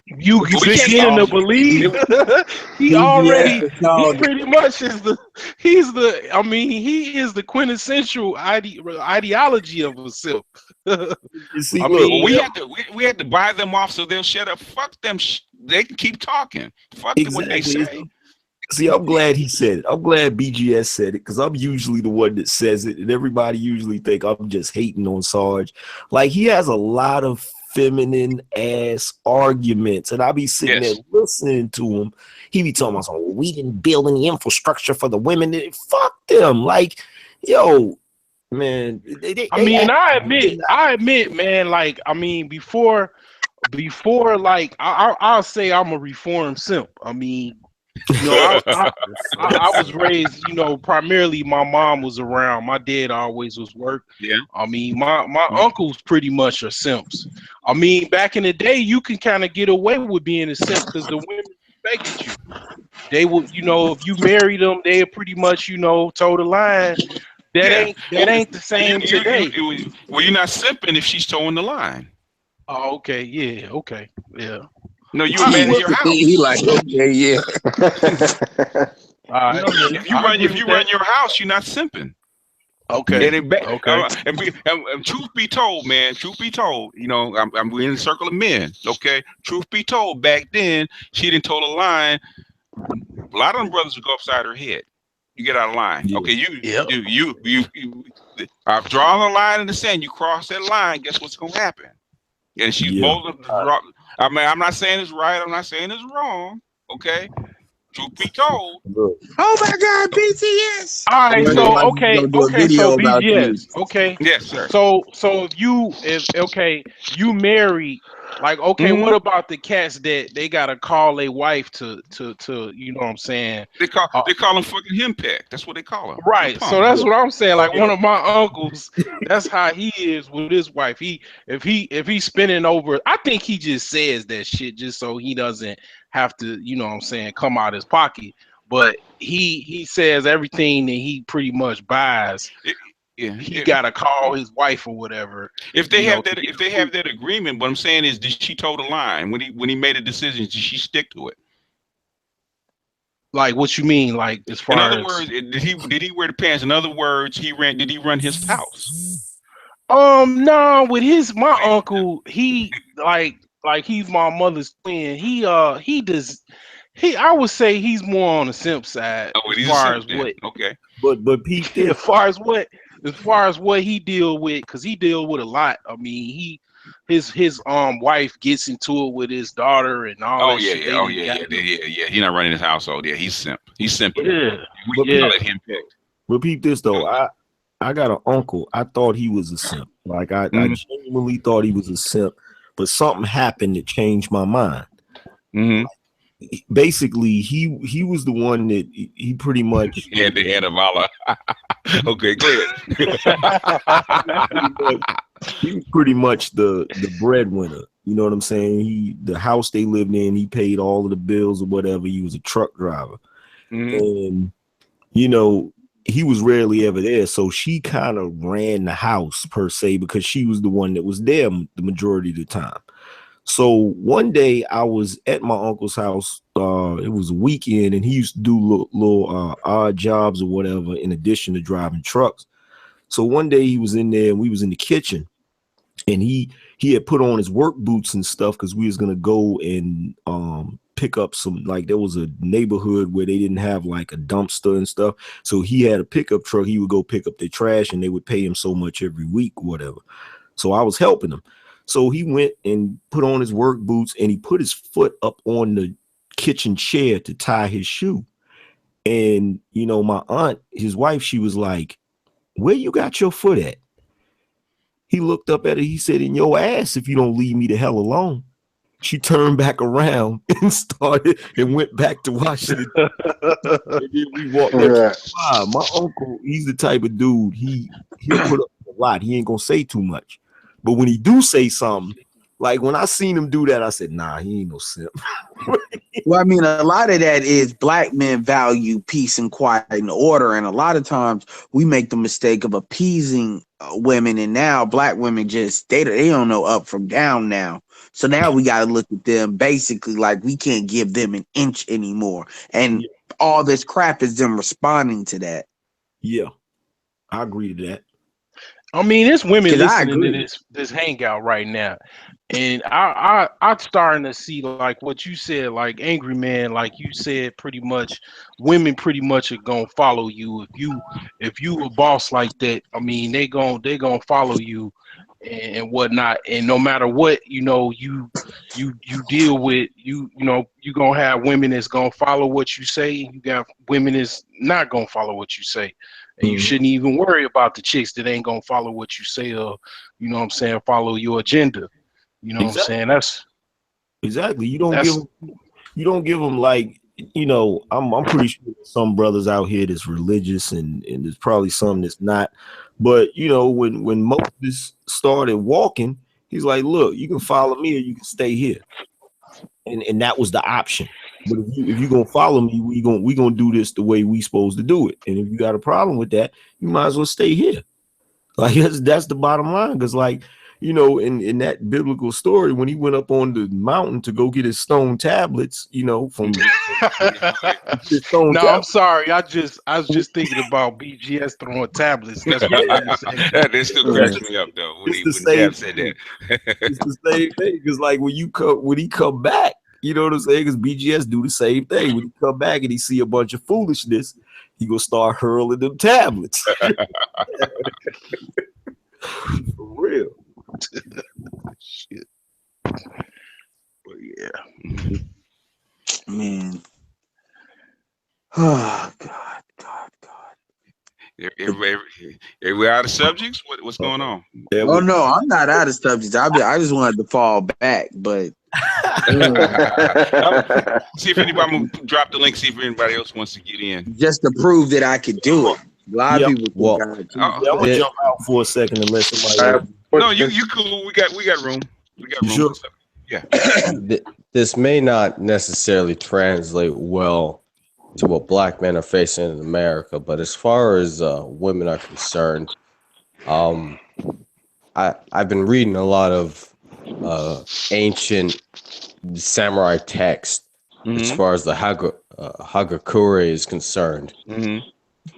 You beginning to believe he pretty much is he is the quintessential ideology of a simp. We had to buy them off so they'll shut up. Fuck them. They can keep talking. Fuck what they say. See, I'm glad he said it. I'm glad BGS said it because I'm usually the one that says it, and everybody usually think I'm just hating on Sarge. Like, he has a lot of feminine ass arguments, and I be sitting there listening to him. He be talking about, well, we didn't build any infrastructure for the women. Fuck them. Like, yo, man. I admit, man. Like, I mean, before, like, I'll say I'm a reformed simp. I mean. I was raised, primarily my mom was around. My dad always was work. Yeah. I mean, my uncles pretty much are simps. I mean, back in the day, you can kind of get away with being a simp because the women respected you. They would, if you married them, they pretty much, toe the line. That ain't the same today. Well, you're not simping if she's towing the line. Oh, okay. Yeah. Okay. Yeah. No, you a man in your house. He like, okay, yeah. All right. If you run your house, you're not simping. Okay. And truth be told, man, truth be told, you know, we're in a circle of men. Okay. Truth be told, back then, she didn't told a line. A lot of them brothers would go upside her head. You get out of line. Yeah. Okay. You I've drawn a line in the sand. You cross that line, guess what's going to happen? And she's bold. I mean, I'm not saying it's right. I'm not saying it's wrong. Okay. Truth be told. Oh my God, BTS. All right, so okay, so BTS, okay, yes, sir. So if you married, like, okay, what about the cats that they gotta call their wife to you know what I'm saying? They call them fucking henpeck. That's what they call them. Right. So that's what I'm saying. Like one of my uncles, that's how he is with his wife. If he's spinning over, I think he just says that shit just so he doesn't have to, you know what I'm saying, come out his pocket. But he says everything that he pretty much buys. He gotta call his wife or whatever. If they have that agreement, what I'm saying is, did she toe the line when he made a decision? Did she stick to it? Like, what you mean? Like, as far in other words, did he wear the pants? In other words, did he run his house? No, with my uncle, he like he's my mother's twin. I would say he's more on the simp side. Oh, as far as what? Okay. But Pete, as far as what he deal with, because he deal with a lot. I mean, his wife gets into it with his daughter and all. Oh yeah. He's not running his household. Yeah, he's simp. He's simping. Yeah. We call it him pick. But Pete, this though, I got an uncle. I thought he was a simp. Like I genuinely thought he was a simp. But something happened that changed my mind. Basically, he was the one that he pretty much had the head of Allah. Okay, go ahead. He was pretty much the breadwinner. You know what I'm saying? The house they lived in, he paid all of the bills or whatever. He was a truck driver, and you know, he was rarely ever there. So she kind of ran the house per se because she was the one that was there the majority of the time. So one day I was at my uncle's house. It was a weekend, and he used to do little odd jobs or whatever in addition to driving trucks. So one day he was in there, and we was in the kitchen, and he had put on his work boots and stuff because we was gonna go and pick up some, like, there was a neighborhood where they didn't have like a dumpster and stuff. So he had a pickup truck. He would go pick up their trash, and they would pay him so much every week, whatever. So I was helping him. So he went and put on his work boots, and he put his foot up on the kitchen chair to tie his shoe. And, you know, my aunt, his wife, she was like, "Where you got your foot at?" He looked up at her. He said, "In your ass if you don't leave me the hell alone." She turned back around and went back to washing it. And then we walked up. My uncle, he's the type of dude, he'll put up a lot. He ain't gonna say too much. But when he do say something, like when I seen him do that, I said, nah, he ain't no simp. Well, I mean, a lot of that is black men value peace and quiet and order. And a lot of times we make the mistake of appeasing women. And now black women just, they don't know up from down now. So now we got to look at them basically like we can't give them an inch anymore. And all this crap is them responding to that. Yeah, I agree to that. I mean, there's women listening to this hangout right now, and I'm starting to see, like what you said, like Angry Man, like you said, pretty much women pretty much are gonna follow you if you a boss like that. I mean, they gonna follow you and whatnot, and no matter what, you know, you deal with, you know, you gonna have women that's gonna follow what you say, and you got women that's not gonna follow what you say. And you shouldn't even worry about the chicks that ain't gonna follow what you say, or, you know what I'm saying, follow your agenda. You know what I'm saying? That's exactly. You don't give them like, you know, I'm pretty sure there's some brothers out here that's religious, and there's probably some that's not. But you know, when Moses started walking, he's like, look, you can follow me or you can stay here. And that was the option. But if you gonna follow me, we gonna do this the way we supposed to do it. And if you got a problem with that, you might as well stay here. Like that's the bottom line. Because like, you know, in that biblical story, when he went up on the mountain to go get his stone tablets, you know, from his stone No, I'm tablets. sorry. I was just thinking about BGS throwing tablets. That's what I was saying. That still cracks me up though when It's Dab said that. It's the same thing because like when he come back, you know what I'm saying? Because BGS do the same thing. When he come back and he see a bunch of foolishness, he gonna start hurling them tablets. For real. Shit. But yeah. Man. Oh God. We're out of subjects. What's going on? Oh no, I'm not out of subjects. I just wanted to fall back, but see if anybody, I'm gonna drop the link. See if anybody else wants to get in. just to prove that I could do it. A lot of people think I could. I'm gonna jump out for a second and let somebody. No, you cool. We got room. We got room. Sure. Yeah. This may not necessarily translate well to what black men are facing in America, but as far as women are concerned, I've been reading a lot of ancient samurai text as far as the Hagakure is concerned,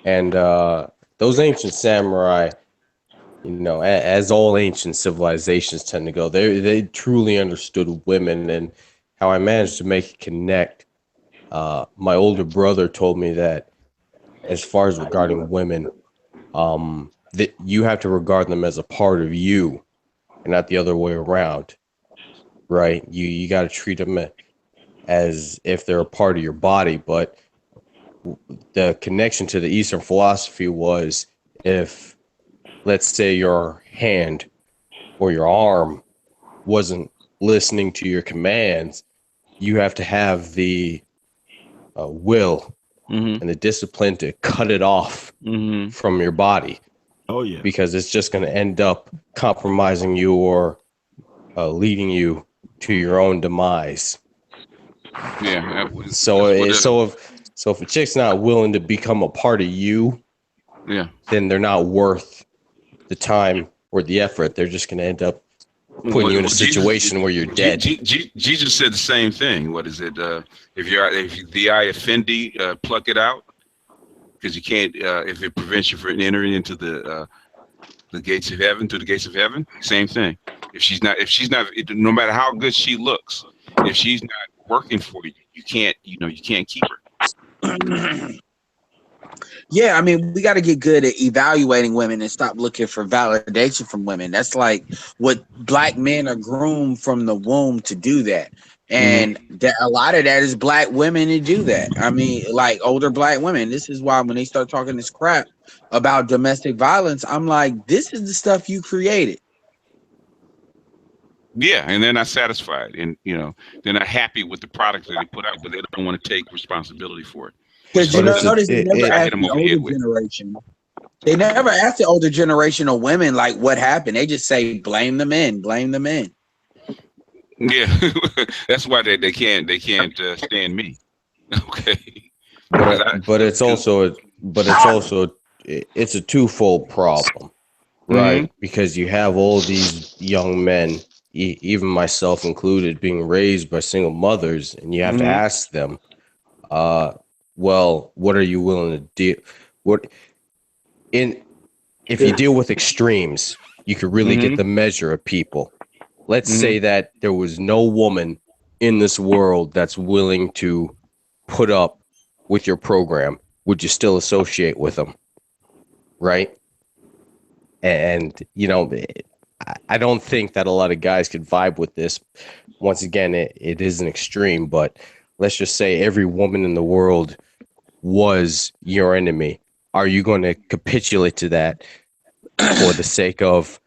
and those ancient samurai, you know, as all ancient civilizations tend to go, they truly understood women. And how I managed to make it connect, my older brother told me that as far as regarding women, that you have to regard them as a part of you and not the other way around, right? You got to treat them as if they're a part of your body. But the connection to the Eastern philosophy was, if, let's say, your hand or your arm wasn't listening to your commands, you have to have the will and the discipline to cut it off from your body. Oh yeah, because it's just going to end up compromising you or leading you to your own demise. Yeah. So if a chick's not willing to become a part of you, then they're not worth the time or the effort. They're just going to end up putting you in a situation where you're dead. Jesus said the same thing. What is it? If the eye offend thee, pluck it out, because you can't. If it prevents you from entering into the gates of heaven, through the gates of heaven, same thing. If she's not, no matter how good she looks, if she's not working for you, you can't keep her. Yeah, I mean, we got to get good at evaluating women and stop looking for validation from women. That's like what black men are groomed from the womb to do that. And that a lot of that is black women to do that. I mean, like older black women. This is why when they start talking this crap about domestic violence, I'm like, this is the stuff you created. Yeah, and they're not satisfied, and they're not happy with the product that they put out, but they don't want to take responsibility for it. Because notice they never asked the older generation. They never asked the older generation of women like what happened. They just say blame the men, blame the men. Yeah, that's why they can't stand me. Okay, but it's a twofold problem, right? Because you have all these young men, even myself included, being raised by single mothers, and you have to ask them, well, what are you willing to do? If you deal with extremes, you could really get the measure of people. Let's say that there was no woman in this world that's willing to put up with your program. Would you still associate with them? Right? And, I don't think that a lot of guys could vibe with this. Once again, it is an extreme, but let's just say every woman in the world was your enemy. Are you going to capitulate to that for the sake of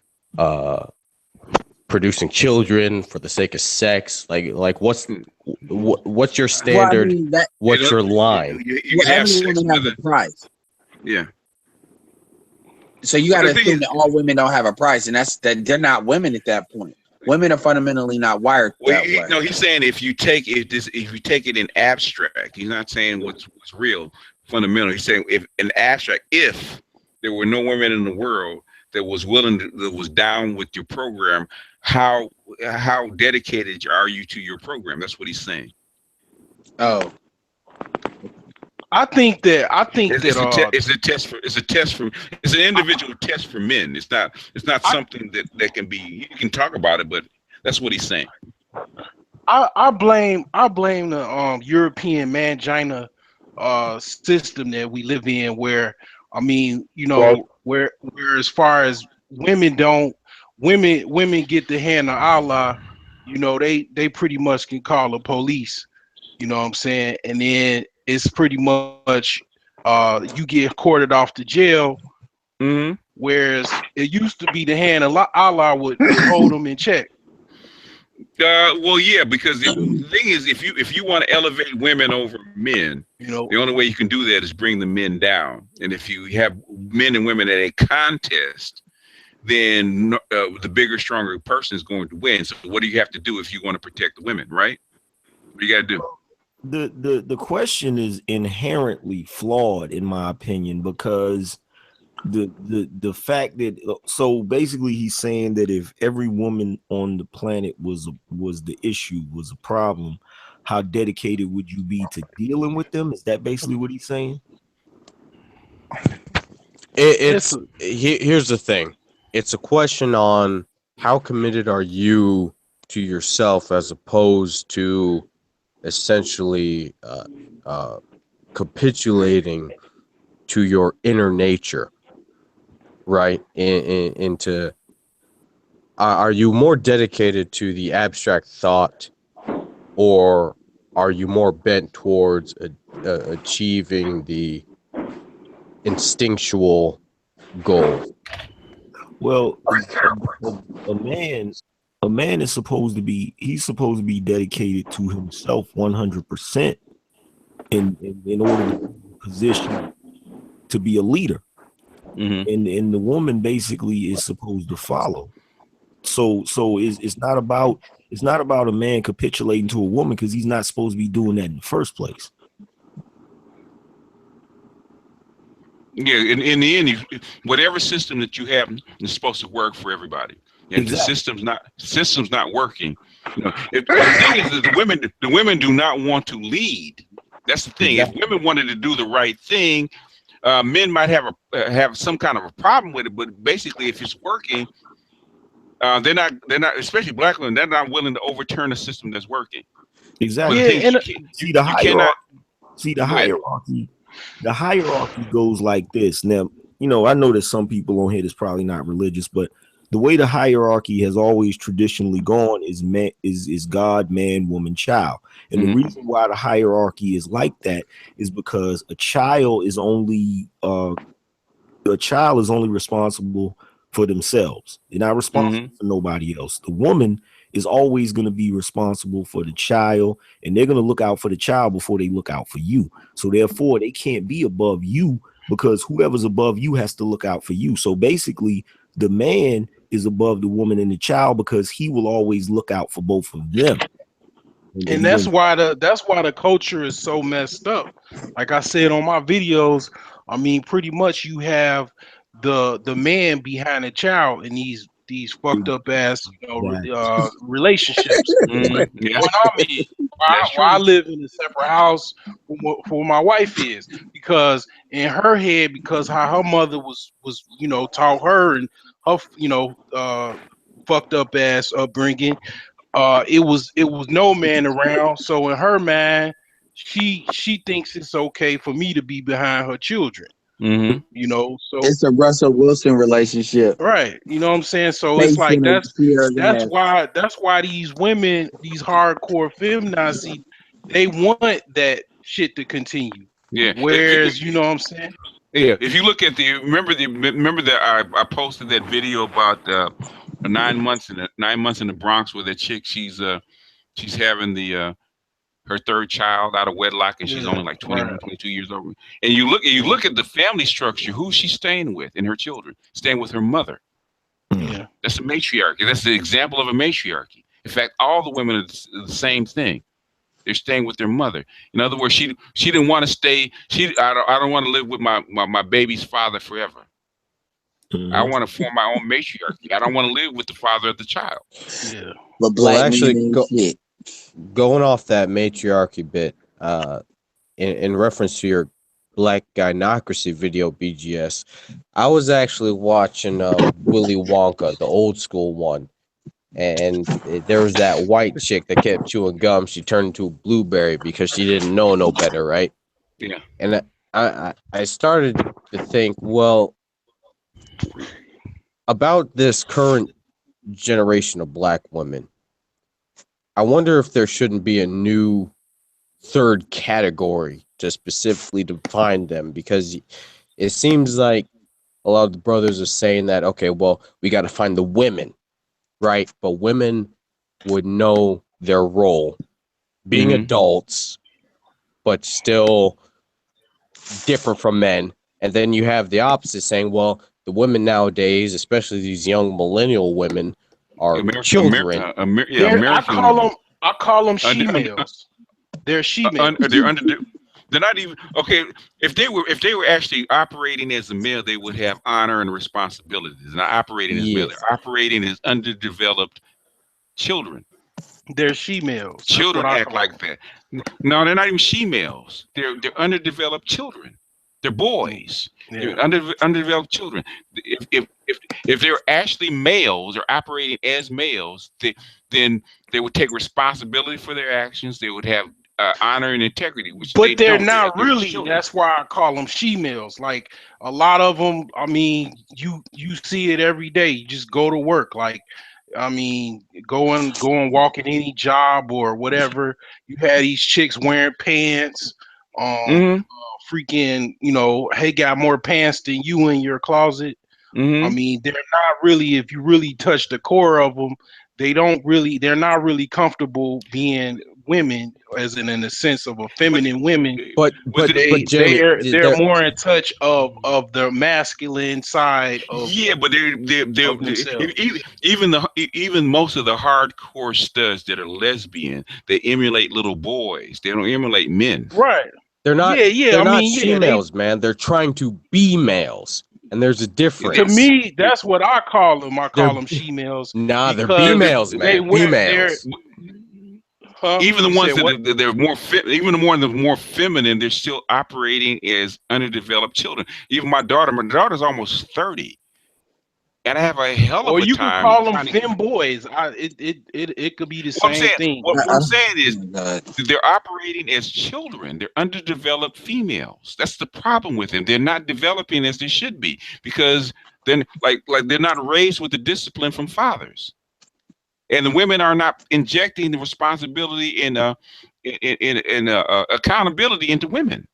producing children, for the sake of sex? Like what's your standard? Well, I mean, what's your line? Every woman has a price. Yeah. So you got to assume that all women don't have a price, and that's that they're not women at that point. Women are fundamentally not wired that way. No, he's saying if you take it in abstract, he's not saying what's real, fundamental. He's saying if in abstract, if there were no women in the world, that was willing to, that was down with your program, how dedicated are you to your program? That's what he's saying. Oh, I think that It's an individual test for men. It's not something that can be, you can talk about it, but that's what he's saying. I blame the European mangina system that we live in, where I mean, you know, where as far as women get the hand of Allah, you know, they pretty much can call the police, you know what I'm saying, and then it's pretty much you get courted off to jail. Mm-hmm. Whereas it used to be the hand of Allah would hold them in check. Well, yeah, because the thing is, if you want to elevate women over men, you know, the only way you can do that is bring the men down. And if you have men and women at a contest, then the bigger, stronger person is going to win. So what do you have to do if you want to protect the women, right? What do you got to do? The question is inherently flawed, in my opinion, because the fact that, so basically he's saying that if every woman on the planet was the issue, was a problem, how dedicated would you be to dealing with them? Is that basically what he's saying? Here's the thing. It's a question on how committed are you to yourself as opposed to essentially capitulating to your inner nature, right? Into are you more dedicated to the abstract thought, or are you more bent towards achieving the instinctual goal? Well, a man is supposed to be, he's supposed to be dedicated to himself 100% in order to be in a position to be a leader. Mm-hmm. And the woman basically is supposed to follow. So it's not about a man capitulating to a woman, because he's not supposed to be doing that in the first place. Yeah, in the end, whatever system that you have is supposed to work for everybody. And exactly. The system's not working. You know, the thing is that the women do not want to lead. That's the thing. Exactly. If women wanted to do the right thing, men might have some kind of a problem with it. But basically, if it's working, they're not, especially black women, they're not willing to overturn a system that's working. Exactly. Yeah, the hierarchy goes like this. Now, you know, I know there's some people on here that's probably not religious, but the way the hierarchy has always traditionally gone is God, man, woman, child. And the reason why the hierarchy is like that is because a child is only responsible for themselves. They're not responsible for nobody else. The woman is always going to be responsible for the child, and they're going to look out for the child before they look out for you. So therefore, they can't be above you, because whoever's above you has to look out for you. So basically, the man is above the woman and the child because he will always look out for both of them. And that's why the culture is so messed up. Like I said on my videos, I mean, pretty much you have the man behind the child in these fucked up ass, you know, relationships. Yeah. Why I live in a separate house from where my wife is, because in her head, because how her mother was you know, taught her, and her, you know, fucked up ass upbringing, it was no man around. So in her mind, she thinks it's okay for me to be behind her children. You know, so it's a Russell Wilson relationship, right? You know what I'm saying? So it's like that's why these women, these hardcore feminazis, they want that shit to continue. Yeah. Whereas, you know what I'm saying? Yeah. If you look at remember that I posted that video about 9 months in the Bronx with that chick. She's having her third child out of wedlock, and she's only like 21, 22 years old. And you look at the family structure, who's she staying with and her children? Staying with her mother. Yeah. That's a matriarchy. That's the example of a matriarchy. In fact, all the women are the same thing. They're staying with their mother. In other words, she didn't want to stay. I don't want to live with my baby's father forever. I want to form my own matriarchy. I don't want to live with the father of the child. Yeah. But Well, black actually, men ain't shit. going off that matriarchy bit, in reference to your Black Gynocracy video, BGS, I was actually watching Willy Wonka, the old school one, and there was that white chick that kept chewing gum. She turned into a blueberry because she didn't know no better, right? Yeah. And I started to think, well, about this current generation of black women. I wonder if there shouldn't be a new third category to specifically define them, because it seems like a lot of the brothers are saying that, okay, well, we got to find the women, right? But women would know their role, being adults, but still different from men. And then you have the opposite saying, well, the women nowadays, especially these young millennial women, are children. I call them she-males. They're she-males. They're not even okay. If they were actually operating as a male, they would have honor and responsibilities. Not operating as male, they're operating as underdeveloped children. They're she-males. Children act like that. No, they're not even she-males. They're underdeveloped children. They're boys. Yeah. They're underdeveloped children. If they're actually males or operating as males, then they would take responsibility for their actions. They would have honor and integrity, which but they're not they're really. children. That's why I call them she-males. Like a lot of them. I mean, you see it every day. You just go to work. Like, I mean, go and walk in any job or whatever. You had these chicks wearing pants. Freaking, hey, got more pants than you in your closet. I mean, they're not really. If you really touch the core of them, they're not really comfortable being women, as in the sense of a feminine women. But Jamie, they're more in touch of the masculine side of but even most of the hardcore studs that are lesbian, they emulate little boys. They don't emulate men. Right. They're not. Yeah. They're not females, man. They're trying to be males, and there's a difference. To me, that's what I call them. I call them she-males. Nah, they're females, man. Females. Even the ones that they're more even the more feminine, they're still operating as underdeveloped children. Even my daughter's almost 30, and I have a hell of a time. Or you can call them fem boys. It could be the same thing. What I'm saying is they're operating as children. They're underdeveloped females. That's the problem with them. They're not developing as they should be, because then like they're not raised with the discipline from fathers. And the women are not injecting the responsibility and accountability into women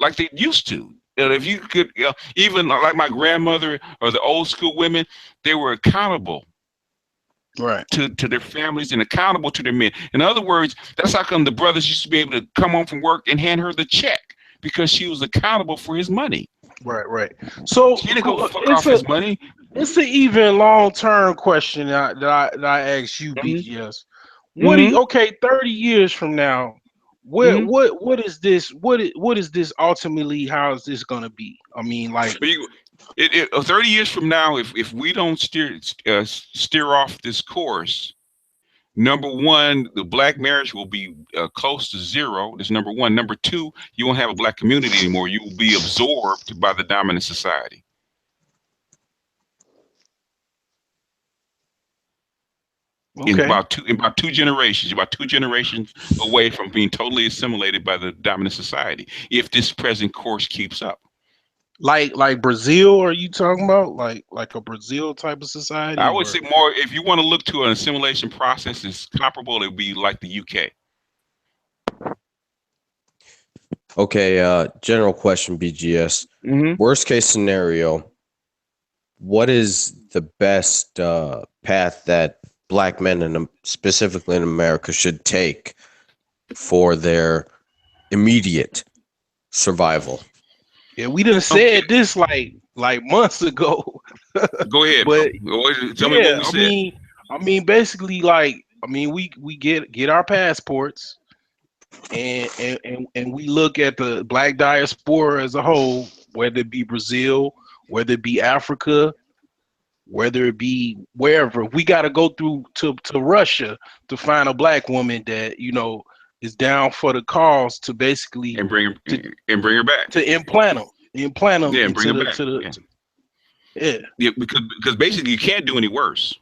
like they used to. If you could, even like my grandmother or the old school women, they were accountable, right, to their families and accountable to their men. In other words, that's how come the brothers used to be able to come home from work and hand her the check, because she was accountable for his money. Right. So she didn't go fuck off his money. It's an even long-term question that I asked you, BGS. What? Okay, 30 years from now, what is this? What is this ultimately? How is this gonna be? I mean, like, 30 years from now, if we don't steer off this course, number one, the black marriage will be close to zero. That's number one. Number two, you won't have a black community anymore. You will be absorbed by the dominant society. Okay. In about two generations, away from being totally assimilated by the dominant society, if this present course keeps up. Like Brazil, are you talking about like a Brazil type of society? I would say more, if you want to look to an assimilation process that's comparable, it would be like the UK. Okay, general question, BGS. Worst case scenario, what is the best path that black men, specifically in America, should take for their immediate survival? Yeah, we done said this like months ago. Go ahead, but tell me what we said. I mean, basically, we get our passports, and we look at the black diaspora as a whole, whether it be Brazil whether it be Africa, whether it be wherever. We got to go through to Russia to find a black woman that, you know, is down for the cause to basically and bring her back, to implant them yeah, and bring into her the back. to the Yeah. yeah. Because basically you can't do any worse.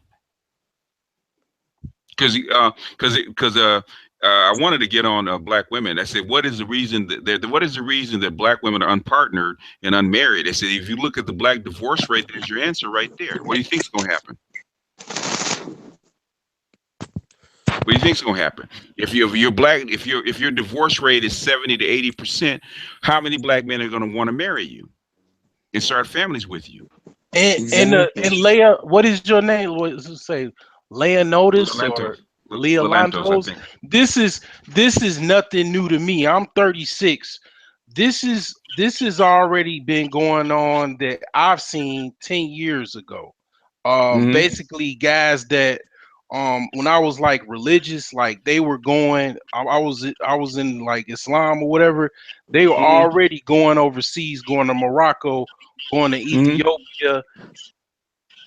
Because I wanted to get on black women. I said, what is the reason that black women are unpartnered and unmarried? I said, if you look at the black divorce rate, there's your answer right there. What do you think is going to happen? What do you think is going to happen? If you're black, if your divorce rate is 70 to 80%, how many black men are going to want to marry you and start families with you? And Leah, what is your name? What does it say? Leah Notice or Leah Lantos? I think. This is nothing new to me. I'm 36. This has already been going on that I've seen 10 years ago. Basically guys that when I was like religious, like they were going, I was in like Islam or whatever, they were already going overseas, going to Morocco, going to Ethiopia,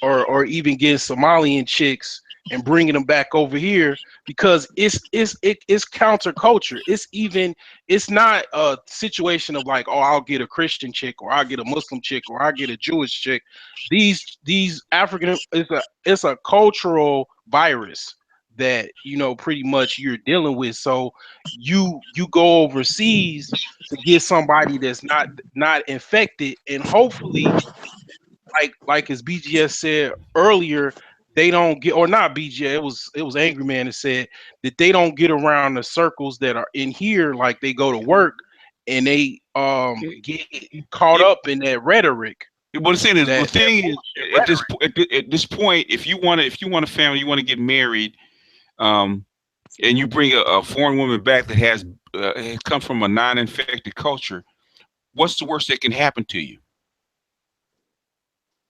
or even getting Somalian chicks and bringing them back over here because it's counterculture. It's not a situation of like, oh, I'll get a Christian chick or I'll get a Muslim chick or I'll get a Jewish chick. These African, it's a cultural virus that, you know, pretty much you're dealing with. So you go overseas to get somebody that's not infected, and hopefully, like as BGS said earlier, they don't get, or not BGS, it was Angry Man that said that they don't get around the circles that are in here, like they go to work and they get caught up in that rhetoric. What I'm saying is, the thing is, at this point, if you want a family, you want to get married, and you bring a foreign woman back that has come from a non-infected culture, what's the worst that can happen to you?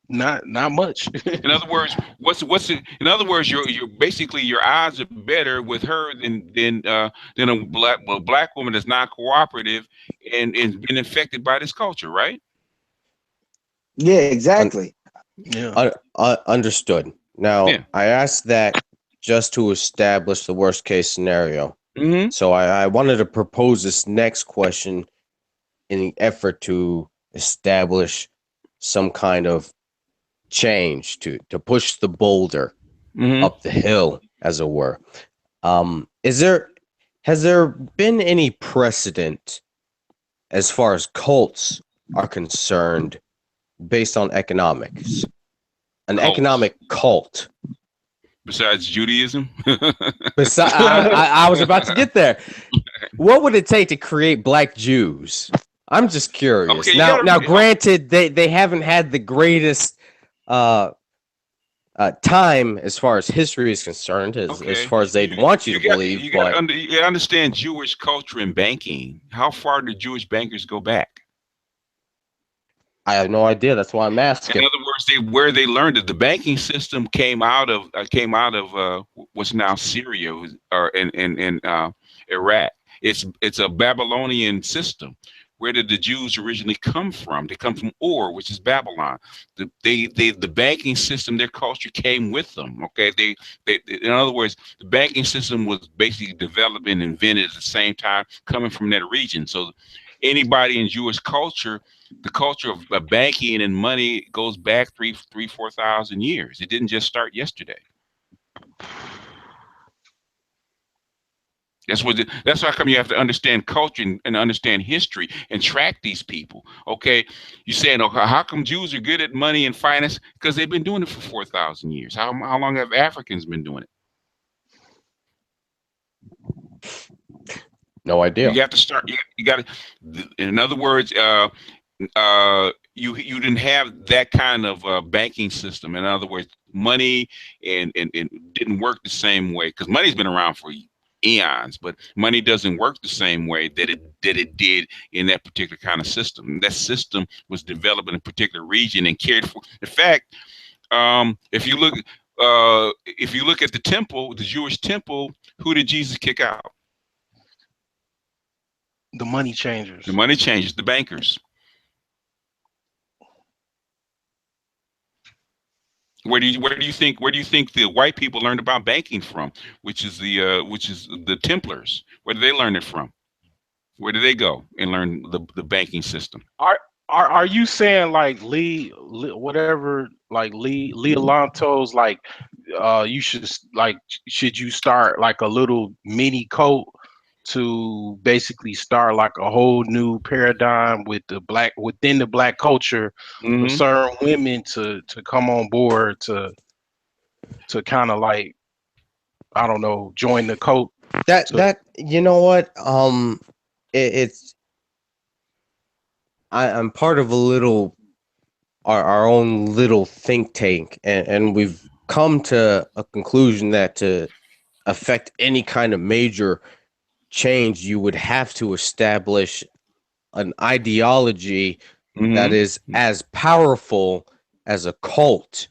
Not much. In other words, in other words, you're basically, your odds are better with her than a black woman that's not cooperative and been infected by this culture, right? Yeah, exactly. Yeah. Understood. Now, I asked that just to establish the worst case scenario. So I wanted to propose this next question in the effort to establish some kind of change to push the boulder up the hill, as it were. Has there been any precedent as far as cults are concerned based on economics? An economic cult. Besides Judaism? I was about to get there. What would it take to create black Jews? I'm just curious. Okay, now, granted, they haven't had the greatest time as far as history is concerned, as far as they'd want you to believe. You got to understand Jewish culture and banking. How far do Jewish bankers go back? I have no idea. That's why I'm asking. In other words, where they learned it. The banking system came out of what's now Syria or in Iraq. It's a Babylonian system. Where did the Jews originally come from? They come from Ur, which is Babylon. The banking system, their culture came with them. Okay, they in other words, the banking system was basically developed and invented at the same time, coming from that region. So anybody in Jewish culture, the culture of banking and money goes back 4,000 years. It didn't just start yesterday. That's why come you have to understand culture and understand history and track these people. Okay, you're saying, okay, how come Jews are good at money and finance? Because they've been doing it for 4,000 years. How long have Africans been doing it? No idea. You have to start. You got to. In other words, you didn't have that kind of banking system. In other words, money and didn't work the same way, because money's been around for eons, but money doesn't work the same way that it did in that particular kind of system. That system was developed in a particular region and cared for. In fact, if you look at the temple, the Jewish temple, who did Jesus kick out? The money changers. The money changers, the bankers. Where do you think the white people learned about banking from? Which is the Templars. Where did they learn it from? Where do they go and learn the banking system? Are you saying like whatever, like Lee Alonto's, like you should you start like a little mini cult to basically start like a whole new paradigm within the black culture for certain women to come on board to kind of like, I don't know, join the cult? That you know what? I'm part of our own little think tank, and we've come to a conclusion that to affect any kind of major change, you would have to establish an ideology that is as powerful as a cult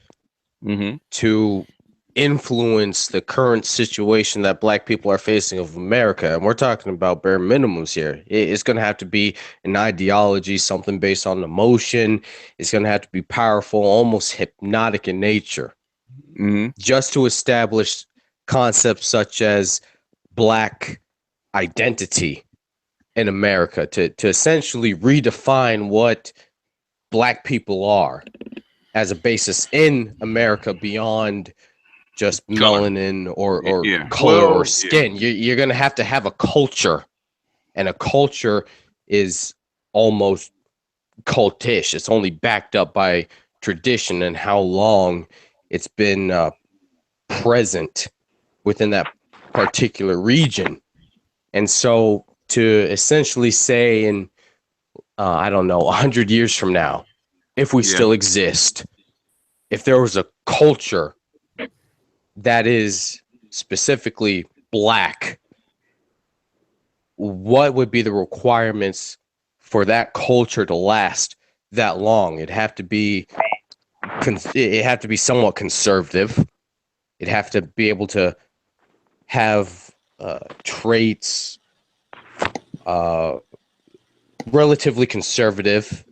to influence the current situation that black people are facing of America. And we're talking about bare minimums here. It's going to have to be an ideology, something based on emotion. It's going to have to be powerful, almost hypnotic in nature, just to establish concepts such as black identity in America, to essentially redefine what black people are as a basis in America beyond just melanin or color or skin. You're going to have a culture, and a culture is almost cultish. It's only backed up by tradition and how long it's been present within that particular region. And so to essentially say in, I don't know, 100 years from now, if we still exist, if there was a culture that is specifically black, what would be the requirements for that culture to last that long? It'd have to be somewhat conservative. It'd have to be able to have traits, relatively conservative,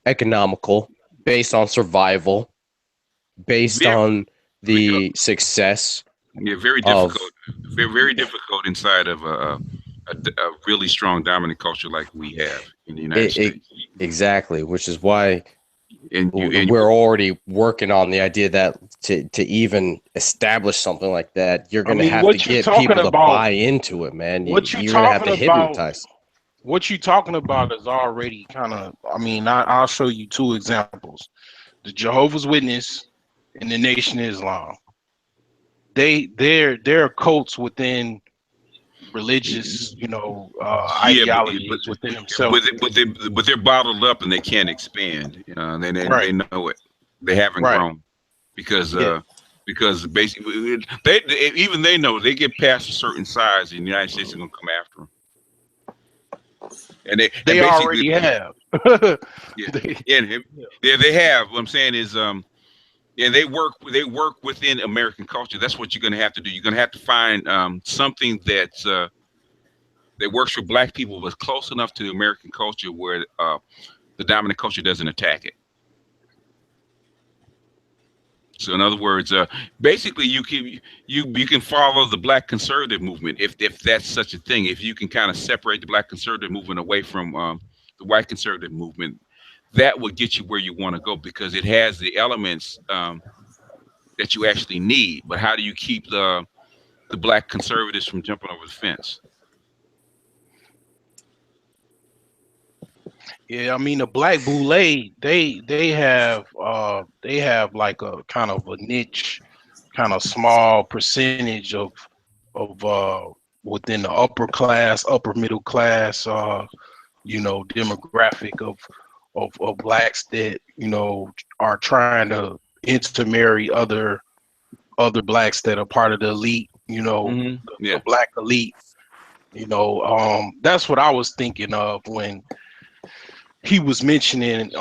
economical, based on survival, based on the success. Yeah, very difficult. Very difficult inside of a really strong dominant culture like we have in the United States. Exactly, which is why we're already working on the idea that to even establish something like that, you're going to have to get people to buy into it, man. You're going to have to hypnotize. What you're talking about is already kind of, I'll show you two examples. The Jehovah's Witness and the Nation of Islam. They're cults within religious, ideologies within themselves. But they're bottled up and they can't expand. They know it. They haven't grown because basically they know they get past a certain size, and the United States are going to come after them. And they already have. They have. What I'm saying is, they work within American culture. That's what you're going to have to do. You're going to have to find something that works for black people, but close enough to the American culture where the dominant culture doesn't attack it. So in other words, basically you can follow the black conservative movement if that's such a thing. If you can kind of separate the black conservative movement away from the white conservative movement, that will get you where you want to go because it has the elements that you actually need. But how do you keep the black conservatives from jumping over the fence? Yeah, the Black Boule, they have like a kind of a niche, kind of small percentage of within the upper middle class, demographic of blacks that are trying to intermarry other blacks that are part of the elite, the black elite. That's what I was thinking of when he was mentioning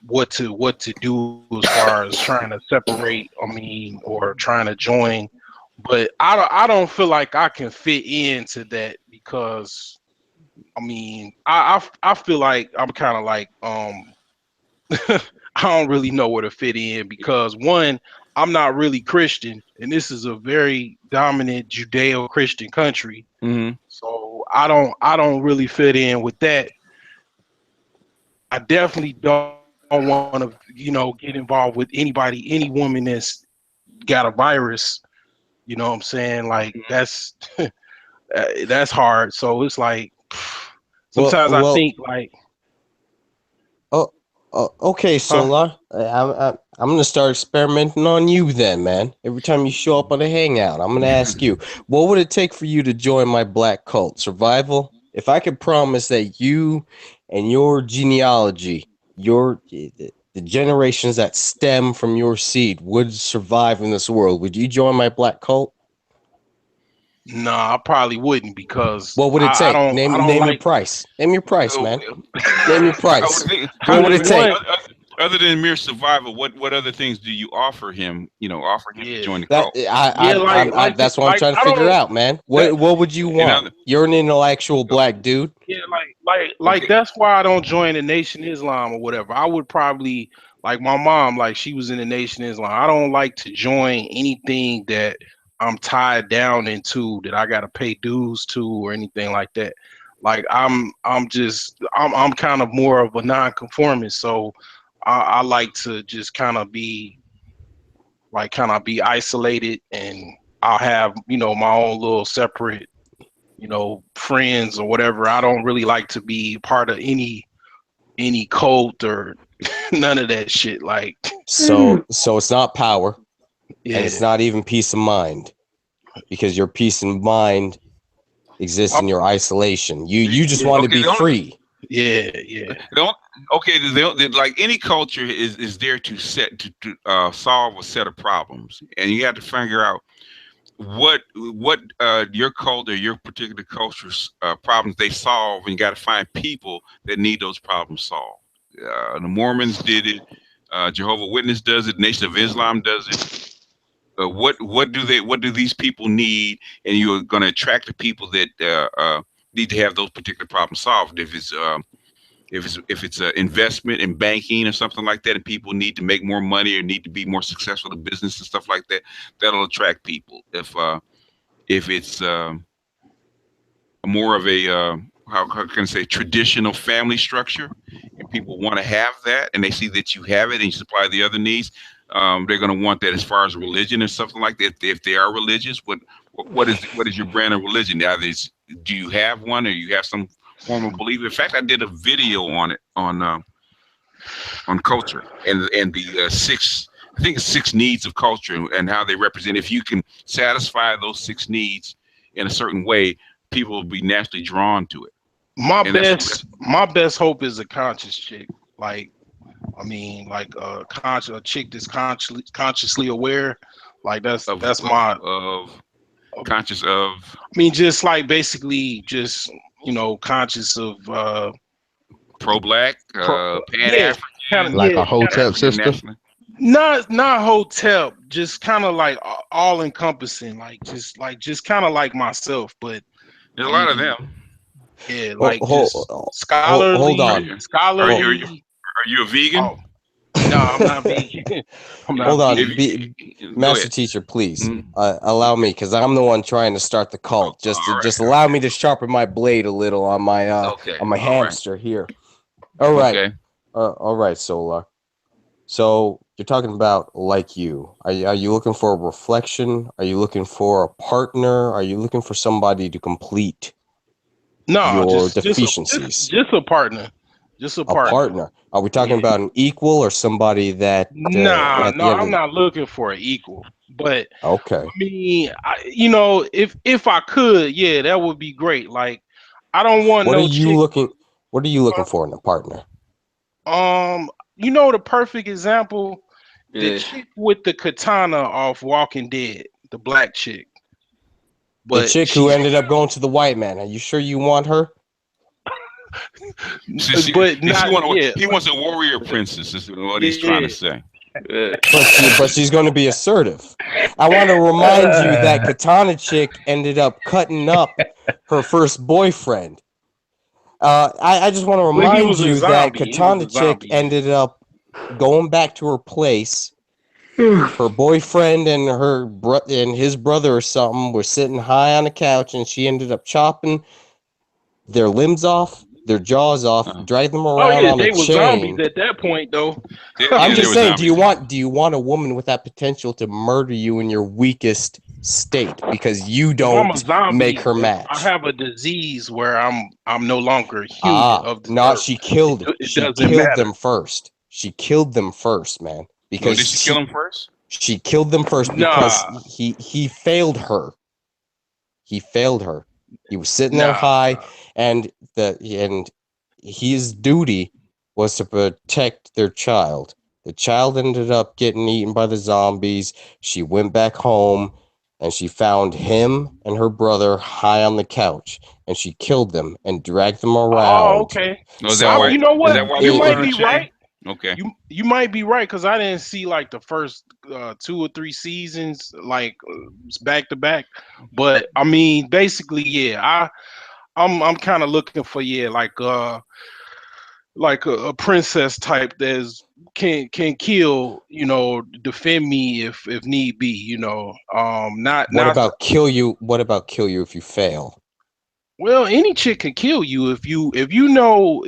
what to do as far as trying to separate, or trying to join. But I don't feel like I can fit into that because I feel like I'm kind of like I don't really know where to fit in because one, I'm not really Christian, and this is a very dominant Judeo-Christian country. Mm-hmm. So I don't really fit in with that. I definitely don't want to, get involved with any woman that's got a virus. You know what I'm saying? Like that's that's hard. So it's like sometimes I think like. Okay, Solar. I'm gonna start experimenting on you then, man. Every time you show up on a hangout, I'm gonna ask you, what would it take for you to join my black cult? Survival? If I could promise that you and your genealogy, the generations that stem from your seed would survive in this world, would you join my black cult? No, I probably wouldn't because what would it take? Name your price. Name your price, man. Name your price. What would it take? Other than mere survival, what other things do you offer him? Offer him to join the cult. That's what I'm trying to figure out, man. What would you want? You're an intellectual black dude. Yeah, like that's why I don't join the Nation Islam or whatever. I would probably like my mom, like she was in the Nation Islam. I don't like to join anything that I'm tied down into, that I gotta pay dues to or anything like that. Like I'm kind of more of a non-conformist, so I like to just kind of be isolated, and I'll have my own little separate friends or whatever. I don't really like to be part of any cult or none of that shit. Like so it's not power. Yeah. And it's not even peace of mind, because your peace of mind exists in your isolation. You just want to be free. Yeah. Like any culture is there to solve a set of problems, and you have to figure out what your cult or your particular culture's problems they solve, and you got to find people that need those problems solved. The Mormons did it. Jehovah's Witness does it. Nation of Islam does it. What do these people need? And you're going to attract the people that need to have those particular problems solved. If it's an investment in banking or something like that, and people need to make more money or need to be more successful in business and stuff like that, that'll attract people. If it's more of a how can I say traditional family structure, and people want to have that, and they see that you have it and you supply the other needs, they're going to want that. As far as religion or something like that, if they are religious, what is your brand of religion? Do you have one, or you have some form of belief? In fact, I did a video on it on culture and the six needs of culture and how they represent. If you can satisfy those 6 needs in a certain way, people will be naturally drawn to it. My best hope is a conscious chick. Like, I mean, like a chick that's consciously aware. Like that's my conscious of. I mean, just like basically just conscious of pro-black, pan-African, like a Hotep sister. Not Hotep, just kind of like all encompassing, like just kind of like myself, but there's a lot of them. Yeah, like just scholarly. Hold on. Scholarly. Are you a vegan? Oh, no, I'm not vegan. Hold on, Master Teacher, please allow me, because I'm the one trying to start the cult. Just allow me to sharpen my blade a little on my hamster here. All right, okay. All right, Solar. So you're talking about like you. Are you looking for a reflection? Are you looking for a partner? Are you looking for somebody to complete your deficiencies? Just a partner. Just a partner. Are we talking about an equal or somebody that? No, I'm not looking for an equal. But okay. I mean, if I could, yeah, that would be great. Like, I don't want What are you looking for in a partner? The perfect example, the chick with the katana off Walking Dead, the black chick. But the chick who ended up going to the white man. Are you sure you want her? He wants a warrior princess, is what he's trying to say. But she's going to be assertive. I want to remind you that Katana chick ended up cutting up her first boyfriend. I just want to remind you that Katana chick ended up going back to her place her boyfriend and his brother or something were sitting high on the couch, and she ended up chopping their limbs off, their jaws off, dragged them Oh around yeah, on a they were zombies chain. at that point though. I'm just saying, do you want a woman with that potential to murder you in your weakest state because you If I'm a don't zombie, make her if match? I have a disease where I'm no longer human of the No, earth. she killed It she doesn't killed matter. them first. She killed them first, man. Because did she kill him first? She killed them first because he failed her. He failed her. He was sitting there high, and his duty was to protect their child. The child ended up getting eaten by the zombies. She went back home, and she found him and her brother high on the couch, and she killed them and dragged them around. Oh, okay. Oh, is that why? You know what? Is that why You they might were be chain? right. Okay. You might be right because I didn't see like the first 2 or 3 seasons like back to back. But I mean, basically, yeah, I'm kind of looking for like a princess type that's can kill, defend me if need be, not What not about kill you? What about kill you if you fail? well, any chick can kill you if you know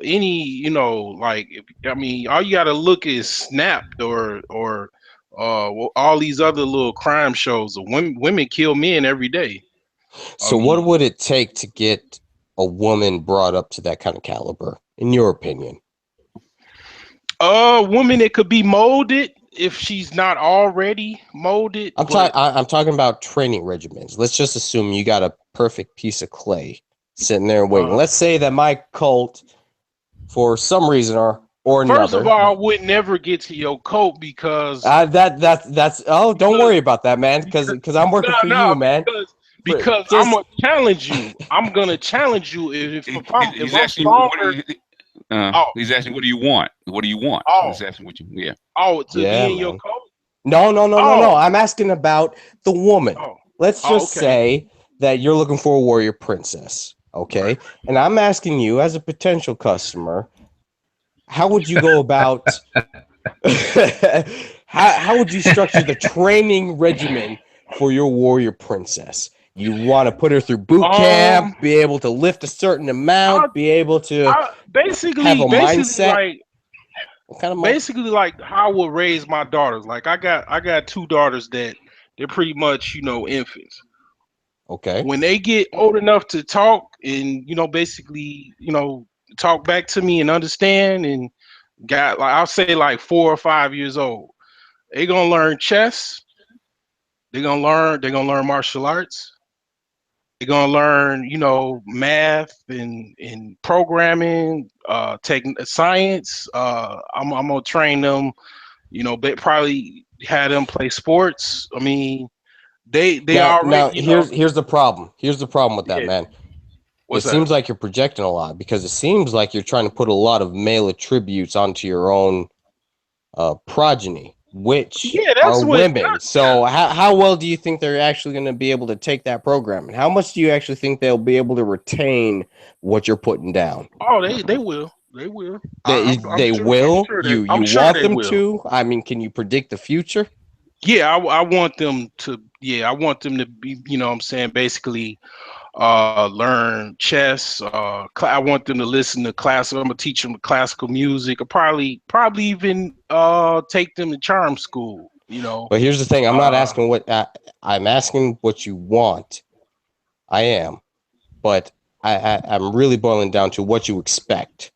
any, like I mean, all you gotta look is Snapped or all these other little crime shows. Women kill men every day. So what would it take to get a woman brought up to that kind of caliber, in your opinion? Woman that could be molded if she's not already molded. I'm talking about training regimens. Let's just assume you got a perfect piece of clay sitting there waiting. Let's say that my cult, for some reason or another. First of all, I would never get to your cult because that's don't worry about that, man, because I'm working for you, man. Because Just- I'm gonna challenge you. I'm gonna challenge you if I'm asking stronger. He's asking, what do you want? What do you want? Oh. He's asking what you. Yeah. Oh, to Yeah, be in your man. cult. No. I'm asking about the woman. Let's just say that you're looking for a warrior princess, okay? And I'm asking you, as a potential customer, how would you go about? how would you structure the training regimen for your warrior princess? You want to put her through boot camp, be able to lift a certain amount, be able to basically have a basically mindset. like What kind of basically like how I would raise my daughters. Like I got 2 daughters that they're pretty much infants. Okay. When they get old enough to talk and basically talk back to me and understand and got like I'll say like 4 or 5 years old, they gonna learn chess. They're gonna learn martial arts. They're gonna learn, math and programming, science. I'm gonna train them, probably have them play sports. I mean, they already here's the problem. Here's the problem with that, man. What's it that? seems like you're projecting a lot because it seems like you're trying to put a lot of male attributes onto your own progeny, which that's are women. So how well do you think they're actually going to be able to take that program, and how much do you actually think they'll be able to retain what you're putting down? Oh, they will. They will. They will. You want them to? I mean, can you predict the future? Yeah, I want them to. Yeah, I want them to be. What I'm saying, basically, learn chess. I want them to listen to classical. I'm gonna teach them classical music. Or probably even take them to charm school. But here's the thing: I'm not asking what I'm asking what you want. I am, but I'm really boiling down to what you expect.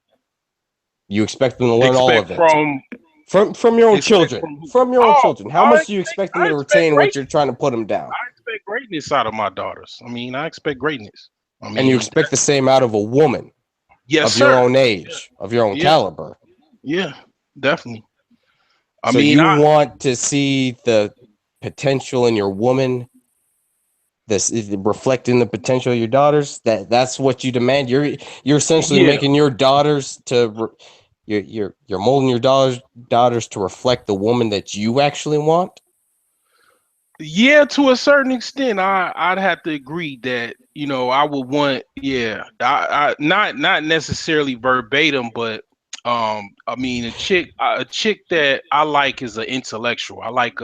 You expect them to learn all of it from your own children. From your own children. How much do you expect them to retain what you're trying to put them down? I expect greatness out of my daughters. I mean, I expect greatness. And you expect the same out of a woman of your own age, of your own caliber. Yeah, definitely. So you want to see the potential in your woman, this reflecting the potential of your daughters. That's what you demand. You're essentially making your daughters to you're molding your daughters to reflect the woman that you actually want. Yeah, to a certain extent, I'd have to agree that I would want. Yeah, I not necessarily verbatim, but I mean, a chick that I like is an intellectual. I like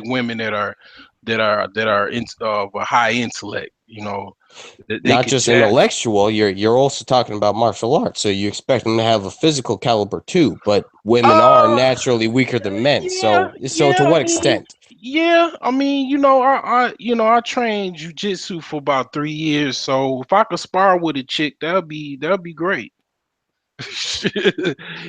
women that are of a high intellect. You know, that they Not could just chat. intellectual, you're also talking about martial arts, so you expect them to have a physical caliber too, but women are naturally weaker than men. So to what extent? Yeah, I mean, you know, I trained jujitsu for about 3 years, so if I could spar with a chick, that'd be great.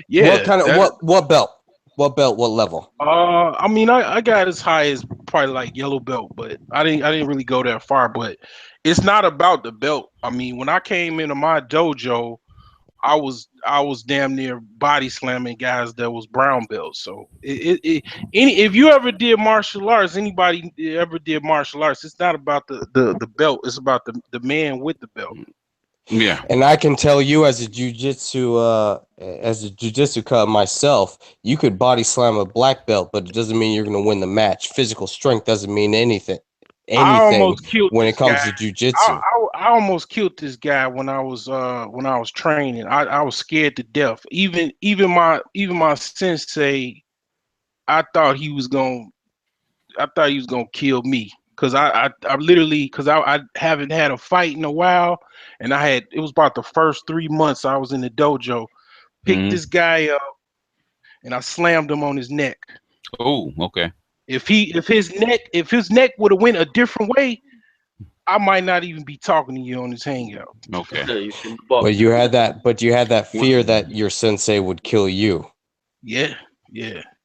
Yeah, What kind of what belt? What belt? What level? I mean, I got as high as probably like yellow belt, but I didn't really go that far. But it's not about the belt. I mean, when I came into my dojo, I was damn near body slamming guys that was brown belts. So if you ever did martial arts, anybody ever did martial arts, it's not about the belt. It's about the man with the belt. Yeah. And I can tell you as a jujitsu cut myself, you could body slam a black belt, but it doesn't mean you're going to win the match. Physical strength doesn't mean anything I almost killed when it this comes guy. to jujitsu. I almost killed this guy when I was training. I was scared to death. Even my sensei, I thought he was gonna kill me because I literally because I haven't had a fight in a while, and it was about the first 3 months I was in the dojo. Picked this guy up and I slammed him on his neck. Oh, okay. If his neck would have went a different way, I might not even be talking to you on this hangout. Okay. But you had that fear that your sensei would kill you. Yeah.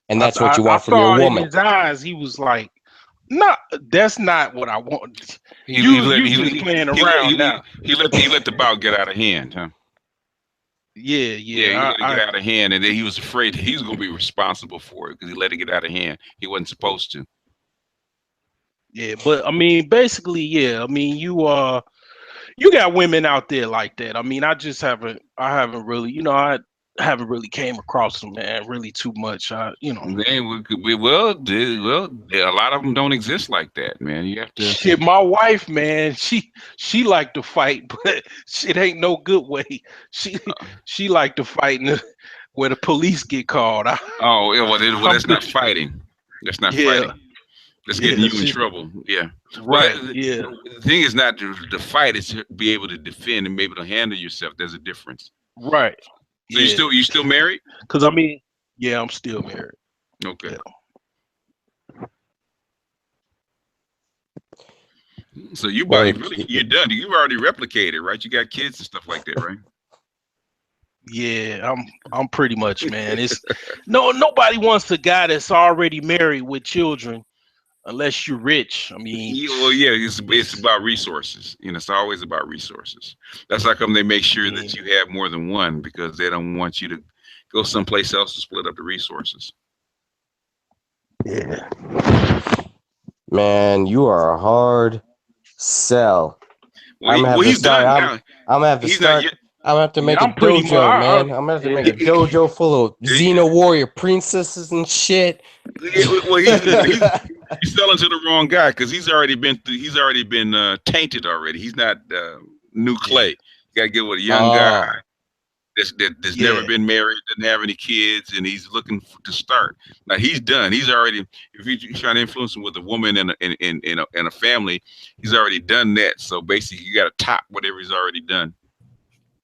And that's what you want from I your saw woman. in his eyes, he was like, "No, that's not what I want." He playing around now. He let the bout get out of hand, huh? Yeah. He let it get out of hand, and then he was afraid he was going to be responsible for it because he let it get out of hand. He wasn't supposed to. Yeah, but I mean, basically, yeah. I mean, you got women out there like that. I mean, I haven't really, I haven't really came across them, man, really too much. Well, a lot of them don't exist like that, man. You have to. Shit, my wife, man, she like to fight, but shit ain't no good way. She like to fight where the police get called. Oh, yeah, well, that's not fighting. That's not fighting. That's getting you in trouble. Yeah. Right. Well, the thing is not to fight; it's to be able to defend and be able to handle yourself. There's a difference. Right. So you still married? Because I mean, yeah, I'm still married. Okay. Yeah. So you're done. You've already replicated, right? You got kids and stuff like that, right? Yeah, I'm pretty much, man. It's nobody wants a guy that's already married with children, unless you're rich. I mean, it's about resources. It's always about resources. That's how come they make sure that you have more than one, because they don't want you to go someplace else to split up the resources. Yeah. Man, you are a hard sell. I'm gonna have to make a dojo, man. I'm gonna have to make a dojo full of Xeno warrior princesses and shit. Well, he's selling to the wrong guy because he's already been tainted already. He's not new clay. You gotta get with a young guy that's never been married, doesn't have any kids, and he's looking to start. Now he's done. He's already, if you're trying to influence him with a woman and a family, he's already done that. So basically, you got to top whatever he's already done.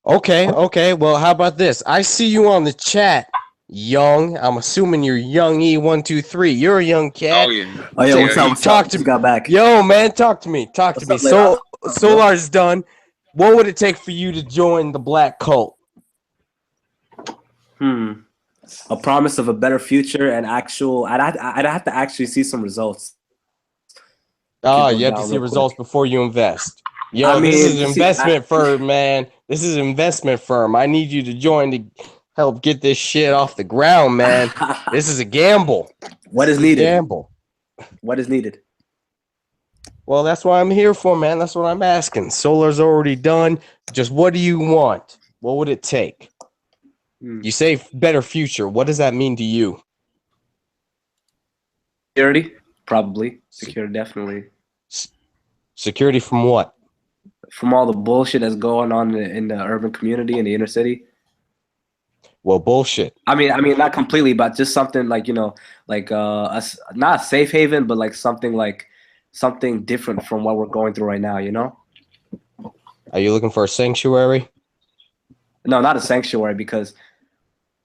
Okay. Well, how about this? I see you on the chat, Young. I'm assuming you're Young E123. You're a young cat. Oh yeah. What's up? Talk to me. Got back. Yo, man, talk to me. Solar's done. What would it take for you to join the Black Cult? A promise of a better future and I'd have to actually see some results. Oh, you have to see results before you invest. Yo, this is an investment firm, man. This is an investment firm. I need you to join to help get this shit off the ground, man. This is a gamble. What is needed? Gamble. What is needed? Well, that's what I'm here for, man. That's what I'm asking. Solar's already done. Just what do you want? What would it take? You say better future. What does that mean to you? Security, probably. Security, definitely. Security from what? From all the bullshit that's going on in the urban community, in the inner city. Well, bullshit. I mean, not completely, but just something like, you know, like not a safe haven, but like something different from what we're going through right now, you know? Are you looking for a sanctuary? No, not a sanctuary, because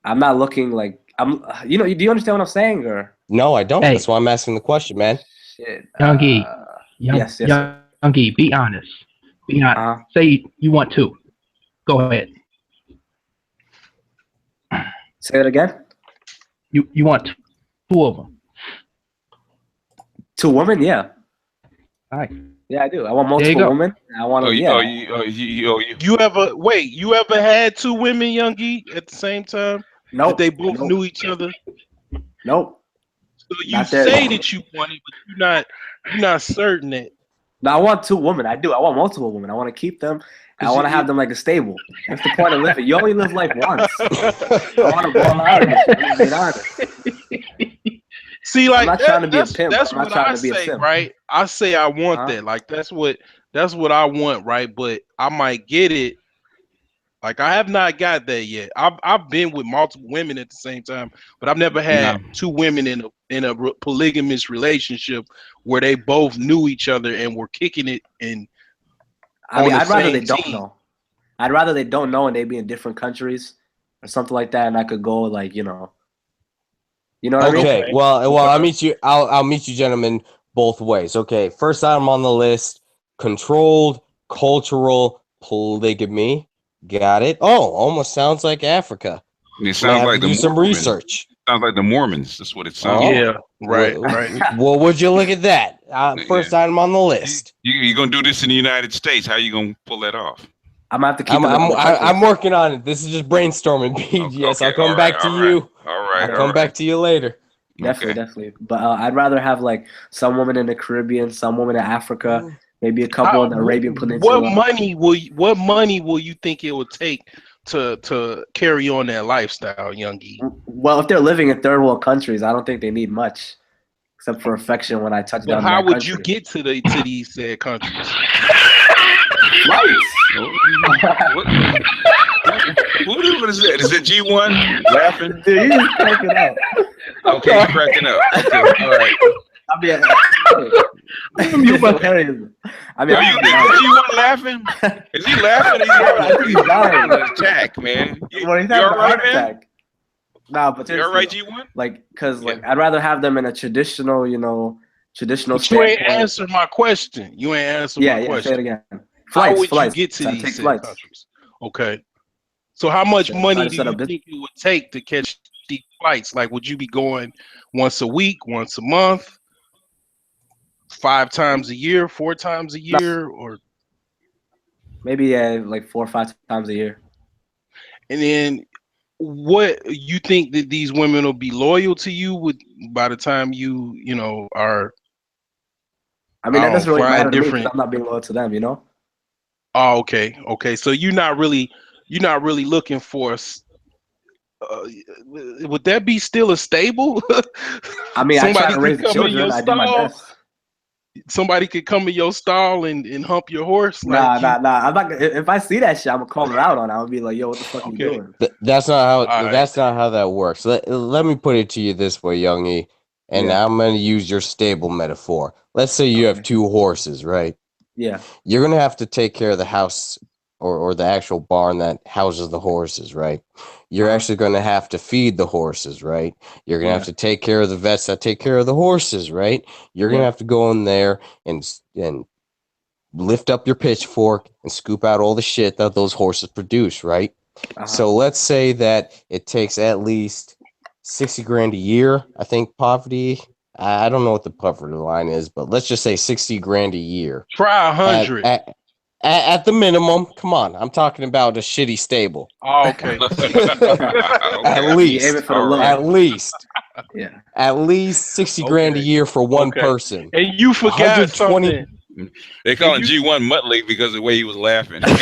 I'm not looking like you know, do you understand what I'm saying, or? No, I don't. Hey. That's why I'm asking the question, man. Shit. Youngie, Yes, sir. Youngie, be honest. Be honest. Say you want 2. Go ahead. Say it again. You want 2 of them? 2 women? Yeah. All right. Yeah, I do. I want There you multiple go. women. I want to. Yeah. You ever had 2 women, Youngie, at the same time? Nope. That they both knew each other? Nope. So you Not there. say that you want it, but you're not certain that. No, I want 2 women. I do. I want multiple women. I want to keep them. I want to have them like a stable. That's the point of living. You only live life once. I want to ball out of this. Being honest. See, like I'm not trying to be a pimp. That's I'm not what trying I to be a say, simp. right? I say I want that. Like that's what I want, right? But I might get it. Like I have not got that yet. I've been with multiple women at the same time, but I've never had 2 women in a polygamous relationship where they both knew each other and were kicking it. And I mean, on the I'd rather same they don't team. know. I'd rather they don't know and they be in different countries or something like that, and I could go like, you know what I mean? Okay. Well, I'll meet you. I'll meet you, gentlemen, both ways. Okay. First item on the list: controlled cultural polygamy. Got it. Oh, almost sounds like Africa. It sounds like do some research. Sounds like the Mormons. That's what it sounds Oh. like. Right. Well, would you look at that? First item on the list. You're gonna do this in the United States. How you gonna pull that off? I'm gonna have to keep I'm working on it. This is just brainstorming, BGS. Okay, I'll come all back right, to all you. All right. I'll come back to you later. Definitely. But I'd rather have like some woman in the Caribbean, some woman in Africa, maybe a couple in the Arabian Peninsula. What money will you think it would take to carry on that lifestyle, Youngie? Well, if they're living in third world countries, I don't think they need much, except for affection when I touch But down. how in that would country. you get to these said countries? What is that? Is it G1 laughing? Dude, he's cracking up. Okay, he's cracking up. Okay, all right. I mean, Are you G1 laughing? Is he laughing? I think he's dying. Attack, man. You Well, he's all having a right, heart man? attack. Nah, but You all right, seriously, G1? like, cause like I'd rather have them in a traditional, traditional. But you ain't standpoint. answer my question. You ain't answer my Yeah, question. say it again. How would Flights. you get to So I these take said flights. countries? Okay. So how much So money I do set you up think it would take to catch these flights? Like, would you be going once a week, once a month, 5 times a year, 4 times a year, or Maybe like 4 or 5 times a year. and then what you think that these women will be loyal to you by the time you are? I mean, that doesn't really flying matter to me 'cause different. I'm not being loyal to them. Oh, okay. So you're not really looking for. Would that be still a stable? I mean, I try Somebody to raise could the come in children. your I do my stall. best. Somebody could come in your stall and hump your horse. Nah. I'm not. If I see that shit, I'm gonna call her out on it. I'll be like, "Yo, what the fuck are you doing?" That's not how. All right. That's not how that works. Let me put it to you this way, Youngie, and Yeah. I'm going to use your stable metaphor. Let's say you have 2 horses, right? Yeah. You're going to have to take care of the house or the actual barn that houses the horses, right? You're actually going to have to feed the horses, right? You're going to have to take care of the vets that take care of the horses, right? You're going to have to go in there and lift up your pitchfork and scoop out all the shit that those horses produce, right? So let's say that it takes at least 60 grand a year. I think poverty, I don't know what the poverty line is, but let's just say 60 grand a year. Try 100. At the minimum. Come on, I'm talking about a shitty stable. Oh, okay. At least, aim it for the low. at least, Yeah. at least 60 grand a year for one person. And you forgot 120 something. They call him G1 Muttley because of the way he was laughing. You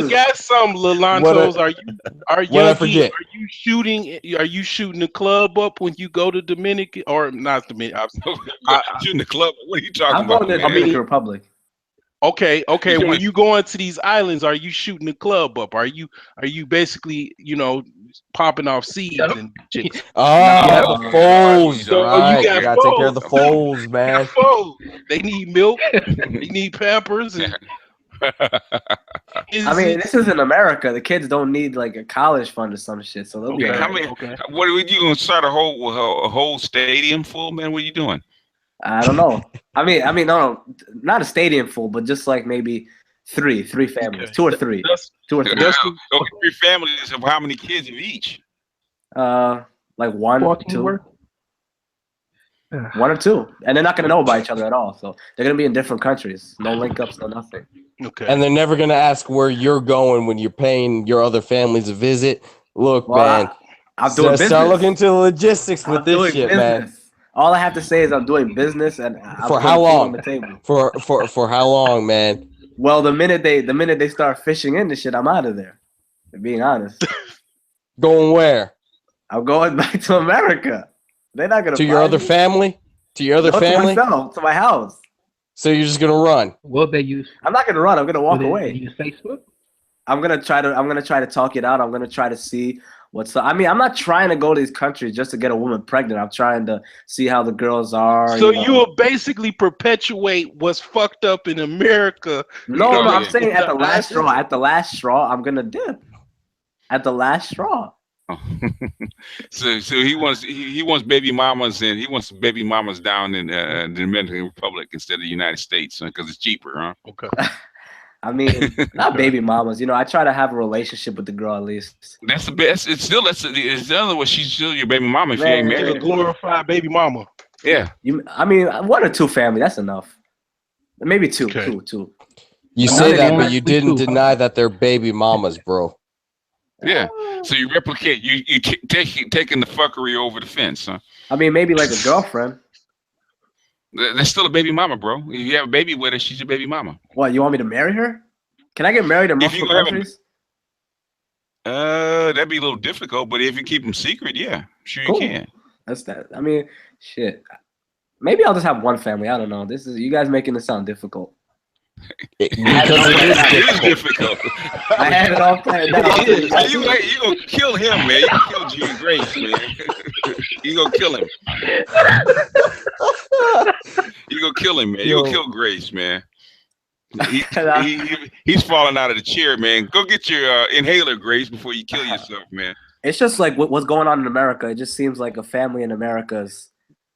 forgot some, Lalantos. Are I forget? you shooting the club up when you go to Dominican or not Dominican? Shooting the club. What are you talking I'm about? going to man? Dominican Republic. Okay. You When want- you go into these islands, are you shooting the club up? Are you basically, popping off seeds and chicks? Oh, the foals, So right? you You got gotta take care of the foals. foals, You man. got foals. They need milk. They need Pampers. And I mean, this isn't America. The kids don't need like a college fund or some shit, so they'll be Yeah, all right. what are you gonna start a whole stadium full, man? What are you doing? I don't know. I mean, no, not a stadium full, but just like maybe three families, two or three. Okay, 3 families of how many kids of each? Like one, 14 two, worth? 1 or 2, and they're not gonna know about each other at all. So they're gonna be in different countries. No link ups, no nothing. Okay. And they're never gonna ask where you're going when you're paying your other families a visit. Look, Well, man, I'm doing business. start looking into the logistics with I'm this doing shit, business. man. All I have to say is I'm doing business, and I'm For putting how food long? on the table. For how long, man? Well, the minute they start fishing in this shit, I'm out of there. Being honest. Going where? I'm going back to America. They're not gonna To your find other me. family? To your other No, family? To myself, to my house. So you're just gonna run? Will they use? I'm not gonna run. I'm gonna walk will they away. Use Facebook? I'm gonna try to talk it out. I'm gonna try to see what's up. I mean, I'm not trying to go to these countries just to get a woman pregnant. I'm trying to see how the girls are. So you know. you'll basically perpetuate what's fucked up in America. No, I'm saying at the last straw. At the last straw, I'm gonna dip. At the last straw. So he wants baby mamas, and he wants baby mamas down in the Dominican Republic instead of the United States because it's cheaper, huh? Okay. I mean, not baby mamas. I try to have a relationship with the girl at least. That's the best. It's the other way. She's still your baby mama if you ain't She's a married. glorified baby mama. Yeah. I mean, 1 or 2 family. That's enough. Maybe two. Two. You say that, but you didn't deny that they're baby mamas, bro. Yeah. So you replicate. You taking the fuckery over the fence, huh? I mean, maybe like a girlfriend. That's still a baby mama, bro. If you have a baby with her, she's your baby mama. What, you want me to marry her? Can I get married in multiple countries? That'd be a little difficult, but if you keep them secret, yeah, sure Cool. you can. That's that. I mean, shit. Maybe I'll just have one family. I don't know. This is you guys making this sound difficult. It is difficult. I had it all planned out. You gonna kill him, man. You gonna kill Gene Grace, man. You gonna kill him. You gonna kill him, man. You gonna kill Grace, man. He's falling out of the chair, man. Go get your inhaler, Grace, before you kill yourself, man. It's just like what's going on in America. It just seems like a family in America is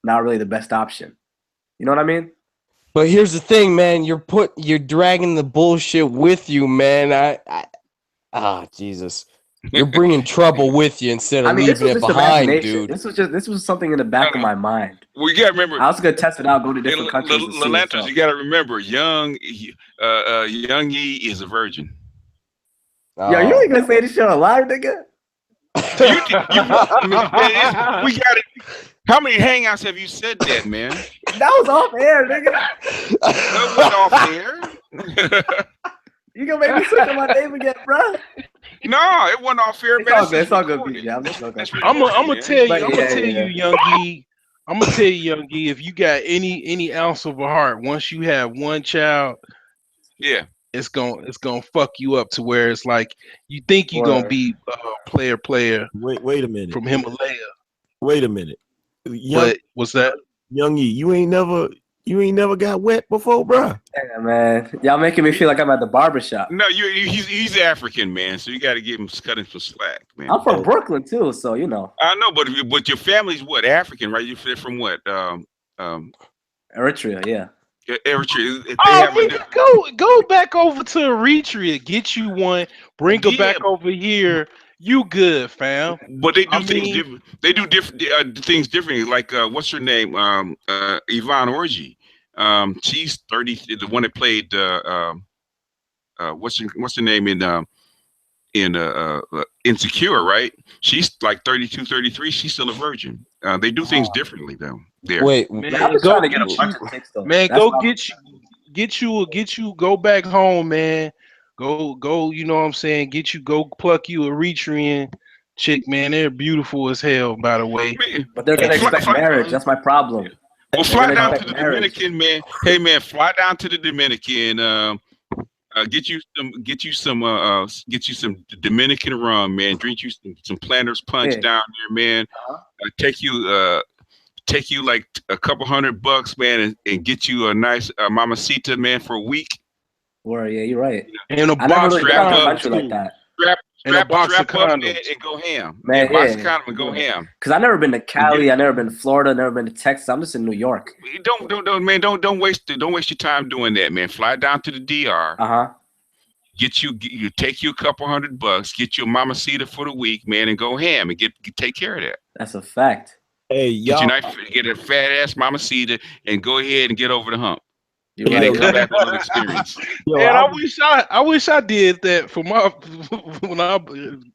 not really the best option. You know what I mean? But here's the thing, man. You're dragging the bullshit with you, man. Jesus. You're bringing trouble with you instead of this leaving was it just behind, imagination. dude. This was something in the back of my mind. Well, you gotta remember. I was gonna test it out, go to different countries. and see what's Lanterns, up. you gotta remember, young Yi is a virgin. Yo, you really gonna say this shit alive, nigga? We got it. How many hangouts have you said that, man? That was off air, nigga. That wasn't off air. You gonna make me switch on my name again, bro? No, it wasn't off air, It's man. all good. It's all good, BJ. I'm gonna tell you. But I'm gonna yeah, tell yeah. you, Young Gee. I'm gonna tell you, Young Gee. If you got any ounce of a heart, once you have one child, yeah, it's gonna fuck you up to where it's like you think you're gonna be player. Wait a minute. From Himalaya. Wait a minute. But what's that? Young Yi, you ain't never got wet before, bruh. Yeah, man. Y'all making me feel like I'm at the barbershop. No, he's African, man. So you got to give him cutting for slack, man. I'm from Brooklyn too, so you know. I know, but your family's what? African, right? You fit from what? Eritrea, yeah. Eritrea. They Go back over to Eritrea, get you one, bring her back over here. You good, fam? But they do things different. They do different things differently. Like what's her name? Yvonne Orji. She's 30. The one that played what's her name in Insecure, right? She's like 32, 33. She's still a virgin. They do things differently though. There. Wait, man, go get you. Go back home, man. Go. You know what I'm saying? Go pluck you a Eritrean chick, man. They're beautiful as hell, by the way. But they're gonna expect marriage. That's my problem. Well, fly down to the Dominican, man. Hey, man, fly down to the Dominican. Get you some Dominican rum, man. Drink you some Planters Punch down there, man. Take you like a couple $100, man, and get you a nice mamacita, man, for a week. Or yeah, you're right. And a box strap up like that. Strap up, man, and go ham. Man, box of condoms and go ham. Because I've never been to Cali, I've never been to Florida, never been to Texas. I'm just in New York. Don't waste your time doing that, man. Fly down to the DR. You take you a couple $100, get you a mamacita for the week, man, and go ham and take care of that. That's a fact. Hey, y'all get a fat ass mamacita and go ahead and get over the hump. You're and then come back with an experience. Man, I wish I did that for when I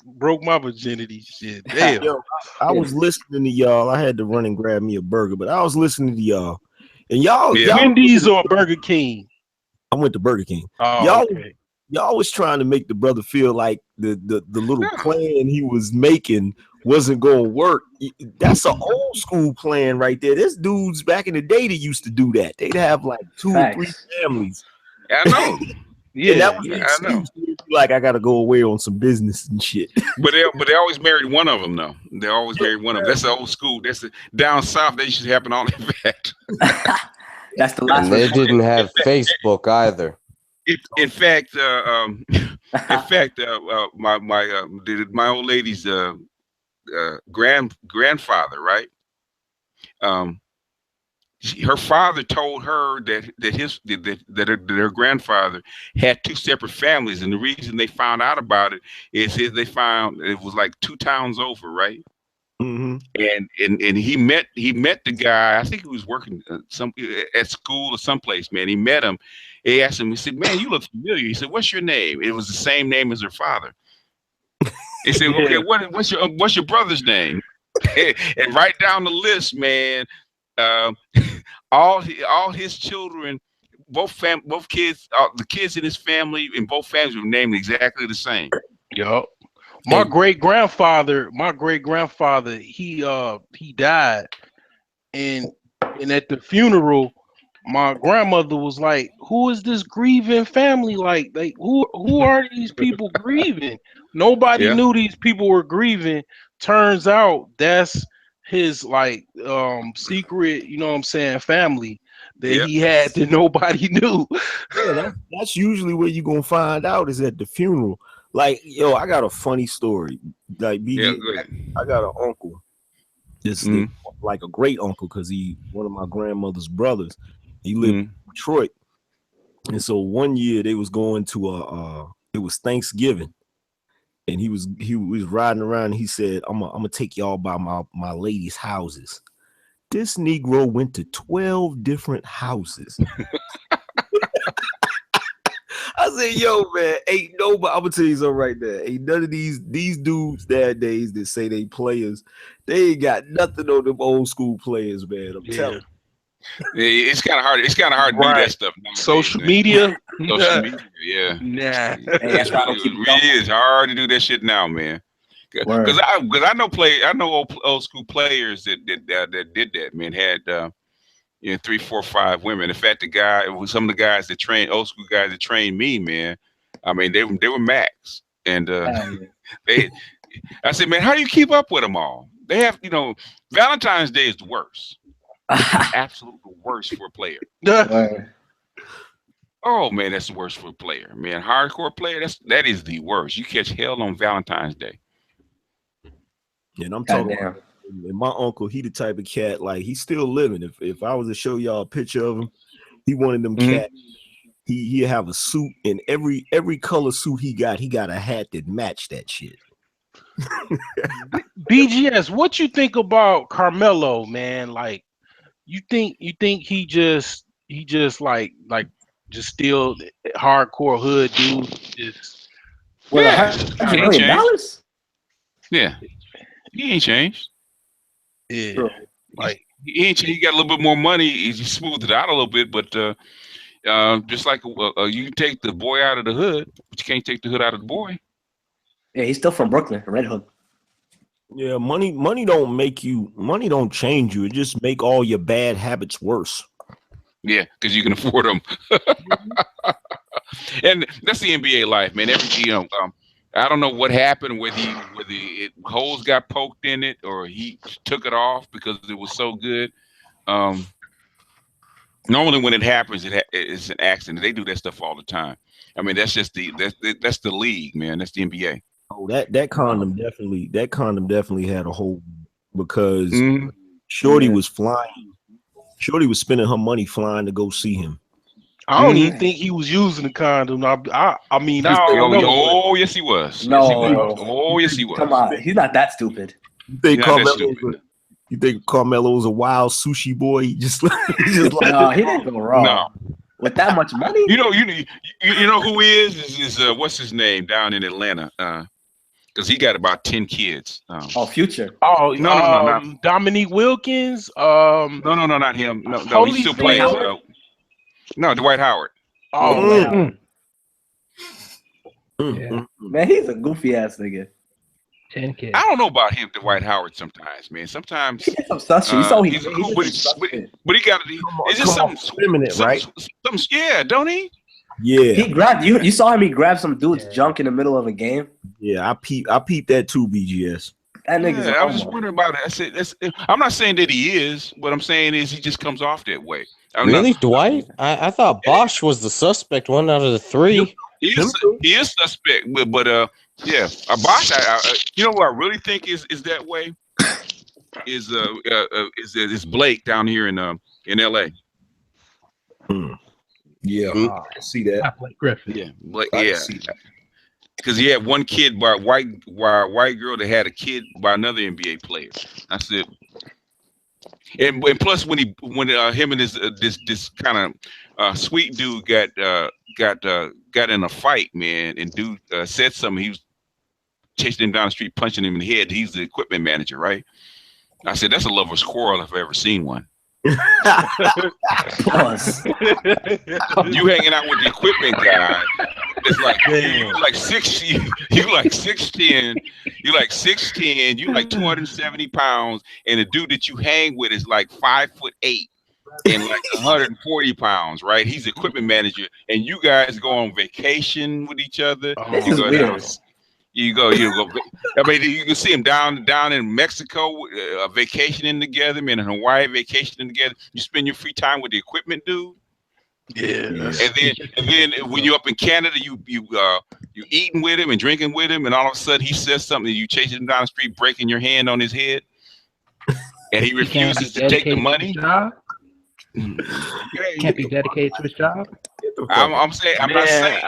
broke my virginity. Shit, damn. Yo, I was listening to y'all. I had to run and grab me a burger, but I was listening to y'all, and y'all Wendy's or Burger King. I went to Burger King. Oh, y'all was trying to make the brother feel like the little plan he was making wasn't going to work. That's an old school plan right there. There's dudes back in the day that used to do that. They'd have like 2 or 3 families. I know. Yeah, that was I know. Like I got to go away on some business and shit. But they always married one of them though. They always married one of them. That's the old school. That's down south. They used to happen all that. That's the last. And they didn't have Facebook either. In fact, my old lady's grandfather, right? Her father told her that her grandfather had 2 separate families, and the reason they found out about it is they found it was like 2 towns over, right? Mm-hmm. And he met the guy. I think he was working at school or someplace. Man, he met him. He asked him. He said, "Man, you look familiar." He said, "What's your name?" It was the same name as her father. He said, "Okay, what's your brother's name?" And right down the list, man. All his children, both kids, the kids in his family in both families were named exactly the same. Yup. My great grandfather, he died, and at the funeral, my grandmother was like, "Who is this grieving family? Like who are these people grieving?" Nobody knew these people were grieving. Turns out that's his secret, you know what I'm saying, family that he had that nobody knew. Yeah, that's usually where you're gonna find out is at the funeral. Like, yo, I got a funny story. Like, I got an uncle. This like a great uncle because he one of my grandmother's brothers. He lived in Detroit, and so one year they was going to it was Thanksgiving, and he was riding around. And he said, "I'm gonna take y'all by my lady's houses." This Negro went to 12 different houses. I said, "Yo, man, ain't nobody." I'm gonna tell you something right there. Ain't none of these dudes nowadays that say they players. They ain't got nothing on them old school players, man. I'm telling you. It's kind of hard. It's kind of hard to do that stuff. Social media. Social media, yeah. Nah. It really is hard to do that shit now, man. Because I know old school players that did that, man. Had 3, 4, 5 women. In fact, some of the guys that trained old school guys that trained me, man. I mean, they were max, and I said, man, how do you keep up with them all? They have, Valentine's Day is the worst. Absolute worst for a player. Oh man, that's the worst for a player, man. Hardcore player, that is the worst. You catch hell on Valentine's Day. And I'm talking about, and my uncle, he the type of cat, like he's still living. If I was to show y'all a picture of him, he one of them cats. He have a suit, and every color suit he got a hat that matched that shit. BGS, what you think about Carmelo, man? Like, you think he just still hardcore hood dude? Just $100 million? Yeah, he ain't changed. Yeah, True. Like he ain't changed. He got a little bit more money. He smoothed it out a little bit, but just like you can take the boy out of the hood, but you can't take the hood out of the boy. Yeah, he's still from Brooklyn, Red Hood. Yeah, money don't change you. It just make all your bad habits worse. Yeah, because you can afford them. And that's the NBA life, man. I don't know what happened, whether holes got poked in it or he took it off because it was so good. Normally when it happens, it's an accident. They do that stuff all the time. I mean, that's the league, man. That's the NBA. Oh, that condom definitely had a hole because Shorty was flying. Shorty was spending her money flying to go see him. I don't even think he was using the condom. I mean, I don't know. Oh, yes, he was. No. Yes, he was. Oh, yes, he was. Come on, he's not that stupid. You think Carmelo was a wild sushi boy? He just like no, he didn't go wrong. No. With that much money, you know who he is what's his name down in Atlanta? Because he got about 10 kids. Future. Oh no, Dominique Wilkins. No, not him. No, he still plays. No, Dwight Howard. Oh man, he's a goofy ass nigga. 10 kids. I don't know about him, Dwight Howard. Sometimes, man. Sometimes he's some such. He's cool, but he got it's just something feminine, right? Something, yeah, don't he? Yeah. He grabbed you. You saw him. He grabbed some dude's junk in the middle of a game. Yeah, I peeped that too, BGS. That nigga's. I was just wondering about it. I said, I'm not saying that he is. What I'm saying is he just comes off that way. Really, Dwight? I thought Bosch was the suspect one out of the three. He is suspect, but yeah, Bosch. You know what I really think is that way is Blake down here in LA. Yeah, I see that. Blake Griffin. Yeah, Blake. Yeah, because he had one kid by a white girl that had a kid by another NBA player. I said, and plus when him and this kind of sweet dude got in a fight, man, and dude said something. He was chasing him down the street, punching him in the head. He's the equipment manager, right? I said, that's a lover's quarrel if I've ever seen one. Plus. You hanging out with the equipment guy. It's like you like 6'10", you like 270 pounds, and the dude that you hang with is like 5'8" and like 140 pounds, right? He's equipment manager, and you guys go on vacation with each other. You go. I mean, you can see him down in Mexico, vacationing together, man, in Hawaii, vacationing together. You spend your free time with the equipment dude. Yeah. And then when you're up in Canada, you eating with him and drinking with him, and all of a sudden he says something, and you chase him down the street, breaking your hand on his head, and he refuses to take the money. Can't be dedicated to his job. I'm saying, I'm not saying.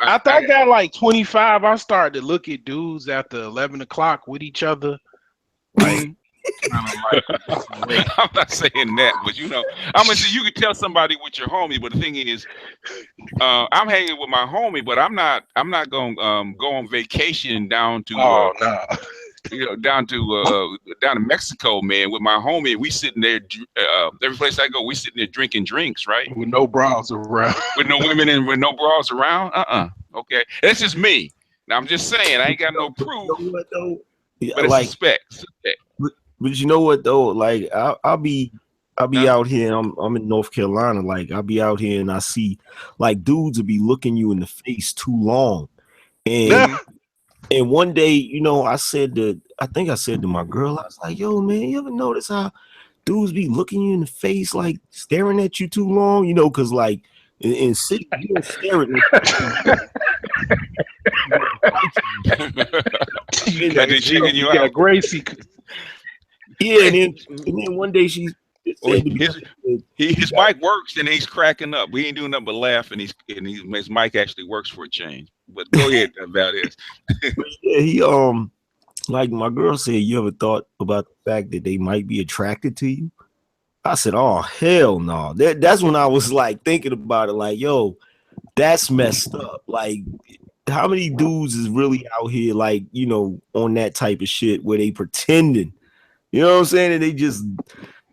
After I got like 25, I started to look at dudes after 11 o'clock with each other. Like, I'm not saying that, but you can tell somebody with your homie. But the thing is, I'm hanging with my homie, but I'm not going to go on vacation down to down to Mexico, man, with my homie. We sitting there, every place I go, we sitting there drinking drinks, right? With no bras around. With no women and with no bras around. Okay, that's just me. Now I'm just saying, I ain't got no proof. But it's like, suspect. But you know what though? Like I'll be out here. I'm in North Carolina. Like I'll be out here and I see like dudes will be looking you in the face too long, and one day, I think I said to my girl, I was like, "Yo, man, you ever notice how dudes be looking you in the face, like staring at you too long? Because like in city, you don't stare at me." You got Gracie. Yeah, and then one day she his mic works and he's cracking up. We ain't doing nothing but laugh, and his mic actually works for a change. But go ahead about it. Yeah, he like my girl said, you ever thought about the fact that they might be attracted to you? I said, oh hell no. That's when I was like thinking about it, like, yo, that's messed up. Like, how many dudes is really out here, like, on that type of shit where they pretending, you know what I'm saying? And they just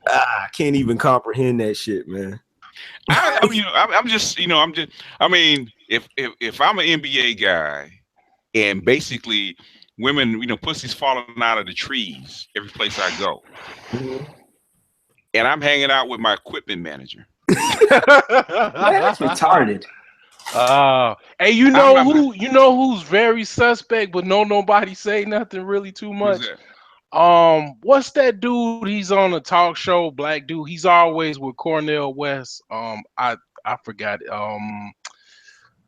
I can't even comprehend that shit, man. I mean, if I'm an NBA guy and basically women, pussy's falling out of the trees every place I go. And I'm hanging out with my equipment manager. That's retarded. Hey, you know who's very suspect, but nobody say nothing really too much. What's that dude? He's on a talk show, black dude. He's always with Cornel West. I forgot.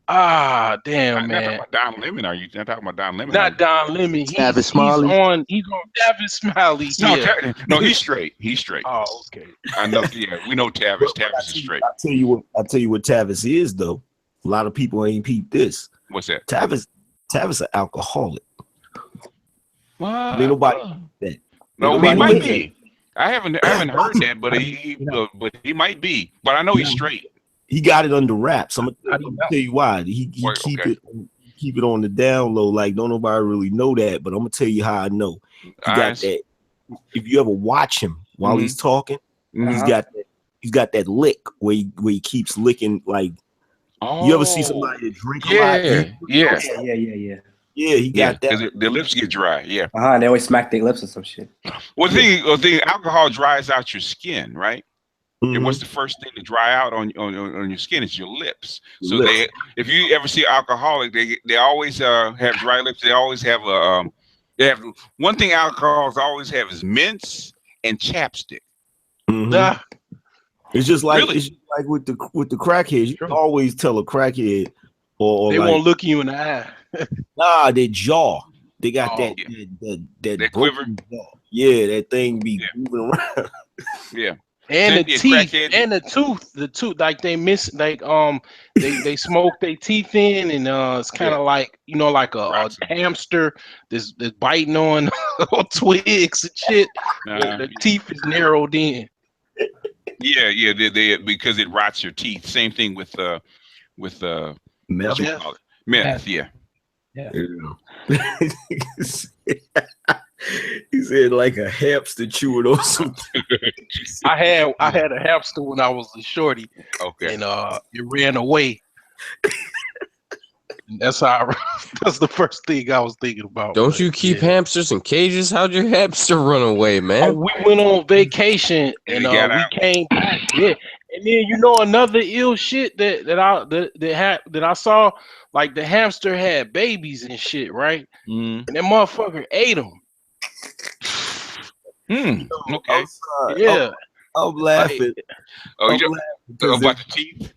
Damn, man. Don Lemon, are you not talking about Don Lemon? Not Don Lemon. Tavis Smiley? He's on Tavis Smiley. Yeah. No, he's straight. He's straight. Oh, okay. I know. Yeah, we know Tavis. Tavis is straight. I tell you what Tavis is though. A lot of people ain't peeped this. What's that? Tavis an alcoholic. What? Ain't nobody that. No, he might be. I haven't heard that, but he might be. But I know he's straight. He got it under wraps. I'm gonna tell you why. He keep it on the down low. Like don't nobody really know that, but I'm gonna tell you how I know. He got that. If you ever watch him while he's talking, he's got that lick where he keeps licking like. You ever see somebody that drink a lot? Yeah, he got that. 'Cause the lips get dry. Yeah. They always smack their lips or some shit. Well, the thing, alcohol dries out your skin, right? And what's the first thing to dry out on your skin is your lips. So if you ever see an alcoholic, they always have dry lips. They always have they have one thing alcohols always have is mints and chapstick. It's just like with the crackheads. You can always tell a crackhead or they won't look you in the eye. Nah, their jaw. They got that quiver. Jaw. Yeah, that thing be moving around. Yeah. And the teeth and the tooth, like they miss, like they smoke their teeth in, and it's kind of like like a hamster that's biting on twigs and shit. The teeth is narrowed in. Yeah, they because it rots your teeth. Same thing with meth. Meth, yeah. He said like a hamster chewing on something. I had a hamster when I was a shorty. Okay. And it ran away. And that's the first thing I was thinking about. Don't you keep hamsters in cages? How'd your hamster run away, man? We went on vacation and we came back. Yeah. And then another ill shit that I saw, like the hamster had babies and shit, right? And that motherfucker ate them. Okay. Yeah. I'm laughing. About the teeth?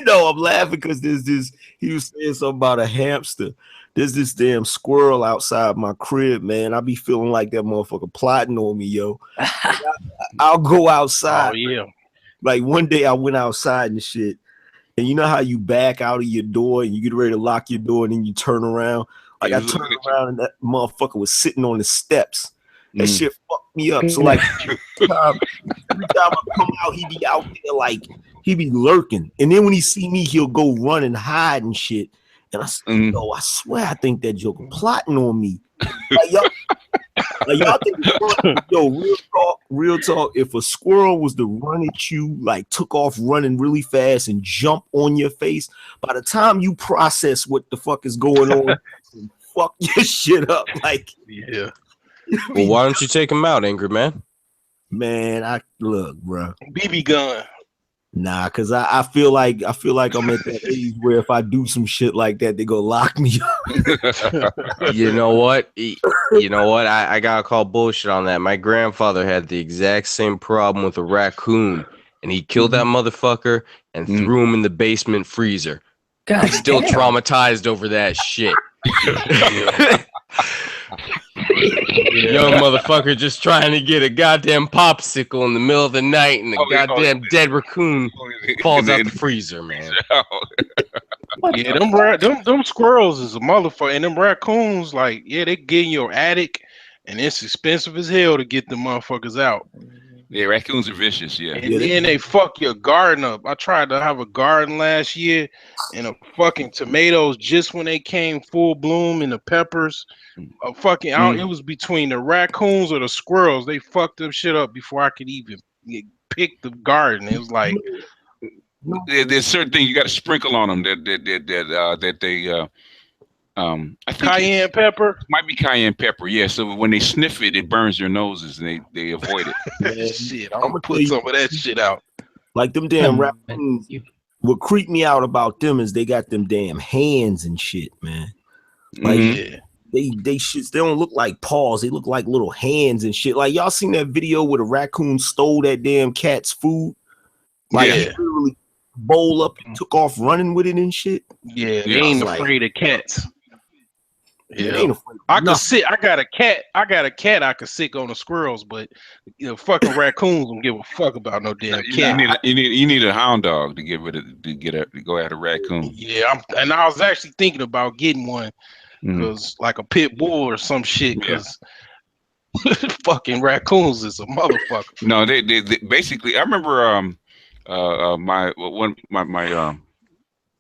No, I'm laughing because he was saying something about a hamster. There's this damn squirrel outside my crib, man. I be feeling like that motherfucker plotting on me, yo. I'll go outside. Oh, yeah. Like one day I went outside and shit. And you know how you back out of your door and you get ready to lock your door and then you turn around? Like I turned around and that motherfucker was sitting on the steps. That shit fucked me up. So like every time I come out, he be out there like he be lurking. And then when he see me, he'll go run and hide and shit. And I said, yo, I swear I think that joker plotting on me. Like y'all think, yo, real talk, if a squirrel was to run at you, like took off running really fast and jump on your face, by the time you process what the fuck is going on, fuck your shit up. Like, yeah. Well, why don't you take him out, Angry Man? Man, look, bro. BB gun. Nah, cause I feel like I'm at that age where if I do some shit like that, they go lock me up. You know what? I gotta call bullshit on that. My grandfather had the exact same problem with a raccoon, and he killed that motherfucker and threw him in the basement freezer. I'm still traumatized over that shit. Young motherfucker just trying to get a goddamn popsicle in the middle of the night, and the goddamn dead raccoon falls out the freezer, man. Yeah, them squirrels is a motherfucker, and them raccoons, like, yeah, they get in your attic, and it's expensive as hell to get the motherfuckers out. Yeah, raccoons are vicious, yeah. And then they fuck your garden up. I tried to have a garden last year, and the fucking tomatoes, just when they came full bloom, and the peppers, it was between the raccoons or the squirrels. They fucked them shit up before I could even pick the garden. It was like, there's certain things you got to sprinkle on them that I think Cayenne pepper. Might be cayenne pepper. Yeah. So when they sniff it, it burns their noses, and they avoid it. Shit, I'm gonna put some of that shit out. Like them damn raccoons. What creeped me out about them is they got them damn hands and shit, man. Like they shit, they don't look like paws, they look like little hands and shit. Like y'all seen that video where the raccoon stole that damn cat's food? Like he literally bowl up and took off running with it and shit. Yeah, they ain't afraid of cats. Yeah, they ain't afraid of I can nothing. sit. I got a cat. I could sick on the squirrels, but fucking raccoons don't give a fuck about no damn cat. You need a hound dog to get rid of to go at a raccoon. Yeah, and I was actually thinking about getting one because like a pit bull or some shit. Because fucking raccoons is a motherfucker. No, they basically. I remember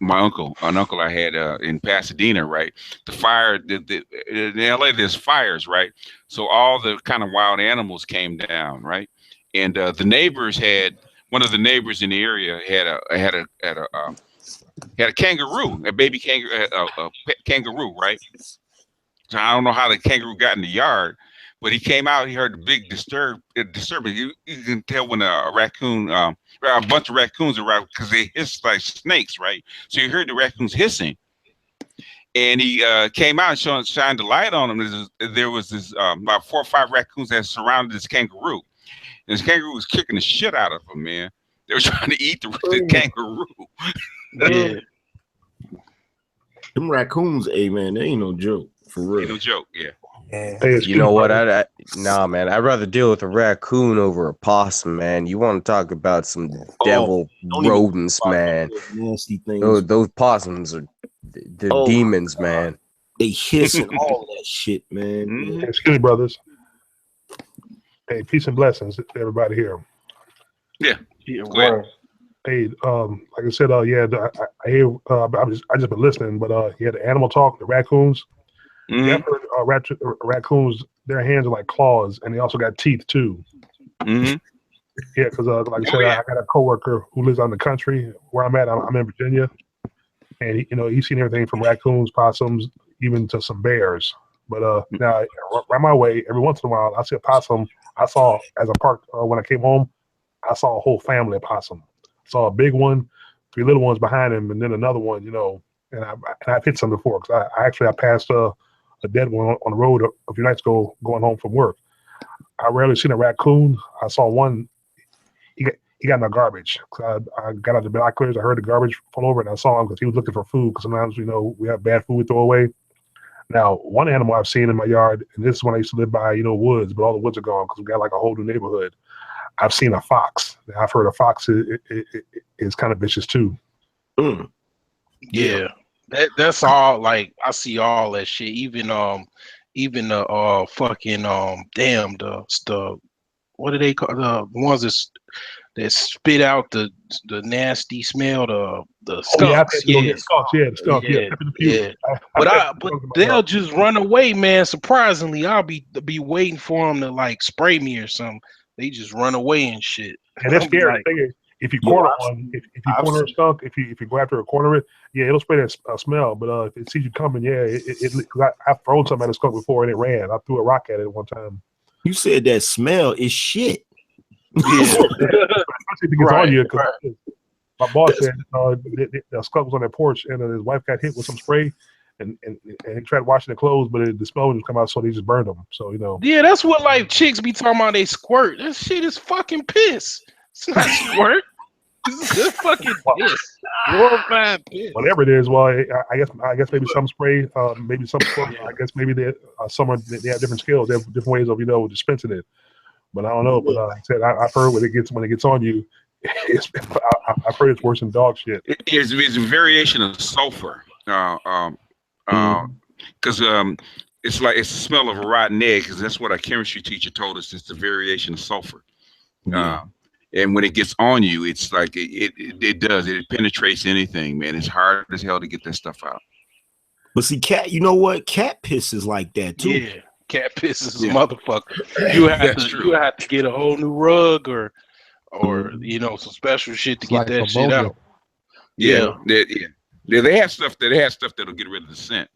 my uncle, an uncle I had in Pasadena, right? The fire, in LA, there's fires, right? So all the kind of wild animals came down, right? And the neighbors one of the neighbors in the area had a kangaroo, a baby kangaroo, a pet kangaroo, right? So I don't know how the kangaroo got in the yard, but he came out. He heard the big disturbance. You can tell when a raccoon, a bunch of raccoons around because they hiss like snakes, right? So you heard the raccoons hissing, and he came out and shined the light on him. There was this about 4 or 5 raccoons that surrounded this kangaroo. And this kangaroo was kicking the shit out of him, man. They were trying to eat the kangaroo. Yeah. Them raccoons, hey man, they ain't no joke for real. Ain't no joke, yeah. You know what? Nah, man. I'd rather deal with a raccoon over a possum, man. You want to talk about some devil rodents, man? Nasty things. Those possums are demons, man. They hiss and all that shit, man. Excuse me, brothers. Hey, peace and blessings to everybody here. Yeah. Go ahead. Hey, like I said, I hear. I just been listening, but yeah, the animal talk, the raccoons. Yeah, I've heard, raccoons, their hands are like claws, and they also got teeth too. Yeah, because like I said, I got a coworker who lives out in the country where I'm at. I'm in Virginia, and he's seen everything from raccoons, possums, even to some bears. But now, right my way, every once in a while, I see a possum. I saw as I parked when I came home, I saw a whole family of possum. I saw a big one, 3 little ones behind him, and then another one. And I've hit some before because I passed a dead one on the road a few nights ago going home from work. I rarely seen a raccoon. I saw one. He got in the garbage. I got out the binoculars. I heard the garbage fall over, and I saw him because he was looking for food. Because sometimes we have bad food we throw away. Now, one animal I've seen in my yard, and this is when I used to live by woods, but all the woods are gone because we got like a whole new neighborhood. I've seen a fox. I've heard a fox is kind of vicious too. Yeah. That's all. Like I see all that shit. Even the fucking the what do they call the ones that spit out the nasty smell, the skunks. The skunk. Yeah. But they'll just run away, man. Surprisingly, I'll be waiting for them to like spray me or something. They just run away and shit. And that's scary. Like, if you corner one, if you corner a skunk, if you go after a corner it, yeah, it'll spray that smell. But if it sees you coming, yeah, I've thrown something at a skunk before and it ran. I threw a rock at it one time. You said that smell is shit. Yeah, especially if it gets on you. My boss said the skunk was on their porch and his wife got hit with some spray, and he tried washing the clothes, but the smell would come out, so they just burned them. So Yeah, that's what like chicks be talking about. They squirt. That shit is fucking piss. It's not squirt. It's fucking piss. Glorified piss. Whatever it is, well, I guess maybe some spray, maybe some. I guess maybe they have different skills. They have different ways of dispensing it. But I don't know. But like I said, I've heard when it gets on you, I've heard it's worse than dog shit. It's a variation of sulfur. Because it's the smell of a rotten egg. Because that's what our chemistry teacher told us. It's the variation of sulfur. And when it gets on you, it's like it penetrates anything, man. It's hard as hell to get that stuff out. But see, cat, you know what? Cat piss is like that too. Yeah, cat piss is a motherfucker. You have to get a whole new rug or some special shit to get that shit out. Yeah. They have stuff that'll get rid of the scent.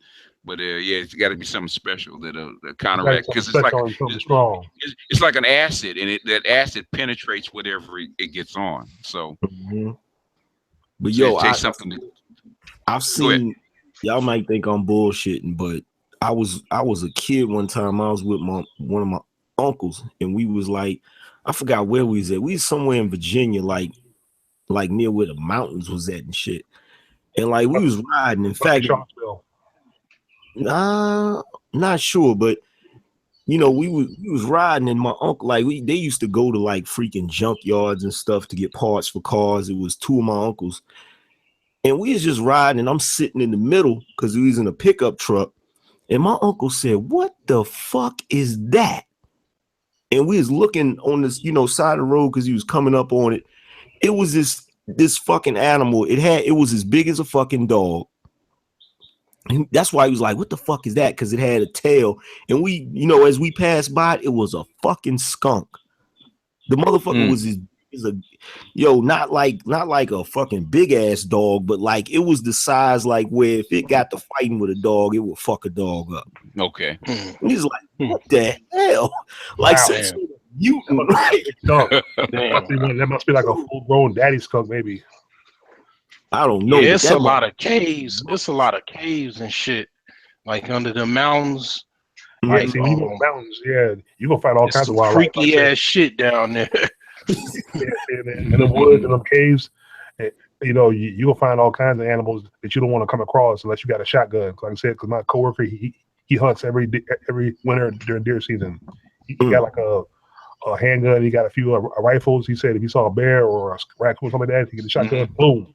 But yeah, it's got to be something special that'll counteract, Something because it's like special and something strong. it's like an acid, and that acid penetrates whatever it gets on. So, But so yo, it takes something to. I've seen, y'all might think I'm bullshitting, but I was a kid one time. I was with one of my uncles, and we was like, I forgot where we was at. We was somewhere in Virginia, like near where the mountains was at and shit. And like we was riding. In fact, not sure, but you know, we was riding, and my uncle, like they used to go to like freaking junkyards and stuff to get parts for cars. It was two of my uncles, and we was just riding, and I'm sitting in the middle because we was in a pickup truck, and my uncle said, "What the fuck is that?" And we was looking on this, you know, side of the road because he was coming up on it. It was this fucking animal. It was as big as a fucking dog. And that's why he was like, "What the fuck is that?" Because it had a tail. And we, you know, as we passed by it, was a fucking skunk. The motherfucker was not like a fucking big ass dog, but like it was the size like where if it got to fighting with a dog, it would fuck a dog up. Okay. And he's like, "What the hell?" Like some sort of mutant, right? That must be like a full-grown daddy skunk, maybe. I don't know. Yeah, it's a lot of caves. It's a lot of caves and shit, like under the mountains. Yeah, Like, see, when you go to the mountains, yeah, you gonna find all kinds of wildlife. freaky ass shit down there. In the woods and them caves, you know, you will find all kinds of animals that you don't want to come across unless you got a shotgun. Like I said, because my coworker, he hunts every winter during deer season. He got like a handgun. He got a few rifles. He said if he saw a bear or a raccoon or something like that, he get a shotgun. Boom.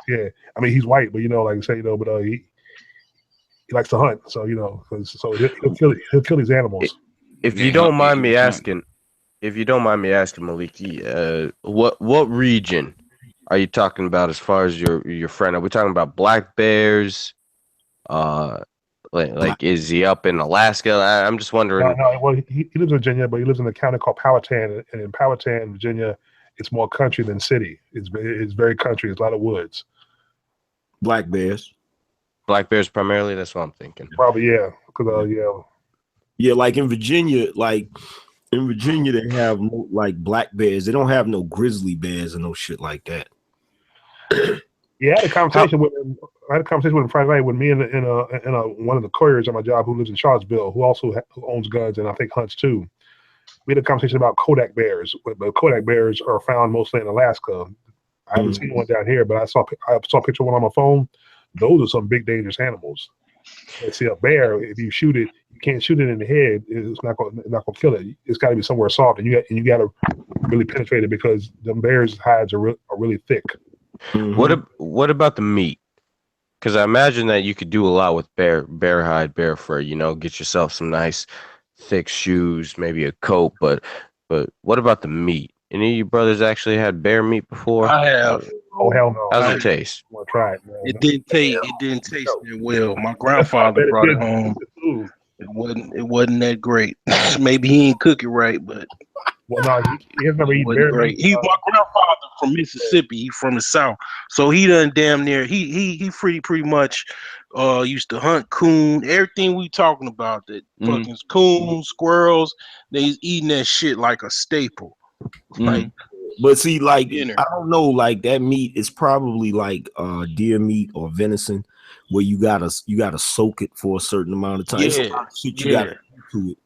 Yeah, I mean he's white, but you know, like I said, you know, but he likes to hunt, so you know, so he'll kill these animals. If you don't mind me asking, Maliki, what region are you talking about as far as your friend? Are we talking about black bears? Like is he up in Alaska? I'm just wondering. No, well, he lives in Virginia, but he lives in a county called Powhatan, and in Powhatan, Virginia, it's more country than city. It's very country. It's a lot of woods. Black bears primarily. That's what I'm thinking. Probably, yeah. Because yeah, like in Virginia, they have like black bears. They don't have no grizzly bears or no shit like that. Yeah, I had a conversation with him. Friday night with me and one of the couriers at my job who lives in Charlottesville, who also owns guns and I think hunts too. We had a conversation about Kodak bears, but Kodak bears are found mostly in Alaska. I haven't seen one down here, but I saw a picture of one on my phone. Those are some big dangerous animals. You see a bear, if you shoot it, you can't shoot it in the head. It's not gonna kill it. It's got to be somewhere soft, and you got to really penetrate it because them bears' hides are really thick. What about the meat? Because I imagine that you could do a lot with bear hide, bear fur. You know, get yourself some nice thick shoes, maybe a coat. But what about the meat? Any of you brothers actually had bear meat before? I have. Oh hell no! How's it taste? I want to try it, man. It didn't taste that well. My grandfather brought it home. It wasn't that great. Maybe he didn't cook it right, but well, no, he has never eaten bear meat. He's my grandfather from Mississippi. He's from the South, so he done damn near. He pretty much used to hunt coon. Everything we talking about, that fucking coon, squirrels. They's eating that shit like a staple. Like, but see, like I don't know, like that meat is probably like deer meat or venison, where you gotta soak it for a certain amount of time. It's a lot of shit you gotta do to it.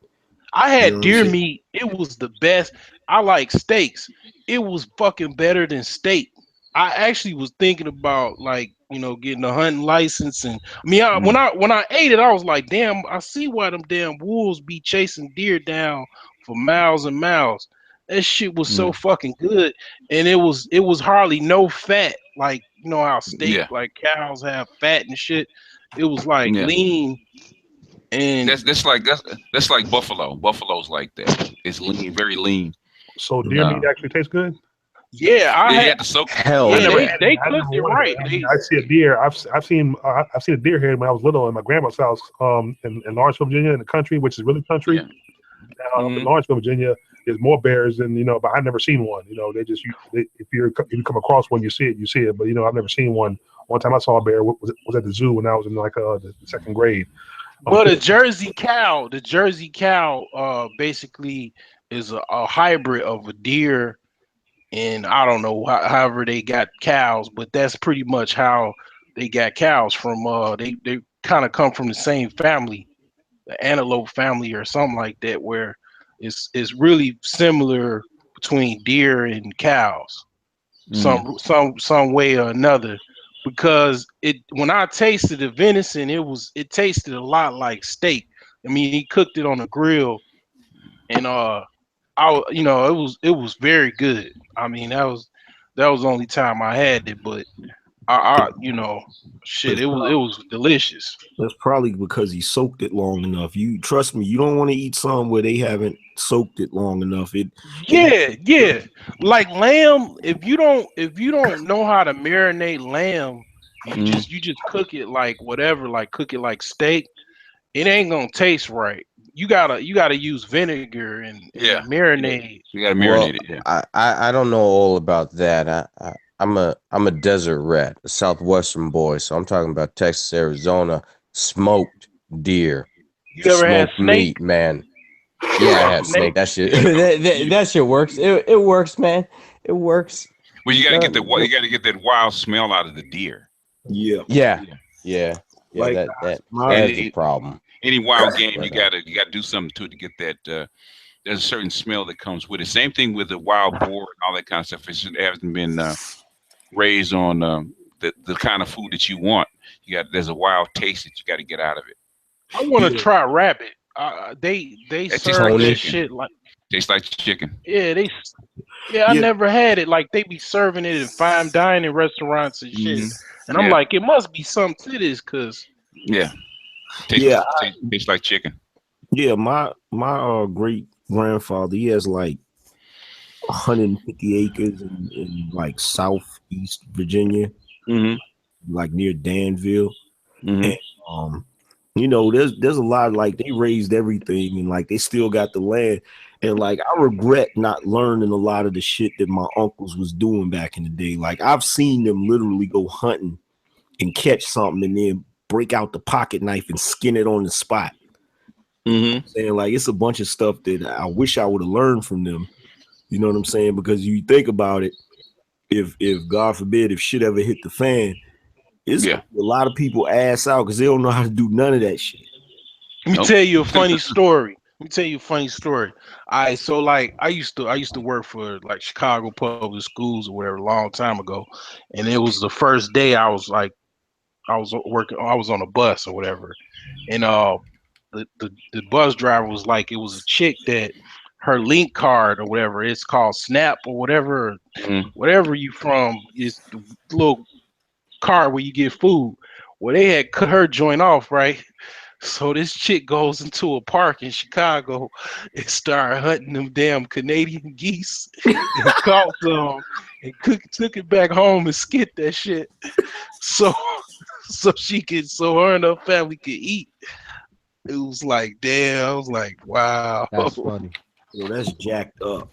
I had deer meat. It was the best. I like steaks. It was fucking better than steak. I actually was thinking about like, you know, getting a hunting license, and I mean, when I ate it, I was like, damn, I see why them damn wolves be chasing deer down for miles and miles. That shit was so fucking good, and it was hardly no fat. Like, you know how steak, like cows have fat and shit. It was like lean, and that's like buffalo. Buffalo's like that. It's lean, very lean. So deer meat actually tastes good. Yeah, I had to soak. Hell, they cooked it right. I see a deer. I've seen a deer head when I was little in my grandma's house in Lawrenceville, Virginia, in the country, which is really country. In Lawrenceville, Virginia, there's more bears than, you know, but I've never seen one. You know, if you come across one, you see it. But you know, I've never seen one One time I saw a bear was at the zoo when I was in like the second grade. Well, the Jersey cow basically is a hybrid of a deer, and I don't know however they got cows, but that's pretty much how they got cows from. They kind of come from the same family, the antelope family or something like that, where it's really similar between deer and cows, some way or another. Because when I tasted the venison, it tasted a lot like steak. I mean, he cooked it on a grill, and it was very good. I mean, that was the only time I had it, but it was delicious. That's probably because he soaked it long enough. You trust me, you don't want to eat something where they haven't soaked it long enough. Yeah. Like lamb, if you don't know how to marinate lamb, you just cook it like whatever, like cook it like steak, it ain't gonna taste right. You gotta use vinegar and marinate. You gotta marinate it. Yeah. I don't know all about that. I'm a desert rat, a southwestern boy, so I'm talking about Texas, Arizona, smoked deer. You ever had smoked meat, man? Yeah, I had snake. That shit that shit works. It works, man. It works. Well, you gotta get that wild smell out of the deer. Yeah. Like, that is a problem. Any wild game, you gotta do something to it to get that. There's a certain smell that comes with it. Same thing with the wild boar and all that kind of stuff. It hasn't been raised on the kind of food that you want. There's a wild taste that you got to get out of it. I want to try rabbit. They serve this shit like tastes like chicken. I never had it. Like they be serving it in fine dining restaurants and shit. And I'm like, it must be something to this, cause tastes like chicken. Yeah, my great grandfather, he has like 150 acres in like southeast Virginia, like near Danville. And there's a lot of, like, they raised everything and like they still got the land. And like I regret not learning a lot of the shit that my uncles was doing back in the day. Like I've seen them literally go hunting and catch something and then break out the pocket knife and skin it on the spot. Saying like it's a bunch of stuff that I wish I would have learned from them. You know what I'm saying? Because you think about it, if God forbid if shit ever hit the fan, it's a lot of people ass out because they don't know how to do none of that shit. Let me tell you a funny story. All right, so like I used to work for like Chicago public schools or whatever a long time ago, and it was the first day I was on a bus or whatever, and the bus driver was like, it was a chick that her link card or whatever, it's called Snap or whatever, whatever you from, is the little card where you get food. Well, they had cut her joint off, right? So this chick goes into a park in Chicago and start hunting them damn Canadian geese and caught some and took it back home and skinned that shit. So her and her family could eat. It was like, damn, I was like, wow. That's funny. Yo, that's jacked up.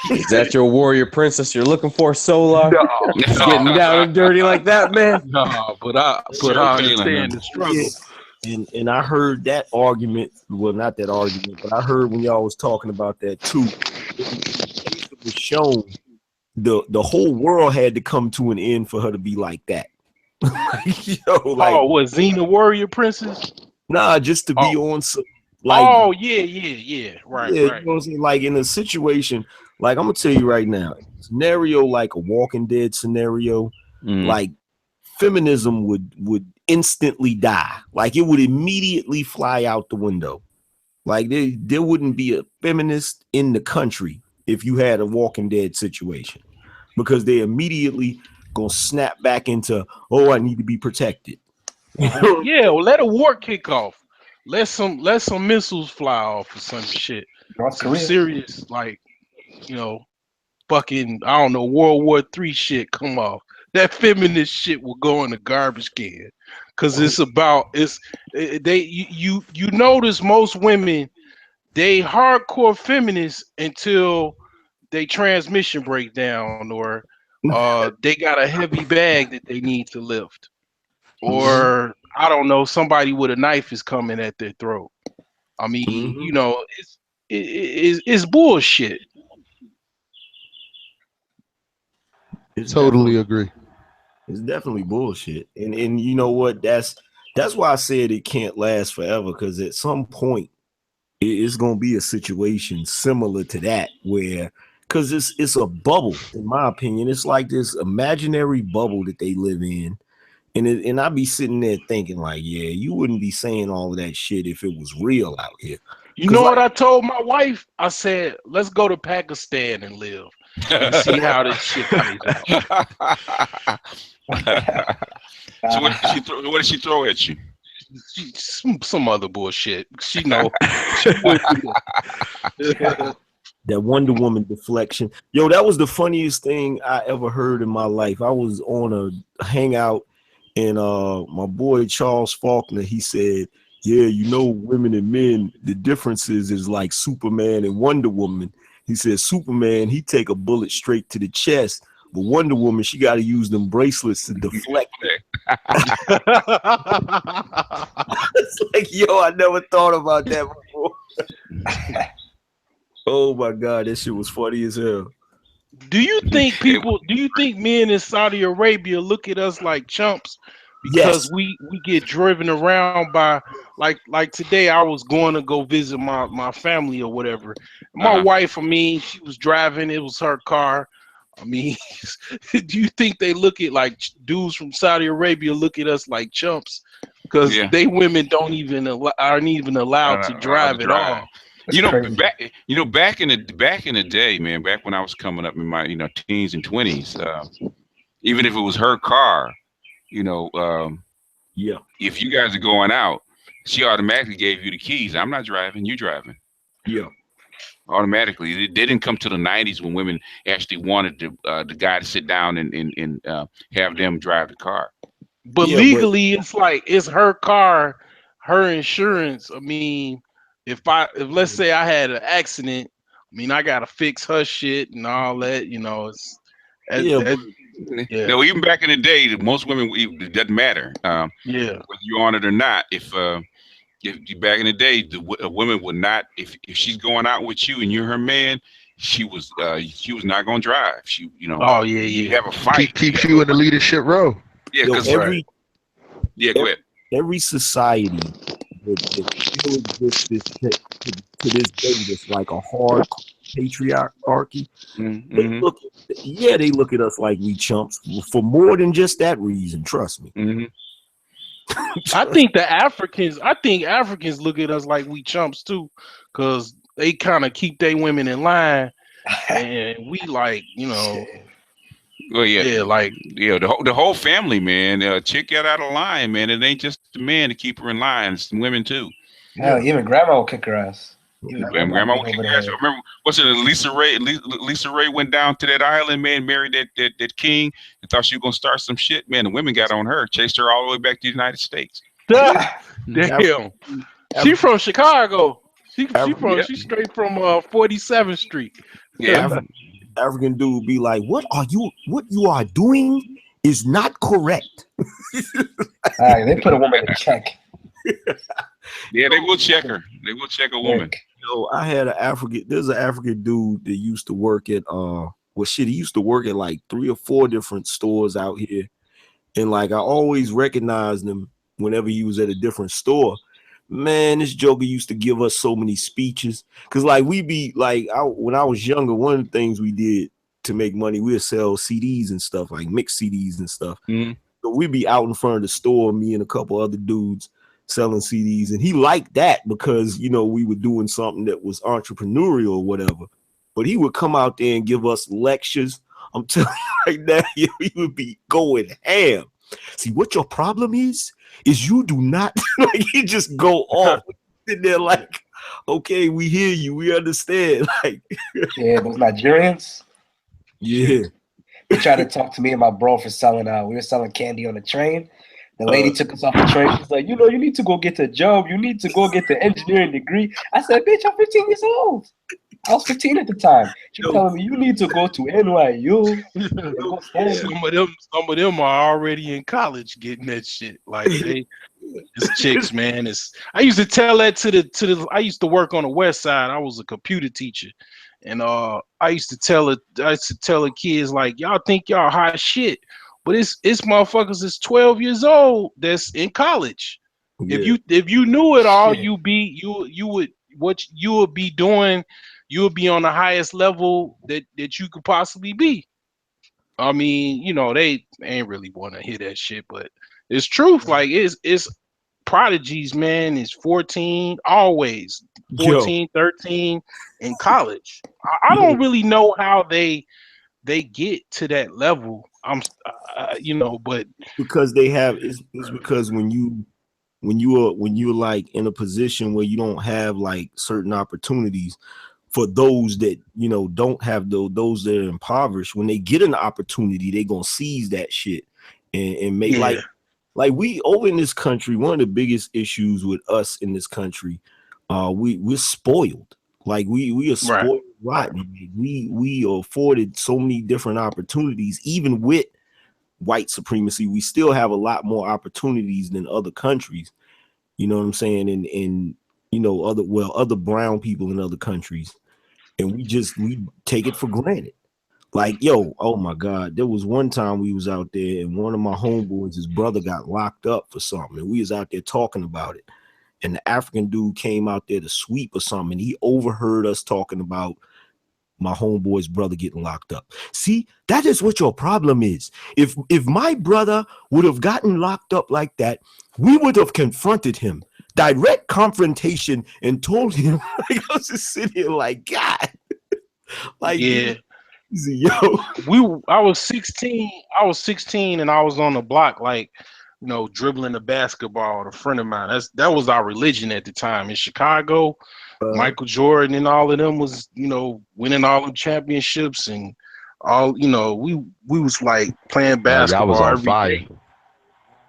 Is that your warrior princess you're looking for, Solar? No. Getting down and dirty like that, man? No, but I understand the struggle. Yeah. And I heard that argument. Well, not that argument, but I heard when y'all was talking about that too. It was shown the whole world had to come to an end for her to be like that. What, Xena Warrior Princess? Nah, just to be on some. Like, right. You know what I'm saying? Like in a situation, like I'm gonna tell you right now, scenario like a Walking Dead scenario, like feminism would instantly die. Like it would immediately fly out the window. Like there wouldn't be a feminist in the country if you had a Walking Dead situation, because they immediately gonna snap back into, oh, I need to be protected. Well, let a war kick off. Let some missiles fly off or some shit. Some serious, like, fucking, I don't know, World War III shit come off. That feminist shit will go in the garbage can. Cause you notice most women, they hardcore feminists until they transmission break down or they got a heavy bag that they need to lift. or I don't know, somebody with a knife is coming at their throat. I mean, you know, it's bullshit. Totally agree. It's definitely bullshit. And you know what? That's why I said it can't last forever, because at some point it's gonna be a situation similar to that where, because it's a bubble, in my opinion. It's like this imaginary bubble that they live in. And I be sitting there thinking, like, yeah, you wouldn't be saying all of that shit if it was real out here. You know what I told my wife? I said, let's go to Pakistan and live and see how this shit plays out. So what did she throw at you? Some other bullshit. She know. That Wonder Woman deflection. Yo, that was the funniest thing I ever heard in my life. I was on a hangout, and my boy Charles Faulkner, he said, yeah, you know, women and men, the differences is like Superman and Wonder Woman. He said Superman, he take a bullet straight to the chest, but Wonder Woman, she got to use them bracelets to deflect it. It's like, yo, I never thought about that before. Oh my God, that shit was funny as hell. Do you think men in Saudi Arabia look at us like chumps because we get driven around by, like today I was going to go visit my family or whatever. My wife, I mean, she was driving, it was her car. I mean, do you think they look at, like, dudes from Saudi Arabia look at us like chumps because they women aren't even allowed to drive at all? Back in the day, man, back when I was coming up in my teens and 20s, even if it was her car, if you guys are going out, she automatically gave you the keys. I'm not driving, you driving. Yeah. Automatically. They didn't come to the 90s when women actually wanted the guy to sit down and have them drive the car. But legally, it's like, it's her car, her insurance. I mean, if let's say I had an accident, I mean, I gotta fix her shit and all that. No, even back in the day, most women, it doesn't matter. Whether you're on it or not. If back in the day, a woman would not, if she's going out with you and you're her man, she was not gonna drive. You have a fight. Keeps you in the leadership role. Yeah, because go ahead. Every society that still exists to this day that's like a hard patriarchy. They look at us like we chumps for more than just that reason. Trust me. I think Africans look at us like we chumps too, because they kind of keep their women in line, and we like, Well, the whole family, man. Chick got out of line, man. It ain't just the man to keep her in line; it's the women too. Hell, even grandma will kick her ass. Grandma will kick her ass. Remember, what's it? Lisa Ray went down to that island, man, married that king, and thought she was gonna start some shit. Man, the women got on her, chased her all the way back to the United States. Damn, she from Chicago. She straight from 47th Street. Yeah. African dude be like, what you are doing is not correct. They put a woman in check. Yeah, they will check her. They will check a woman. I had there's an African dude that used to work at he used to work at like 3 or 4 different stores out here. And like I always recognized him whenever he was at a different store. Man, this joker used to give us so many speeches. Cause like we be like, when I was younger, one of the things we did to make money, we would sell CDs and stuff, like mixed CDs and stuff. So we'd be out in front of the store, me and a couple other dudes selling CDs. And he liked that because, we were doing something that was entrepreneurial or whatever. But he would come out there and give us lectures. I'm telling you right now, he would be going ham. See, what your problem is you do not like, he just go off. Sitting there like, okay, we hear you, we understand. Like, yeah, those Nigerians. Yeah. They tried to talk to me and my bro for selling we were selling candy on the train. The lady took us off the train. She's like, you need to go get a job. You need to go get the engineering degree. I said, bitch, I'm 15 years old. I was 15 at the time. She telling me you need to go to NYU. Some of them are already in college getting that shit. Like it's chicks, man. I used to tell that to the. I used to work on the West Side. I was a computer teacher, and I used to tell the kids like, y'all think y'all hot shit, but it's motherfuckers that's 12 years old that's in college. Yeah. If you knew it all, you would be doing. You would be on the highest level that you could possibly be. I mean, you know, they ain't really want to hear that shit, but it's truth. Like it's prodigies, man. It's 14, always 14, 13 in college. I don't really know how they get to that level. You know, but because they have it's because when you're like in a position where you don't have like certain opportunities. For those that, you know, don't have those that are impoverished, when they get an opportunity, they're gonna seize that shit and make like we over in this country. One of the biggest issues with us in this country, we're spoiled. Like we are spoiled rotten. We are afforded so many different opportunities, even with white supremacy. We still have a lot more opportunities than other countries. You know what I'm saying? And you know, other brown people in other countries. And we take it for granted. Like, yo, oh my God. There was one time we was out there and one of my homeboys, his brother got locked up for something. And we was out there talking about it. And the African dude came out there to sweep or something. And he overheard us talking about my homeboy's brother getting locked up. See, that is what your problem is. If my brother would have gotten locked up like that, we would have confronted him. Direct confrontation and told him, like, I was just sitting here like, God, like, yeah, yo. I was 16 and I was on the block, like, you know, dribbling a basketball with a friend of mine. That was our religion at the time in Chicago. Michael Jordan and all of them was, you know, winning all the championships and all, you know, we was like playing basketball. was on every fire. day.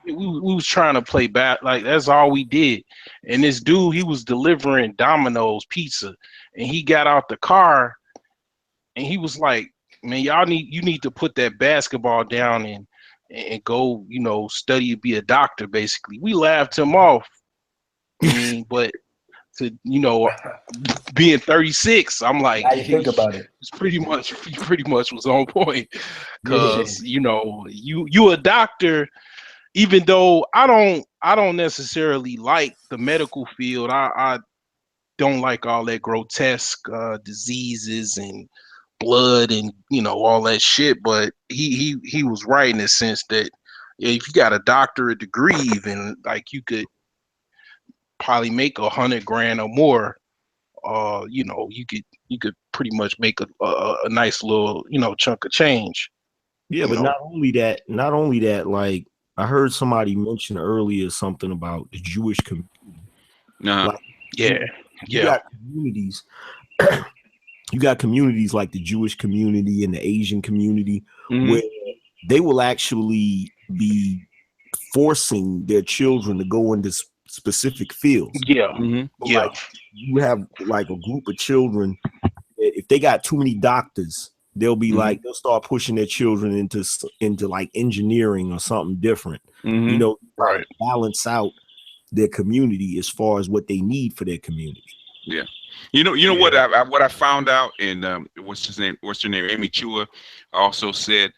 We was trying to play back, like that's all we did. And this dude, he was delivering Domino's pizza, and he got out the car, and he was like, "Man, you need to put that basketball down and go, you know, study to be a doctor." Basically, we laughed him off. I mean, but to, you know, being 36, I'm like, how you think about it? It's pretty much was on point, because you know, you a doctor. Even though I don't necessarily like the medical field, I don't like all that grotesque diseases and blood and, you know, all that shit. But he was right in the sense that if you got a doctorate degree, even like you could probably make $100,000 or more. You know, you could pretty much make a nice little, you know, chunk of change. Yeah, but not only that, like. I heard somebody mention earlier something about the Jewish community. Like, you got communities. You got communities like the Jewish community and the Asian community, where they will actually be forcing their children to go into specific fields. Like, you have like a group of children. If they got too many doctors, they'll be like, they'll start pushing their children into like engineering or something different, you know, balance out their community as far as what they need for their community. Yeah. You know what I found out in what's her name? Amy Chua also said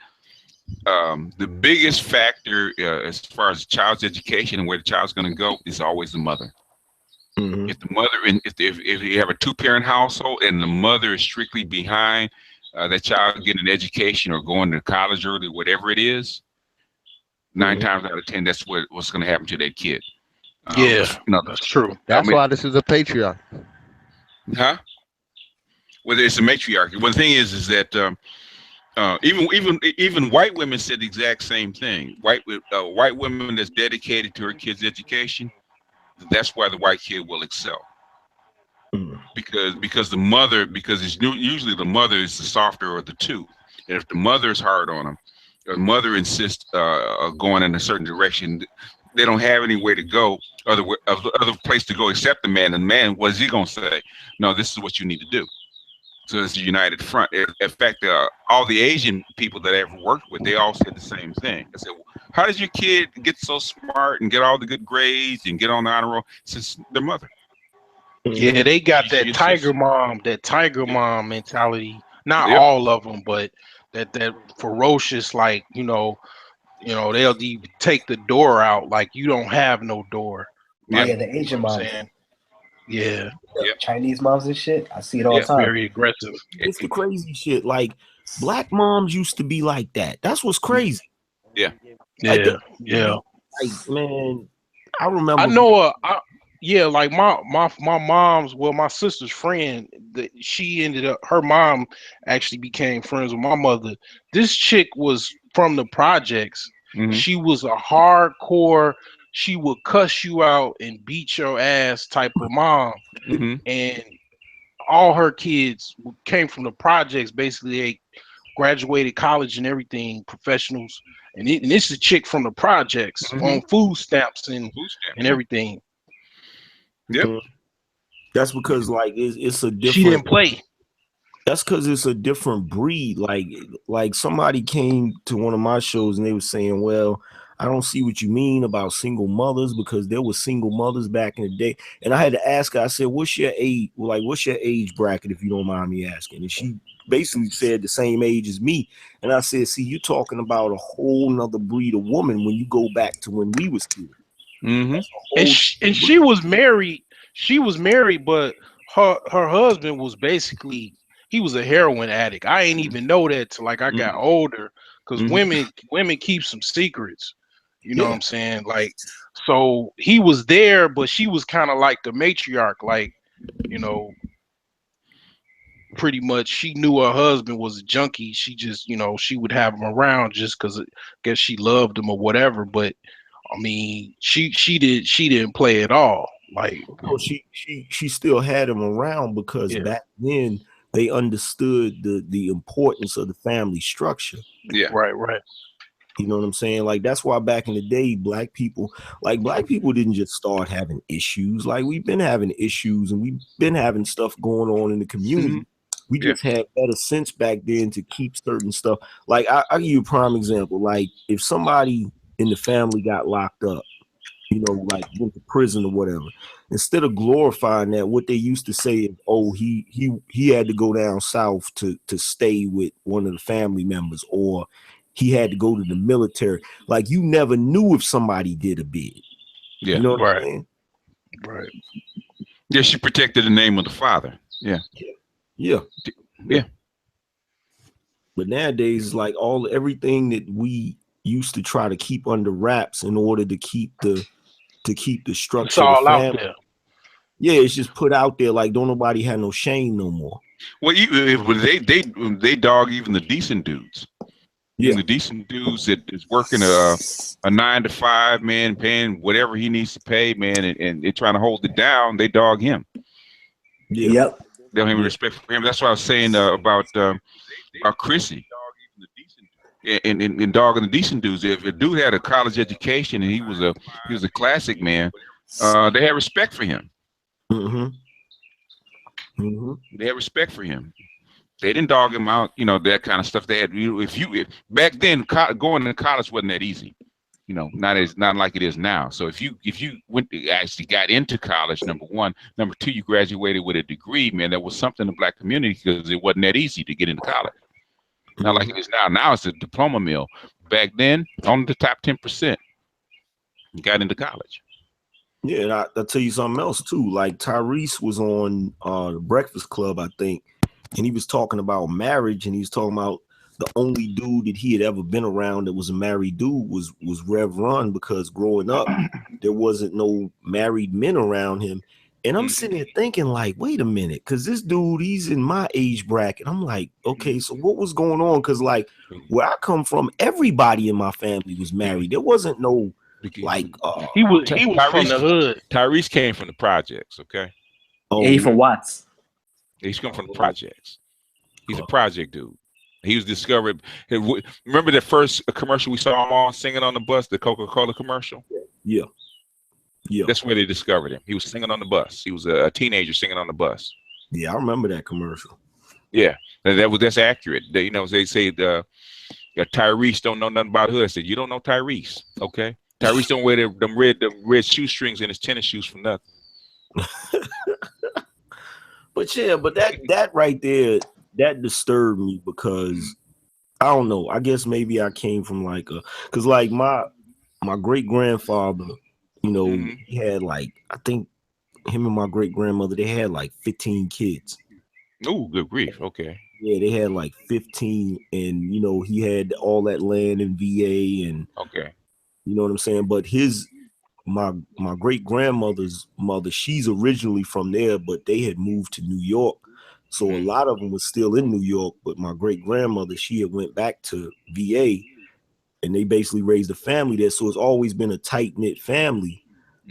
the biggest factor as far as the child's education and where the child's going to go is always the mother. If the mother, and if you have a 2-parent household and the mother is strictly behind that child getting an education or going to college or whatever it is, 9 times out of 10, that's what's going to happen to that kid. No, that's true. That's why this is a patriarch. Huh? Whether it's a matriarchy. Well, the thing is that even white women said the exact same thing. White women that's dedicated to her kid's education, that's why the white kid will excel. Because the mother, because it's usually the mother is the softer of the two, and if the mother is hard on them, or the mother insists going in a certain direction, they don't have any way to go, other place to go except the man. And the man, what is he gonna say? No, this is what you need to do. So it's a united front. In fact, all the Asian people that I ever worked with, they all said the same thing. I said, "How does your kid get so smart and get all the good grades and get on the honor roll?" Since their mother. Yeah, they got that tiger mom mentality. Not all of them, but that ferocious, like they'll even take the door out, like you don't have no door. Like, Yeah, the Asian moms. Yeah. Chinese moms and shit. I see it all the time. Very aggressive. It's the crazy shit. Like black moms used to be like that. That's what's crazy. Yeah. Yeah. Like, man, I remember. I know. Like my mom's, my sister's friend. She ended up. Her mom actually became friends with my mother. This chick was from the projects. Mm-hmm. She was a hardcore. She would cuss you out and beat your ass type of mom. Mm-hmm. And all her kids came from the projects. Basically, they graduated college and everything, professionals. And this is a chick from the projects on food stamps and everything. Yep. That's because like it's a different. She didn't play. That's because it's a different breed. Like somebody came to one of my shows and they were saying, "Well, I don't see what you mean about single mothers because there were single mothers back in the day." And I had to ask her. I said, "What's your age? Like, what's your age bracket, if you don't mind me asking?" And she basically said the same age as me. And I said, "See, you're talking about a whole nother breed of woman when you go back to when we was kids." Mm-hmm. And she was married. She was married, but her husband was basically, he was a heroin addict. I ain't even know that till like I got older, because women keep some secrets. You know what I'm saying? Like, so he was there, but she was kind of like the matriarch, like, pretty much she knew her husband was a junkie. She just, she would have him around just because I guess she loved him or whatever. But I mean, she didn't play at all. Like, no, she still had him around because back then they understood the importance of the family structure. Yeah, right. You know what I'm saying? Like that's why back in the day, black people didn't just start having issues. Like we've been having issues and we've been having stuff going on in the community. We just had better sense back then to keep certain stuff. Like I'll give you a prime example. Like if somebody in the family got locked up, like went to prison or whatever, instead of glorifying that, what they used to say is, "Oh, he had to go down south to stay with one of the family members," or he had to go to the military. Like you never knew if somebody did a bid. Yeah, you know what I'm saying? Right. Yeah, she protected the name of the father. Yeah. But nowadays, it's like everything that we used to try to keep under wraps in order to keep the structure. It's all out there. Yeah, it's just put out there. Like don't nobody have no shame no more. Well, they dog even the decent dudes. Yeah, the decent dudes that is working a 9 to 5, man, paying whatever he needs to pay, man, and they're trying to hold it down. They dog him. Yeah. Yep. They don't have respect for him. That's what I was saying about Chrissy and dogging the decent dudes. If a dude had a college education and he was a classic man, they had respect for him. They had respect for him. They didn't dog him out, that kind of stuff. They had, if back then going to college wasn't that easy, not like it is now. So if you actually got into college, number one, number two, you graduated with a degree, man, that was something in the black community because it wasn't that easy to get into college. Not like it is now. Now it's a diploma mill. Back then, only the top 10% got into college. Yeah, and I'll tell you something else too. Like Tyrese was on the Breakfast Club, I think, and he was talking about marriage, and he was talking about the only dude that he had ever been around that was a married dude was Rev Run, because growing up there wasn't no married men around him. And I'm sitting there thinking, like, wait a minute, because this dude, he's in my age bracket. I'm like, okay, so what was going on? Because like where I come from, everybody in my family was married. There wasn't no like he was from the hood. Tyrese came from the projects, okay? Oh, yeah, he from Watts. He's come from the projects. He's a project dude. He was discovered. Remember the first commercial we saw him on singing on the bus, the Coca-Cola commercial? Yeah. That's where they discovered him. He was singing on the bus. He was a teenager singing on the bus. Yeah, I remember that commercial. Yeah, that's accurate. You know, they say Tyrese don't know nothing about hood. I said, you don't know Tyrese, okay? Tyrese don't wear them red shoestrings in his tennis shoes for nothing. But yeah, but that right there, that disturbed me because I don't know. I guess maybe I came from like because like my great grandfather, you know, he had like, I think him and my great grandmother, they had like 15 kids. Oh, good grief. Okay. Yeah, they had like 15, and you know, he had all that land in VA, and okay, you know what I'm saying. But my great grandmother's mother, she's originally from there, but they had moved to New York, so a lot of them was still in New York. But my great grandmother, she had went back to VA, and they basically raised a family there. So it's always been a tight knit family,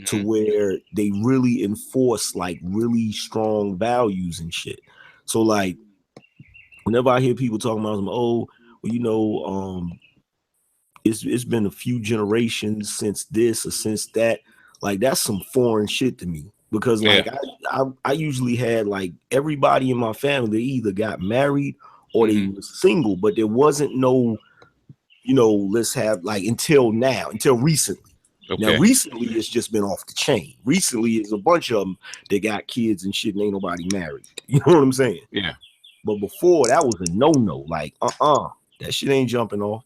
to where they really enforce like really strong values and shit. So like, whenever I hear people talking about them, oh, well, you know, it's been a few generations since this or since that, like that's some foreign shit to me. Because like I usually had like everybody in my family, they either got married or they were single, but there wasn't no, you know, let's have like until recently. Okay. Now recently it's just been off the chain. Recently it's a bunch of them that got kids and shit and ain't nobody married. You know what I'm saying? Yeah. But before that was a no-no. Like, that shit ain't jumping off.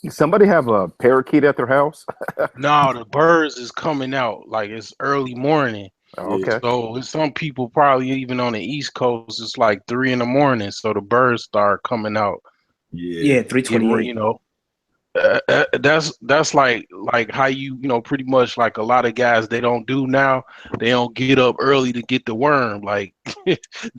Somebody have a parakeet at their house? No, the birds is coming out like it's early morning. Oh, okay. So some people probably even on the East Coast, it's like 3 a.m. So the birds start coming out. Yeah, 3:28. You know, that's like how you know, pretty much like a lot of guys, they don't do now. They don't get up early to get the worm. Like they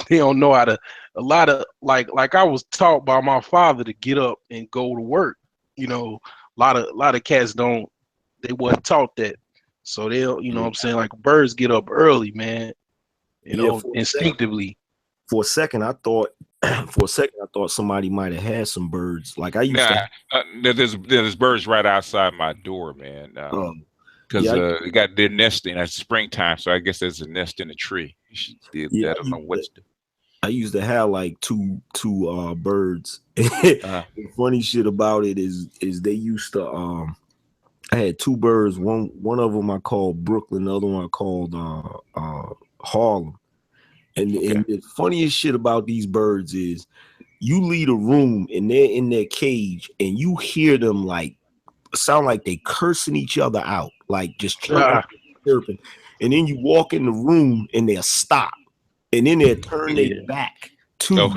don't know how to. A lot of like I was taught by my father to get up and go to work. You know, a lot of cats don't. They wasn't taught that. So they'll, you know what I'm saying, like birds get up early, man. You know, instinctively. For a second, I thought somebody might have had some birds. Like I used to. There's birds right outside my door, man. Because they got their nesting at springtime, so I guess there's a nest in a tree. I don't know what's. I used to have like two birds. The funny shit about it is they used to I had two birds. One of them I called Brooklyn, the other one I called Harlem. And the funniest shit about these birds is you leave a room and they're in their cage and you hear them like sound like they cursing each other out, like just chirping. And then you walk in the room and they'll stop. And then they'll turn their back to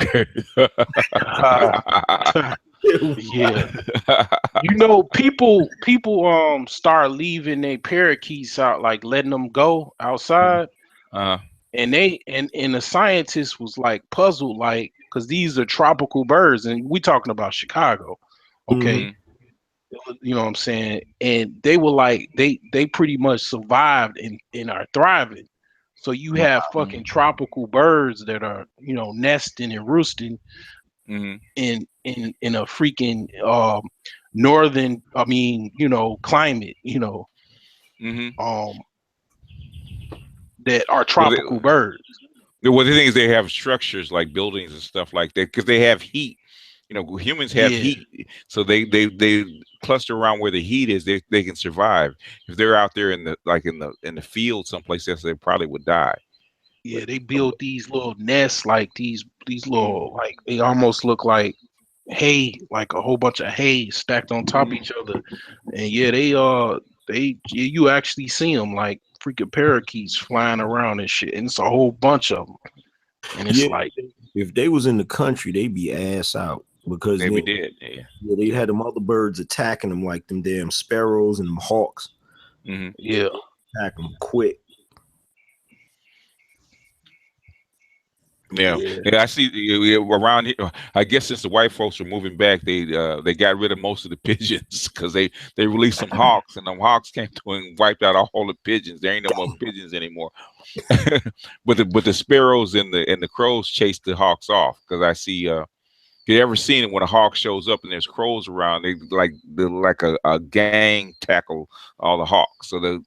Yeah. You know, people start leaving their parakeets out, like letting them go outside. And the scientist was like puzzled, like, because these are tropical birds, and we talking about Chicago, okay? You know what I'm saying? And they were like, they pretty much survived and are thriving. So you have fucking tropical birds that are, you know, nesting and roosting in a freaking northern, I mean, you know, climate, you know, that are tropical birds. Well, the thing is, they have structures like buildings and stuff like that because they have heat. You know, humans have heat, so they cluster around where the heat is. They can survive. If they're out there in the field someplace else, they probably would die. Yeah, they build these little nests, like these little, like they almost look like hay, like a whole bunch of hay stacked on top of each other. And yeah, you actually see them like freaking parakeets flying around and shit, and it's a whole bunch of them. And it's like, if they was in the country, they'd be ass out because they did. Yeah, they had them other birds attacking them like them damn sparrows and them hawks. Yeah, attack them quick. Yeah, I see around here. I guess since the white folks were moving back, they got rid of most of the pigeons because they released some hawks, and them hawks came through and wiped out all the pigeons. There ain't no more pigeons anymore. but the sparrows and the crows chased the hawks off because I see. You ever seen it when a hawk shows up and there's crows around? They're like a gang tackle all the hawks. So the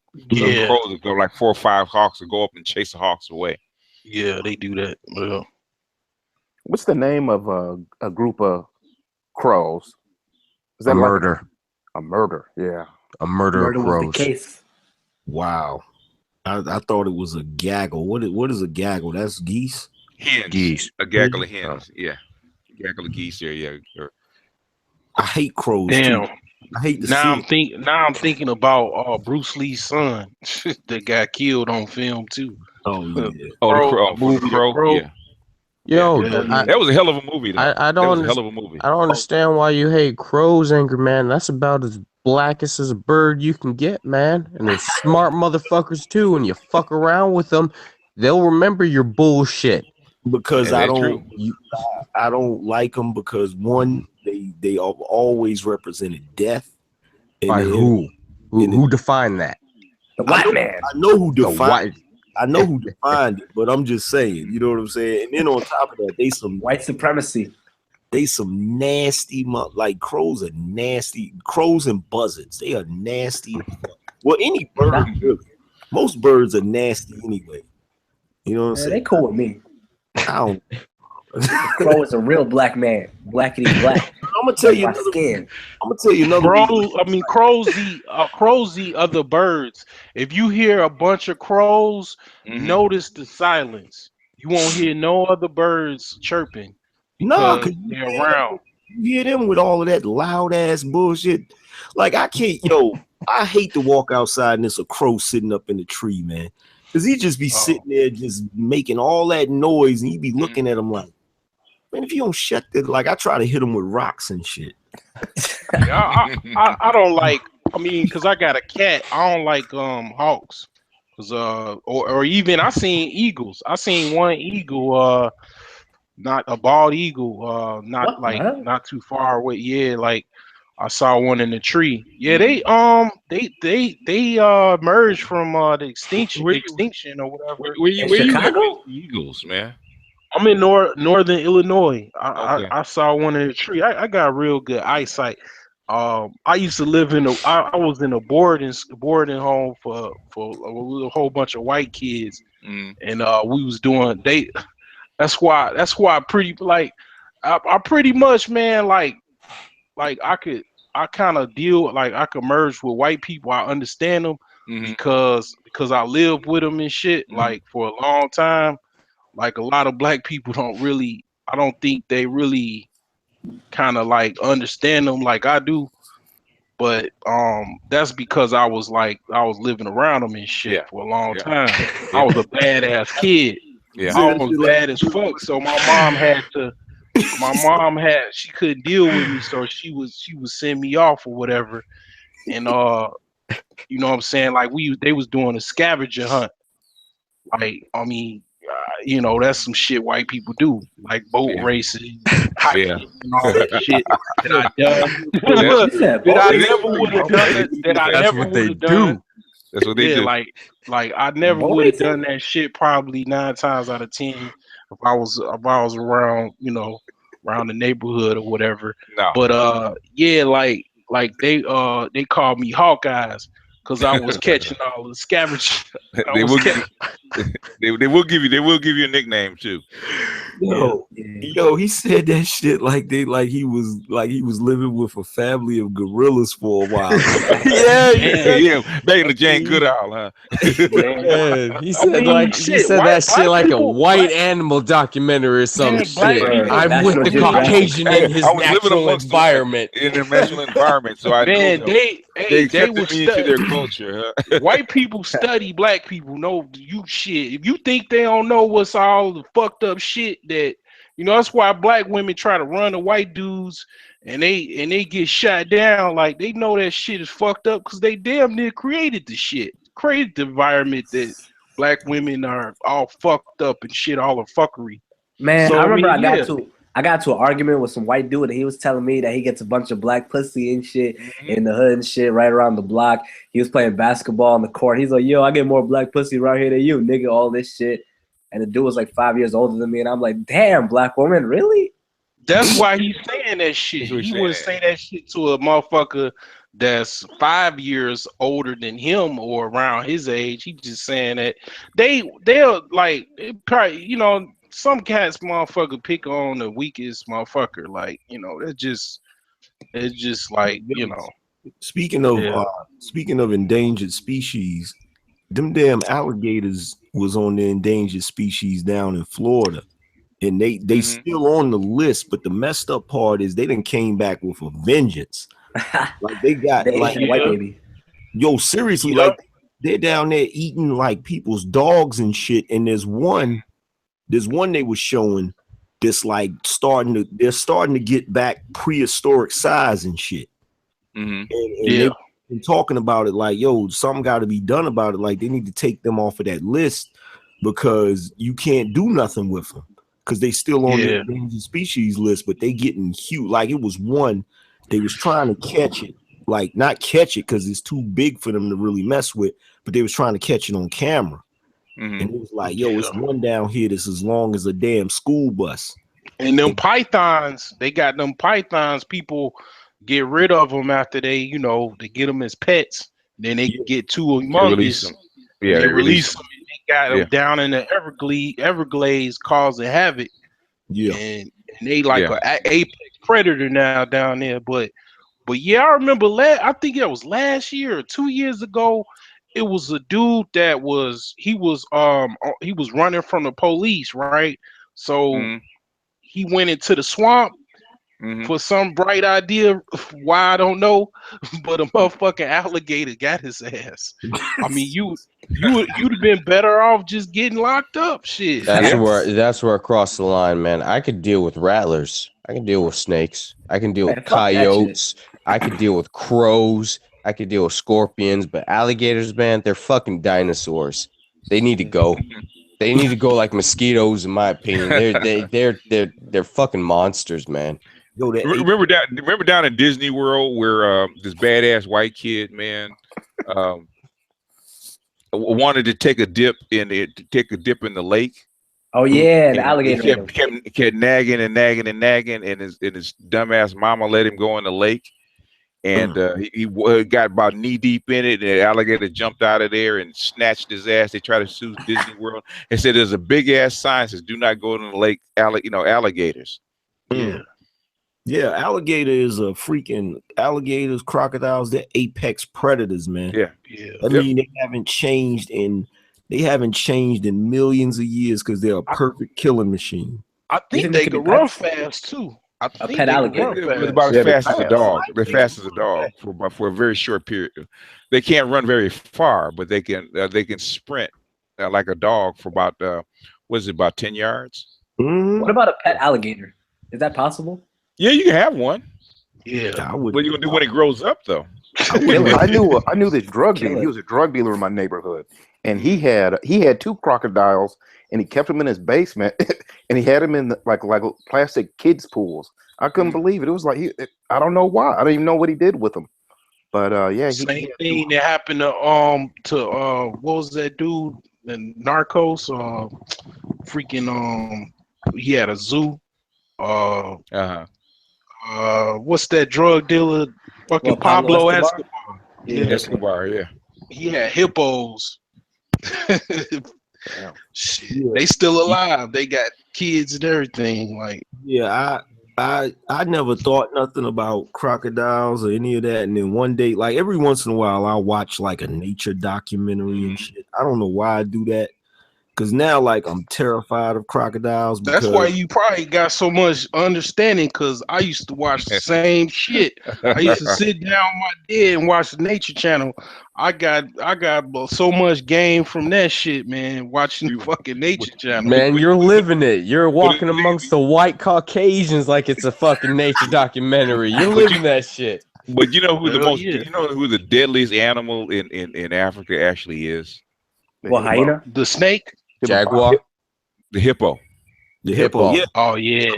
crows will go like 4 or 5 hawks will go up and chase the hawks away. Yeah, they do that. Yeah. What's the name of a group of crows? Is A that like murder. a murder? Yeah. A murder of Murder was the crows. case. Wow. I thought it was a gaggle. What is a gaggle? That's geese? Hens. Geese. A gaggle of hens. Yeah. A gaggle of geese there. Yeah. I hate crows Damn. too. I hate to Now see I'm thinking about Bruce Lee's son that got killed on film too. Oh yeah. Oh, the Crow, Crow. movie, The Crow. The Crow. Yeah. Yo, Yeah. That was a hell of a movie, though. I That don't was a understand. hell of a movie. I don't understand why you hate crows, Angry Man. That's about as blackest as a bird you can get, man. And they're smart motherfuckers too. And you fuck around with them, they'll remember your bullshit. Because Yeah, I that's don't I don't like them because one, they have always represented death. And By then- who? Who defined that? The white man. I know who The defined white. I know who defined it, but I'm just saying, you know what I'm saying? And then on top of that, they some White supremacy. They some nasty, like crows are nasty. Crows and buzzards, they are nasty. Well, any bird, really. Most birds are nasty anyway. You know what I'm Man, saying? they cool with me. I don't. Crow is a real black man. Blackity black. I'm gonna tell you My another. skin. I'm gonna tell you another. Crows eat other birds. If you hear a bunch of crows, notice the silence. You won't hear no other birds chirping. No, because because they're around. You hear them with all of that loud ass bullshit. Like I can't, I hate to walk outside and there's a crow sitting up in the tree, man. Cause he just be sitting there just making all that noise, and you be looking at him like, man, if you don't shut that, like I try to hit him with rocks and shit. I don't like. I mean, cause I got a cat. I don't like hawks. Cause or even I seen eagles. I seen one eagle. Not a bald eagle. Not too far away. Yeah, like I saw one in the tree. Yeah, they merged from the extinction or whatever. Where you Chicago? Eagles, man. I'm in northern Illinois. Okay. I saw one in the tree. I got real good eyesight. I used to live in I was in a boarding home for a whole bunch of white kids, and we was doing That's why I pretty like I pretty much, man, like I kind of deal, like I could merge with white people. I understand them because I live with them and shit like for a long time. Like a lot of black people I don't think they really kind of like understand them like I do. But that's because I was living around them and shit for a long time. I was a badass kid. Yeah. I was bad as fuck. So my mom she couldn't deal with me, so she would send me off or whatever. And you know what I'm saying? Like they was doing a scavenger hunt. Like, I mean, that's some shit white people do, like boat racing, hiking, and all that shit that I done. That I never would have done. That I never would have done. That's what they do. Like I never would have done that shit probably 9 times out of 10 if I was around, around the neighborhood or whatever. No. But yeah, like they called me Hawkeyes because I was catching all the scavengers. They will give you a nickname too. Yo, he said that shit like he was living with a family of gorillas for a while. yeah. Back in the Jane Goodall, huh? Yeah, he said that shit like a white animal documentary or some shit. I'm with the Caucasian in his natural environment. In their natural environment, so I man, they accepted me into their culture. Huh? White people study black people. No, you shit. If you think they don't know what's all the fucked up shit that that's why black women try to run the white dudes and they get shot down. Like they know that shit is fucked up because they damn near created the shit, created the environment that black women are all fucked up and shit, all the fuckery. Man, so, I remember I got to an argument with some white dude and he was telling me that he gets a bunch of black pussy and shit in the hood and shit right around the block. He was playing basketball on the court. He's like, yo, I get more black pussy right here than you, nigga, all this shit. And the dude was like 5 years older than me. And I'm like, damn, black woman, really? That's why he's saying that shit. He wouldn't say that shit to a motherfucker that's 5 years older than him or around his age. He just saying that they're like, probably, you know, some cats motherfucker pick on the weakest motherfucker. Like, you know, it's just like, you know. Speaking of endangered species, them damn alligators was on the endangered species down in Florida, and they still on the list. But the messed up part is they done came back with a vengeance. Like they got like white baby. Yo, seriously, like they're down there eating like people's dogs and shit. And there's one they was showing that's like they're starting to get back prehistoric size and shit. And they've been talking about it like, yo, something got to be done about it. Like they need to take them off of that list because you can't do nothing with them because they still on the endangered species list, but they getting huge. Like it was one, they was trying to catch it, like not catch it because it's too big for them to really mess with, but they was trying to catch it on camera. And it was like, yo, it's one down here that's as long as a damn school bus. And them pythons, they got them pythons, people get rid of them after they, you know, they get them as pets. Then they get too humongous. They release them. They got them down in the Everglades causing havoc. And they like a apex predator now down there. But yeah, I remember I think it was last year or 2 years ago. It was a dude that he was running from the police, right? So he went into the swamp for some bright idea. Why I don't know, but a motherfucking alligator got his ass. I mean, you'd have been better off just getting locked up. Shit. That's where I crossed the line, man. I could deal with rattlers. I can deal with snakes. I can deal with coyotes. I could deal with crows. I could deal with scorpions, but alligators, man, they're fucking dinosaurs. They need to go. They need to go like mosquitoes, in my opinion. They're fucking monsters, man. Yo, remember down in Disney World where this badass white kid, man, wanted to take a dip in the lake. Oh yeah, the alligator. Kept nagging, and his dumbass mama let him go in the lake. And he got about knee deep in it, and the alligator jumped out of there and snatched his ass. They tried to sue Disney World and said there's a big ass sign says do not go in the lake, alligators. Yeah, alligator is a freaking alligators, crocodiles, they're apex predators, man. I mean, they haven't changed in millions of years because they're a perfect killing machine. I think they can run fast too. A pet alligator. It's about as fast as a dog. They're fast as a dog for a very short period. They can't run very far, but they can sprint like a dog for about about 10 yards. What about a pet alligator? Is that possible? Yeah, you can have one. Yeah, what are you gonna do when it grows up, though? I knew this drug dealer. He was a drug dealer in my neighborhood, and he had 2 crocodiles, and he kept them in his basement, and he had them in like plastic kids pools. I couldn't believe it. It was like I don't know why. I don't even know what he did with them. But same thing that happened to what was that dude in Narcos? He had a zoo. What's that drug dealer? Fucking Pablo Escobar. Escobar, yeah. He had hippos. Shit, they still alive. They got kids and everything. Like, yeah, I never thought nothing about crocodiles or any of that. And then one day, like every once in a while, I'll watch like a nature documentary and shit. I don't know why I do that. Because now, like, I'm terrified of crocodiles. That's why you probably got so much understanding. Because I used to watch the same shit. I used to sit down on my bed and watch the Nature Channel. I got so much game from that shit, man. Watching the fucking Nature Channel. Man, you're living it. You're walking amongst the white Caucasians like it's a fucking nature documentary. You're living that shit. But you know who you know who the deadliest animal in Africa actually is? Well, hyena, the snake. Jaguar, the hippo, Yeah. Oh yeah.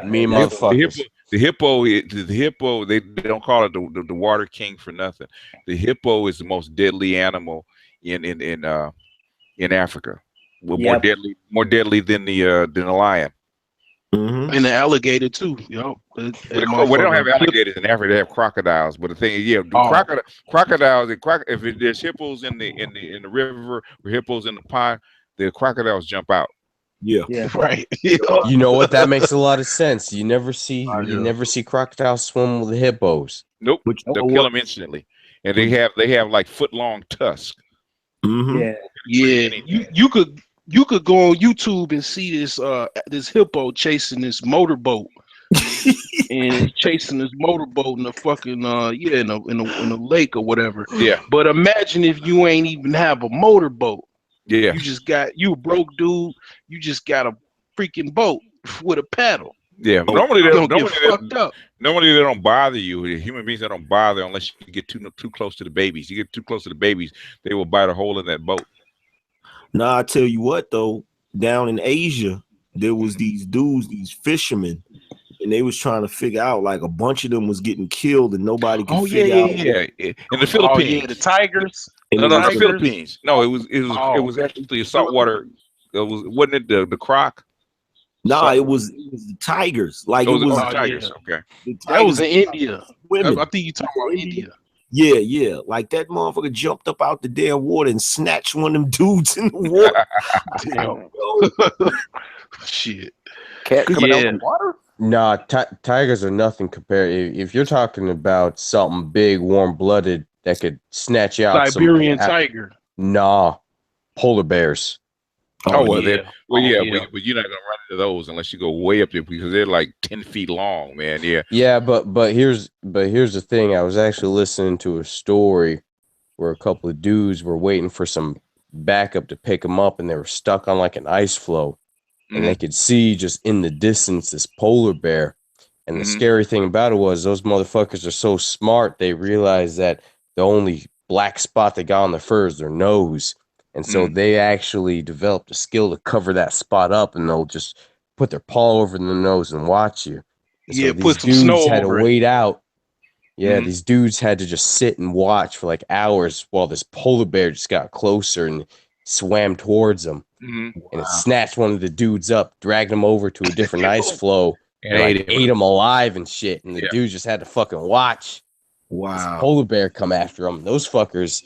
Me motherfuckers. The hippo. They don't call it the water king for nothing. The hippo is the most deadly animal in Africa. More deadly than the lion. And the alligator too, Well, they don't have alligators in Africa; they have crocodiles. But the thing is, crocodiles. If there's hippos in the river or hippos in the pond, the crocodiles jump out. Yeah. Right. You know what? That makes a lot of sense. You never see crocodiles swim with hippos. Nope. They'll kill them instantly, and they have like foot-long tusks. Yeah. You could go on YouTube and see this hippo chasing this motorboat, and it's chasing this motorboat in the fucking in a lake or whatever. Yeah. But imagine if you ain't even have a motorboat. Yeah. You a broke dude. You just got a freaking boat with a paddle. Yeah. Normally they don't bother you. Human beings, they don't bother unless you get too close to the babies. You get too close to the babies, they will bite a hole in that boat. Nah, I tell you what though, down in Asia, there was these dudes, these fishermen, and they was trying to figure out, like, a bunch of them was getting killed and nobody could figure out. In the Philippines. The tigers. No, the Philippines. No, it was actually a saltwater. Wasn't it the croc? Nah, it was the tigers. Like, it was the tigers. Okay. That was in India. Women. I think you talking about India. Yeah. Like, that motherfucker jumped up out the damn water and snatched one of them dudes in the water. Damn. Shit. Cat coming out the water? Nah, tigers are nothing compared. If you're talking about something big, warm-blooded that could snatch you out, Siberian tiger. Nah, polar bears. But you're not gonna run into those unless you go way up there because they're like 10 feet long, man. Yeah, but here's the thing. I was actually listening to a story where a couple of dudes were waiting for some backup to pick them up, and they were stuck on like an ice floe, and they could see just in the distance this polar bear. And the scary thing about it was those motherfuckers are so smart. They realized that the only black spot they got on their fur is their nose. And so they actually developed a skill to cover that spot up, and they'll just put their paw over the nose and watch you. And so put some snow had to over wait out. Yeah, these dudes had to just sit and watch for like hours while this polar bear just got closer and swam towards them. And it snatched one of the dudes up, dragged him over to a different ice floe, and ate him alive and shit. And the dude just had to fucking watch. This polar bear come after them. Those fuckers,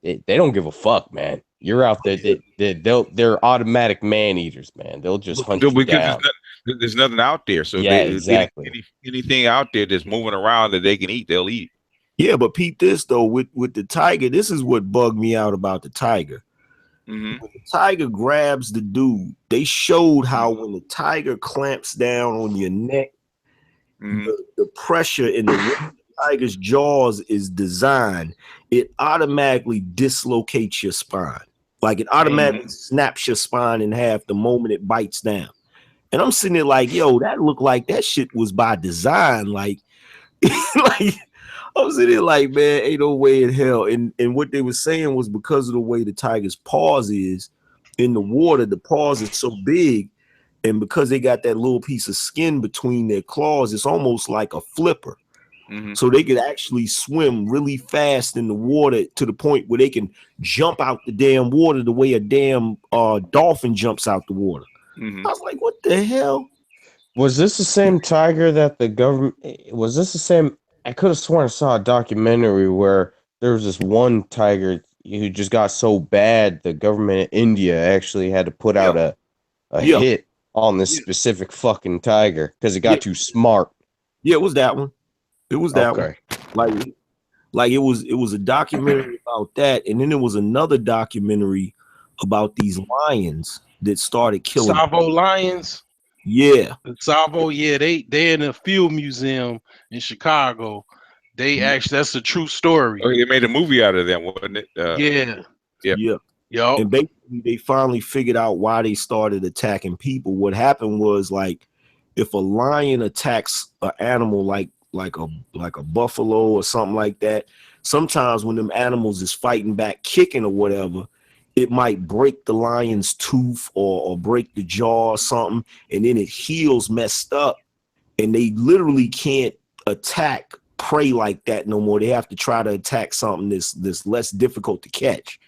they don't give a fuck, man. You're out there, they're automatic man eaters, man. They'll just hunt you down. There's nothing out there, so exactly. Anything out there that's moving around that they can eat, they'll eat. Yeah, but peep this though, with the tiger, this is what bugged me out about the tiger. When the tiger grabs the dude, they showed how when the tiger clamps down on your neck, the pressure in the tiger's jaws is designed, it automatically dislocates your spine. Like, it automatically snaps your spine in half the moment it bites down. And I'm sitting there like, yo, that looked like that shit was by design. Like, like I was sitting there like, man, ain't no way in hell. And what they were saying was because of the way the tiger's paws is in the water, the paws are so big, and because they got that little piece of skin between their claws, it's almost like a flipper. So they could actually swim really fast in the water to the point where they can jump out the damn water the way a damn dolphin jumps out the water. I was like, what the hell? Was this the same tiger that the government? Was this the same? I could have sworn I saw a documentary where there was this one tiger who just got so bad the government of India actually had to put out a hit on this specific fucking tiger because it got too smart. Yeah, it was that one. It was that one. Like it was a documentary about that, and then there was another documentary about these lions that started killing Savo lions. Yeah, the Savo. Yeah, they in a field museum in Chicago. They actually, that's a true story. Oh, they made a movie out of them, wasn't it? Yeah. And basically, they finally figured out why they started attacking people. What happened was, like, if a lion attacks an animal like a buffalo or something like that, sometimes when them animals is fighting back, kicking or whatever, it might break the lion's tooth or break the jaw or something, and then it heals messed up, and they literally can't attack prey like that no more. They have to try to attack something that's less difficult to catch.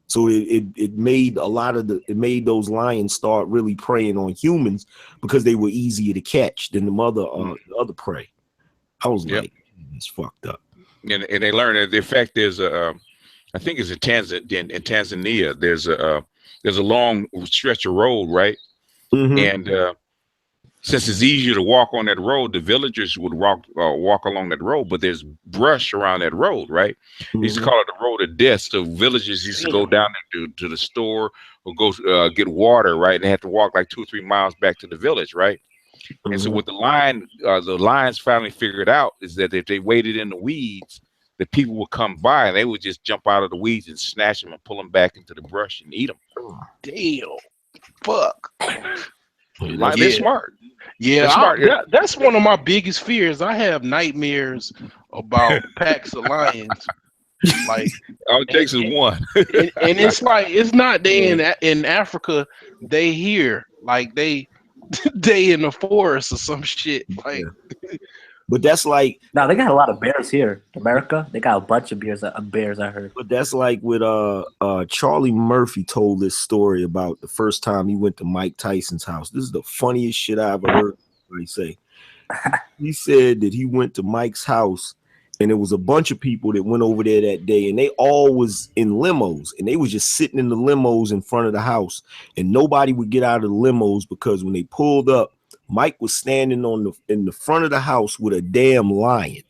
So it made it made those lions start really preying on humans because they were easier to catch than the other prey. I was like, it's fucked up. And they learned that the effect is I think it's in Tanzania. There's a long stretch of road, right? And since it's easier to walk on that road, the villagers would walk along that road, but there's brush around that road, right? They used to call it the road of death. So villagers used to go down there to the store or go get water, right? And they had to walk like 2 or 3 miles back to the village, right? And so what the lions finally figured out is that if they waited in the weeds, the people would come by and they would just jump out of the weeds and snatch them and pull them back into the brush and eat them. Damn. Fuck. They're smart. Yeah, that's one of my biggest fears. I have nightmares about packs of lions. Like all it takes is one. and it's like it's not they in Africa, they here. Like they in the forest or some shit. Like but that's like no, they got a lot of bears here. America, they got a bunch of bears. I heard. But that's like with Charlie Murphy told this story about the first time he went to Mike Tyson's house. This is the funniest shit I ever heard somebody say. He said that he went to Mike's house and there was a bunch of people that went over there that day and they all was in limos and they was just sitting in the limos in front of the house and nobody would get out of the limos because when they pulled up, Mike was standing in the front of the house with a damn lion.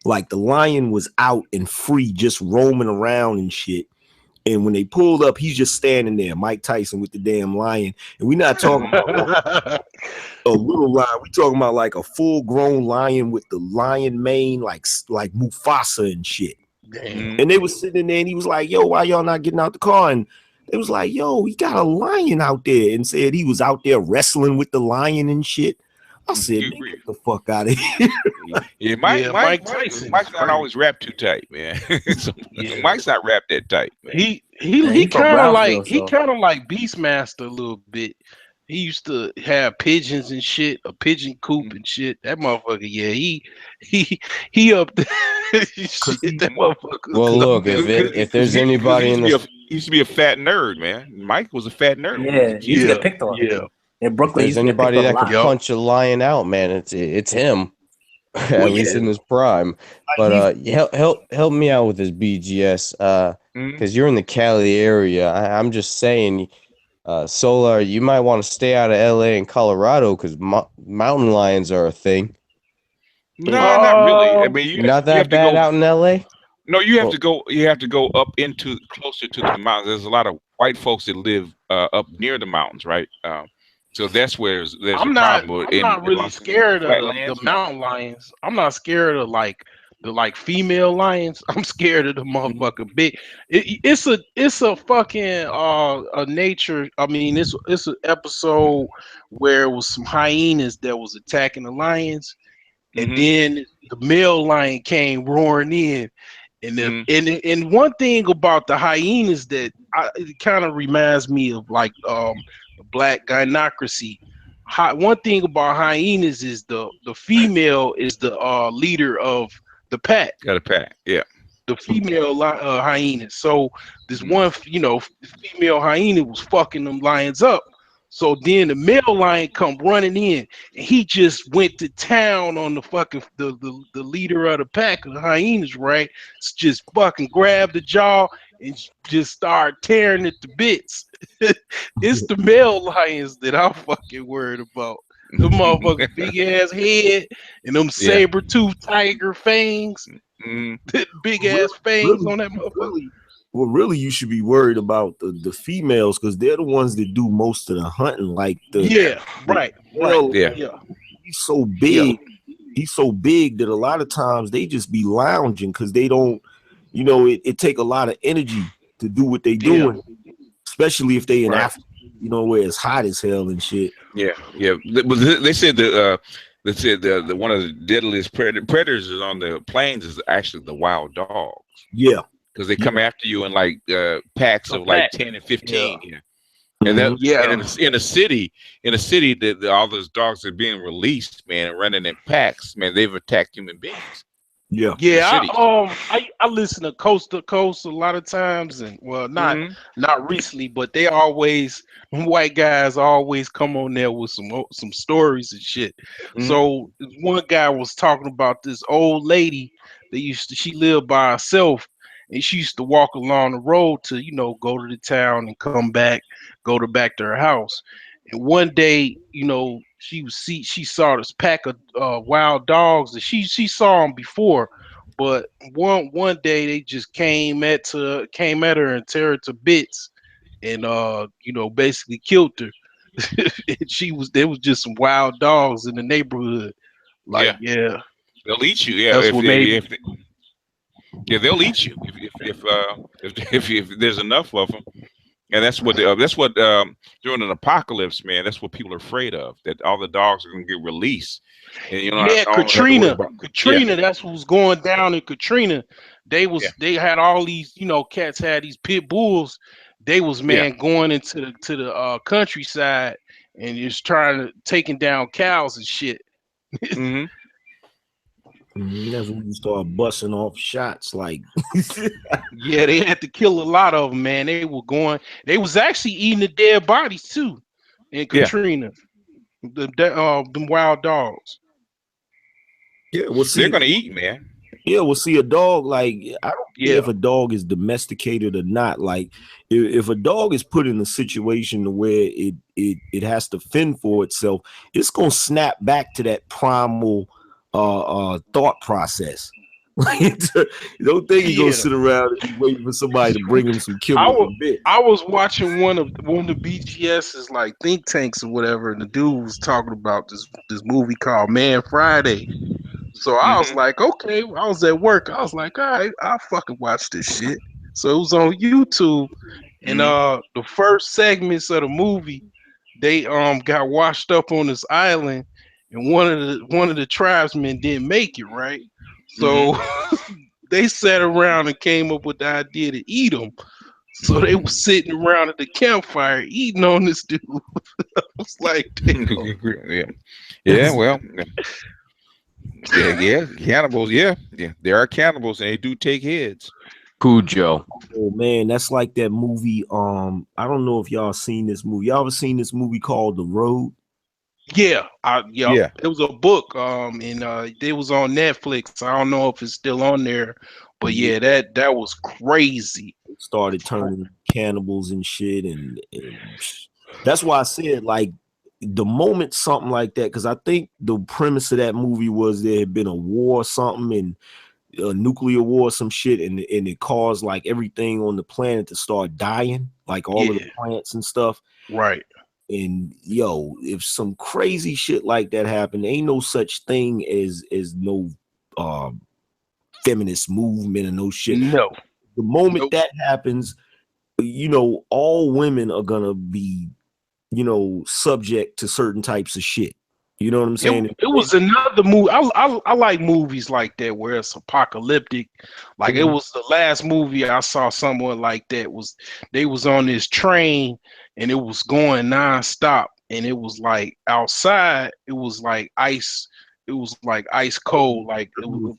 Like the lion was out and free, just roaming around and shit. And when they pulled up, he's just standing there, Mike Tyson with the damn lion. And we're not talking about a little lion. We're talking about like a full-grown lion with the lion mane, like Mufasa and shit. Damn. And they was sitting there and he was like, yo, why y'all not getting out the car? And they was like, yo, we got a lion out there, and said he was out there wrestling with the lion and shit. I said, get the fuck out of here. Yeah, Mike Tyson. Mike's not always wrapped too tight, man. So, Mike's not wrapped that tight, man. He kind of like Beastmaster a little bit. He used to have pigeons and shit, a pigeon coop and shit. That motherfucker, he up there. Shit, that motherfucker. Well, look, if there's anybody in this, he used to be a fat nerd, man. Mike was a fat nerd. Yeah, he used to get picked on. Yeah. In Brooklyn, if there's anybody that can punch a lion out, man, it's him. At least in his prime. But help me out with this BGS, because you're in the Cali area. I'm just saying, Solar, you might want to stay out of LA and Colorado because mountain lions are a thing. No, not really. I mean, you're not that bad out in LA. No, you have to go. You have to go up into closer to the mountains. There's a lot of white folks that live up near the mountains, right? So that's where there's I'm not really scared of the mountain lions. I'm not scared of the female lions. I'm scared of the motherfucking big. It's a fucking a nature. I mean, it's an episode where it was some hyenas that was attacking the lions, and then the male lion came roaring in. And one thing about the hyenas that it kind of reminds me of like black gynocracy. One thing about hyenas is the female is the leader of the pack. Got a pack, yeah. The female hyenas. So this one, female hyena was fucking them lions up. So then the male lion come running in, and he just went to town on the fucking the leader of the pack of the hyenas, right? Just fucking grabbed the jaw and just start tearing it to bits. It's the male lions that I'm fucking worried about. The motherfucking big ass head and them saber tooth tiger fangs. Big ass fangs on that motherfucker. Well, really, you should be worried about the females because they're the ones that do most of the hunting. Like right. He's so big. Yeah. He's so big that a lot of times they just be lounging because they don't. It take a lot of energy to do what they doing, especially if they in Africa. Where it's hot as hell and shit. Yeah. But they said that the one of the deadliest predators is on the plains is actually the wild dogs. Yeah. Because they come after you in like packs of like 10 and 15. Yeah. And in a city that all those dogs are being released, man, and running in packs, man, they've attacked human beings. Yeah. Yeah, I listen to Coast to Coast a lot of times, and well, not recently, but they always white guys always come on there with some stories and shit. So one guy was talking about this old lady that she lived by herself, and she used to walk along the road to go to the town and come back, back to her house. And one day, she saw this pack of wild dogs that she saw them before, but one day they just came at her and tear her to bits, and basically killed her. And there was just some wild dogs in the neighborhood. Like, yeah, they'll eat you. Yeah, that's what made. Yeah, they'll eat you if there's enough of them. And that's what during an apocalypse, man. That's what people are afraid of. That all the dogs are going to get released. And, Katrina. That's what was going down in Katrina. They had all these, cats had these pit bulls. They was going into the countryside and just taking down cows and shit. That's when you start busting off shots. Like, yeah, they had to kill a lot of them, man. They was actually eating the dead bodies too in Katrina. The wild dogs. Yeah, well, see, they're gonna eat, man. Yeah, well, see, a dog, like, I don't care if a dog is domesticated or not. Like, if a dog is put in a situation where it has to fend for itself, it's gonna snap back to that primal thought process. Like, you don't think he's gonna sit around and waiting for somebody to bring him some killers. I was watching one of the BGS's like think tanks or whatever, and the dude was talking about this movie called Man Friday. So I was like, okay, I was at work. I was like, all right, I'll fucking watch this shit. So it was on YouTube, and the first segments of the movie, they got washed up on this island. And one of the tribesmen didn't make it, right? So they sat around and came up with the idea to eat them. So they were sitting around at the campfire eating on this dude. I was like, damn. Well, cannibals. Yeah, there are cannibals, and they do take heads. Cujo. Oh man, that's like that movie. I don't know if y'all seen this movie. Y'all ever seen this movie called The Road? Yeah. It was a book, and it was on Netflix. I don't know if it's still on there, but yeah, that was crazy. It started turning cannibals and shit, and that's why I said, like, the moment something like that, because I think the premise of that movie was there had been a war or something, and a nuclear war or some shit, and it caused like everything on the planet to start dying, like all of the plants and stuff. Right. And if some crazy shit like that happened, ain't no such thing as no feminist movement or no shit. No. The moment that happens, all women are gonna be, subject to certain types of shit. You know what I'm saying? It was another movie. I like movies like that where it's apocalyptic. Like it was the last movie I saw someone like that they was on this train and it was going nonstop, and it was like outside, it was like ice. It was like ice cold, like it was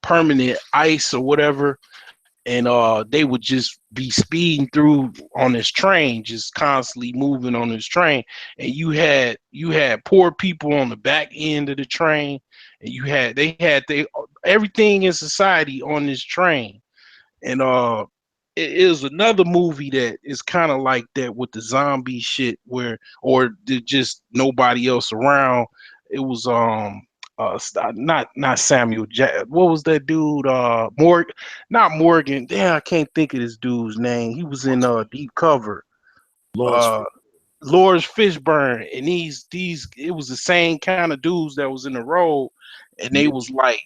permanent ice or whatever. And they would just be speeding through on this train, just constantly moving on this train. And you had poor people on the back end of the train, and they had everything in society on this train. And it is another movie that is kind of like that with the zombie shit, or there's just nobody else around. It was not Samuel Jackson. What was that dude? Not Morgan. Damn, I can't think of this dude's name. He was in Deep Cover. Lawrence Fishburne, and it was the same kind of dudes that was in the road, and they was like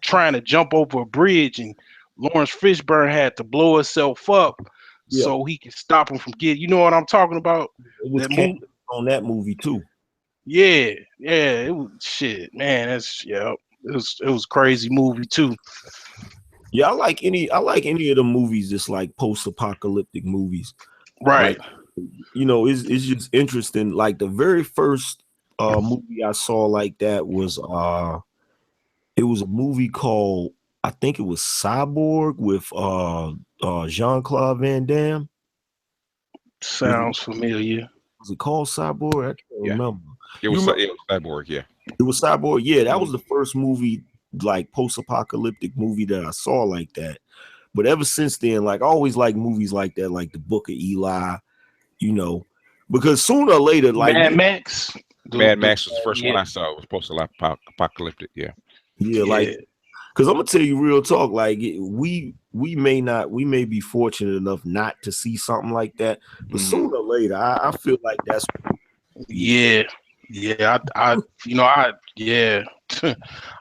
trying to jump over a bridge, and Lawrence Fishburne had to blow himself up so he could stop him from getting. You know what I'm talking about? It was on that movie too. Yeah, it was shit, man. It was crazy movie too. Yeah, I like any of the movies that's like post-apocalyptic movies. Right. Like, it's just interesting. Like the very first movie I saw like that was It was a movie called, I think it was Cyborg with Jean-Claude Van Damme. Sounds familiar. Was it called Cyborg? I can't remember. It was Cyborg, yeah. It was Cyborg, yeah. That was the first movie, like post-apocalyptic movie that I saw like that. But ever since then, like I always like movies like that, like The Book of Eli, you know, because sooner or later, like Mad Max. Mad Max was the first one I saw. It was post-apocalyptic, yeah. Yeah, like, because I'm gonna tell you real talk, like we may be fortunate enough not to see something like that, but sooner or later, I feel like that's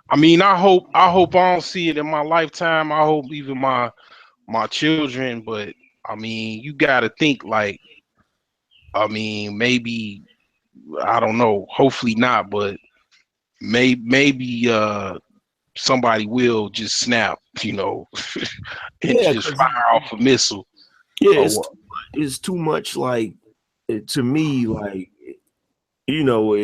I mean, I hope I don't see it in my lifetime. I hope even my children, but I mean, you gotta think like, I mean, maybe I don't know, hopefully not, but maybe somebody will just snap, you know, and just fire off a missile. Yeah, it's too much. Like to me, like you know,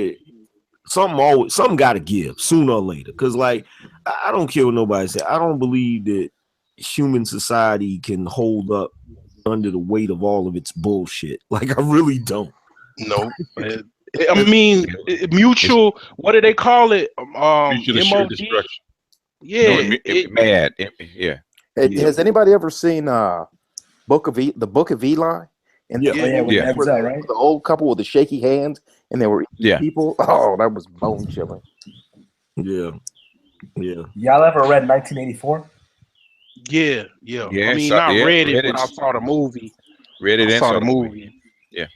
something got to give sooner or later. Because like I don't care what nobody say. I don't believe that human society can hold up under the weight of all of its bullshit. Like I really don't. No. I mean, mutual. What do they call it? Mutual assured MOD? destruction. Yeah, mad. Yeah. Has anybody ever seen the Book of Eli? And with Denzel, right? The old couple with the shaky hands, and they were people. Oh, that was bone chilling. Yeah. Y'all ever read 1984? Yeah. I mean, read it, but I saw the movie. Read it and saw the movie. Yeah.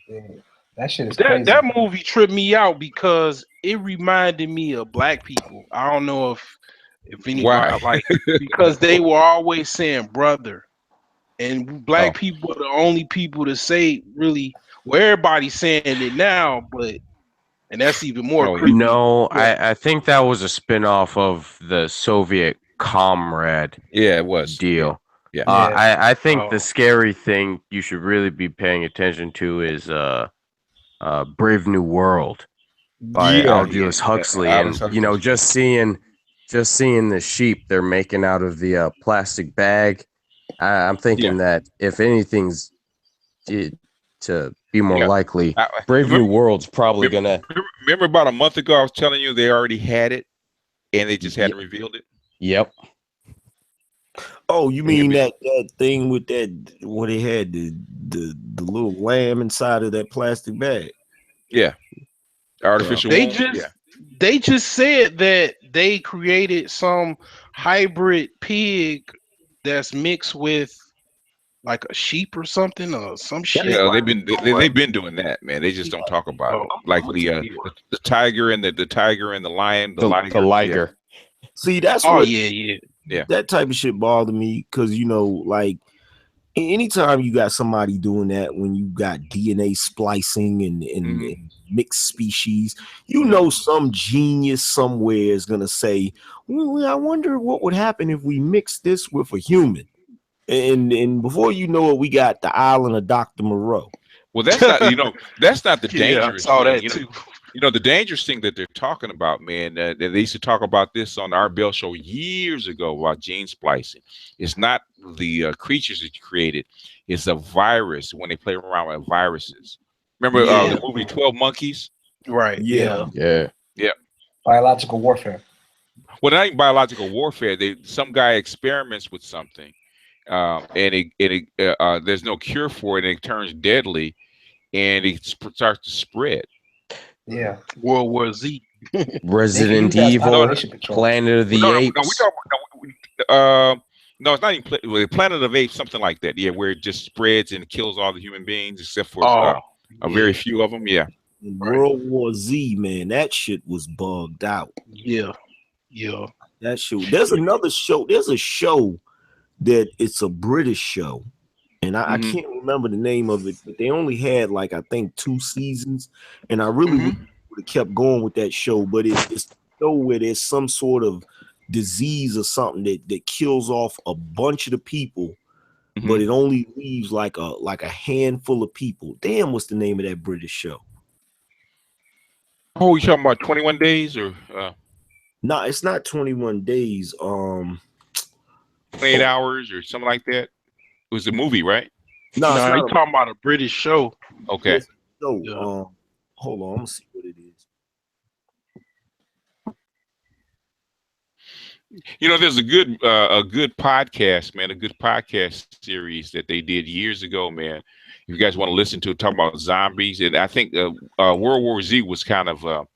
That shit is crazy. That movie tripped me out because it reminded me of black people. I don't know if anybody like because they were always saying brother, and black people are the only people to say really. Well, everybody's saying it now, and that's even more. Creepy. No, I think that was a spinoff of the Soviet Comrade. Yeah, it was deal. Yeah. I think the scary thing you should really be paying attention to is Brave New World by Aldous Huxley, and you know, just seeing the sheep they're making out of the plastic bag. I'm thinking that if anything's to be more likely, Brave New World's probably gonna. Remember about a month ago, I was telling you they already had it, and they just hadn't revealed it. Yep. Oh, you mean that thing with that where they had the little lamb inside of that plastic bag? Yeah. Artificial. They just said that they created some hybrid pig that's mixed with like a sheep or something or some shit. Yeah, they've been doing that, man. They just don't talk about it. Like the tiger and the lion, the liger. See, that's yeah. That type of shit bothered me because you know, like anytime you got somebody doing that, when you got DNA splicing and mixed species, you know, some genius somewhere is gonna say, well, I wonder what would happen if we mix this with a human. And before you know it, we got the island of Dr. Moreau. Well, that's not, that's not the dangerous. I saw that thing, too. You know, the dangerous thing that they're talking about, man, they used to talk about this on our Bell show years ago about gene splicing. It's not the creatures that you created. It's a virus when they play around with viruses. Remember the movie 12 Monkeys? Right. Yeah. Biological warfare. Well, not even biological warfare. Some guy experiments with something, and there's no cure for it, and it turns deadly, and it starts to spread. Yeah. World War Z. Resident Evil, Planet of the Apes. No, it's not even Planet of Apes, something like that. Yeah, where it just spreads and kills all the human beings except for a very few of them. Yeah. World War Z, man, that shit was bugged out. Yeah. That shit. There's another show. There's a show that it's a British show, and I can't remember the name of it, but they only had like I think 2 seasons, and I really would have kept going with that show, but it's a show where there's some sort of disease or something that kills off a bunch of the people, but it only leaves like a handful of people. Damn, what's the name of that British show? Oh, you talking about 21 Days or? No, it's not 21 days. 28 hours or something like that. It was a movie, right? No, it's Nah, he not. talking about a British show. Okay. So, Yeah. hold on, I'm gonna see what it is. You know, there's a good podcast, man, a good podcast series that they did years ago, man. If you guys want to listen to it, talk about zombies, and I think World War Z was kind of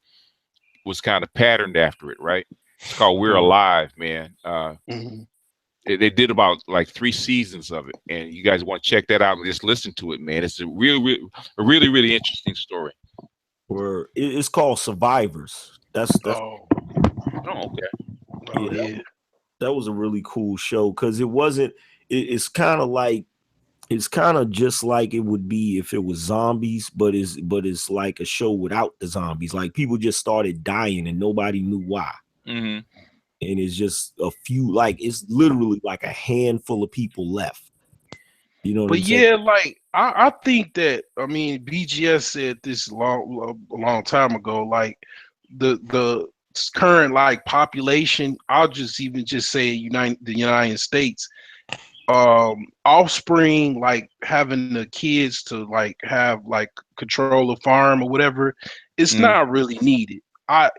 patterned after it, right? It's called We're Alive, man. They did about like 3 seasons of it, and you guys want to check that out and just listen to it, man. It's a really interesting story. Where it's called Survivors. That's okay. Yeah, that was a really cool show because it wasn't. It's kind of like, it's kind of just like it would be if it was zombies, but it's like a show without the zombies. Like people just started dying and nobody knew why. Mm-hmm. And it's just a few, like it's literally like a handful of people left. You know what But I'm saying? yeah, like I think that, I mean, BGS said this a long time ago. Like the current like population, I'll just say the United States, offspring, like having the kids to like have like control a farm or whatever, it's not really needed. I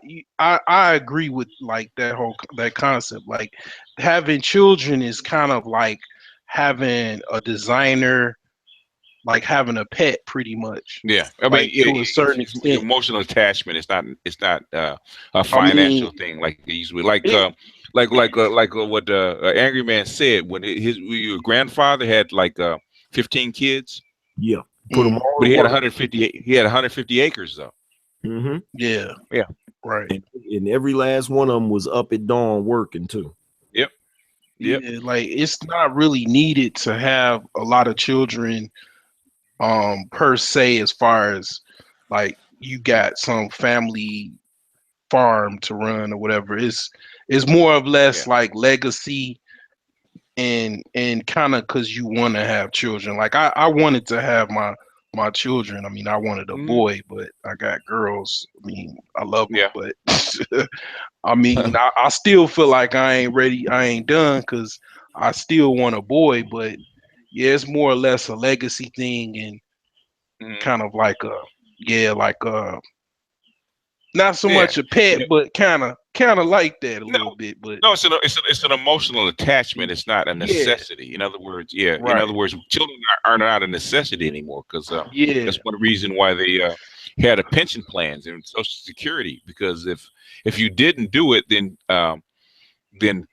agree with like that concept. Like having children is kind of like having a designer, like having a pet, pretty much. Yeah, I like, mean, to a certain it's extent. emotional attachment. It's not a financial thing like they usually like what Angry Man said when your grandfather had like 15 kids. Yeah, put them all. But he had 150. He had 150 acres though. Mm-hmm. Yeah. Right. And every last one of them was up at dawn working too. Yep. Yeah, like it's not really needed to have a lot of children, per se, as far as like you got some family farm to run or whatever. It's more or less like legacy and kind of because you want to have children. Like I wanted to have my children. I mean, I wanted a boy, but I got girls. I mean, I love them, but I mean, I still feel like I ain't ready. I ain't done because I still want a boy. But yeah, it's more or less a legacy thing and kind of like not so much a pet, but kind of like that a little bit. But no, it's an emotional attachment. It's not a necessity. In other words, in other words, children are not a necessity anymore because that's one reason why they had a pension plans and Social Security, because if you didn't do it, then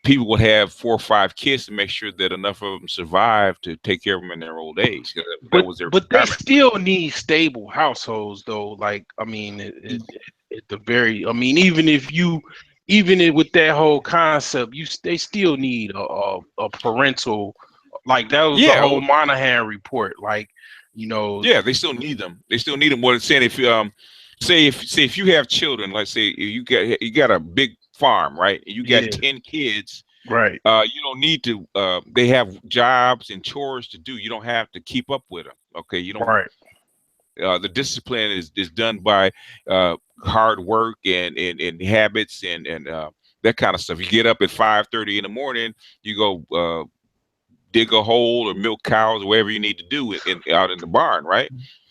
people would have 4 or 5 kids to make sure that enough of them survive to take care of them in their old age. That was their but they still need stable households, though. Like, I mean, at the very, I mean, even with that whole concept, they still need a parental, like that was the whole Monahan report. Like, you know, they still need them. They still need them more than saying if if you have children, let's say you got a big farm, right? And you got 10 kids, right? You don't need to. They have jobs and chores to do. You don't have to keep up with them. Okay, you don't. Right. The discipline is done by hard work and habits and that kind of stuff. You get up at 5:30 in the morning. You go dig a hole or milk cows or whatever you need to do out in the barn, right?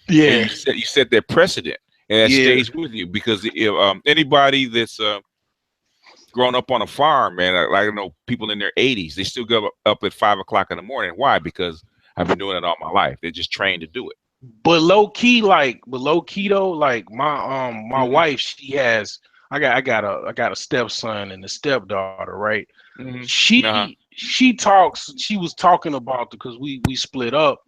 Yeah. And you set that precedent, and that stays with you because if anybody that's grown up on a farm, man, like I know people in their 80s, they still go up at 5 o'clock in the morning. Why? Because I've been doing it all my life. They're just trained to do it. But low key though, like my wife, she has, I got a stepson and a stepdaughter, right? Mm-hmm. She was talking about, because we split up,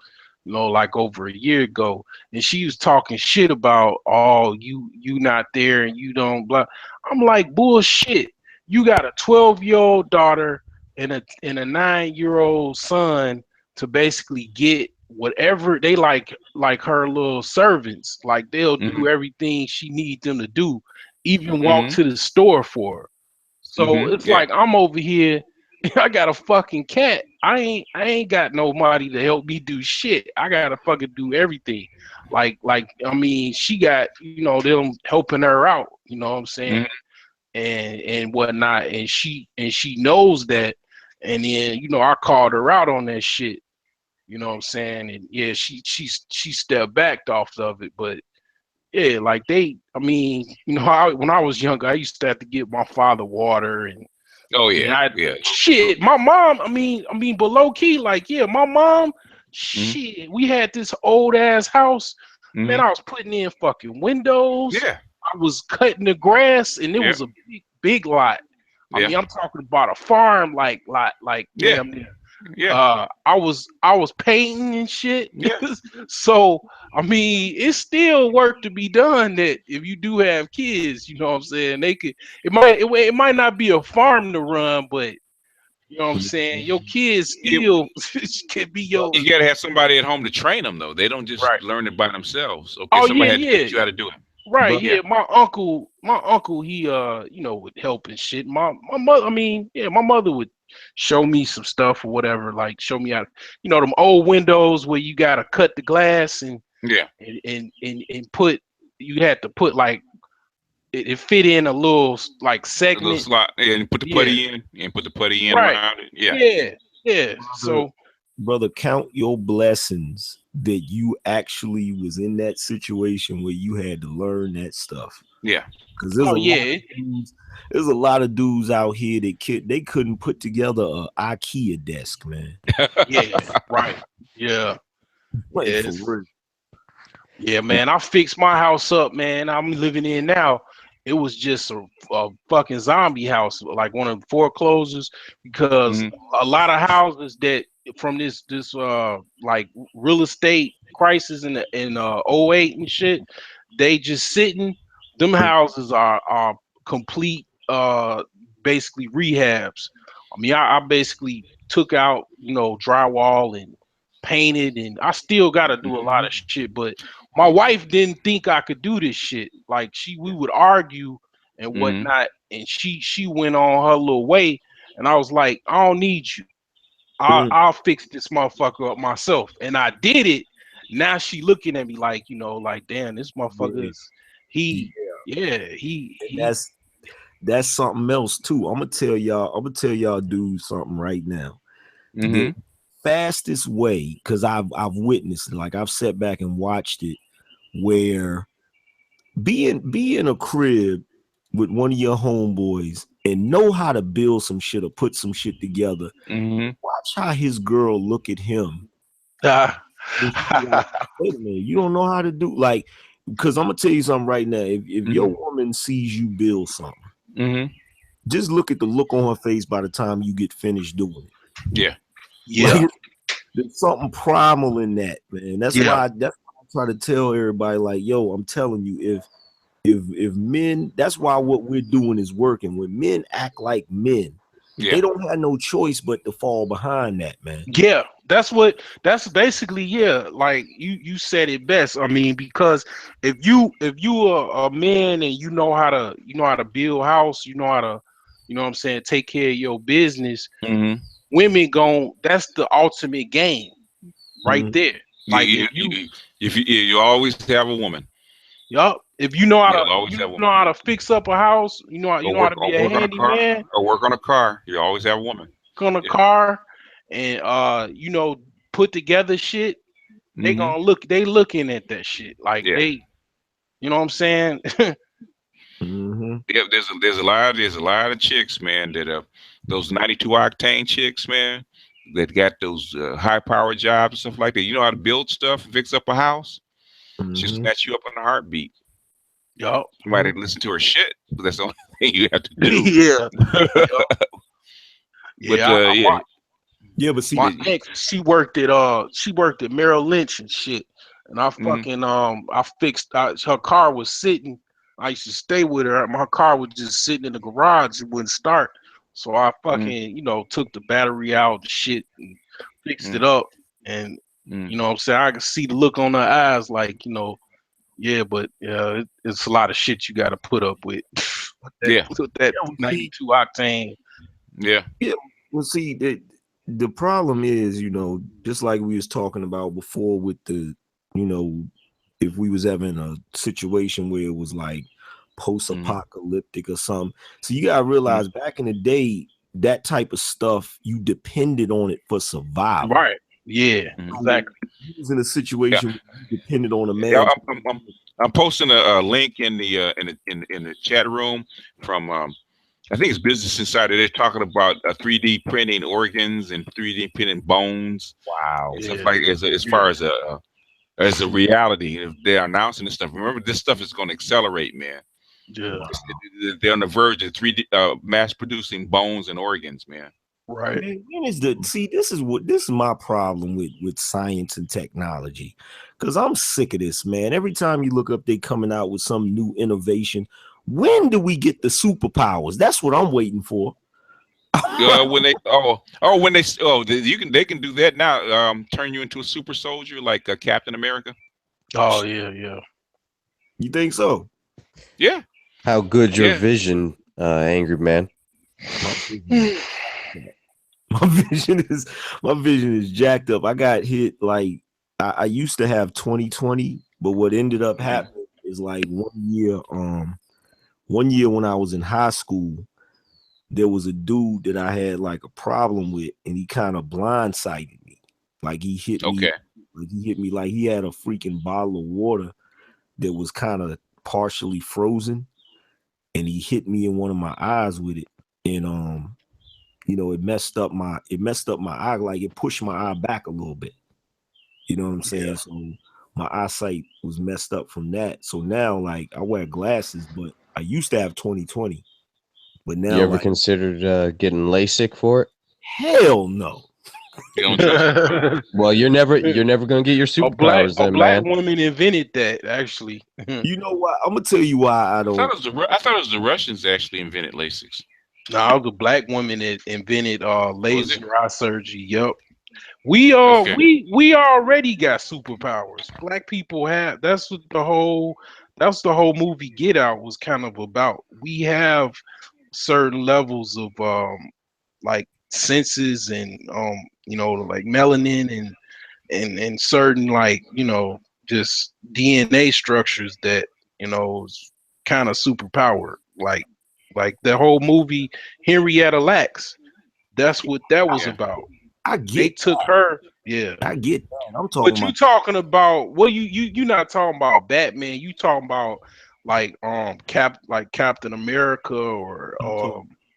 you know, like over a year ago, and she was talking shit about, oh, you not there and you don't blah. I'm like, bullshit. You got a 12-year-old daughter and a 9-year-old son to basically get whatever they like her little servants. Like they'll do everything she needs them to do, even walk to the store for her. So it's like I'm over here, I got a fucking cat. I ain't got nobody to help me do shit. I gotta fucking do everything. Like I mean, she got, you know, them helping her out, you know what I'm saying? and whatnot, and she knows that. And then, you know, I called her out on that shit. You know what I'm saying? And yeah, she stepped back off of it, but yeah, like I mean, you know, when I was younger, I used to have to get my father water and Oh yeah, shit. My mom, I mean, but low key, like, yeah, my mom, shit, we had this old ass house. Man, I was putting in fucking windows. Yeah. I was cutting the grass, and it was a big lot. I mean, I'm talking about a farm, like damn near. Yeah. I was painting and shit. So I mean, it's still work to be done. That if you do have kids, you know what I'm saying, they could. It might not be a farm to run, but you know what I'm saying. Your kids still could be your. You gotta have somebody at home to train them, though. They don't just learn it by themselves. Okay, Oh somebody yeah, had to teach you how to do it. Right, But, yeah. My uncle, he you know, would help and shit. My mother, I mean, yeah, my mother would show me some stuff or whatever, like show me how, you know, them old windows where you gotta cut the glass and put, you had to put like it fit in a little like segment, a little slot, and put the putty in, and put the putty in Right. around it. Yeah. So Brother, count your blessings that you actually was in that situation where you had to learn that stuff. Yeah. Because there's a lot of dudes out here that they couldn't put together a IKEA desk, man. Yeah, right. Yeah. Like, Yes. for real. Yeah, man. I fixed my house up, man. I'm living in now. It was just a fucking zombie house, like one of the foreclosures, because a lot of houses that from this like real estate crisis in 08 and shit, they just sitting. Them houses are complete basically rehabs. I mean, I basically took out, you know, drywall and painted, and I still got to do a lot of shit, but my wife didn't think I could do this shit. Like we would argue and whatnot, and she went on her little way, and I was like, I don't need you. I'll fix this motherfucker up myself, and I did it. Now she looking at me like, you know, like, damn, this motherfucker is he. That's something else too. I'm gonna tell y'all dudes something right now. The fastest way, because I've witnessed it, like I've sat back and watched it, where be in a crib with one of your homeboys and know how to build some shit or put some shit together. Watch how his girl look at him. Like, wait a minute, you don't know how to do, like, because I'm gonna tell you something right now. If your woman sees you build something, just look at the look on her face by the time you get finished doing it. Like, there's something primal in that, man. That's why I try to tell everybody, like, yo, I'm telling you, if men, that's why what we're doing is working. When men act like men, they don't have no choice but to fall behind that, man. Yeah, that's basically, like you said it best. I mean, because if you are a man and you know how to build house, you know how to, you know what I'm saying, take care of your business, women that's the ultimate game right there. Like you always have a woman. Yup. If you know how to fix up a house, you know how to be a handyman, or work on a car, you always have a woman. On a car, and you know, put together shit. They looking at that shit like they, you know what I'm saying. Yeah, there's a lot of chicks, man, that those 92 octane chicks, man, that got those high power jobs and stuff like that. You know how to build stuff, fix up a house. She'll snatch you up in a heartbeat. Yup. You might have to listen to her shit, but that's the only thing you have to do. But see, my ex, she worked at Merrill Lynch and shit, and I fucking I fixed her car was sitting. I used to stay with her. My car was just sitting in the garage. It wouldn't start. So I fucking, you know, took the battery out, the shit, and fixed it up. And you know what I'm saying? I can see the look on her eyes, like, you know, but it's a lot of shit you got to put up with. With that 92 octane. Yeah. Well, see, the problem is, you know, just like we was talking about before with the, you know, if we was having a situation where it was like post-apocalyptic or something. So you gotta realize back in the day, that type of stuff, you depended on it for survival. Right. Yeah. Exactly. He was in a situation where you depended on a man. Yeah, I'm posting a link in the chat room from I think it's Business Insider. They're talking about 3D printing organs and 3D printing bones. Wow. And stuff like as far as a reality, if they're announcing this stuff. Remember, this stuff is going to accelerate, man. Yeah. They're on the verge of 3D mass producing bones and organs, man. Right. Man, this is my problem with science and technology, because I'm sick of this, man. Every time you look up, they coming out with some new innovation. When do we get the superpowers? That's what I'm waiting for. When they can do that now. Turn you into a super soldier like Captain America. Oh yeah. You think so? Yeah. How good your vision, Angry Man? My vision is jacked up. I got hit like I used to have 20/20, but what ended up happening is like 1 year. 1 year when I was in high school, there was a dude that I had like a problem with, and he kind of blindsided me. Like he hit me. Like he had a freaking bottle of water that was kind of partially frozen, and he hit me in one of my eyes with it, and it messed up my eye. Like it pushed my eye back a little bit. You know what I'm saying? Yeah. So my eyesight was messed up from that. So now, like, I wear glasses, but I used to have 20/20, but now you ever considered getting LASIK for it? Hell no. Well, you're never gonna get your superpowers. A black woman invented that, actually. You know what? I'm gonna tell you why I don't. I thought it was the Russians actually invented LASIK. No, the black woman that invented laser eye surgery. Yep. We already got superpowers. Black people have. That's what the whole movie Get Out was kind of about. We have certain levels of like senses and like melanin and certain like just DNA structures that is kind of superpowered. Like the whole movie Henrietta Lacks. That's what that was about. They took her. Yeah, I get that. I'm talking. But you talking about? Well, you not talking about Batman. You talking about like Captain America or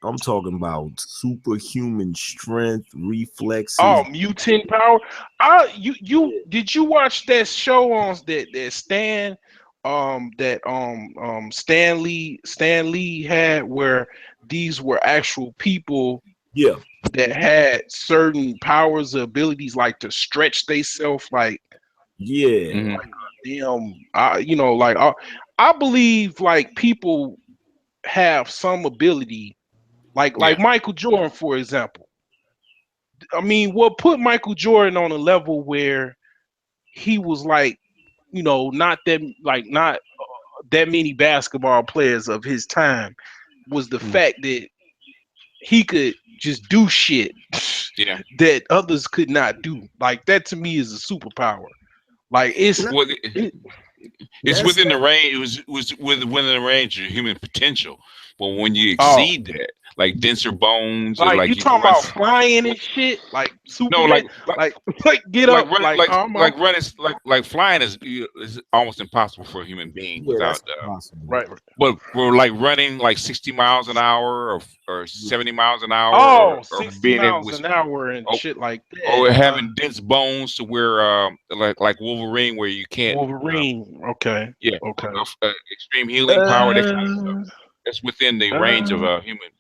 I'm talking about superhuman strength, reflexes. Oh, mutant power. Did you watch that show on that Stan Lee had, where these were actual people? Yeah. That had certain powers, abilities, like to stretch themselves, like like damn, I believe like people have some ability, like Michael Jordan, for example. I mean, what put Michael Jordan on a level where he was like, not that many basketball players of his time was the fact that he could just do shit that others could not do. Like that to me is a superpower. Like it's within the range. It was within the range of human potential. But when you exceed that, like denser bones, like you talking about flying and shit, like super. No, like get up, like flying is almost impossible for a human being without. Right. But we're like running like 60 miles an hour or 70 miles an hour. Oh, or 60 being miles an hour and shit like that. Or having dense bones to where like Wolverine, where you can't. Wolverine. Okay. Yeah. Okay. Extreme healing power. That kind of stuff. That's within the range of a human.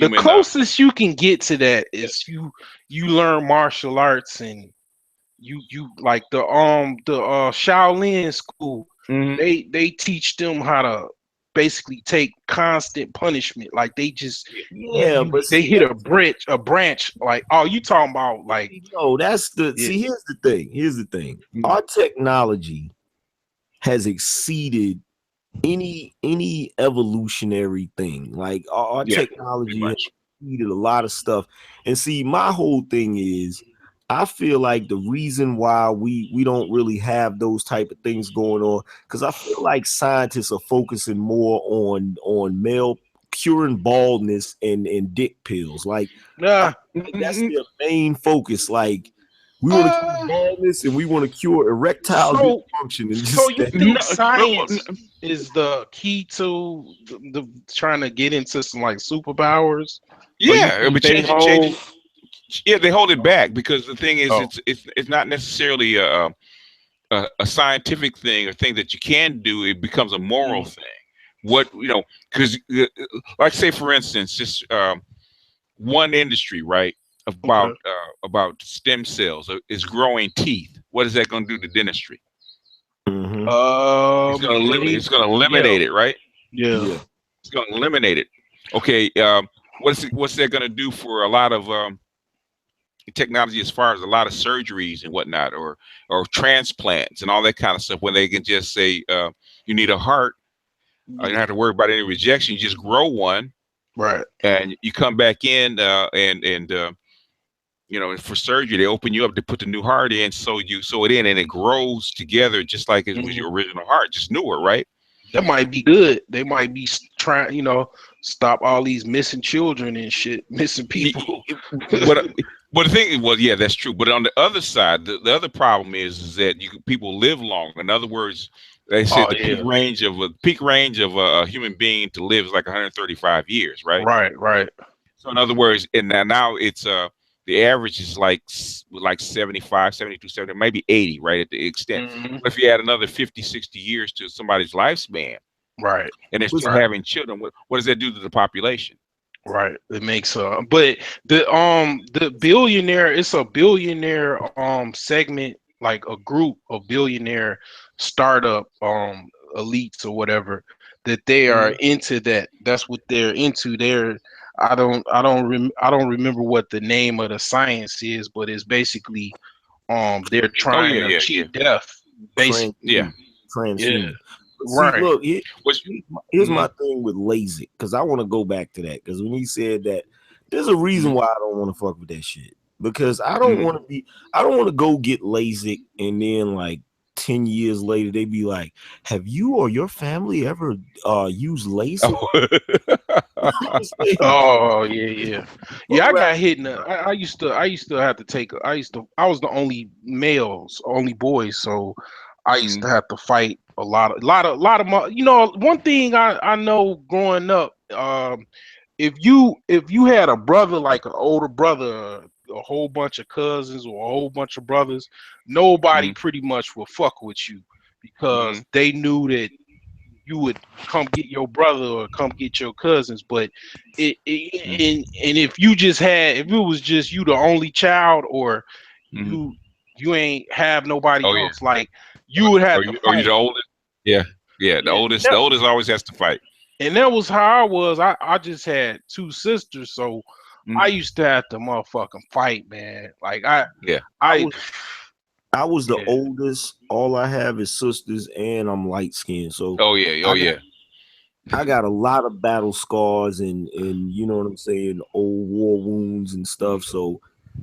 The closest you can get to that is you learn martial arts, and you like the Shaolin school. They teach them how to basically take constant punishment. Like they just they hit a branch. Like, oh, you talking about like that's the see. Here's the thing. Our technology has exceeded any evolutionary thing. Like our technology has exceeded a lot of stuff. And see, my whole thing is I feel like the reason why we don't really have those type of things going on, because I feel like scientists are focusing more on male curing baldness and dick pills. Like, I feel like that's their main focus. Like, we want to cure baldness and we want to cure erectile dysfunction. And So you think No, science is the key to the trying to get into some like superpowers? Or you Yeah, think but they hold? they hold it back because the thing is, Oh. it's not necessarily a scientific thing or thing that you can do. It becomes a moral thing. What because like say for instance, just one industry, right? About stem cells is growing teeth. What is that going to do to dentistry? It's going to eliminate it, right? Yeah. It's going to eliminate it. Okay. What's that going to do for a lot of technology as far as a lot of surgeries and whatnot, or transplants and all that kind of stuff? When they can just say you need a heart, you don't have to worry about any rejection. You just grow one, right? And you come back in for surgery, they open you up to put the new heart in, so you sew it in, and it grows together just like it was your original heart, just newer, right? That might be good. They might be trying, stop all these missing children and shit, missing people. But the thing, well, yeah, that's true. But on the other side, the other problem is that people live long. In other words, they said peak range of a human being to live is like 135 years, right? Right. So in other words, and now it's the average is like 75, 72, 70, maybe 80, right, at the extent. But if you add another 50, 60 years to somebody's lifespan, right, and they're still having children, what does that do to the population? Right. It makes but the billionaire, it's a billionaire segment, like a group of billionaire startup elites or whatever, that they are into that. That's what they're into. I don't remember what the name of the science is, but it's basically they're trying to achieve death. Basically. Transhuman. Right. See, look, here's my thing with LASIK, because I want to go back to that, because when he said that, there's a reason why I don't want to fuck with that shit, because I don't want to go get LASIK and then like 10 years later they be like, have you or your family ever used LASIK? Oh yeah. I got hit in I used to have to take I was the only boys, so I used to have to fight a lot of one thing I know growing up, if you had a brother, like an older brother, a whole bunch of cousins or a whole bunch of brothers, nobody pretty much will fuck with you, because they knew that you would come get your brother or come get your cousins. But and if it was just you the only child, or you ain't have nobody else, like you would have to fight. Or you're the oldest. Yeah. The oldest always has to fight. And that was how I was. I just had two sisters, so I used to have to motherfucking fight, man. Like I was the oldest. All I have is sisters, and I'm light skinned. So I got a lot of battle scars and you know what I'm saying, old war wounds and stuff. So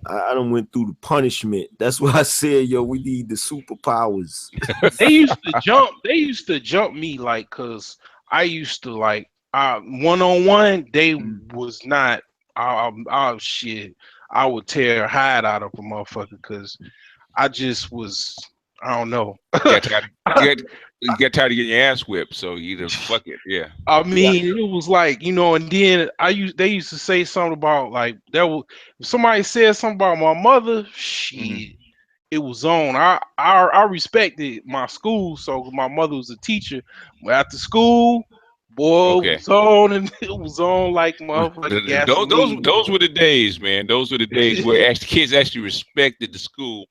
I done went through the punishment. That's why I said, we need the superpowers. They used to jump me, like, cause I used to like one-on-one. They was not. Shit. I would tear hide out of a motherfucker, cause I just was. I don't know. You got tired of getting your ass whipped, so you just fuck it. Yeah. I mean, it was like, and then they used to say something about, like, if somebody said something about my mother, shit, it was on. I respected my school, so my mother was a teacher. After school, boy, it was on, and it was on like motherfucking gasoline. Those were the days, man. Those were the days where kids actually respected the school.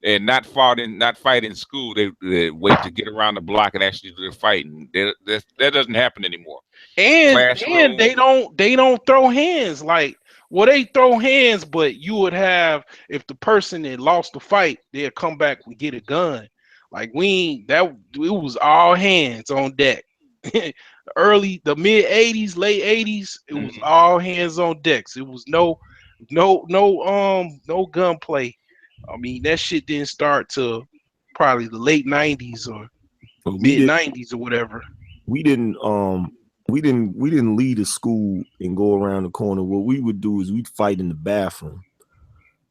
And not fight in school. They wait to get around the block and actually do the fighting. That doesn't happen anymore. And they don't throw hands. Like, well, they throw hands, but you would have, if the person that lost the fight, they'd come back and get a gun. Like, it was all hands on deck. The mid 80s, late 80s, it was all hands on decks. It was no gunplay. I mean, that shit didn't start till probably the late 90s or But mid 90s or whatever. we didn't leave the school and go around the corner. What we would do is we'd fight in the bathroom.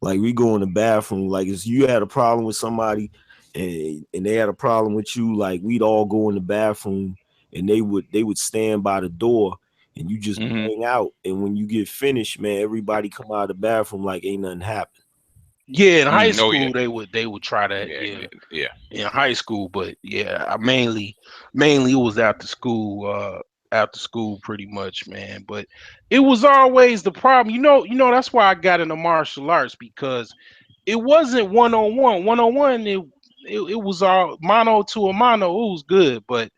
Like we go in the bathroom, like if you had a problem with somebody and they had a problem with you, like we'd all go in the bathroom and they would stand by the door and you just hang out. And when you get finished, man, everybody come out of the bathroom like ain't nothing happened. Yeah, in high Oh, school yeah. they would try that. Yeah. In high school, but yeah, I mainly it was after school pretty much, man. But it was always the problem. You know that's why I got into martial arts, because it wasn't one-on-one. One-on-one, it was all mono to a mono. It was good, but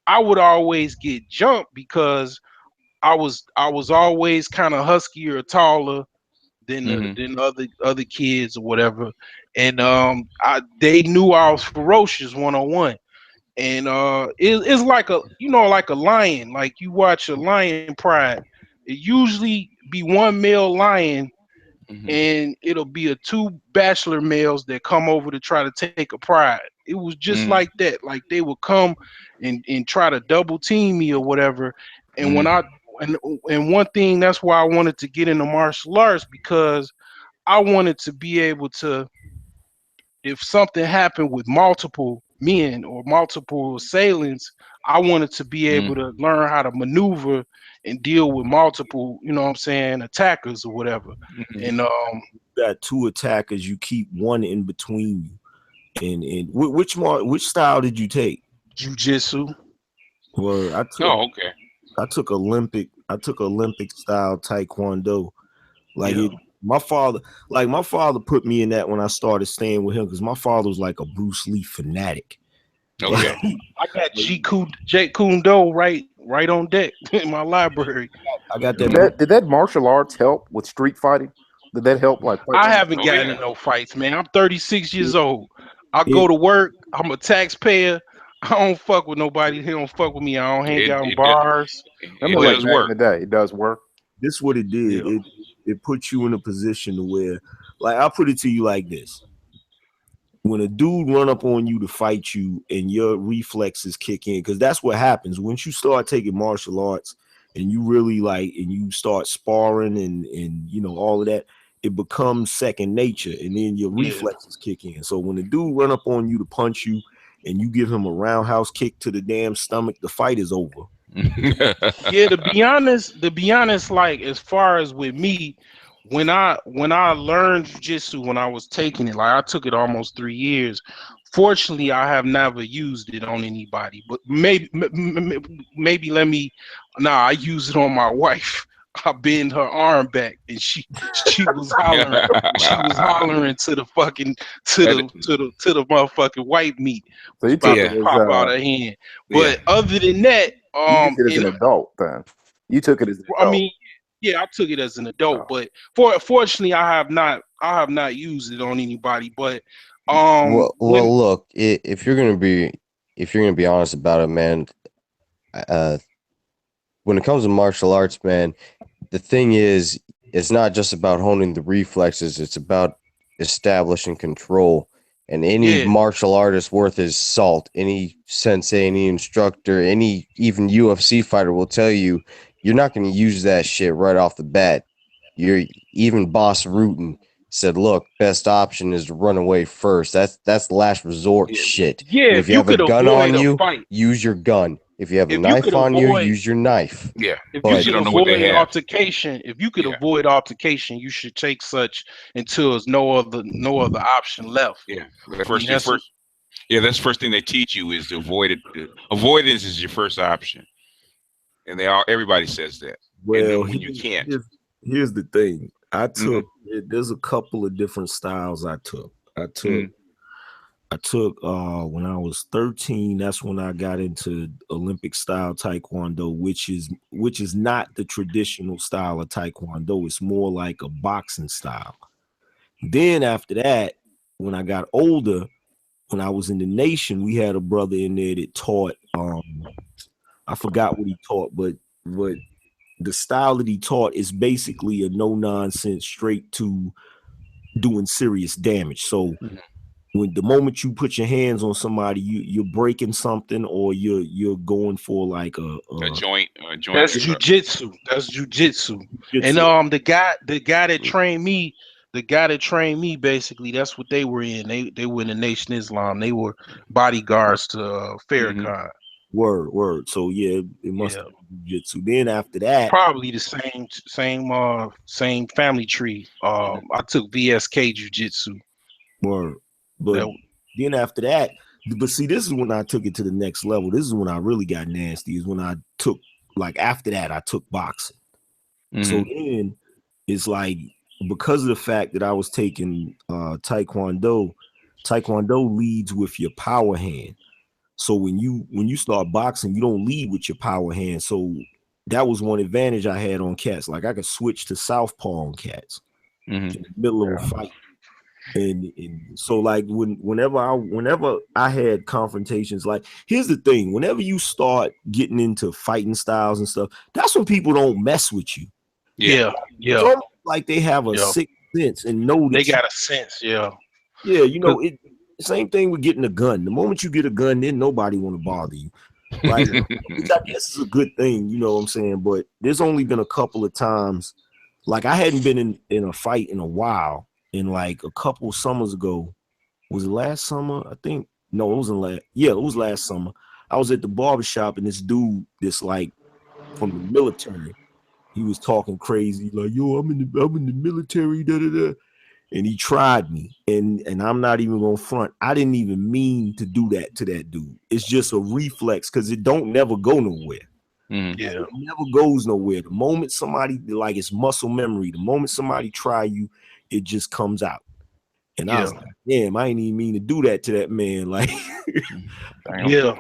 I would always get jumped because I was always kind of huskier, taller than other kids or whatever, and they knew I was ferocious one-on-one, and it's like like a lion. Like you watch a lion pride, it usually be one male lion, and it'll be two bachelor males that come over to try to take a pride. It was just like that. Like they would come and try to double team me or whatever, and when and one thing, that's why I wanted to get into martial arts, because I wanted to be able to, if something happened with multiple men or multiple assailants, I wanted to be able to learn how to maneuver and deal with multiple, attackers or whatever. And you got two attackers, you keep one in between you. And which style did you take? Jiu-jitsu. Well, I took Olympic style Taekwondo. My father put me in that when I started staying with him, because my father was like a Bruce Lee fanatic. Okay. I got Jeet Kune Do right on deck in my library. I got that. Did that martial arts help with street fighting? Did that help? I haven't gotten in no fights, man. I'm 36 years old. I go to work. I'm a taxpayer. I don't fuck with nobody. He don't fuck with me. I don't hang out in bars. It does work. It does work. This is what it did. Yeah. It puts you in a position to where, like, I'll put it to you like this. When a dude run up on you to fight you and your reflexes kick in, because that's what happens once you start taking martial arts and you really and you start sparring and all of that, it becomes second nature, and then your reflexes kick in. So when a dude run up on you to punch you and you give him a roundhouse kick to the damn stomach, the fight is over. Yeah, to be honest, like as far as with me, when I learned jiu-jitsu, when I was taking it, like I took it almost 3 years. Fortunately, I have never used it on anybody, but maybe I use it on my wife. I bend her arm back, and she was hollering. She was hollering to the motherfucking white meat. So you took it pop out her hand. But other than that, you took it as an adult. Then you took it as an adult. I mean, yeah, I took it as an adult, but fortunately, I have not used it on anybody. But look, if you're gonna be honest about it, man, when it comes to martial arts, man, the thing is, it's not just about honing the reflexes, it's about establishing control. And any martial artist worth his salt, any sensei, any instructor, any even UFC fighter will tell you, you're not going to use that shit right off the bat. Even Boss Rutan said, look, best option is to run away first. That's last resort shit. Yeah, if you have a gun on you, use your gun. If you have a knife on you, use your knife. Yeah. If you could avoid altercation, you should take such until there's no other option left. Yeah. That's the first thing they teach you is to avoid it. Avoidance is your first option. And everybody says that. Well, when you can't. Here's the thing. I took there's a couple of different styles I took. I took when I was 13, that's when I got into Olympic style Taekwondo, which is not the traditional style of Taekwondo. It's more like a boxing style. Then after that, when I got older, when I was in the Nation, we had a brother in there that taught, I forgot what he taught, but the style that he taught is basically a no-nonsense, straight to doing serious damage. So when the moment you put your hands on somebody, you're breaking something, or you're going for like a joint. That's jujitsu. That's jujitsu. And the guy that trained me, basically, that's what they were in. They were in the Nation of Islam. They were bodyguards to Farrakhan. Word. So yeah, it must have been jujitsu. Then after that, probably the same family tree. I took VSK jujitsu. Word. But then after that, but see, this is when I took it to the next level. This is when I really got nasty. Is when I took, like, after that, I took boxing. So then it's like, because of the fact that I was taking Taekwondo leads with your power hand. So when you start boxing, you don't lead with your power hand. So that was one advantage I had on cats. Like, I could switch to southpaw on cats in the middle of a fight. And so, like, whenever I had confrontations, like, here's the thing: whenever you start getting into fighting styles and stuff, that's when people don't mess with you. Yeah. It's almost like they have a sixth sense and know they got a sense. Yeah. You know, same thing with getting a gun. The moment you get a gun, then nobody want to bother you. Like, which I guess is a good thing, you know what I'm saying? But there's only been a couple of times, like, I hadn't been in a fight in a while. And like a couple summers ago, was it last summer? I think no, it wasn't it was last summer. I was at the barbershop and this dude, this like from the military, he was talking crazy, like, yo, I'm in the military, and he tried me. And I'm not even gonna front. I didn't even mean to do that to that dude. It's just a reflex, because it don't never go nowhere. It never goes nowhere. The moment somebody, like, it's muscle memory, the moment somebody try you, it just comes out. And I was like, damn, I ain't even mean to do that to that man. Like, yeah.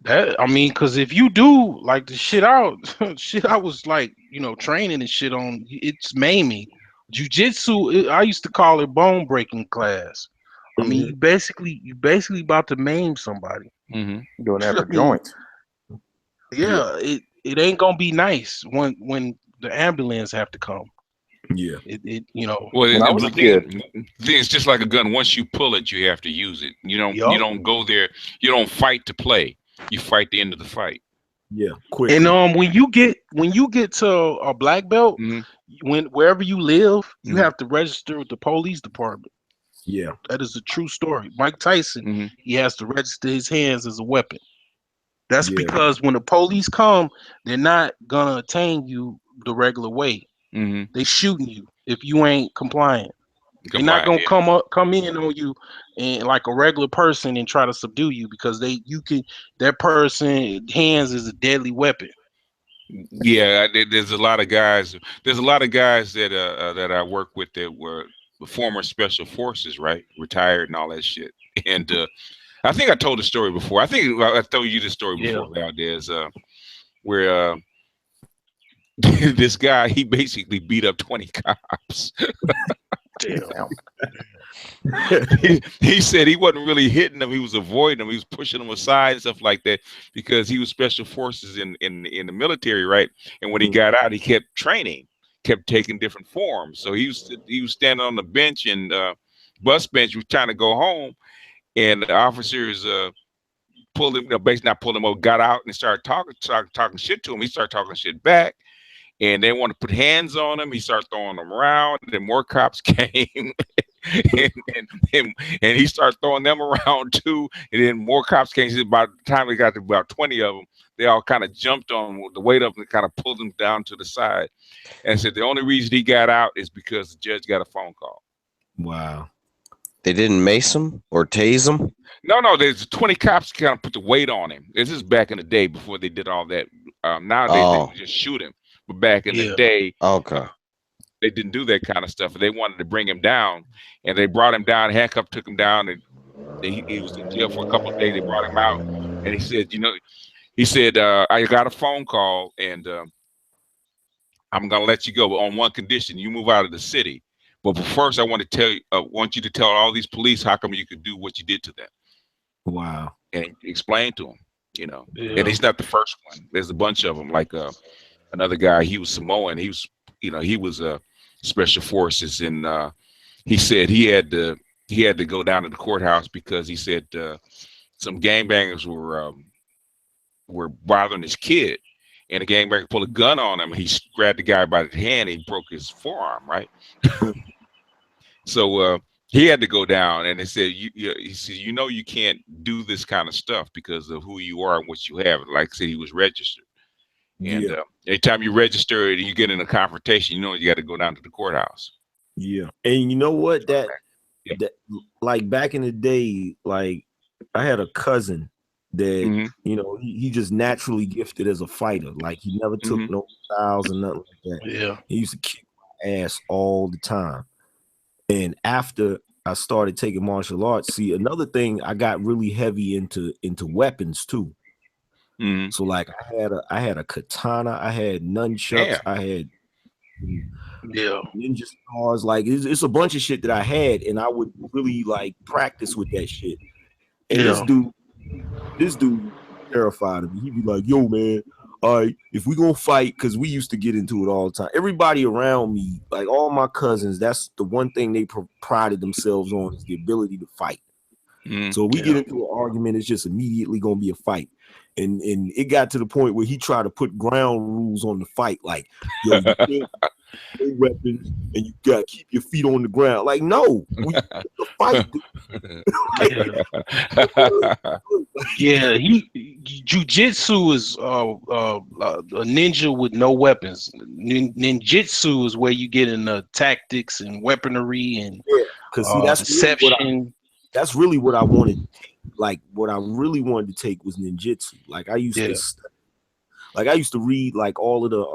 That, I mean, because if you do, like, the shit I was, like, you know, training and shit on, it's maiming. Jiu-jitsu, I used to call it bone breaking class. I mean, you basically about to maim somebody. Doing that for joints. Yeah, it ain't gonna be nice when the ambulance have to come. Yeah, it you know. Well, it's just like a gun. Once you pull it, you have to use it. You don't go there. You don't fight to play. You fight the end of the fight. Yeah, quick. And when you get to a black belt, wherever you live, you have to register with the police department. Yeah, that is a true story. Mike Tyson, he has to register his hands as a weapon. That's because when the police come, they're not gonna attain you the regular way. They shooting you if you ain't compliant. They're not gonna come in on you and like a regular person and try to subdue you, because that person hands is a deadly weapon. Yeah, there's a lot of guys. There's a lot of guys that I work with that were former special forces, right? Retired and all that shit. And I think I told the story before. I think I told you the story before, Valdez, where this guy, he basically beat up 20 cops. Damn. He said he wasn't really hitting them, he was avoiding them, he was pushing them aside and stuff like that, because he was special forces in the military, right? And when he got out, he kept training, kept taking different forms. So he was standing on the bench and bus bench, he was trying to go home, and the officers pulled him, basically not pulled him over, got out and started talking shit to him. He started talking shit back. And they want to put hands on him. He started throwing them around. And then more cops came, and he started throwing them around too. And then more cops came. By the time we got to about 20 of them, they all kind of jumped on the weight of them and kind of pulled him down to the side. And said the only reason he got out is because the judge got a phone call. Wow. They didn't mace him or tase him? No. There's 20 cops kind of put the weight on him. This is back in the day before they did all that. Nowadays, they just shoot him. But back in the day, they didn't do that kind of stuff. They wanted to bring him down, and they brought him down. Handcuffed, took him down, and he was in jail for a couple of days. They brought him out, and he said, I got a phone call, and I'm gonna let you go, but on one condition: you move out of the city. But first, I want you to tell all these police how come you could do what you did to them. Wow! And explain to them, And he's not the first one. There's a bunch of them, like. Another guy, he was Samoan. He was special forces, and he said he had to go down to the courthouse because he said some gangbangers were bothering his kid, and the gangbanger pulled a gun on him. And he grabbed the guy by the hand and he broke his forearm, right? So he had to go down, and they said, he said, you can't do this kind of stuff because of who you are and what you have. Like I said, he was registered. And anytime you register and you get in a confrontation, you got to go down to the courthouse. Yeah. And you know what? That like back in the day, like I had a cousin that, he just naturally gifted as a fighter. Like he never took no styles or nothing like that. Yeah. He used to kick my ass all the time. And after I started taking martial arts, see, another thing, I got really heavy into weapons too. So like I had a katana, I had nunchucks, I had ninja stars. Like it's a bunch of shit that I had, and I would really like practice with that shit. And this dude terrified of me. He'd be like, "Yo, man, all right, if we gonna fight," because we used to get into it all the time. Everybody around me, like all my cousins, that's the one thing they prided themselves on, is the ability to fight. So we get into an argument, it's just immediately gonna be a fight. And it got to the point where he tried to put ground rules on the fight, like, yo, you can't no weapons, and you gotta keep your feet on the ground. Like, no, the fight. Jiu-jitsu is a ninja with no weapons. Ninjutsu is where you get into tactics and weaponry and because that's deception. That's really what I wanted. Like what I really wanted to take was ninjutsu. Like I used to, like I used to read like all of the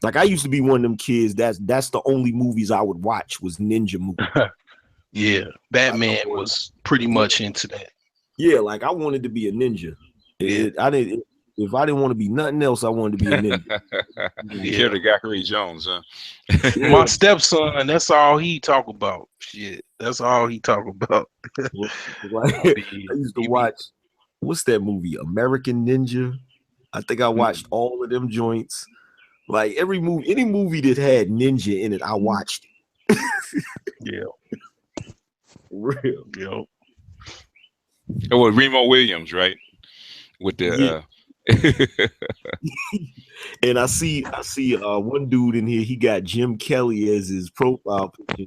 like I used to be one of them kids. That's the only movies I would watch was ninja movies. Batman was pretty much into that. Yeah, like I wanted to be a ninja. If I didn't want to be nothing else, I wanted to be a ninja. You're the Gackery Jones, huh? My stepson, that's all he talk about. Shit, that's all he talk about. I used to watch, what's that movie? American Ninja. I think I watched all of them joints. Like every movie, any movie that had ninja in it, I watched it. Real. Yo. It was Remo Williams, right? With the and I see one dude in here, he got Jim Kelly as his profile picture.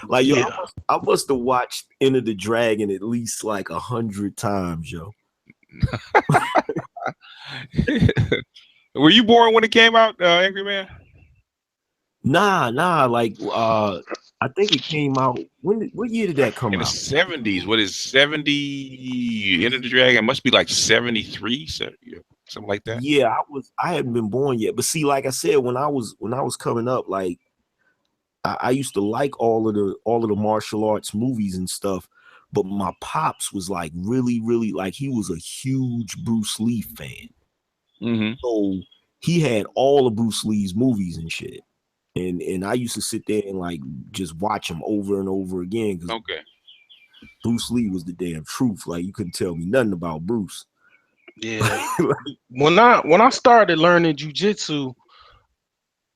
Like yo, I must have watched Enter the Dragon at least like 100 times, yo. Were you born when it came out, Angry Man? Nah. Like I think it came out. What year did that come out? In the 70s. What is 70? Enter the Dragon must be like 73, something like that. Yeah, I hadn't been born yet. But see, like I said, when I was coming up, like I used to like all of the martial arts movies and stuff. But my pops was like really, really like he was a huge Bruce Lee fan. So he had all of Bruce Lee's movies and shit. And I used to sit there and like just watch him over and over again. Okay. Bruce Lee was the damn truth. Like you couldn't tell me nothing about Bruce. Yeah. When I started learning jiu-jitsu,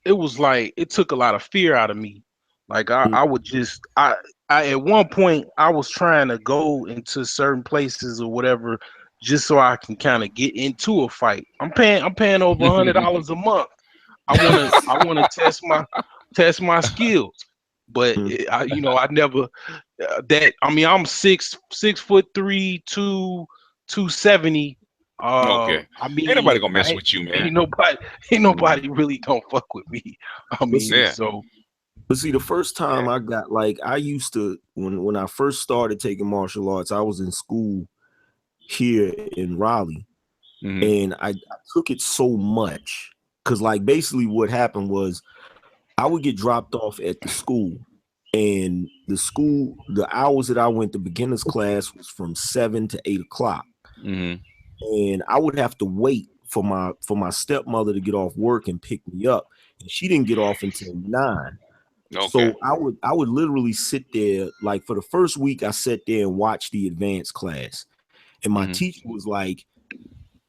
it was like it took a lot of fear out of me. Like I would just I at one point I was trying to go into certain places or whatever just so I can kind of get into a fight. I'm paying over $100 a month. I want to test my skills, but I never I'm 6'3", 270. Okay. I mean, ain't nobody gonna mess with you, man. Ain't nobody really gonna fuck with me. I mean, so. But see, the first time I got like I used to when I first started taking martial arts, I was in school here in Raleigh, and I took it so much. Because like basically what happened was I would get dropped off at the school, and the hours that I went to beginners class was from 7 to 8 o'clock. And I would have to wait for my stepmother to get off work and pick me up. And she didn't get off until 9. Okay. So I would literally sit there, like for the first week, I sat there and watched the advanced class. And my teacher was like,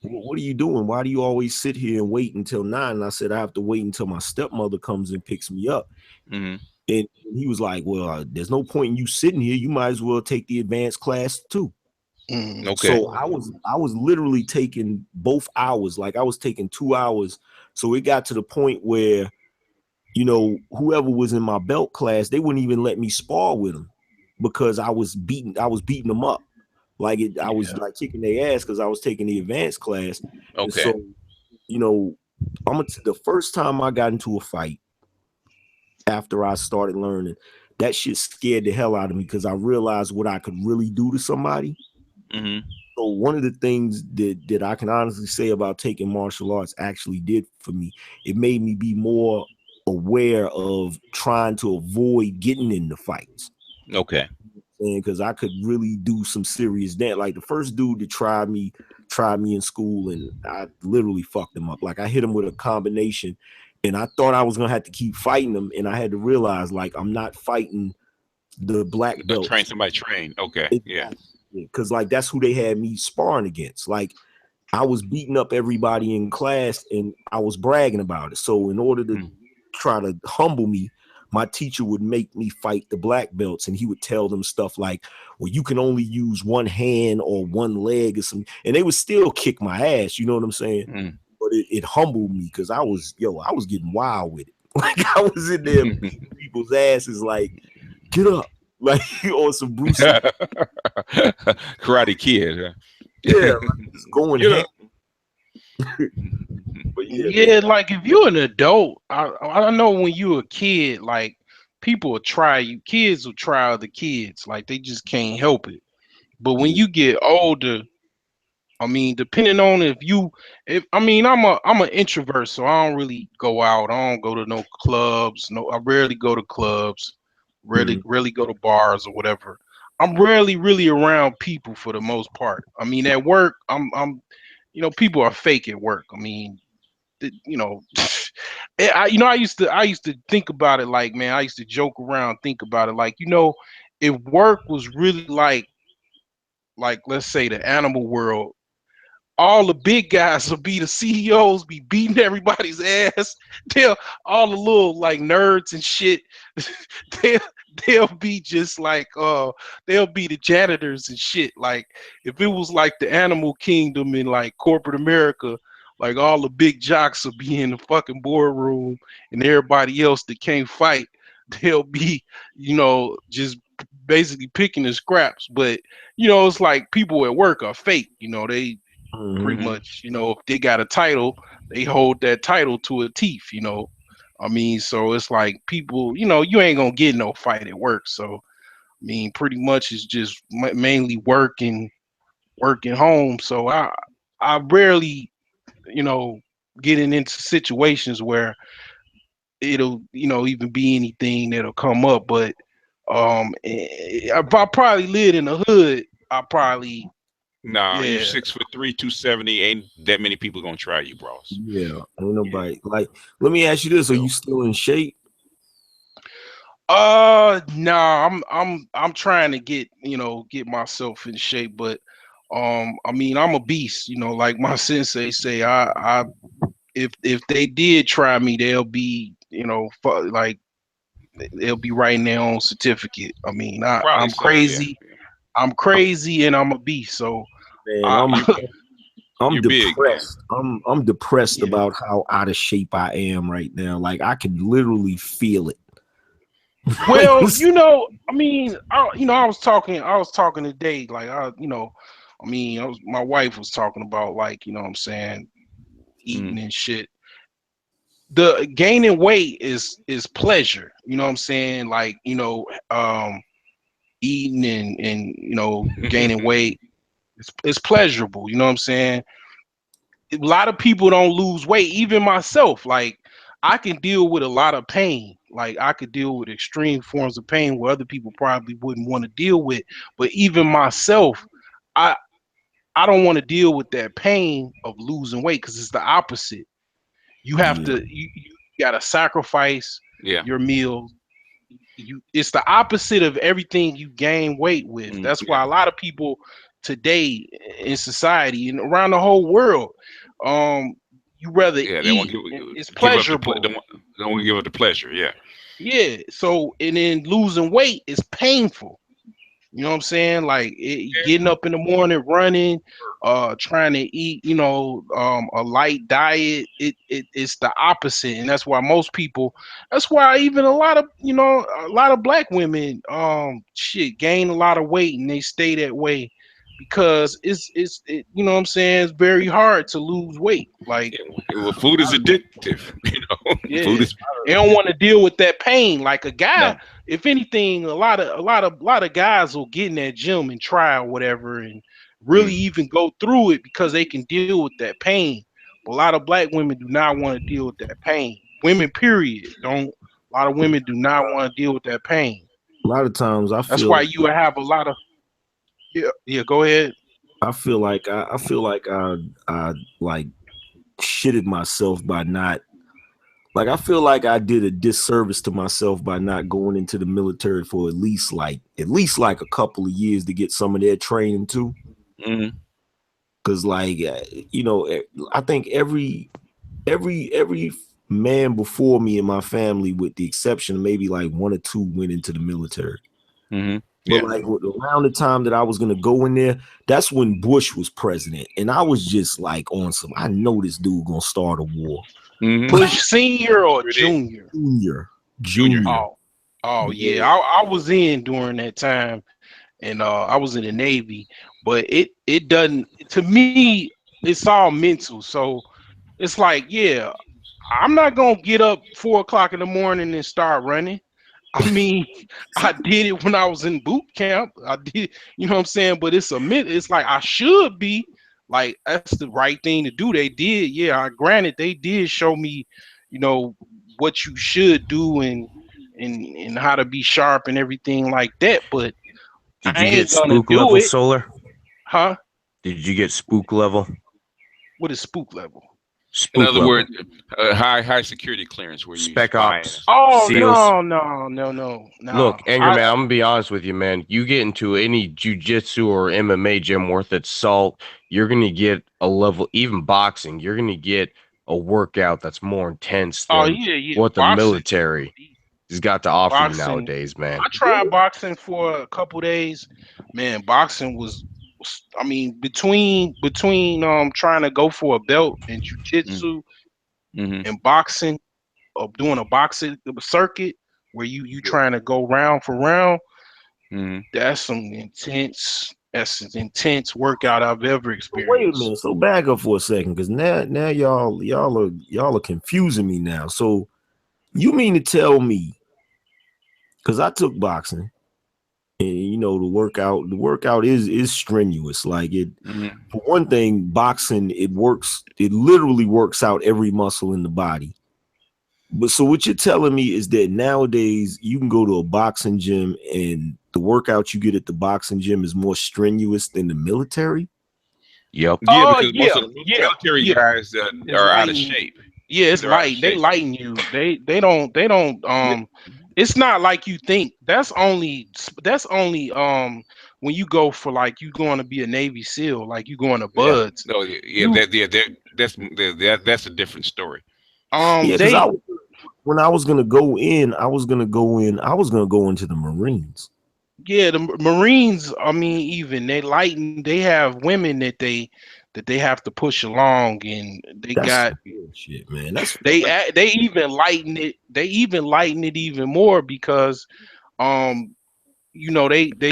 what are you doing? Why do you always sit here and wait until 9? And I said, I have to wait until my stepmother comes and picks me up. Mm-hmm. And he was like, well, there's no point in you sitting here. You might as well take the advanced class too. Okay. So I was literally taking both hours. Like I was taking 2 hours. So it got to the point where, you know, whoever was in my belt class, they wouldn't even let me spar with them because I was beating them up. Like I was like kicking their ass because I was taking the advanced class. Okay. And so, you know, the first time I got into a fight after I started learning, that shit scared the hell out of me because I realized what I could really do to somebody. Mm-hmm. So one of the things that I can honestly say about taking martial arts actually did for me, it made me be more aware of trying to avoid getting into fights. Okay. And because I could really do some serious damage. Like the first dude that tried me in school, and I literally fucked him up. Like I hit him with a combination, and I thought I was gonna have to keep fighting him, and I had to realize like I'm not fighting the black belt. Somebody trained. Okay. Yeah. Because like that's who they had me sparring against. Like I was beating up everybody in class, and I was bragging about it. So in order to try to humble me, my teacher would make me fight the black belts, and he would tell them stuff like, well, you can only use one hand or one leg or something. And they would still kick my ass, you know what I'm saying? But it humbled me because I was getting wild with it. Like I was in there beating people's asses like, get up. Like on some Bruce Karate Kid. Huh? Yeah, like just going ham. But yeah, like if you're an adult, I know when you're a kid, like people will try you. Kids will try other kids, like they just can't help it. But when you get older, I mean, depending on I'm an introvert, so I don't really go out. I don't go to no clubs. I rarely go to clubs. Rarely go to bars or whatever. I'm rarely really around people for the most part. I mean, at work, I'm people are fake at work. I mean, I used to think about it like, man, I used to joke around, think about it like, if work was really like let's say the animal world, all the big guys will be the CEOs, be beating everybody's ass. All the little like nerds and shit, they'll be just like they'll be the janitors and shit. Like if it was like the animal kingdom in like corporate America, like all the big jocks will be in the fucking boardroom, and everybody else that can't fight, they'll be, just basically picking the scraps. But it's like people at work are fake. They pretty much, if they got a title, they hold that title to a teeth. I mean, so it's like people, you ain't gonna get no fight at work. So I mean, pretty much it's just mainly working home. So I rarely, getting into situations where it'll, even be anything that'll come up. But if I probably lived in the hood, I probably you're 6'3", 270. Ain't that many people gonna try you, bros. Yeah, ain't nobody. Like, let me ask you this: are you still in shape? Nah, I'm trying to get myself in shape, but I mean, I'm a beast, like my sensei say, if they did try me, they'll be, like they'll be writing their own certificate. I mean, I'm crazy. Yeah. I'm crazy and I'm a beast. So man, I'm depressed. I'm depressed about how out of shape I am right now. Like I can literally feel it. Well, I mean, I was talking today, like my wife was talking about, like, what I'm saying, eating and shit. The gaining weight is pleasure, what I'm saying, like, eating and gaining weight, it's pleasurable, what I'm saying. A lot of people don't lose weight, even myself. Like I can deal with a lot of pain. Like I could deal with extreme forms of pain where other people probably wouldn't want to deal with. But even myself, I don't want to deal with that pain of losing weight, because it's the opposite. You have to you gotta sacrifice your meals. It's the opposite of everything you gain weight with. That's why a lot of people today in society and around the whole world. You rather They won't eat. It's give up the pleasurable. they won't give up the pleasure. Yeah. Yeah. So and then losing weight is painful. You know what I'm saying? Like getting up in the morning, running, trying to eat, a light diet. It's the opposite, and that's why most people. That's why even a lot of black women, gain a lot of weight and they stay that way because you know what I'm saying? It's very hard to lose weight. Like, well, food is addictive. yeah, Food is. they don't want to deal with that pain. Like a guy, if anything, a lot of guys will get in that gym and try or whatever, and really even go through it because they can deal with that pain. But a lot of black women do not want to deal with that pain. Women, period, don't. A lot of women do not want to deal with that pain. A lot of times, that's why you would have a lot of. Yeah. Go ahead. I feel like I like shitted myself by not. Like, I feel like I did a disservice to myself by not going into the military for at least like a couple of years to get some of their training too. Mm-hmm. Cause like, I think every man before me in my family, with the exception of maybe like one or two, went into the military. Mm-hmm. But like around the time that I was gonna go in there, that's when Bush was president, and I was just like on some. I know this dude gonna start a war. Mm-hmm. Bush senior or junior? Junior. Oh yeah. I was in during that time, and I was in the Navy. But it doesn't. To me, it's all mental. So it's like, yeah, I'm not gonna get up 4 o'clock in the morning and start running. I mean, I did it when I was in boot camp. I did, you know what I'm saying? But it's like I should be. Like, that's the right thing to do. They did, yeah. Granted, they did show me, what you should do and how to be sharp and everything like that. But did I you get ain't gonna spook do level, it. Solar? Huh? Did you get spook level? What is spook level? In other words, high security clearance where you spec ops. Oh, SEALs. no. Look, Anger Man, I'm gonna be honest with you, man. You get into any jiu-jitsu or MMA gym worth its salt, you're gonna get a level. Even boxing, you're gonna get a workout that's more intense than what the military has got to offer you nowadays, man. I tried boxing for a couple days. Man, boxing was. I mean, between trying to go for a belt in jiu-jitsu and boxing, of doing a boxing circuit where you trying to go round for round, that's an intense workout I've ever experienced. Wait a minute, so back up for a second, because now y'all are confusing me now. So you mean to tell me, because I took boxing, and the workout is strenuous. Like it, for one thing, boxing, it literally works out every muscle in the body. But so what you're telling me is that nowadays you can go to a boxing gym and the workout you get at the boxing gym is more strenuous than the military? Yep. Yeah, because most of the military guys are out of shape. Yeah, it's light. They lighten you. They don't. It's not like you think. That's only when you go for, like, you going to be a Navy SEAL, like you going to Buds. That's a different story. When I was gonna go into the Marines. Yeah, the Marines. I mean, even they have women that they have to push along, and that's shit, man. They even lighten it. They even lighten it even more because, they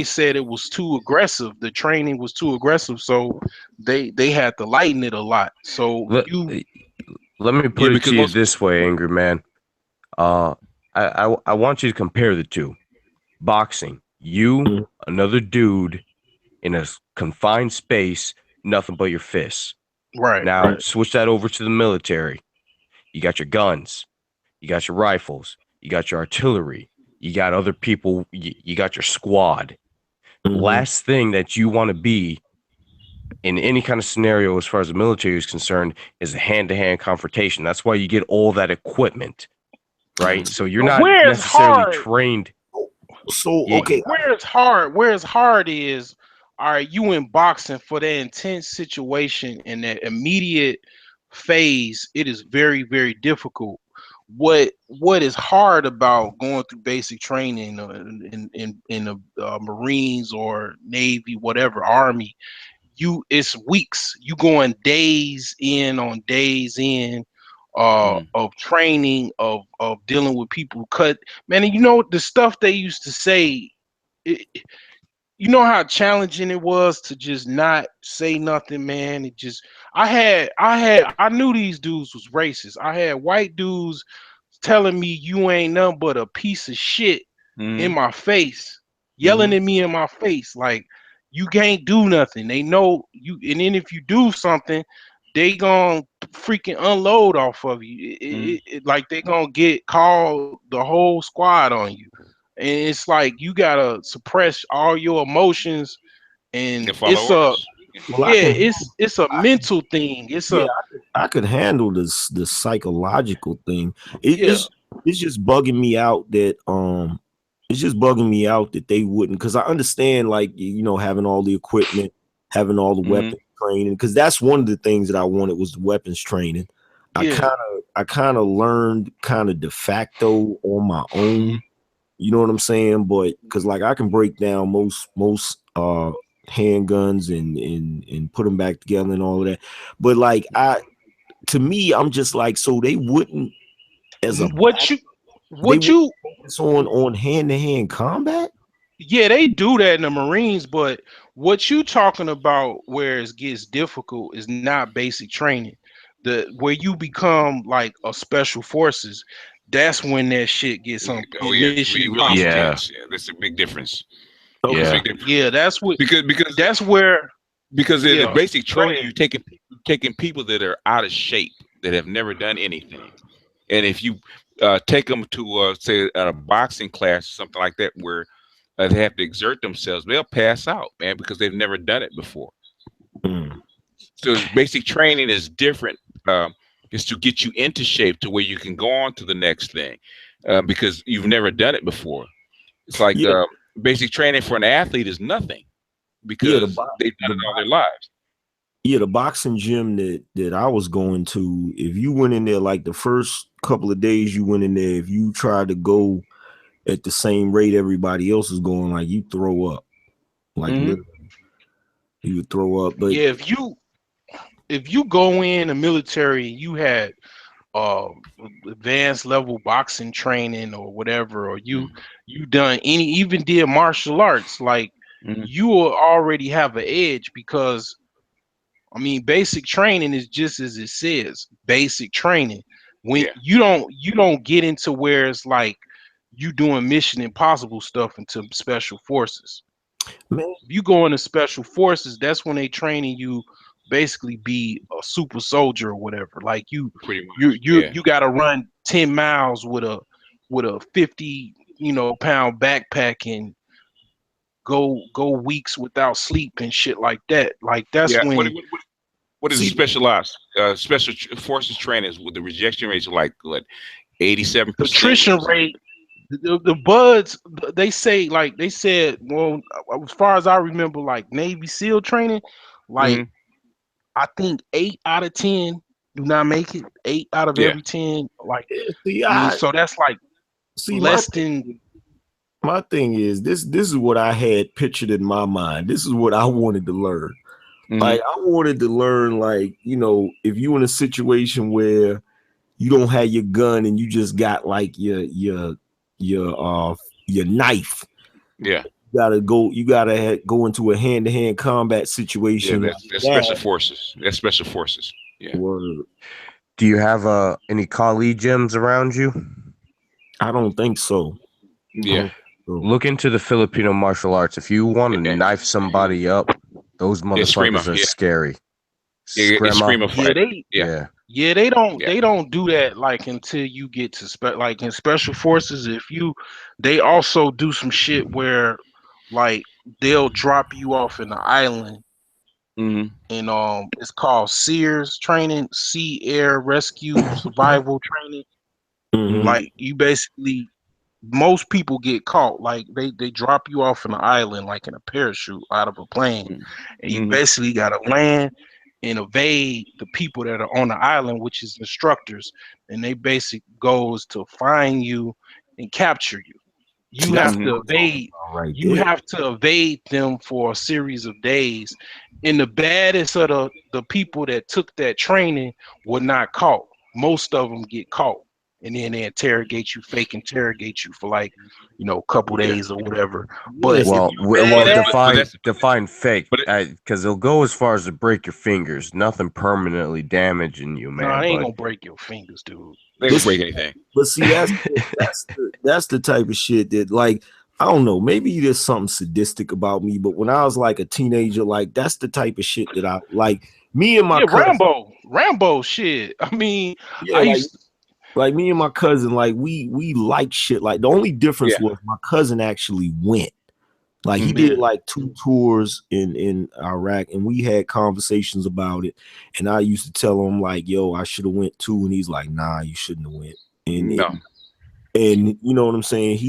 said it was too aggressive. The training was too aggressive, so they had to lighten it a lot. So let me put it to you this way, Angry Man. I want you to compare the two. Boxing, another dude in a confined space, nothing but your fists. Right. Now, switch that over to the military. You got your guns, you got your rifles, you got your artillery, you got other people, you got your squad. Last thing that you want to be in any kind of scenario as far as the military is concerned is a hand-to-hand confrontation. That's why you get all that equipment, right? So you're not necessarily trained. So okay, where it's hard is all right, you in boxing for that intense situation and that immediate phase, it is very, very difficult. What is hard about going through basic training in the Marines or Navy, whatever, Army, it's weeks. You going days in on days in of training, of dealing with people who cut, man. And you know the stuff they used to say, you know how challenging it was to just not say nothing, man. It just I knew these dudes was racist. I had white dudes telling me you ain't nothing but a piece of shit in my face, yelling at me in my face, like you can't do nothing. They know you, and then if you do something, they gonna freaking unload off of you. Like they gonna get called the whole squad on you. And it's like you gotta suppress all your emotions, and it's a it's a mental thing. I could handle the psychological thing. It's just bugging me out that they wouldn't, because I understand, like, you know, having all the equipment, having all the weapons training, because that's one of the things that I wanted was the weapons training. I kind of learned kind of de facto on my own. You know what I'm saying? But because like I can break down most handguns and put them back together and all of that. But like to me, I'm just like, so they wouldn't focus on hand-to-hand combat? Yeah, they do that in the Marines, but what you talking about where it gets difficult is not basic training. Where you become like a special forces, that's when that shit gets on. Yeah, that's a big difference. Yeah, that's what because that's where in the basic training you're taking people that are out of shape, that have never done anything, and if you take them to say a boxing class or something like that where they have to exert themselves, they'll pass out, man, because they've never done it before. So basic training is different. Is to get you into shape to where you can go on to the next thing, because you've never done it before. It's like basic training for an athlete is nothing, because they've done it all their lives. Yeah, the boxing gym that I was going to, if you went in there, like the first couple of days you went in there, if you tried to go at the same rate everybody else is going, like you throw up. Like literally, you would throw up. But yeah, if you go in the military, you had advanced level boxing training or whatever, or you done even did martial arts, like you will already have an edge, because I mean basic training is just as it says, basic training. When you don't get into where it's like you doing Mission Impossible stuff into special forces. Man. If you go into special forces, that's when they training you basically be a super soldier or whatever. Like you got to run 10 miles with a 50 pound backpack and go weeks without sleep and shit like that. Like that's when. What is specialized special forces trainers with the rejection rates of like what 87%? Attrition rate. The buds, they said, well, as far as I remember, like Navy SEAL training, like I think 8 out of 10 do not make it. 8 out of every 10, like so that's like less than. My thing is this is what I had pictured in my mind. This is what I wanted to learn. Like I wanted to learn, like, you know, if you in a situation where you don't have your gun and you just got like your knife. Yeah. You gotta go into a hand-to-hand combat situation. Yeah, that's special forces. That's special forces. Yeah. Word. Do you have any Kali gyms around you? I don't think so. Yeah. Look into the Filipino martial arts. If you want to knife somebody up, those motherfuckers are scary. Yeah, they don't do that like until you get to like in special forces. They also do some shit where like they'll drop you off in the island, and it's called SEERS training, Sea Air Rescue Survival Training. Like you basically most people get caught. Like they drop you off in an island, like in a parachute out of a plane, and you basically got to land and evade the people that are on the island, which is instructors, and they basic goal is to find you and capture you. You have to evade. You have to evade them for a series of days. And the baddest of the people that took that training were not caught. Most of them get caught, and then they interrogate you, fake interrogate you for like, a couple days or whatever. But define fake, because they'll go as far as to break your fingers. Nothing permanently damaging you, man. Nah, they ain't gonna break your fingers, dude. They don't break anything. But see, that's the type of shit that, like, I don't know, maybe there's something sadistic about me, but when I was like a teenager, like, that's the type of shit that I like. Me and my cousin, Rambo shit. I mean, yeah, like me and my cousin, like we like shit. Like the only difference was my cousin actually went. Like he did like 2 tours in Iraq, and we had conversations about it. And I used to tell him like, "Yo, I should have went too," and he's like, "Nah, you shouldn't have went." And you know what I'm saying?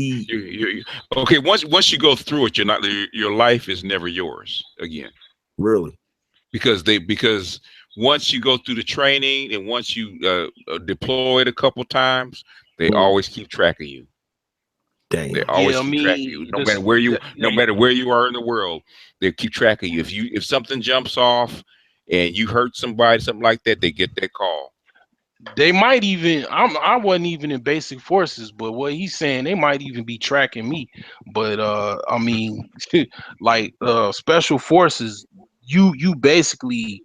Okay. Once you go through it, your life is never yours again. Really? Because once you go through the training and once you deployed a couple times, they always keep track of you. Dang. They always keep track of you. No matter where you are in the world, they keep track of you. If something jumps off and you hurt somebody, something like that, they get that call. They might even, I wasn't even in basic forces, but what he's saying, they might even be tracking me. But I mean, like special forces, you basically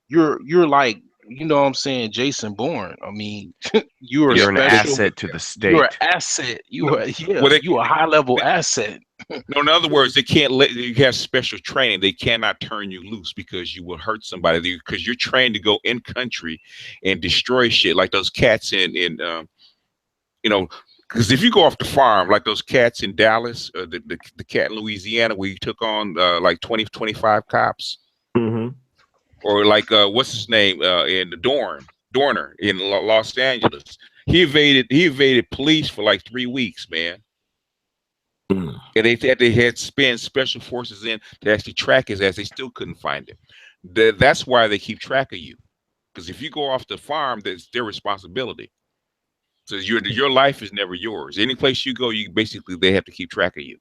you're like, you know what I'm saying, Jason Bourne. I mean, you're an asset to the state. You're an asset. You're a high level asset. No, in other words, they can't let you have special training. They cannot turn you loose because you will hurt somebody. Because you're trained to go in country and destroy shit, like those cats in because if you go off the farm, like those cats in Dallas, the cat in Louisiana where you took on like 25 cops. Mm-hmm. Or like what's his name in Dorner in Los Angeles. He evaded police for like 3 weeks, man. And they had spent special forces in to actually track his ass. They still couldn't find him. That's why they keep track of you. Because if you go off the farm, that's their responsibility. So your life is never yours. Any place you go, they have to keep track of you.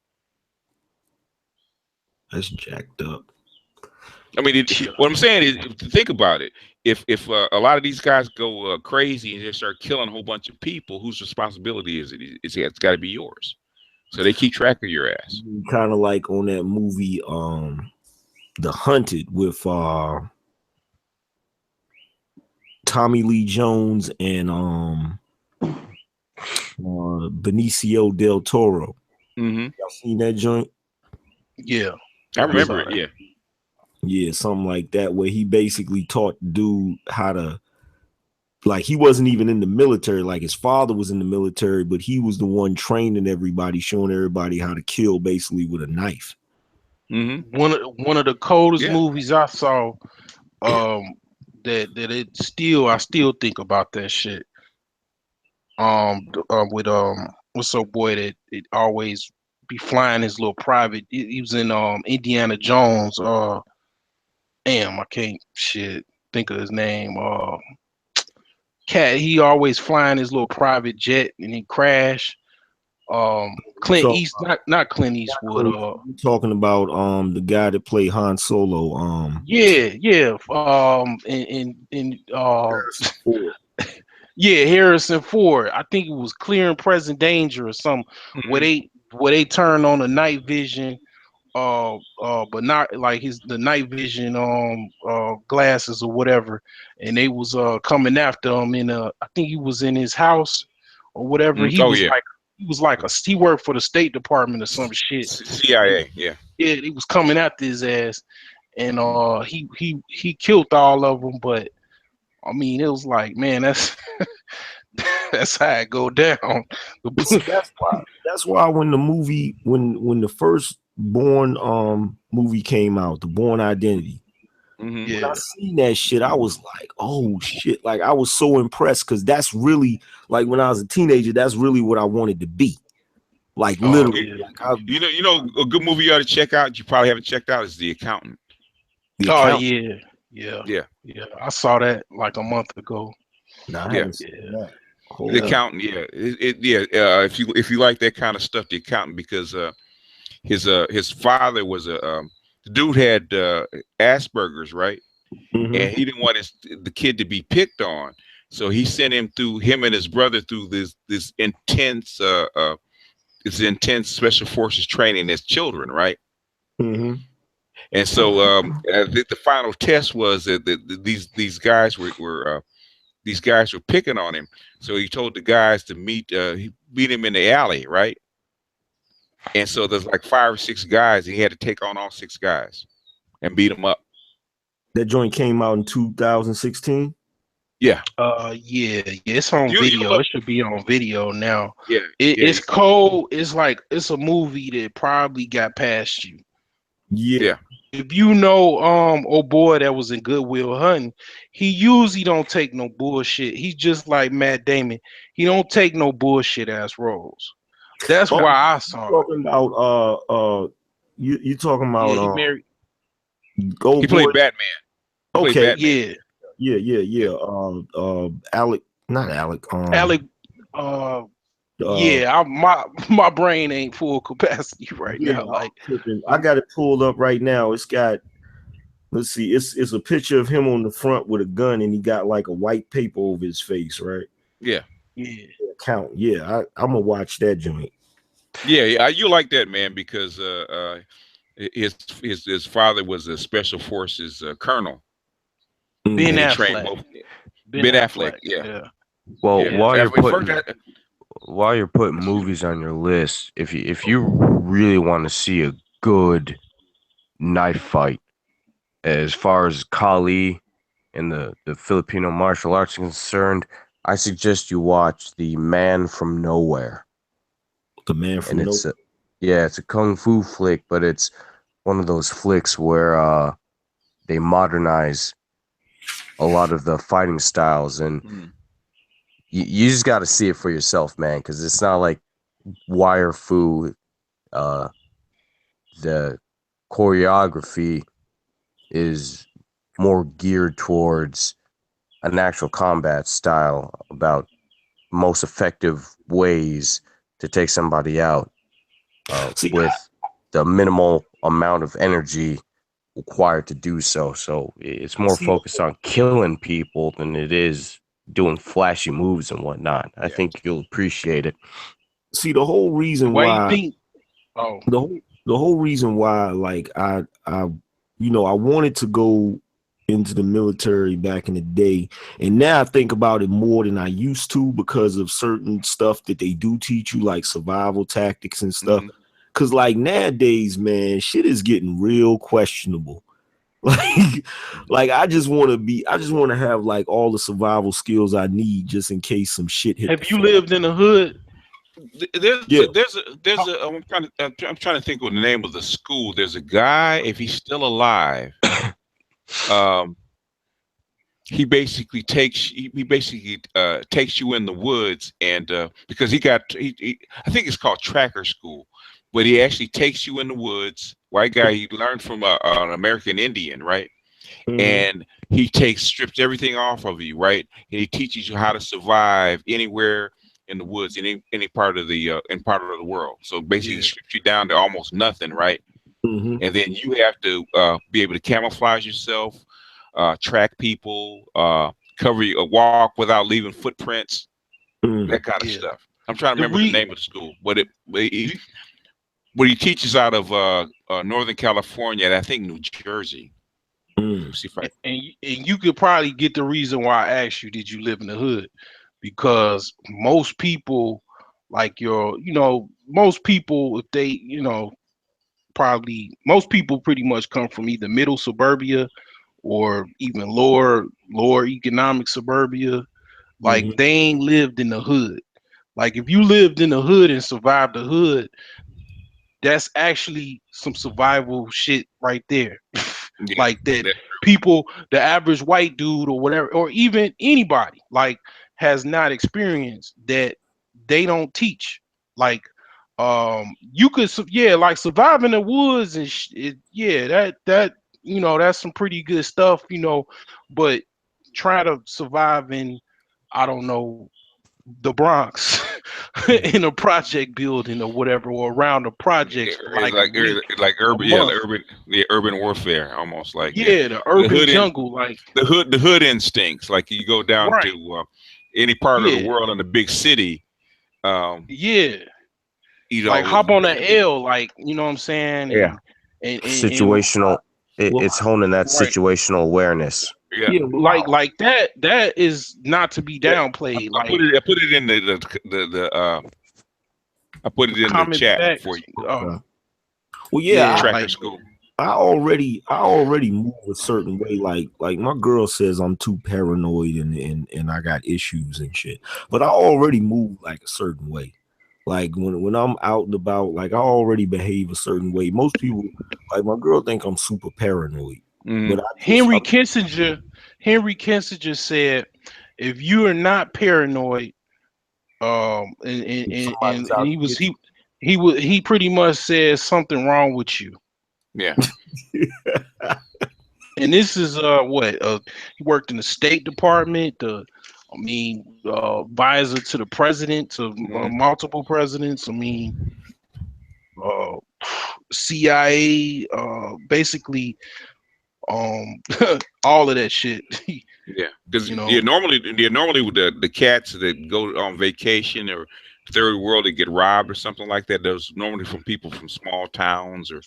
That's jacked up. I mean, what I'm saying is, think about it. If a lot of these guys go crazy and they start killing a whole bunch of people, whose responsibility is it? It's got to be yours. So they keep track of your ass. Kind of like on that movie, The Hunted, with Tommy Lee Jones and Benicio del Toro. Mm-hmm. Y'all seen that joint? Yeah, I remember it. Yeah. Yeah, something like that, where he basically taught the dude how to, like, he wasn't even in the military. Like, his father was in the military, but he was the one training everybody, showing everybody how to kill basically with a knife. Mm-hmm. One of the coldest movies I saw, that I still think about that shit. With what's up, boy, that it always be flying his little private. He was in Indiana Jones. Damn, I can't think of his name. Cat, he always flying his little private jet and he crash. Clint Eastwood, not Clint Eastwood. You're talking about the guy that played Han Solo. Harrison Ford. I think it was Clear and Present Danger or something. Mm-hmm. where they turn on the night vision. But not like the night vision glasses or whatever, and they was coming after him I think he was in his house or whatever. He worked for the State Department or some shit. CIA, yeah. Yeah, he was coming after his ass, and he killed all of them. But I mean, it was like, man, that's that's how it go down. That's why when the movie when the first Bourne movie came out, The Bourne Identity. Mm-hmm. When I seen that shit, I was like, oh shit. Like, I was so impressed because that's really, like, when I was a teenager, that's really what I wanted to be. Like Oh, literally. yeah. Like, You know, a good movie you ought to check out. You probably haven't checked out is The Accountant. The Oh Accountant. yeah. I saw that like a month ago. No, I Yeah. haven't seen that. The Accountant, yeah, if you like that kind of stuff, The Accountant, because his father was the dude had Asperger's, right? Mhm. And he didn't want the kid to be picked on, so he sent him and his brother through this intense special forces training as children, right? Mhm. And so I think the final test was that these guys were picking on him. So he told the guys to meet him in the alley, right? And so there's like 5 or 6 guys. And he had to take on all 6 guys and beat them up. That joint came out in 2016. Yeah. Yeah. It's on video. It should be on video now. Yeah. It's cold. It's like it's a movie that probably got past you. Yeah. If you know, oh boy, that was in Good Will Hunting, he usually don't take no bullshit. He's just like Matt Damon. He don't take no bullshit ass roles. That's why I saw it. Talking about you talking about Yeah, he married. He played Batman. Okay. Batman. Yeah. Alec, not Alec. Alec. Yeah, my brain ain't full capacity right now. Like I got it pulled up right now. It's got, let's see, it's a picture of him on the front with a gun, and he got like a white paper over his face, right? Yeah. Count. Yeah, I'm gonna watch that joint. Yeah, you like that, man, because his father was a special forces colonel. Ben Affleck. Ben Affleck. Yeah. Well, Yeah. while you're putting movies on your list, if you really want to see a good knife fight, as far as Kali and the Filipino martial arts is concerned, I suggest you watch The Man from Nowhere. The Man from Nowhere. It's a kung fu flick, but it's one of those flicks where they modernize a lot of the fighting styles, and you just got to see it for yourself, man, because it's not like wire fu. The choreography is more geared towards an actual combat style, about most effective ways to take somebody out with the minimal amount of energy required to do so. So it's more focused on killing people than it is doing flashy moves and whatnot. I think you'll appreciate it. See, the whole reason why the whole reason why, like, I wanted to go into the military back in the day, and now I think about it more than I used to because of certain stuff that they do teach you, like survival tactics and stuff. Cause like nowadays, man, shit is getting real questionable. Like I just want to have like all the survival skills I need just in case some shit hit. Have you lived in the hood? I'm trying to think of the name of the school. There's a guy, if he's still alive, he basically takes you in the woods, and because I think it's called Tracker School, but he actually takes you in the woods. White guy, he learned from an American Indian, right? And he strips everything off of you, right? And he teaches you how to survive anywhere in the woods, in any part of the world. So basically, he strips you down to almost nothing, right? And then you have to be able to camouflage yourself, track people, walk without leaving footprints, that kind of stuff. I'm trying to remember the name of the school, but he teaches out of Northern California and I think New Jersey. See if And you could probably get the reason why I asked you, did you live in the hood? Because most people, like most people, if they, most people pretty much come from either middle suburbia or even lower economic suburbia. Like they ain't lived in the hood. Like if you lived in the hood and survived the hood, that's actually some survival shit right there. Like that people, the average white dude or whatever, or even anybody, like has not experienced that they don't teach. Like you could like survive in the woods and that that's some pretty good stuff, but try to survive in, I don't know, the Bronx in a project building or whatever, or around the projects for like a week, like urban, a month. urban warfare, almost like the urban jungle, like the hood instincts. Like you go down Right. to any part of the Yeah. world in a big city, like hop on an L, like, you know what I'm saying? Yeah. And Situational. It's honing that Right. situational awareness. like that is not to be downplayed. I put it in I put it in the Comment chat back. for you. Well, yeah, Tracker school. I already move a certain way. Like my girl says I'm too paranoid and I got issues and shit. But I already move like a certain way. Like when I'm out and about, like I already behave a certain way. Most people, like my girl, think I'm super paranoid. But Henry Kissinger said, if you are not paranoid, and he pretty much said something wrong with you. Yeah. And this is he worked in the State Department, advisor to the president, to multiple presidents. CIA, basically, all of that shit. Yeah, because normally with the cats that go on vacation or third world that get robbed or something like that, those normally from people from small towns or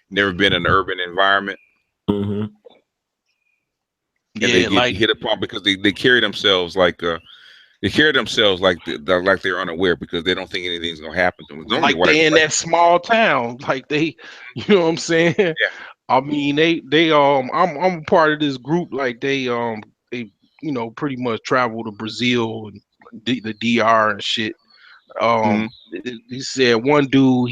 never been in an urban environment. Mm-hmm. And they get hit upon because they carry themselves like they're unaware because they don't think anything's gonna happen to them. Like they in that small town, like they, you know what I'm saying? Yeah. I mean, I'm part of this group. Like they pretty much travel to Brazil and the DR and shit. He said one dude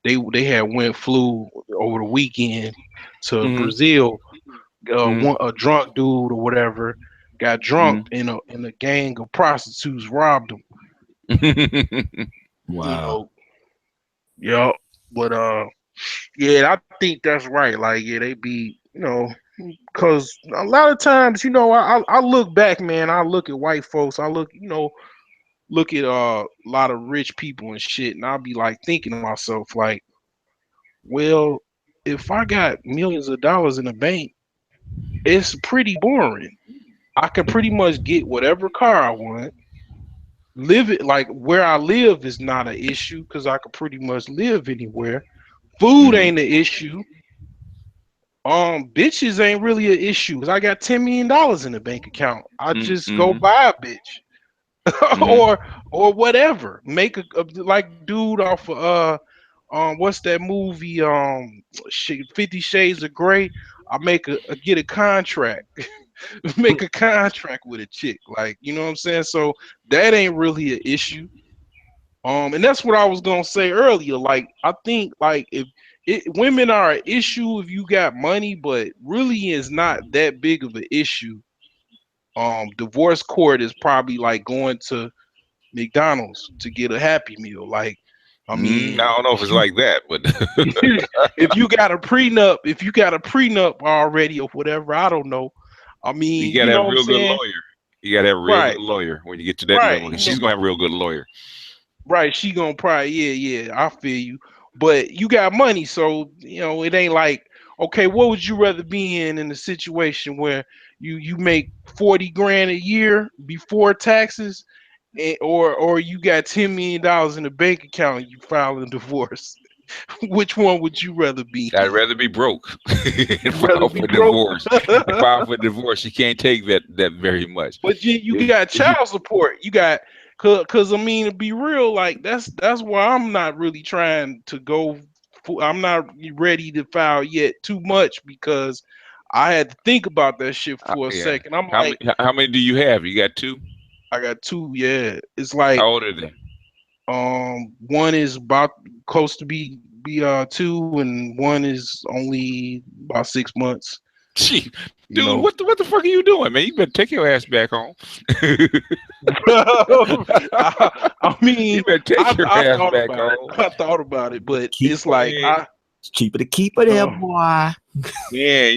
they had flew over the weekend to Brazil. A drunk dude or whatever got drunk and a gang of prostitutes robbed him. Wow. Yeah, but I think that's right. Like, they be, because a lot of times, I look back, man. I look at white folks. I look at a lot of rich people and shit, and I'll be like thinking to myself, like, well, if I got millions of dollars in the bank, it's pretty boring. I can pretty much get whatever car I want. Live it, like where I live is not an issue because I can pretty much live anywhere. Food ain't an issue. Bitches ain't really an issue because I got $10 million in the bank account. I just go buy a bitch. or whatever. Make a like dude off of what's that movie? 50 Shades of Grey. I get a contract. Make a contract with a chick. Like, you know what I'm saying? So that ain't really an issue. And that's what I was gonna say earlier. Like, I think like if women are an issue if you got money, but really is not that big of an issue. Divorce court is probably like going to McDonald's to get a Happy Meal. Like, I mean, I don't know if it's like that, but if you got a prenup already or whatever, I don't know. I mean, you gotta have a real good lawyer. You gotta have a real good lawyer when you get to that level. And she's gonna have a real good lawyer. Right, she gonna probably I feel you. But you got money, so it ain't like, okay, what would you rather be in a situation where you make 40 grand a year before taxes, or you got $10 million in the bank account and you file a divorce? Which one would you rather be? I'd rather be broke and file for divorce. File for divorce. You can't take that very much. But you got child support. You got because I mean, to be real, like that's why I'm not really trying to go. I'm not ready to file yet too much because I had to think about that shit for a second. I'm how many do you have? You got two? I got two. Yeah, it's like, how old are they? One is about close to be 2, and one is only about 6 months. Gee, You dude, know, what the fuck are you doing, man? You better take your ass back home. I You mean, better take your I ass thought back about it. home. I thought about it, but Keep it's like Man, it's cheaper to keep it there, boy. Yeah.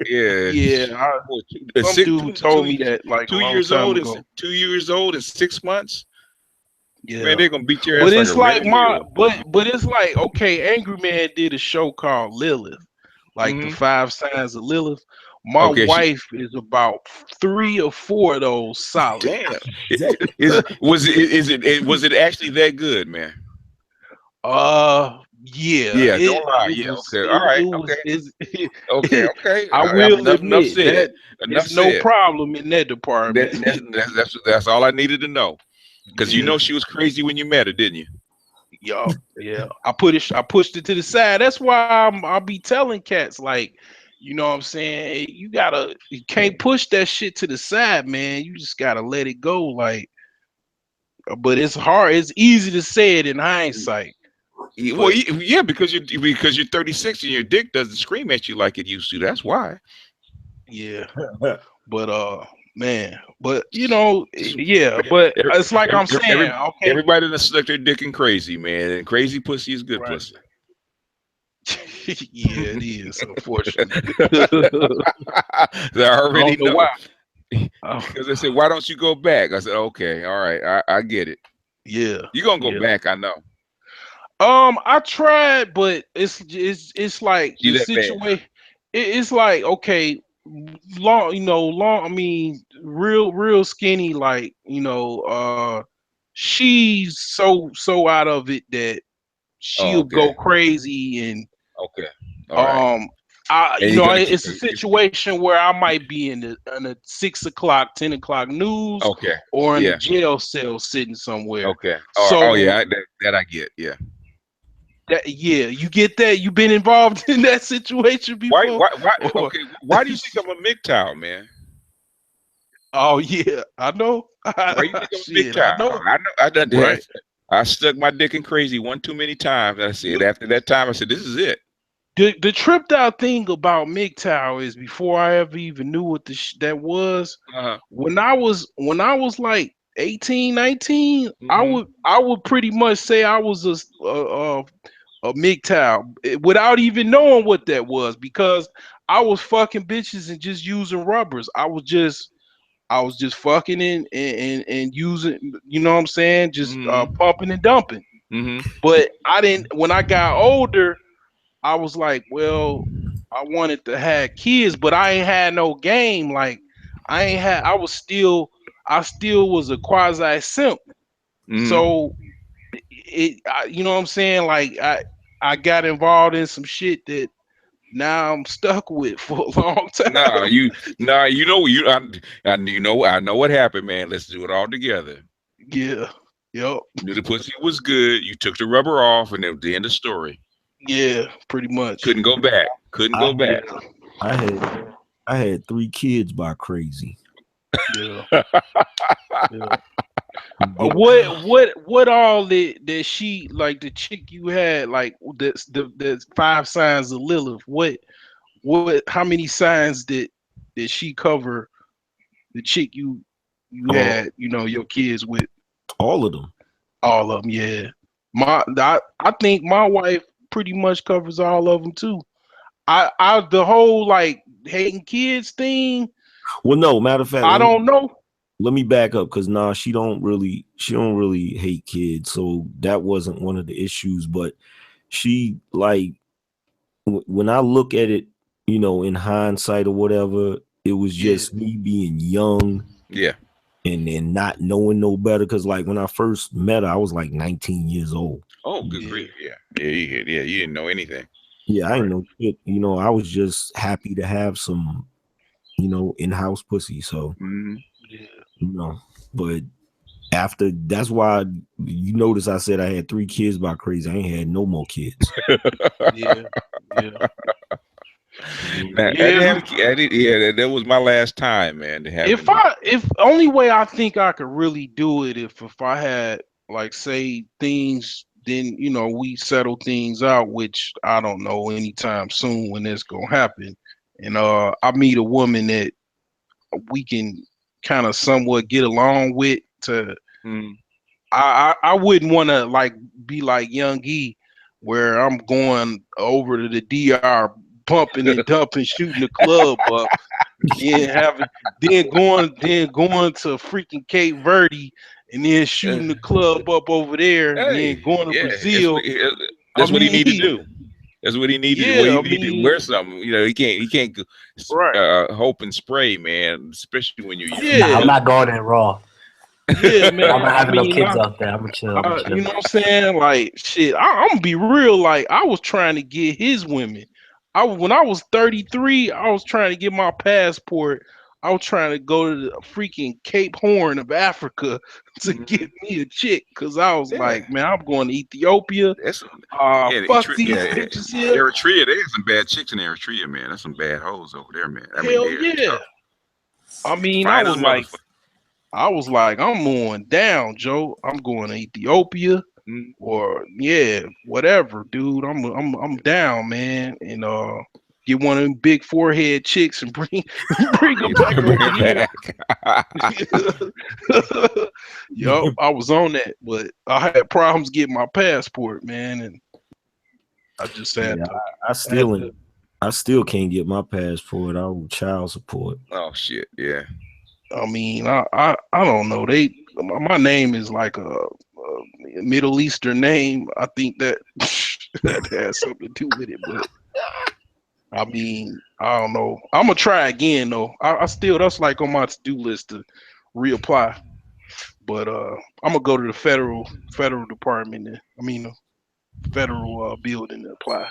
yeah. Boy, Some dude told me that like a 2 long years time old ago. and 2 years old and 6 months. Man, Yeah, they're gonna beat your but ass like it's a like red mule. but it's like okay, Angry Man did a show called Lilith, like the Mhm. 5 signs of Lilith. My Okay, wife is about 3 or 4 of those solid. damn. Was it actually that good, man? Yeah, Yeah, don't lie. it Yeah, was okay, all right, it was okay, it's, okay. I I will enough admit said. that Enough it's no said. problem in that department. That's all I needed to know. Because you Yeah. know she was crazy when you met her, didn't you? Yeah. I pushed it to the side. That's why I'll be telling cats like, you know what I'm saying? You can't push that shit to the side, man. You just gotta let it go. Like, but it's hard. It's easy to say it in hindsight. Well, But yeah, because you're 36 and your dick doesn't scream at you like it used to. That's why. yeah. But man. But you know, yeah, but it's like I'm saying, okay. Everybody that stuck their dick in crazy, man, and crazy pussy is good Right. pussy. Yeah, it is, unfortunately. I already I don't know know. why. Because they said, "Why don't you go back?" I said, "Okay, all right, I get it. Yeah. You're gonna go Yeah. back, I know." I tried, but it's like She the that bad. situation. It's like okay, long. I mean, real skinny. Like she's so out of it that Oh, she'll okay, go crazy and okay, all right. And it's a situation where I might be in the 6 o'clock, 10 o'clock news, okay, or in a yeah, jail cell sitting somewhere. okay. So Yeah, that I get. Yeah. yeah, you get that. You've been involved in that situation before. Why? Okay, why do you think I'm a MGTOW, man? Oh yeah, I know. Why do you think I'm a Shit, I MGTOW? know. I know. I done that. Right. I stuck my dick in crazy one too many times. I said after that time, I said, "This is it." The tripped out thing about MGTOW is before I ever even knew what that was. Uh-huh. When I was like 18, 19, Mm-hmm. I would pretty much say I was a MGTOW without even knowing what that was because I was fucking bitches and just using rubbers. I was just fucking and using, you know what I'm saying? Just pumping and dumping. Mm-hmm. But I didn't, when I got older, I was like, well, I wanted to have kids, but I ain't had no game. Like I still was a quasi simp. Mm-hmm. So you know what I'm saying? Like I got involved in some shit that now I'm stuck with for a long time. you know what happened, man. Let's do it all together. Yeah. Yep. You knew the pussy was good. You took the rubber off, and it was the end of the story. Yeah, pretty much. Couldn't go back. I had 3 kids by crazy. Yeah. Yeah. What all that she like the chick you had like the 5 signs of Lilith? What how many signs did she cover the chick you had your kids with? All of them. All of them, yeah. I think my wife pretty much covers all of them too. I the whole like hating kids thing. Well, no, matter of fact, I don't know. Let me back up because she don't really hate kids, so that wasn't one of the issues. But she like when I look at it, in hindsight or whatever, it was just me being young, and not knowing no better. Because like when I first met her, I was like 19 years old. Oh, good grief! Yeah. You didn't know anything. Yeah, I didn't know shit. I was just happy to have some, in-house pussy. So. But after that's why you notice I said I had 3 kids by crazy. I ain't had no more kids. Yeah. That was my last time, man. To have if only way I think I could really do it if I had like say things, then we settle things out, which I don't know anytime soon when that's gonna happen. and I meet a woman that we can kind of somewhat get along with. I wouldn't want to like be like Young E, where I'm going over to the DR, pumping and dumping, shooting the club up, then going to freaking Cape Verde, and then shooting the club up over there, and then going to Brazil. That's what he need to do. That's what he need to do. He need to wear something. You know, he can't hope and spray, man. Especially when you're young. Nah, I'm not going in raw. Yeah, man. I'm not having no kids out there. I'm gonna chill. You know what I'm saying? Like, shit. I'm gonna be real. Like, I was trying to get his women. When I was 33, I was trying to get my passport. I was trying to go to the freaking Cape Horn of Africa to get me a chick, because I was like, man, I'm going to Ethiopia. Fuck these bitches here. Eritrea, there's some bad chicks in Eritrea, man. There's some bad hoes over there, man. Hell yeah. I mean, I was like, I'm going down, Joe. I'm going to Ethiopia or whatever, dude. I'm down, man. And get one of them big forehead chicks and bring them back over here. Yo, I was on that, but I had problems getting my passport, man, and I just had to. I still can't get my passport. I want child support. Oh shit, yeah. I mean, I don't know. My name is like a Middle Eastern name. I think that has something to do with it, but I mean, I don't know. I'm gonna try again though. I still, that's like on my to-do list to reapply. But I'm gonna go to the federal department. The federal building to apply.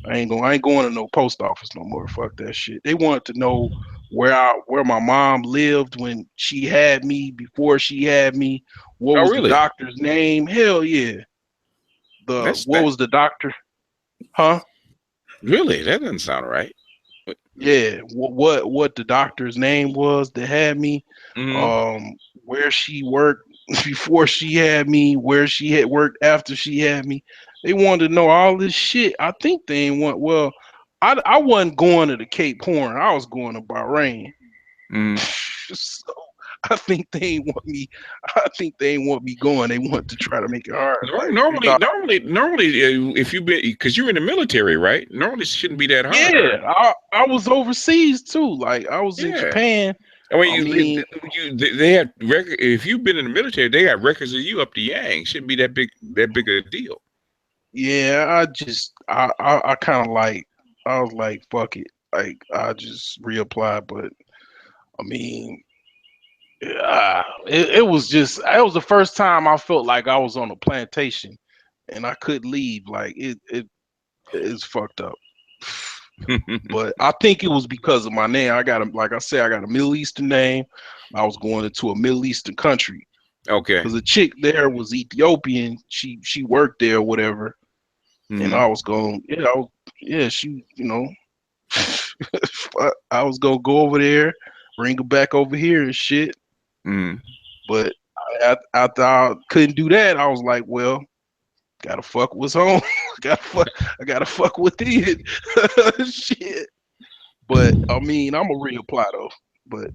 I ain't going to no post office no more. Fuck that shit. They wanted to know where my mom lived when she had me, before she had me. What was the doctor's name? Hell yeah. What was the doctor? Huh? Really? That doesn't sound right. Yeah. What the doctor's name was that had me? Where she worked before she had me, where she had worked after she had me. They wanted to know all this shit. I think they ain't want. Well, I wasn't going to the Cape Horn. I was going to Bahrain. So I think they ain't want me. I think they ain't want me going. They want to try to make it hard. Normally, if you've been, because you're in the military, right? Normally, it shouldn't be that hard. Yeah, I was overseas too. Like I was in Japan. They have record. If you've been in the military, they got records of you up to yang. Shouldn't be that big a deal. Yeah, I kind of like, I was like, fuck it. Like, I just reapplied, but I mean, it was the first time I felt like I was on a plantation and I couldn't leave. Like, it's fucked up. But I think it was because of my name. Like I said, I got a Middle Eastern name. I was going into a Middle Eastern country. Okay. Because the chick there was Ethiopian. She worked there or whatever. And I was going, she, I was going to go over there, bring her back over here and shit. But after I couldn't do that, I was like, well, gotta fuck what's home. I gotta fuck with it. Shit. But I mean, I'm gonna reapply though. But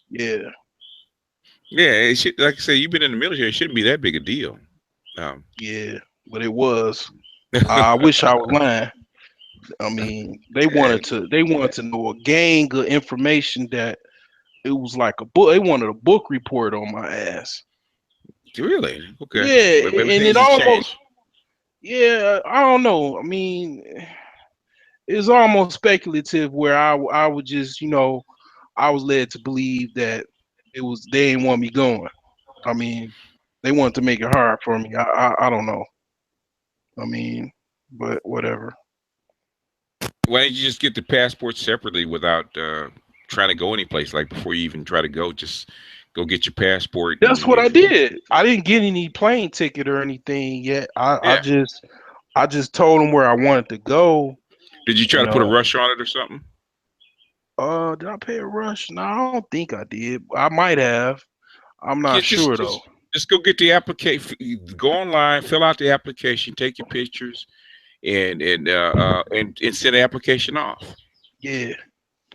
yeah. Yeah, it should, like I say, you've been in the military, it shouldn't be that big a deal. Yeah, but it was. I wish I was lying. I mean, they wanted to know a gang of information that it was like a book. They wanted a book report on my ass. Really? Okay. Yeah, and it almost. Yeah, I don't know. I mean, it's almost speculative where I would just, I was led to believe that they didn't want me going. I mean, they wanted to make it hard for me. I don't know. I mean, but whatever. Why didn't you just get the passport separately without trying to go anyplace? Like before you even try to go, just go get your passport. That's what I did. I didn't get any plane ticket or anything yet. I just told them where I wanted to go. Did you try to put a rush on it or something? Did I pay a rush? No, I don't think I did. I might have. I'm not sure though. Just go get the application. Go online, fill out the application, take your pictures, and send the application off. Yeah.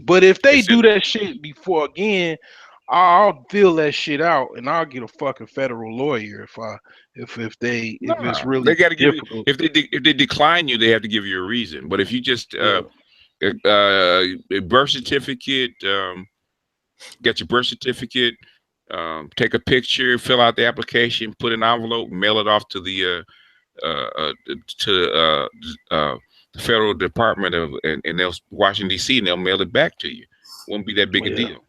But if they do that shit before again, I'll fill that shit out and I'll get a fucking federal lawyer if it's really They got to give you, difficult. if they decline you, they have to give you a reason. But if you just a birth certificate, get your birth certificate, take a picture, fill out the application, put an envelope, mail it off to the Federal Department of and they'll Washington D.C. and they'll mail it back to you. Won't be that big a deal.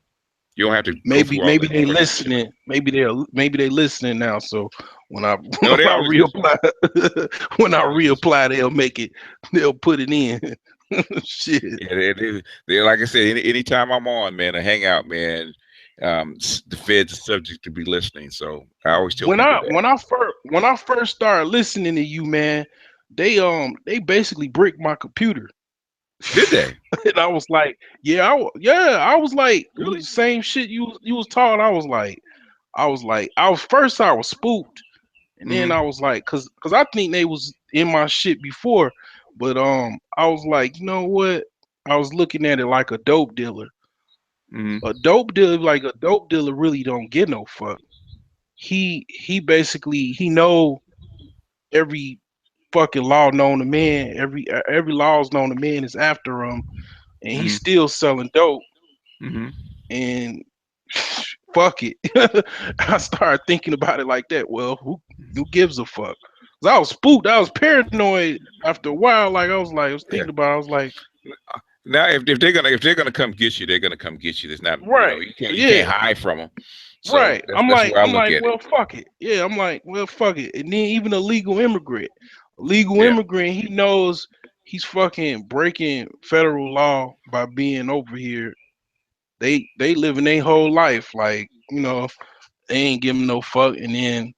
You don't have to. Maybe they listening. Maybe they listening now. So when I reapply, they'll make it. They'll put it in. Shit. Yeah, they like I said. Anytime I'm on, man, I hang out, man. The feds are subject to be listening. So I always tell when I first started listening to you, man, they basically bricked my computer. Did they? And I was like, I was like, really? Same shit you was taught. I was spooked, and then I was like, cause I think they was in my shit before, but I was like, you know what? I was looking at it like a dope dealer. A dope dealer really don't get no fuck. He basically know every fucking law known to man. Every law's known to man is after him, and he's still selling dope. And fuck it. I started thinking about it like that. Well, who gives a fuck? 'Cause I was spooked. I was paranoid after a while. Like I was thinking about it. I was like, now if they're gonna come get you, they're gonna come get you. There's not right. You can't hide from them. So right. that's I'm the like, way I look at it. well, fuck it. Yeah, I'm like, well, fuck it. And then even a legal immigrant, he knows he's fucking breaking federal law by being over here. They living their whole life like, you know, they ain't giving no fuck. And then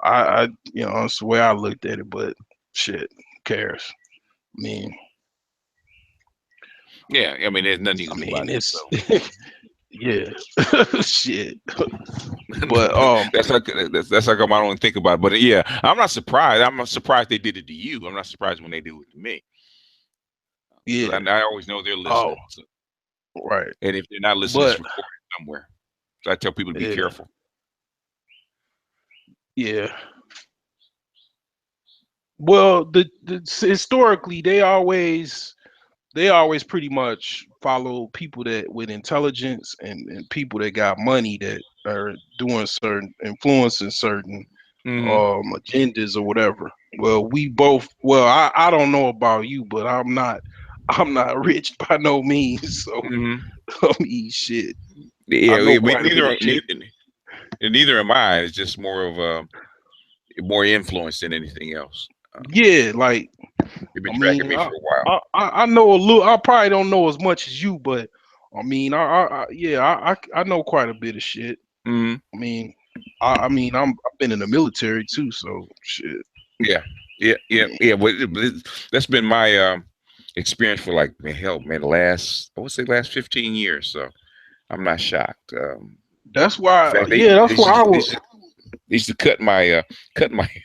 I you know, that's the way I looked at it. But shit, who cares? I mean, yeah, I mean, there's nothing you can do about it. So. Yeah, shit. But that's how come I don't think about it. But yeah, I'm not surprised. I'm not surprised they did it to you. I'm not surprised when they do it to me. Yeah, and I always know they're listening. So. Right. And if they're not listening, it's recorded somewhere. So I tell people to be careful. Yeah. Well, the historically they always pretty much follow people that with intelligence and people that got money that are doing certain influencing certain agendas or whatever. Well, I don't know about you, but I'm not rich by no means. So I mean, shit. Yeah, neither am I. It's just more of more influence than anything else. Yeah, like you've been tracking me for a while. I know a little. I probably don't know as much as you, but I mean, I know quite a bit of shit. I mean, I've been in the military too, so shit. Yeah. But that's been my experience for like the last 15 years. So I'm not shocked. That's why. They used to cut my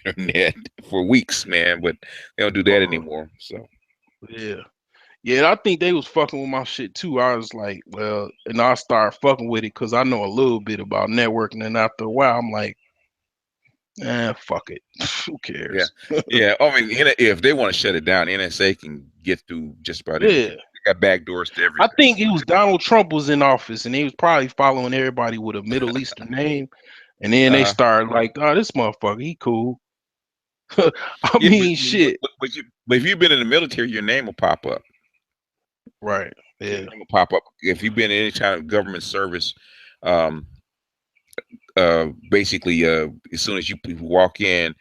internet for weeks, man, but they don't do that anymore. So yeah, I think they was fucking with my shit too. I was like, well, and I started fucking with it because I know a little bit about networking, and after a while, I'm like, fuck it, who cares? Yeah. I mean, if they want to shut it down, NSA can get through just about anything. They got back doors to everything. I think it was Donald Trump was in office, and he was probably following everybody with a Middle Eastern name. And then they started like, oh, this motherfucker, he cool. I mean, shit. But if you've been in the military, your name will pop up. Right. Yeah. Your name will pop up. If you've been in any kind of government service, basically, as soon as you walk in,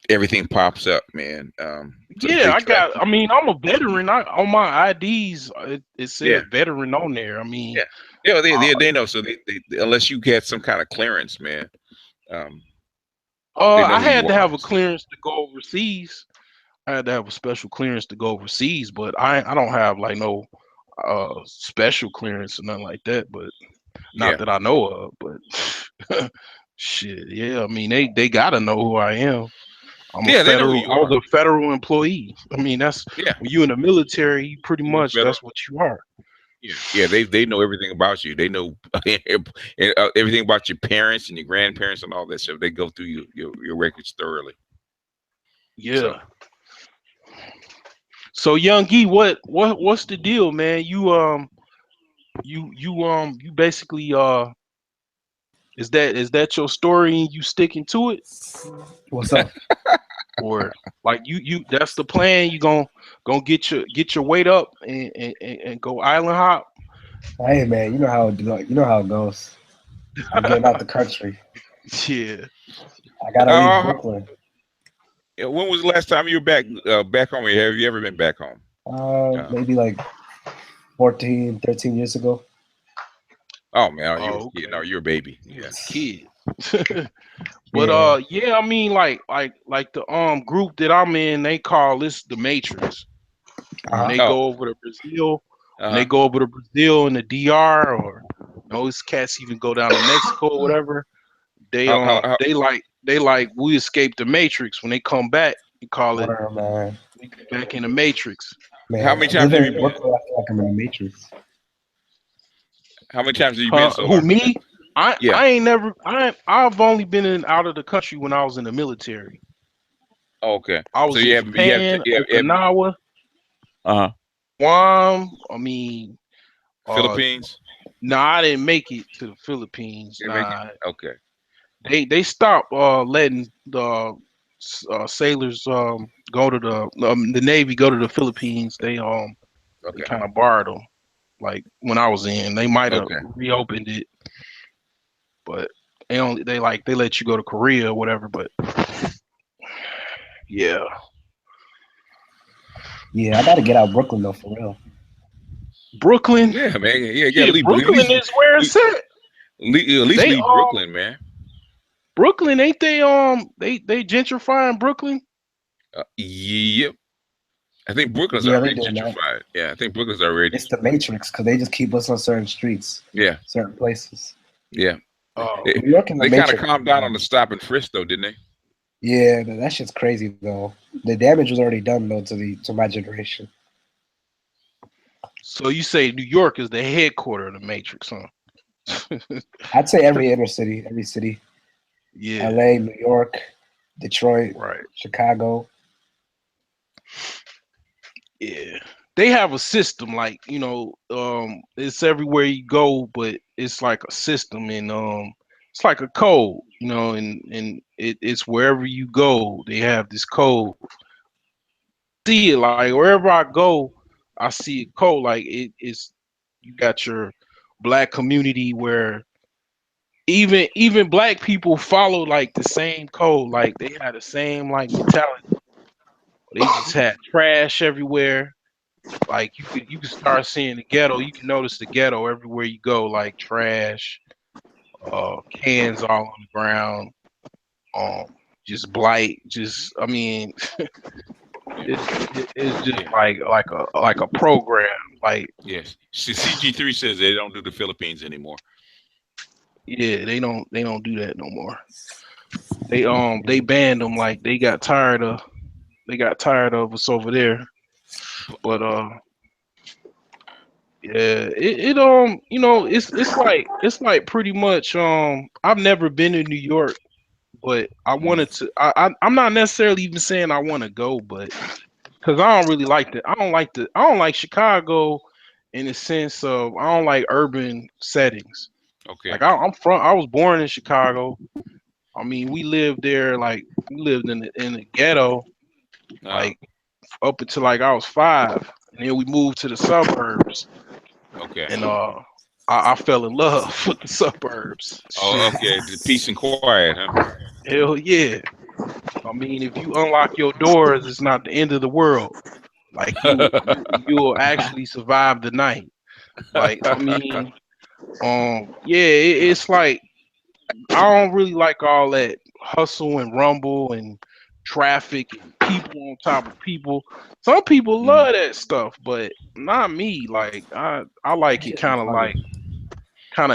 everything pops up, man. I'm a veteran. On my IDs, it said veteran on there. I mean, they know. So they unless you get some kind of clearance, man. I had to have a clearance to go overseas. I had to have a special clearance to go overseas, but I don't have like no special clearance or nothing like that. But not that I know of. But shit, yeah. I mean, they gotta know who I am. I'm Yeah, a they know federal. who you I was are. a federal employee. I mean, that's Yeah. when you in the military. You pretty much federal. that's what you are. Yeah, they know everything about you. They know everything about your parents and your grandparents and all that stuff. They go through your records thoroughly. Yeah. So Young Gee, what's the deal, man? You basically is that your story and you sticking to it? What's up? Or like you that's the plan? You gonna get your weight up and go island hop? Hey man, you know how it goes. I'm getting out the country. Yeah. I gotta leave Brooklyn. When was the last time you were back home? Have you ever been back home? Maybe like 14, 13 years ago. Oh man, you were a kid. No, you're a baby. Yeah. Kid. But yeah, I mean like the group that I'm in, they call this the Matrix. When they go over to Brazil, when they go over to Brazil and the DR, or those cats even go down to Mexico or whatever, they like we escaped the Matrix. When they come back, you call it man. we back in the Matrix. Man, How many times have you been? I feel like I'm in the Matrix. How many times have you been so Who long? me? I ain't never. I've only been out of the country when I was in the military. Okay. I was in Japan, Okinawa, Guam. I mean, Philippines. No, I didn't make it to the Philippines. Okay. They stopped letting the sailors go to the Navy go to the Philippines. They kind of barred them. Like when I was in, they might have reopened it, but they let you go to Korea or whatever. But yeah, I gotta get out of Brooklyn though, for real. Brooklyn, yeah, man, yeah. Brooklyn is where it's at. At least leave Brooklyn, man. Brooklyn, ain't they gentrifying Brooklyn? Yep. I think Brooklyn's Yeah, already they doing that. gentrified. Yeah, I think Brooklyn's already. It's the Matrix because they just keep us on certain streets. Yeah. Certain places. Yeah. New York and the They kind of Matrix. calmed down on the stop and frisk, though, didn't they? Yeah, that shit's crazy though. The damage was already done though to my generation. So you say New York is the headquarter of the Matrix, huh? I'd say every inner city, every city. Yeah. LA, New York, Detroit, right, Chicago. Yeah. They have a system, like, it's everywhere you go, but it's like a system, and it's like a code, and it's wherever you go, they have this code. See it, like wherever I go, I see a code. Like it's you got your black community where even black people follow like the same code, like they had the same like mentality. They just had trash everywhere. Like you could start seeing the ghetto. You can notice the ghetto everywhere you go, like trash, cans all on the ground, just blight. Just I mean, it's just like a program. Like yes, CG3 says they don't do the Philippines anymore. Yeah, they don't do that no more. They banned them. Like they got tired of us over there. But yeah, it's like pretty much I've never been to New York, but I wanted to. I'm not necessarily even saying I want to go, but because I don't really like I don't like Chicago in the sense of I don't like urban settings. Okay. Like I was born in Chicago. I mean, we lived there. Like we lived in the ghetto, like up until like I was 5, and then we moved to the suburbs. Okay. And I fell in love with the suburbs. Oh, okay. The peace and quiet, huh? Hell yeah. I mean, if you unlock your doors, it's not the end of the world. Like you will actually survive the night. Like I mean, it's like I don't really like all that hustle and rumble and traffic and people on top of people. Some people love that stuff, but not me. Like I like it kind of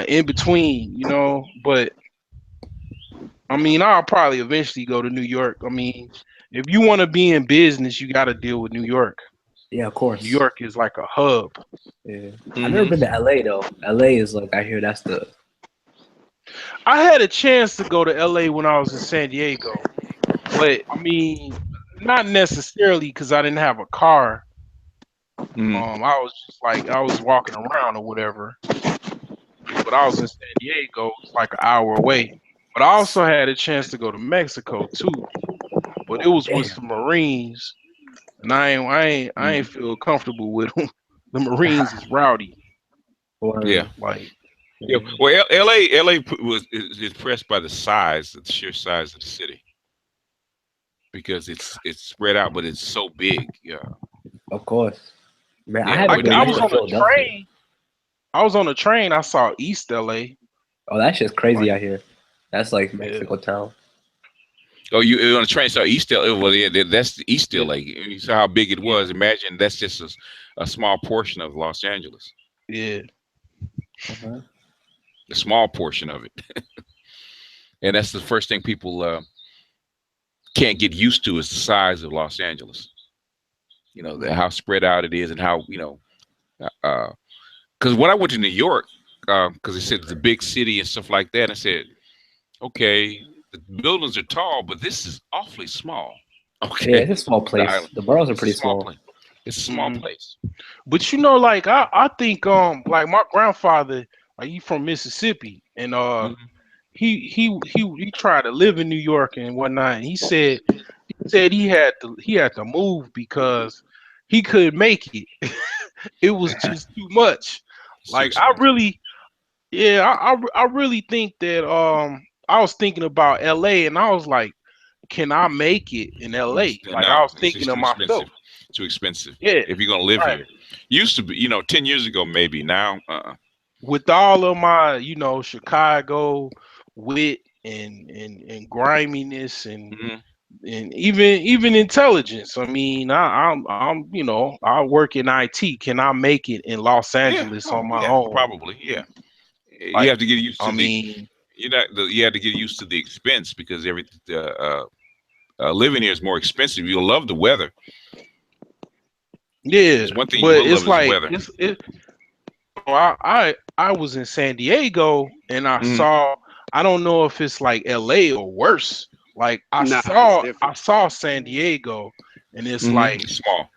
in between, But I mean, I'll probably eventually go to New York. I mean, if you want to be in business, you got to deal with New York. Yeah, of course. New York is like a hub. Yeah. I've never been to LA though. LA is like I hear that's the. I had a chance to go to LA when I was in San Diego, but I mean, not necessarily because I didn't have a car. I was just like I was walking around or whatever. But I was in San Diego, it's like an hour away. But I also had a chance to go to Mexico too. But it was with some Marines, and I ain't feel comfortable with them. The Marines is rowdy. Yeah. Like. Yeah. Well, LA is impressed by the sheer size of the city, because it's spread out, but it's so big. Yeah. Of course, man. Yeah, I was on a train. I was on a train. I saw East LA. Oh, that shit's crazy out here. That's like Mexico town. Oh, you on a train saw East LA? Well, yeah, that's the East LA. You saw how big it was. Imagine that's just a small portion of Los Angeles. Yeah. A small portion of it. And that's the first thing people can't get used to, is the size of Los Angeles. You know, how spread out it is, and how, because when I went to New York, because they said it's a big city and stuff like that, I said, okay, the buildings are tall, but this is awfully small. Okay. Yeah, it's a small place. The boroughs are pretty small. It's a small place. But like I think like my grandfather, like he from Mississippi, and he tried to live in New York and whatnot. And he said he had to move because he couldn't make it. It was just too much. Like I really think that I was thinking about LA, and I was like, can I make it in LA? Like I was thinking of myself. Too expensive. Yeah. If you're gonna live here. Used to be, 10 years ago maybe. Now with all of my, Chicago wit and griminess and even intelligence. I mean, I'm I work in IT. Can I make it in Los Angeles on my own? Probably, yeah. Like, you have to get used to you have to get used to the expense, because living here is more expensive. You'll love the weather. Yeah, one thing but you it's like weather. I was in San Diego, and I saw, I don't know if it's like LA or worse. Like I saw San Diego, and it's like small.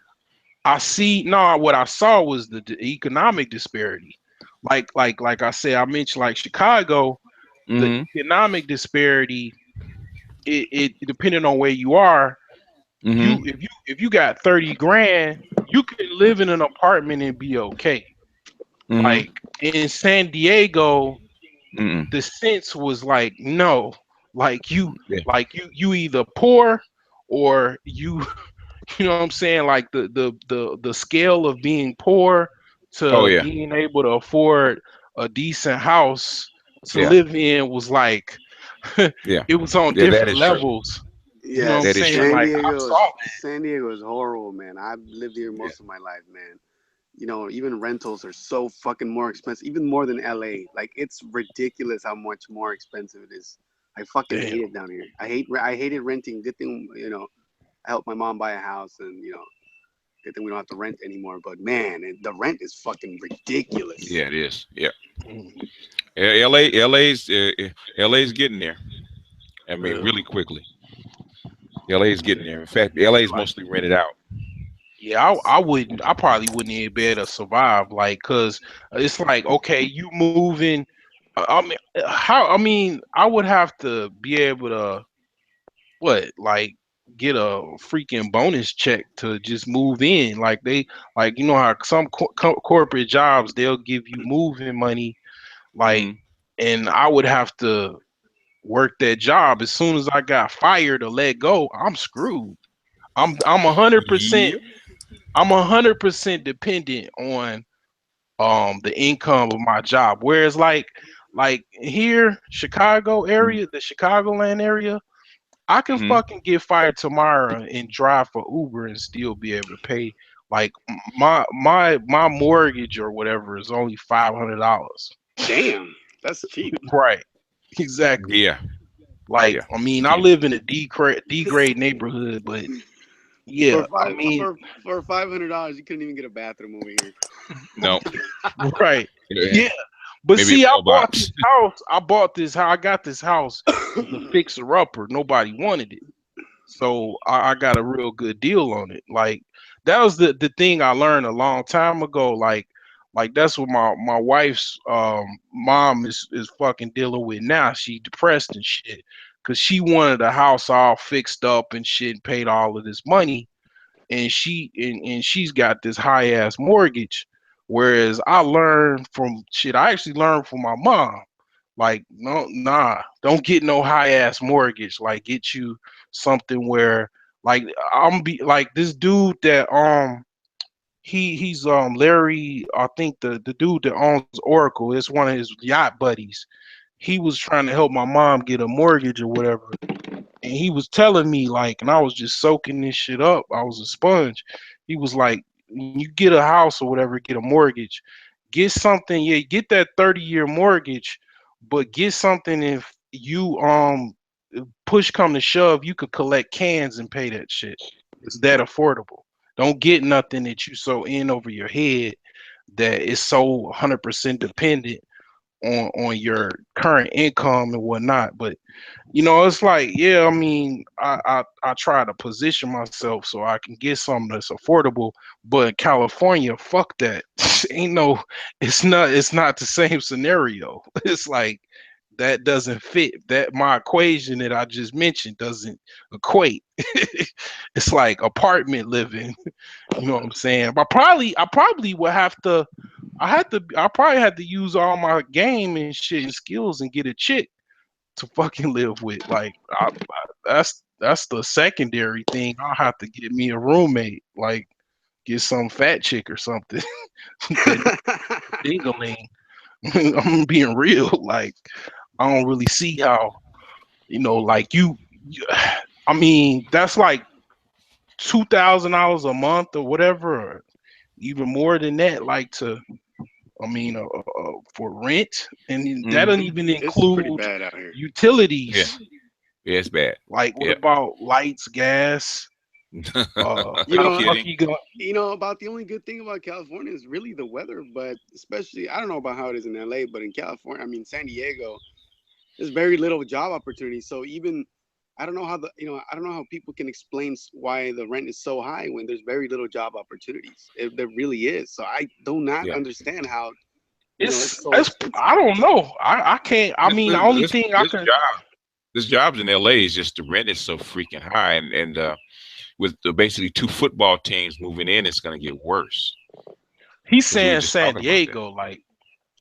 What I saw was the economic disparity. Like I said, I mentioned like Chicago, the economic disparity. It depending on where you are. If you got 30 grand, you can live in an apartment and be okay. Like in San Diego, the sense was like, no, like you either poor or you know what I'm saying? Like the scale of being poor to being able to afford a decent house to live in was like it was on different levels. Yeah, you know what I'm saying? San Diego is horrible, man. I've lived here most of my life, man. Even rentals are so fucking more expensive, even more than LA. Like, it's ridiculous how much more expensive it is. I fucking hate it down here. I hated renting. Good thing, I helped my mom buy a house, and good thing we don't have to rent anymore. But man, the rent is fucking ridiculous. Yeah, it is. Yeah. LA's getting there. I mean, really quickly. LA's getting there. In fact, LA's mostly rented out. Yeah, I probably wouldn't even be able to survive, like, cause it's like, okay, you moving. I mean, I would have to be able to, get a freaking bonus check to just move in. Like how some corporate jobs, they'll give you moving money, and I would have to work that job. As soon as I got fired or let go, I'm screwed. I'm 100%. I'm 100% dependent on the income of my job. Whereas like here, Chicago area, the Chicagoland area, I can fucking get fired tomorrow and drive for Uber and still be able to pay. Like my mortgage or whatever is only $500. Damn, that's cheap. Right. Exactly. Yeah. Like, Yeah. I mean, I live in a D grade neighborhood, but yeah, I mean, for $500, you couldn't even get a bathroom over here. No. right. Yeah. But Maybe see, a I bought mailbox. this house. I got this house as a fixer upper. Nobody wanted it. So I got a real good deal on it. Like, that was the thing I learned a long time ago. Like that's what my wife's mom is fucking dealing with now. She depressed and shit. Cause she wanted a house all fixed up and shit and paid all of this money. And she's got this high ass mortgage. Whereas I actually learned from my mom. Like, no, nah, don't get no high ass mortgage. Like, get you something where, like, I'm be like this dude that he's Larry, I think the dude that owns Oracle is one of his yacht buddies. He was trying to help my mom get a mortgage or whatever. And he was telling me, like, and I was just soaking this shit up. I was a sponge. He was like, when you get a house or whatever, get a mortgage, get something, get that 30-year mortgage, but get something if you push come to shove, you could collect cans and pay that shit. It's that affordable. Don't get nothing that you so in over your head that is so 100% dependent on your current income and whatnot. But it's like, yeah, I mean, I try to position myself so I can get something that's affordable. But California, fuck that. It's not the same scenario. It's like that doesn't fit. That my equation that I just mentioned doesn't equate. It's like apartment living. You know what I'm saying? But I probably would have to. I probably had to use all my game and shit and skills and get a chick to fucking live with. Like, that's the secondary thing. I'll have to get me a roommate, like get some fat chick or something. Dingling. I'm being real. Like, I don't really see how, like I mean, that's like $2,000 a month or whatever, or even more than that. Like for rent, and that doesn't even include bad out here. Utilities. Yeah, it's bad. Like, what about lights, gas? About the only good thing about California is really the weather, but especially, I don't know about how it is in LA, but in California, I mean, San Diego, there's very little job opportunity. So even, I don't know how people can explain why the rent is so high when there's very little job opportunities. There really is. So I do not understand how. I don't know. I can't. I mean, the only thing I can. This jobs in LA is just the rent is so freaking high, and with basically 2 football teams moving in, it's gonna get worse. He's saying San Diego,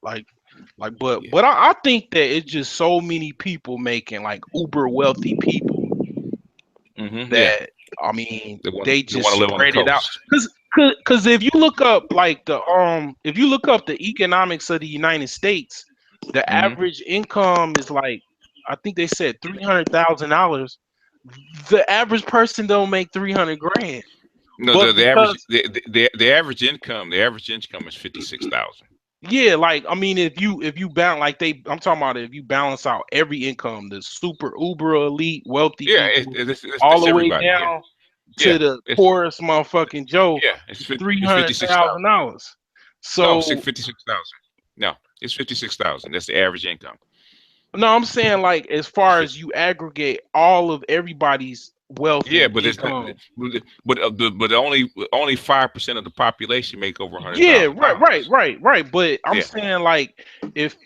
but I think that it's just so many people making like uber wealthy people that I mean they just spread it out. Because if you look up the economics of the United States, the average income is like, I think they said $300,000. The average person don't make 300 grand. No, the average income is 56,000. Yeah, like, I mean, if you balance, like, I'm talking about if you balance out every income, the super uber elite wealthy people, it's all the way down to the poorest motherfucking Joe. Yeah, it's $300,000. So no, 56,000. No, it's 56,000. That's the average income. No, I'm saying, like, as far as you aggregate all of everybody's wealth. Yeah, but income. but only 5% of the population make over 100,000. Yeah, right. But I'm saying, like, if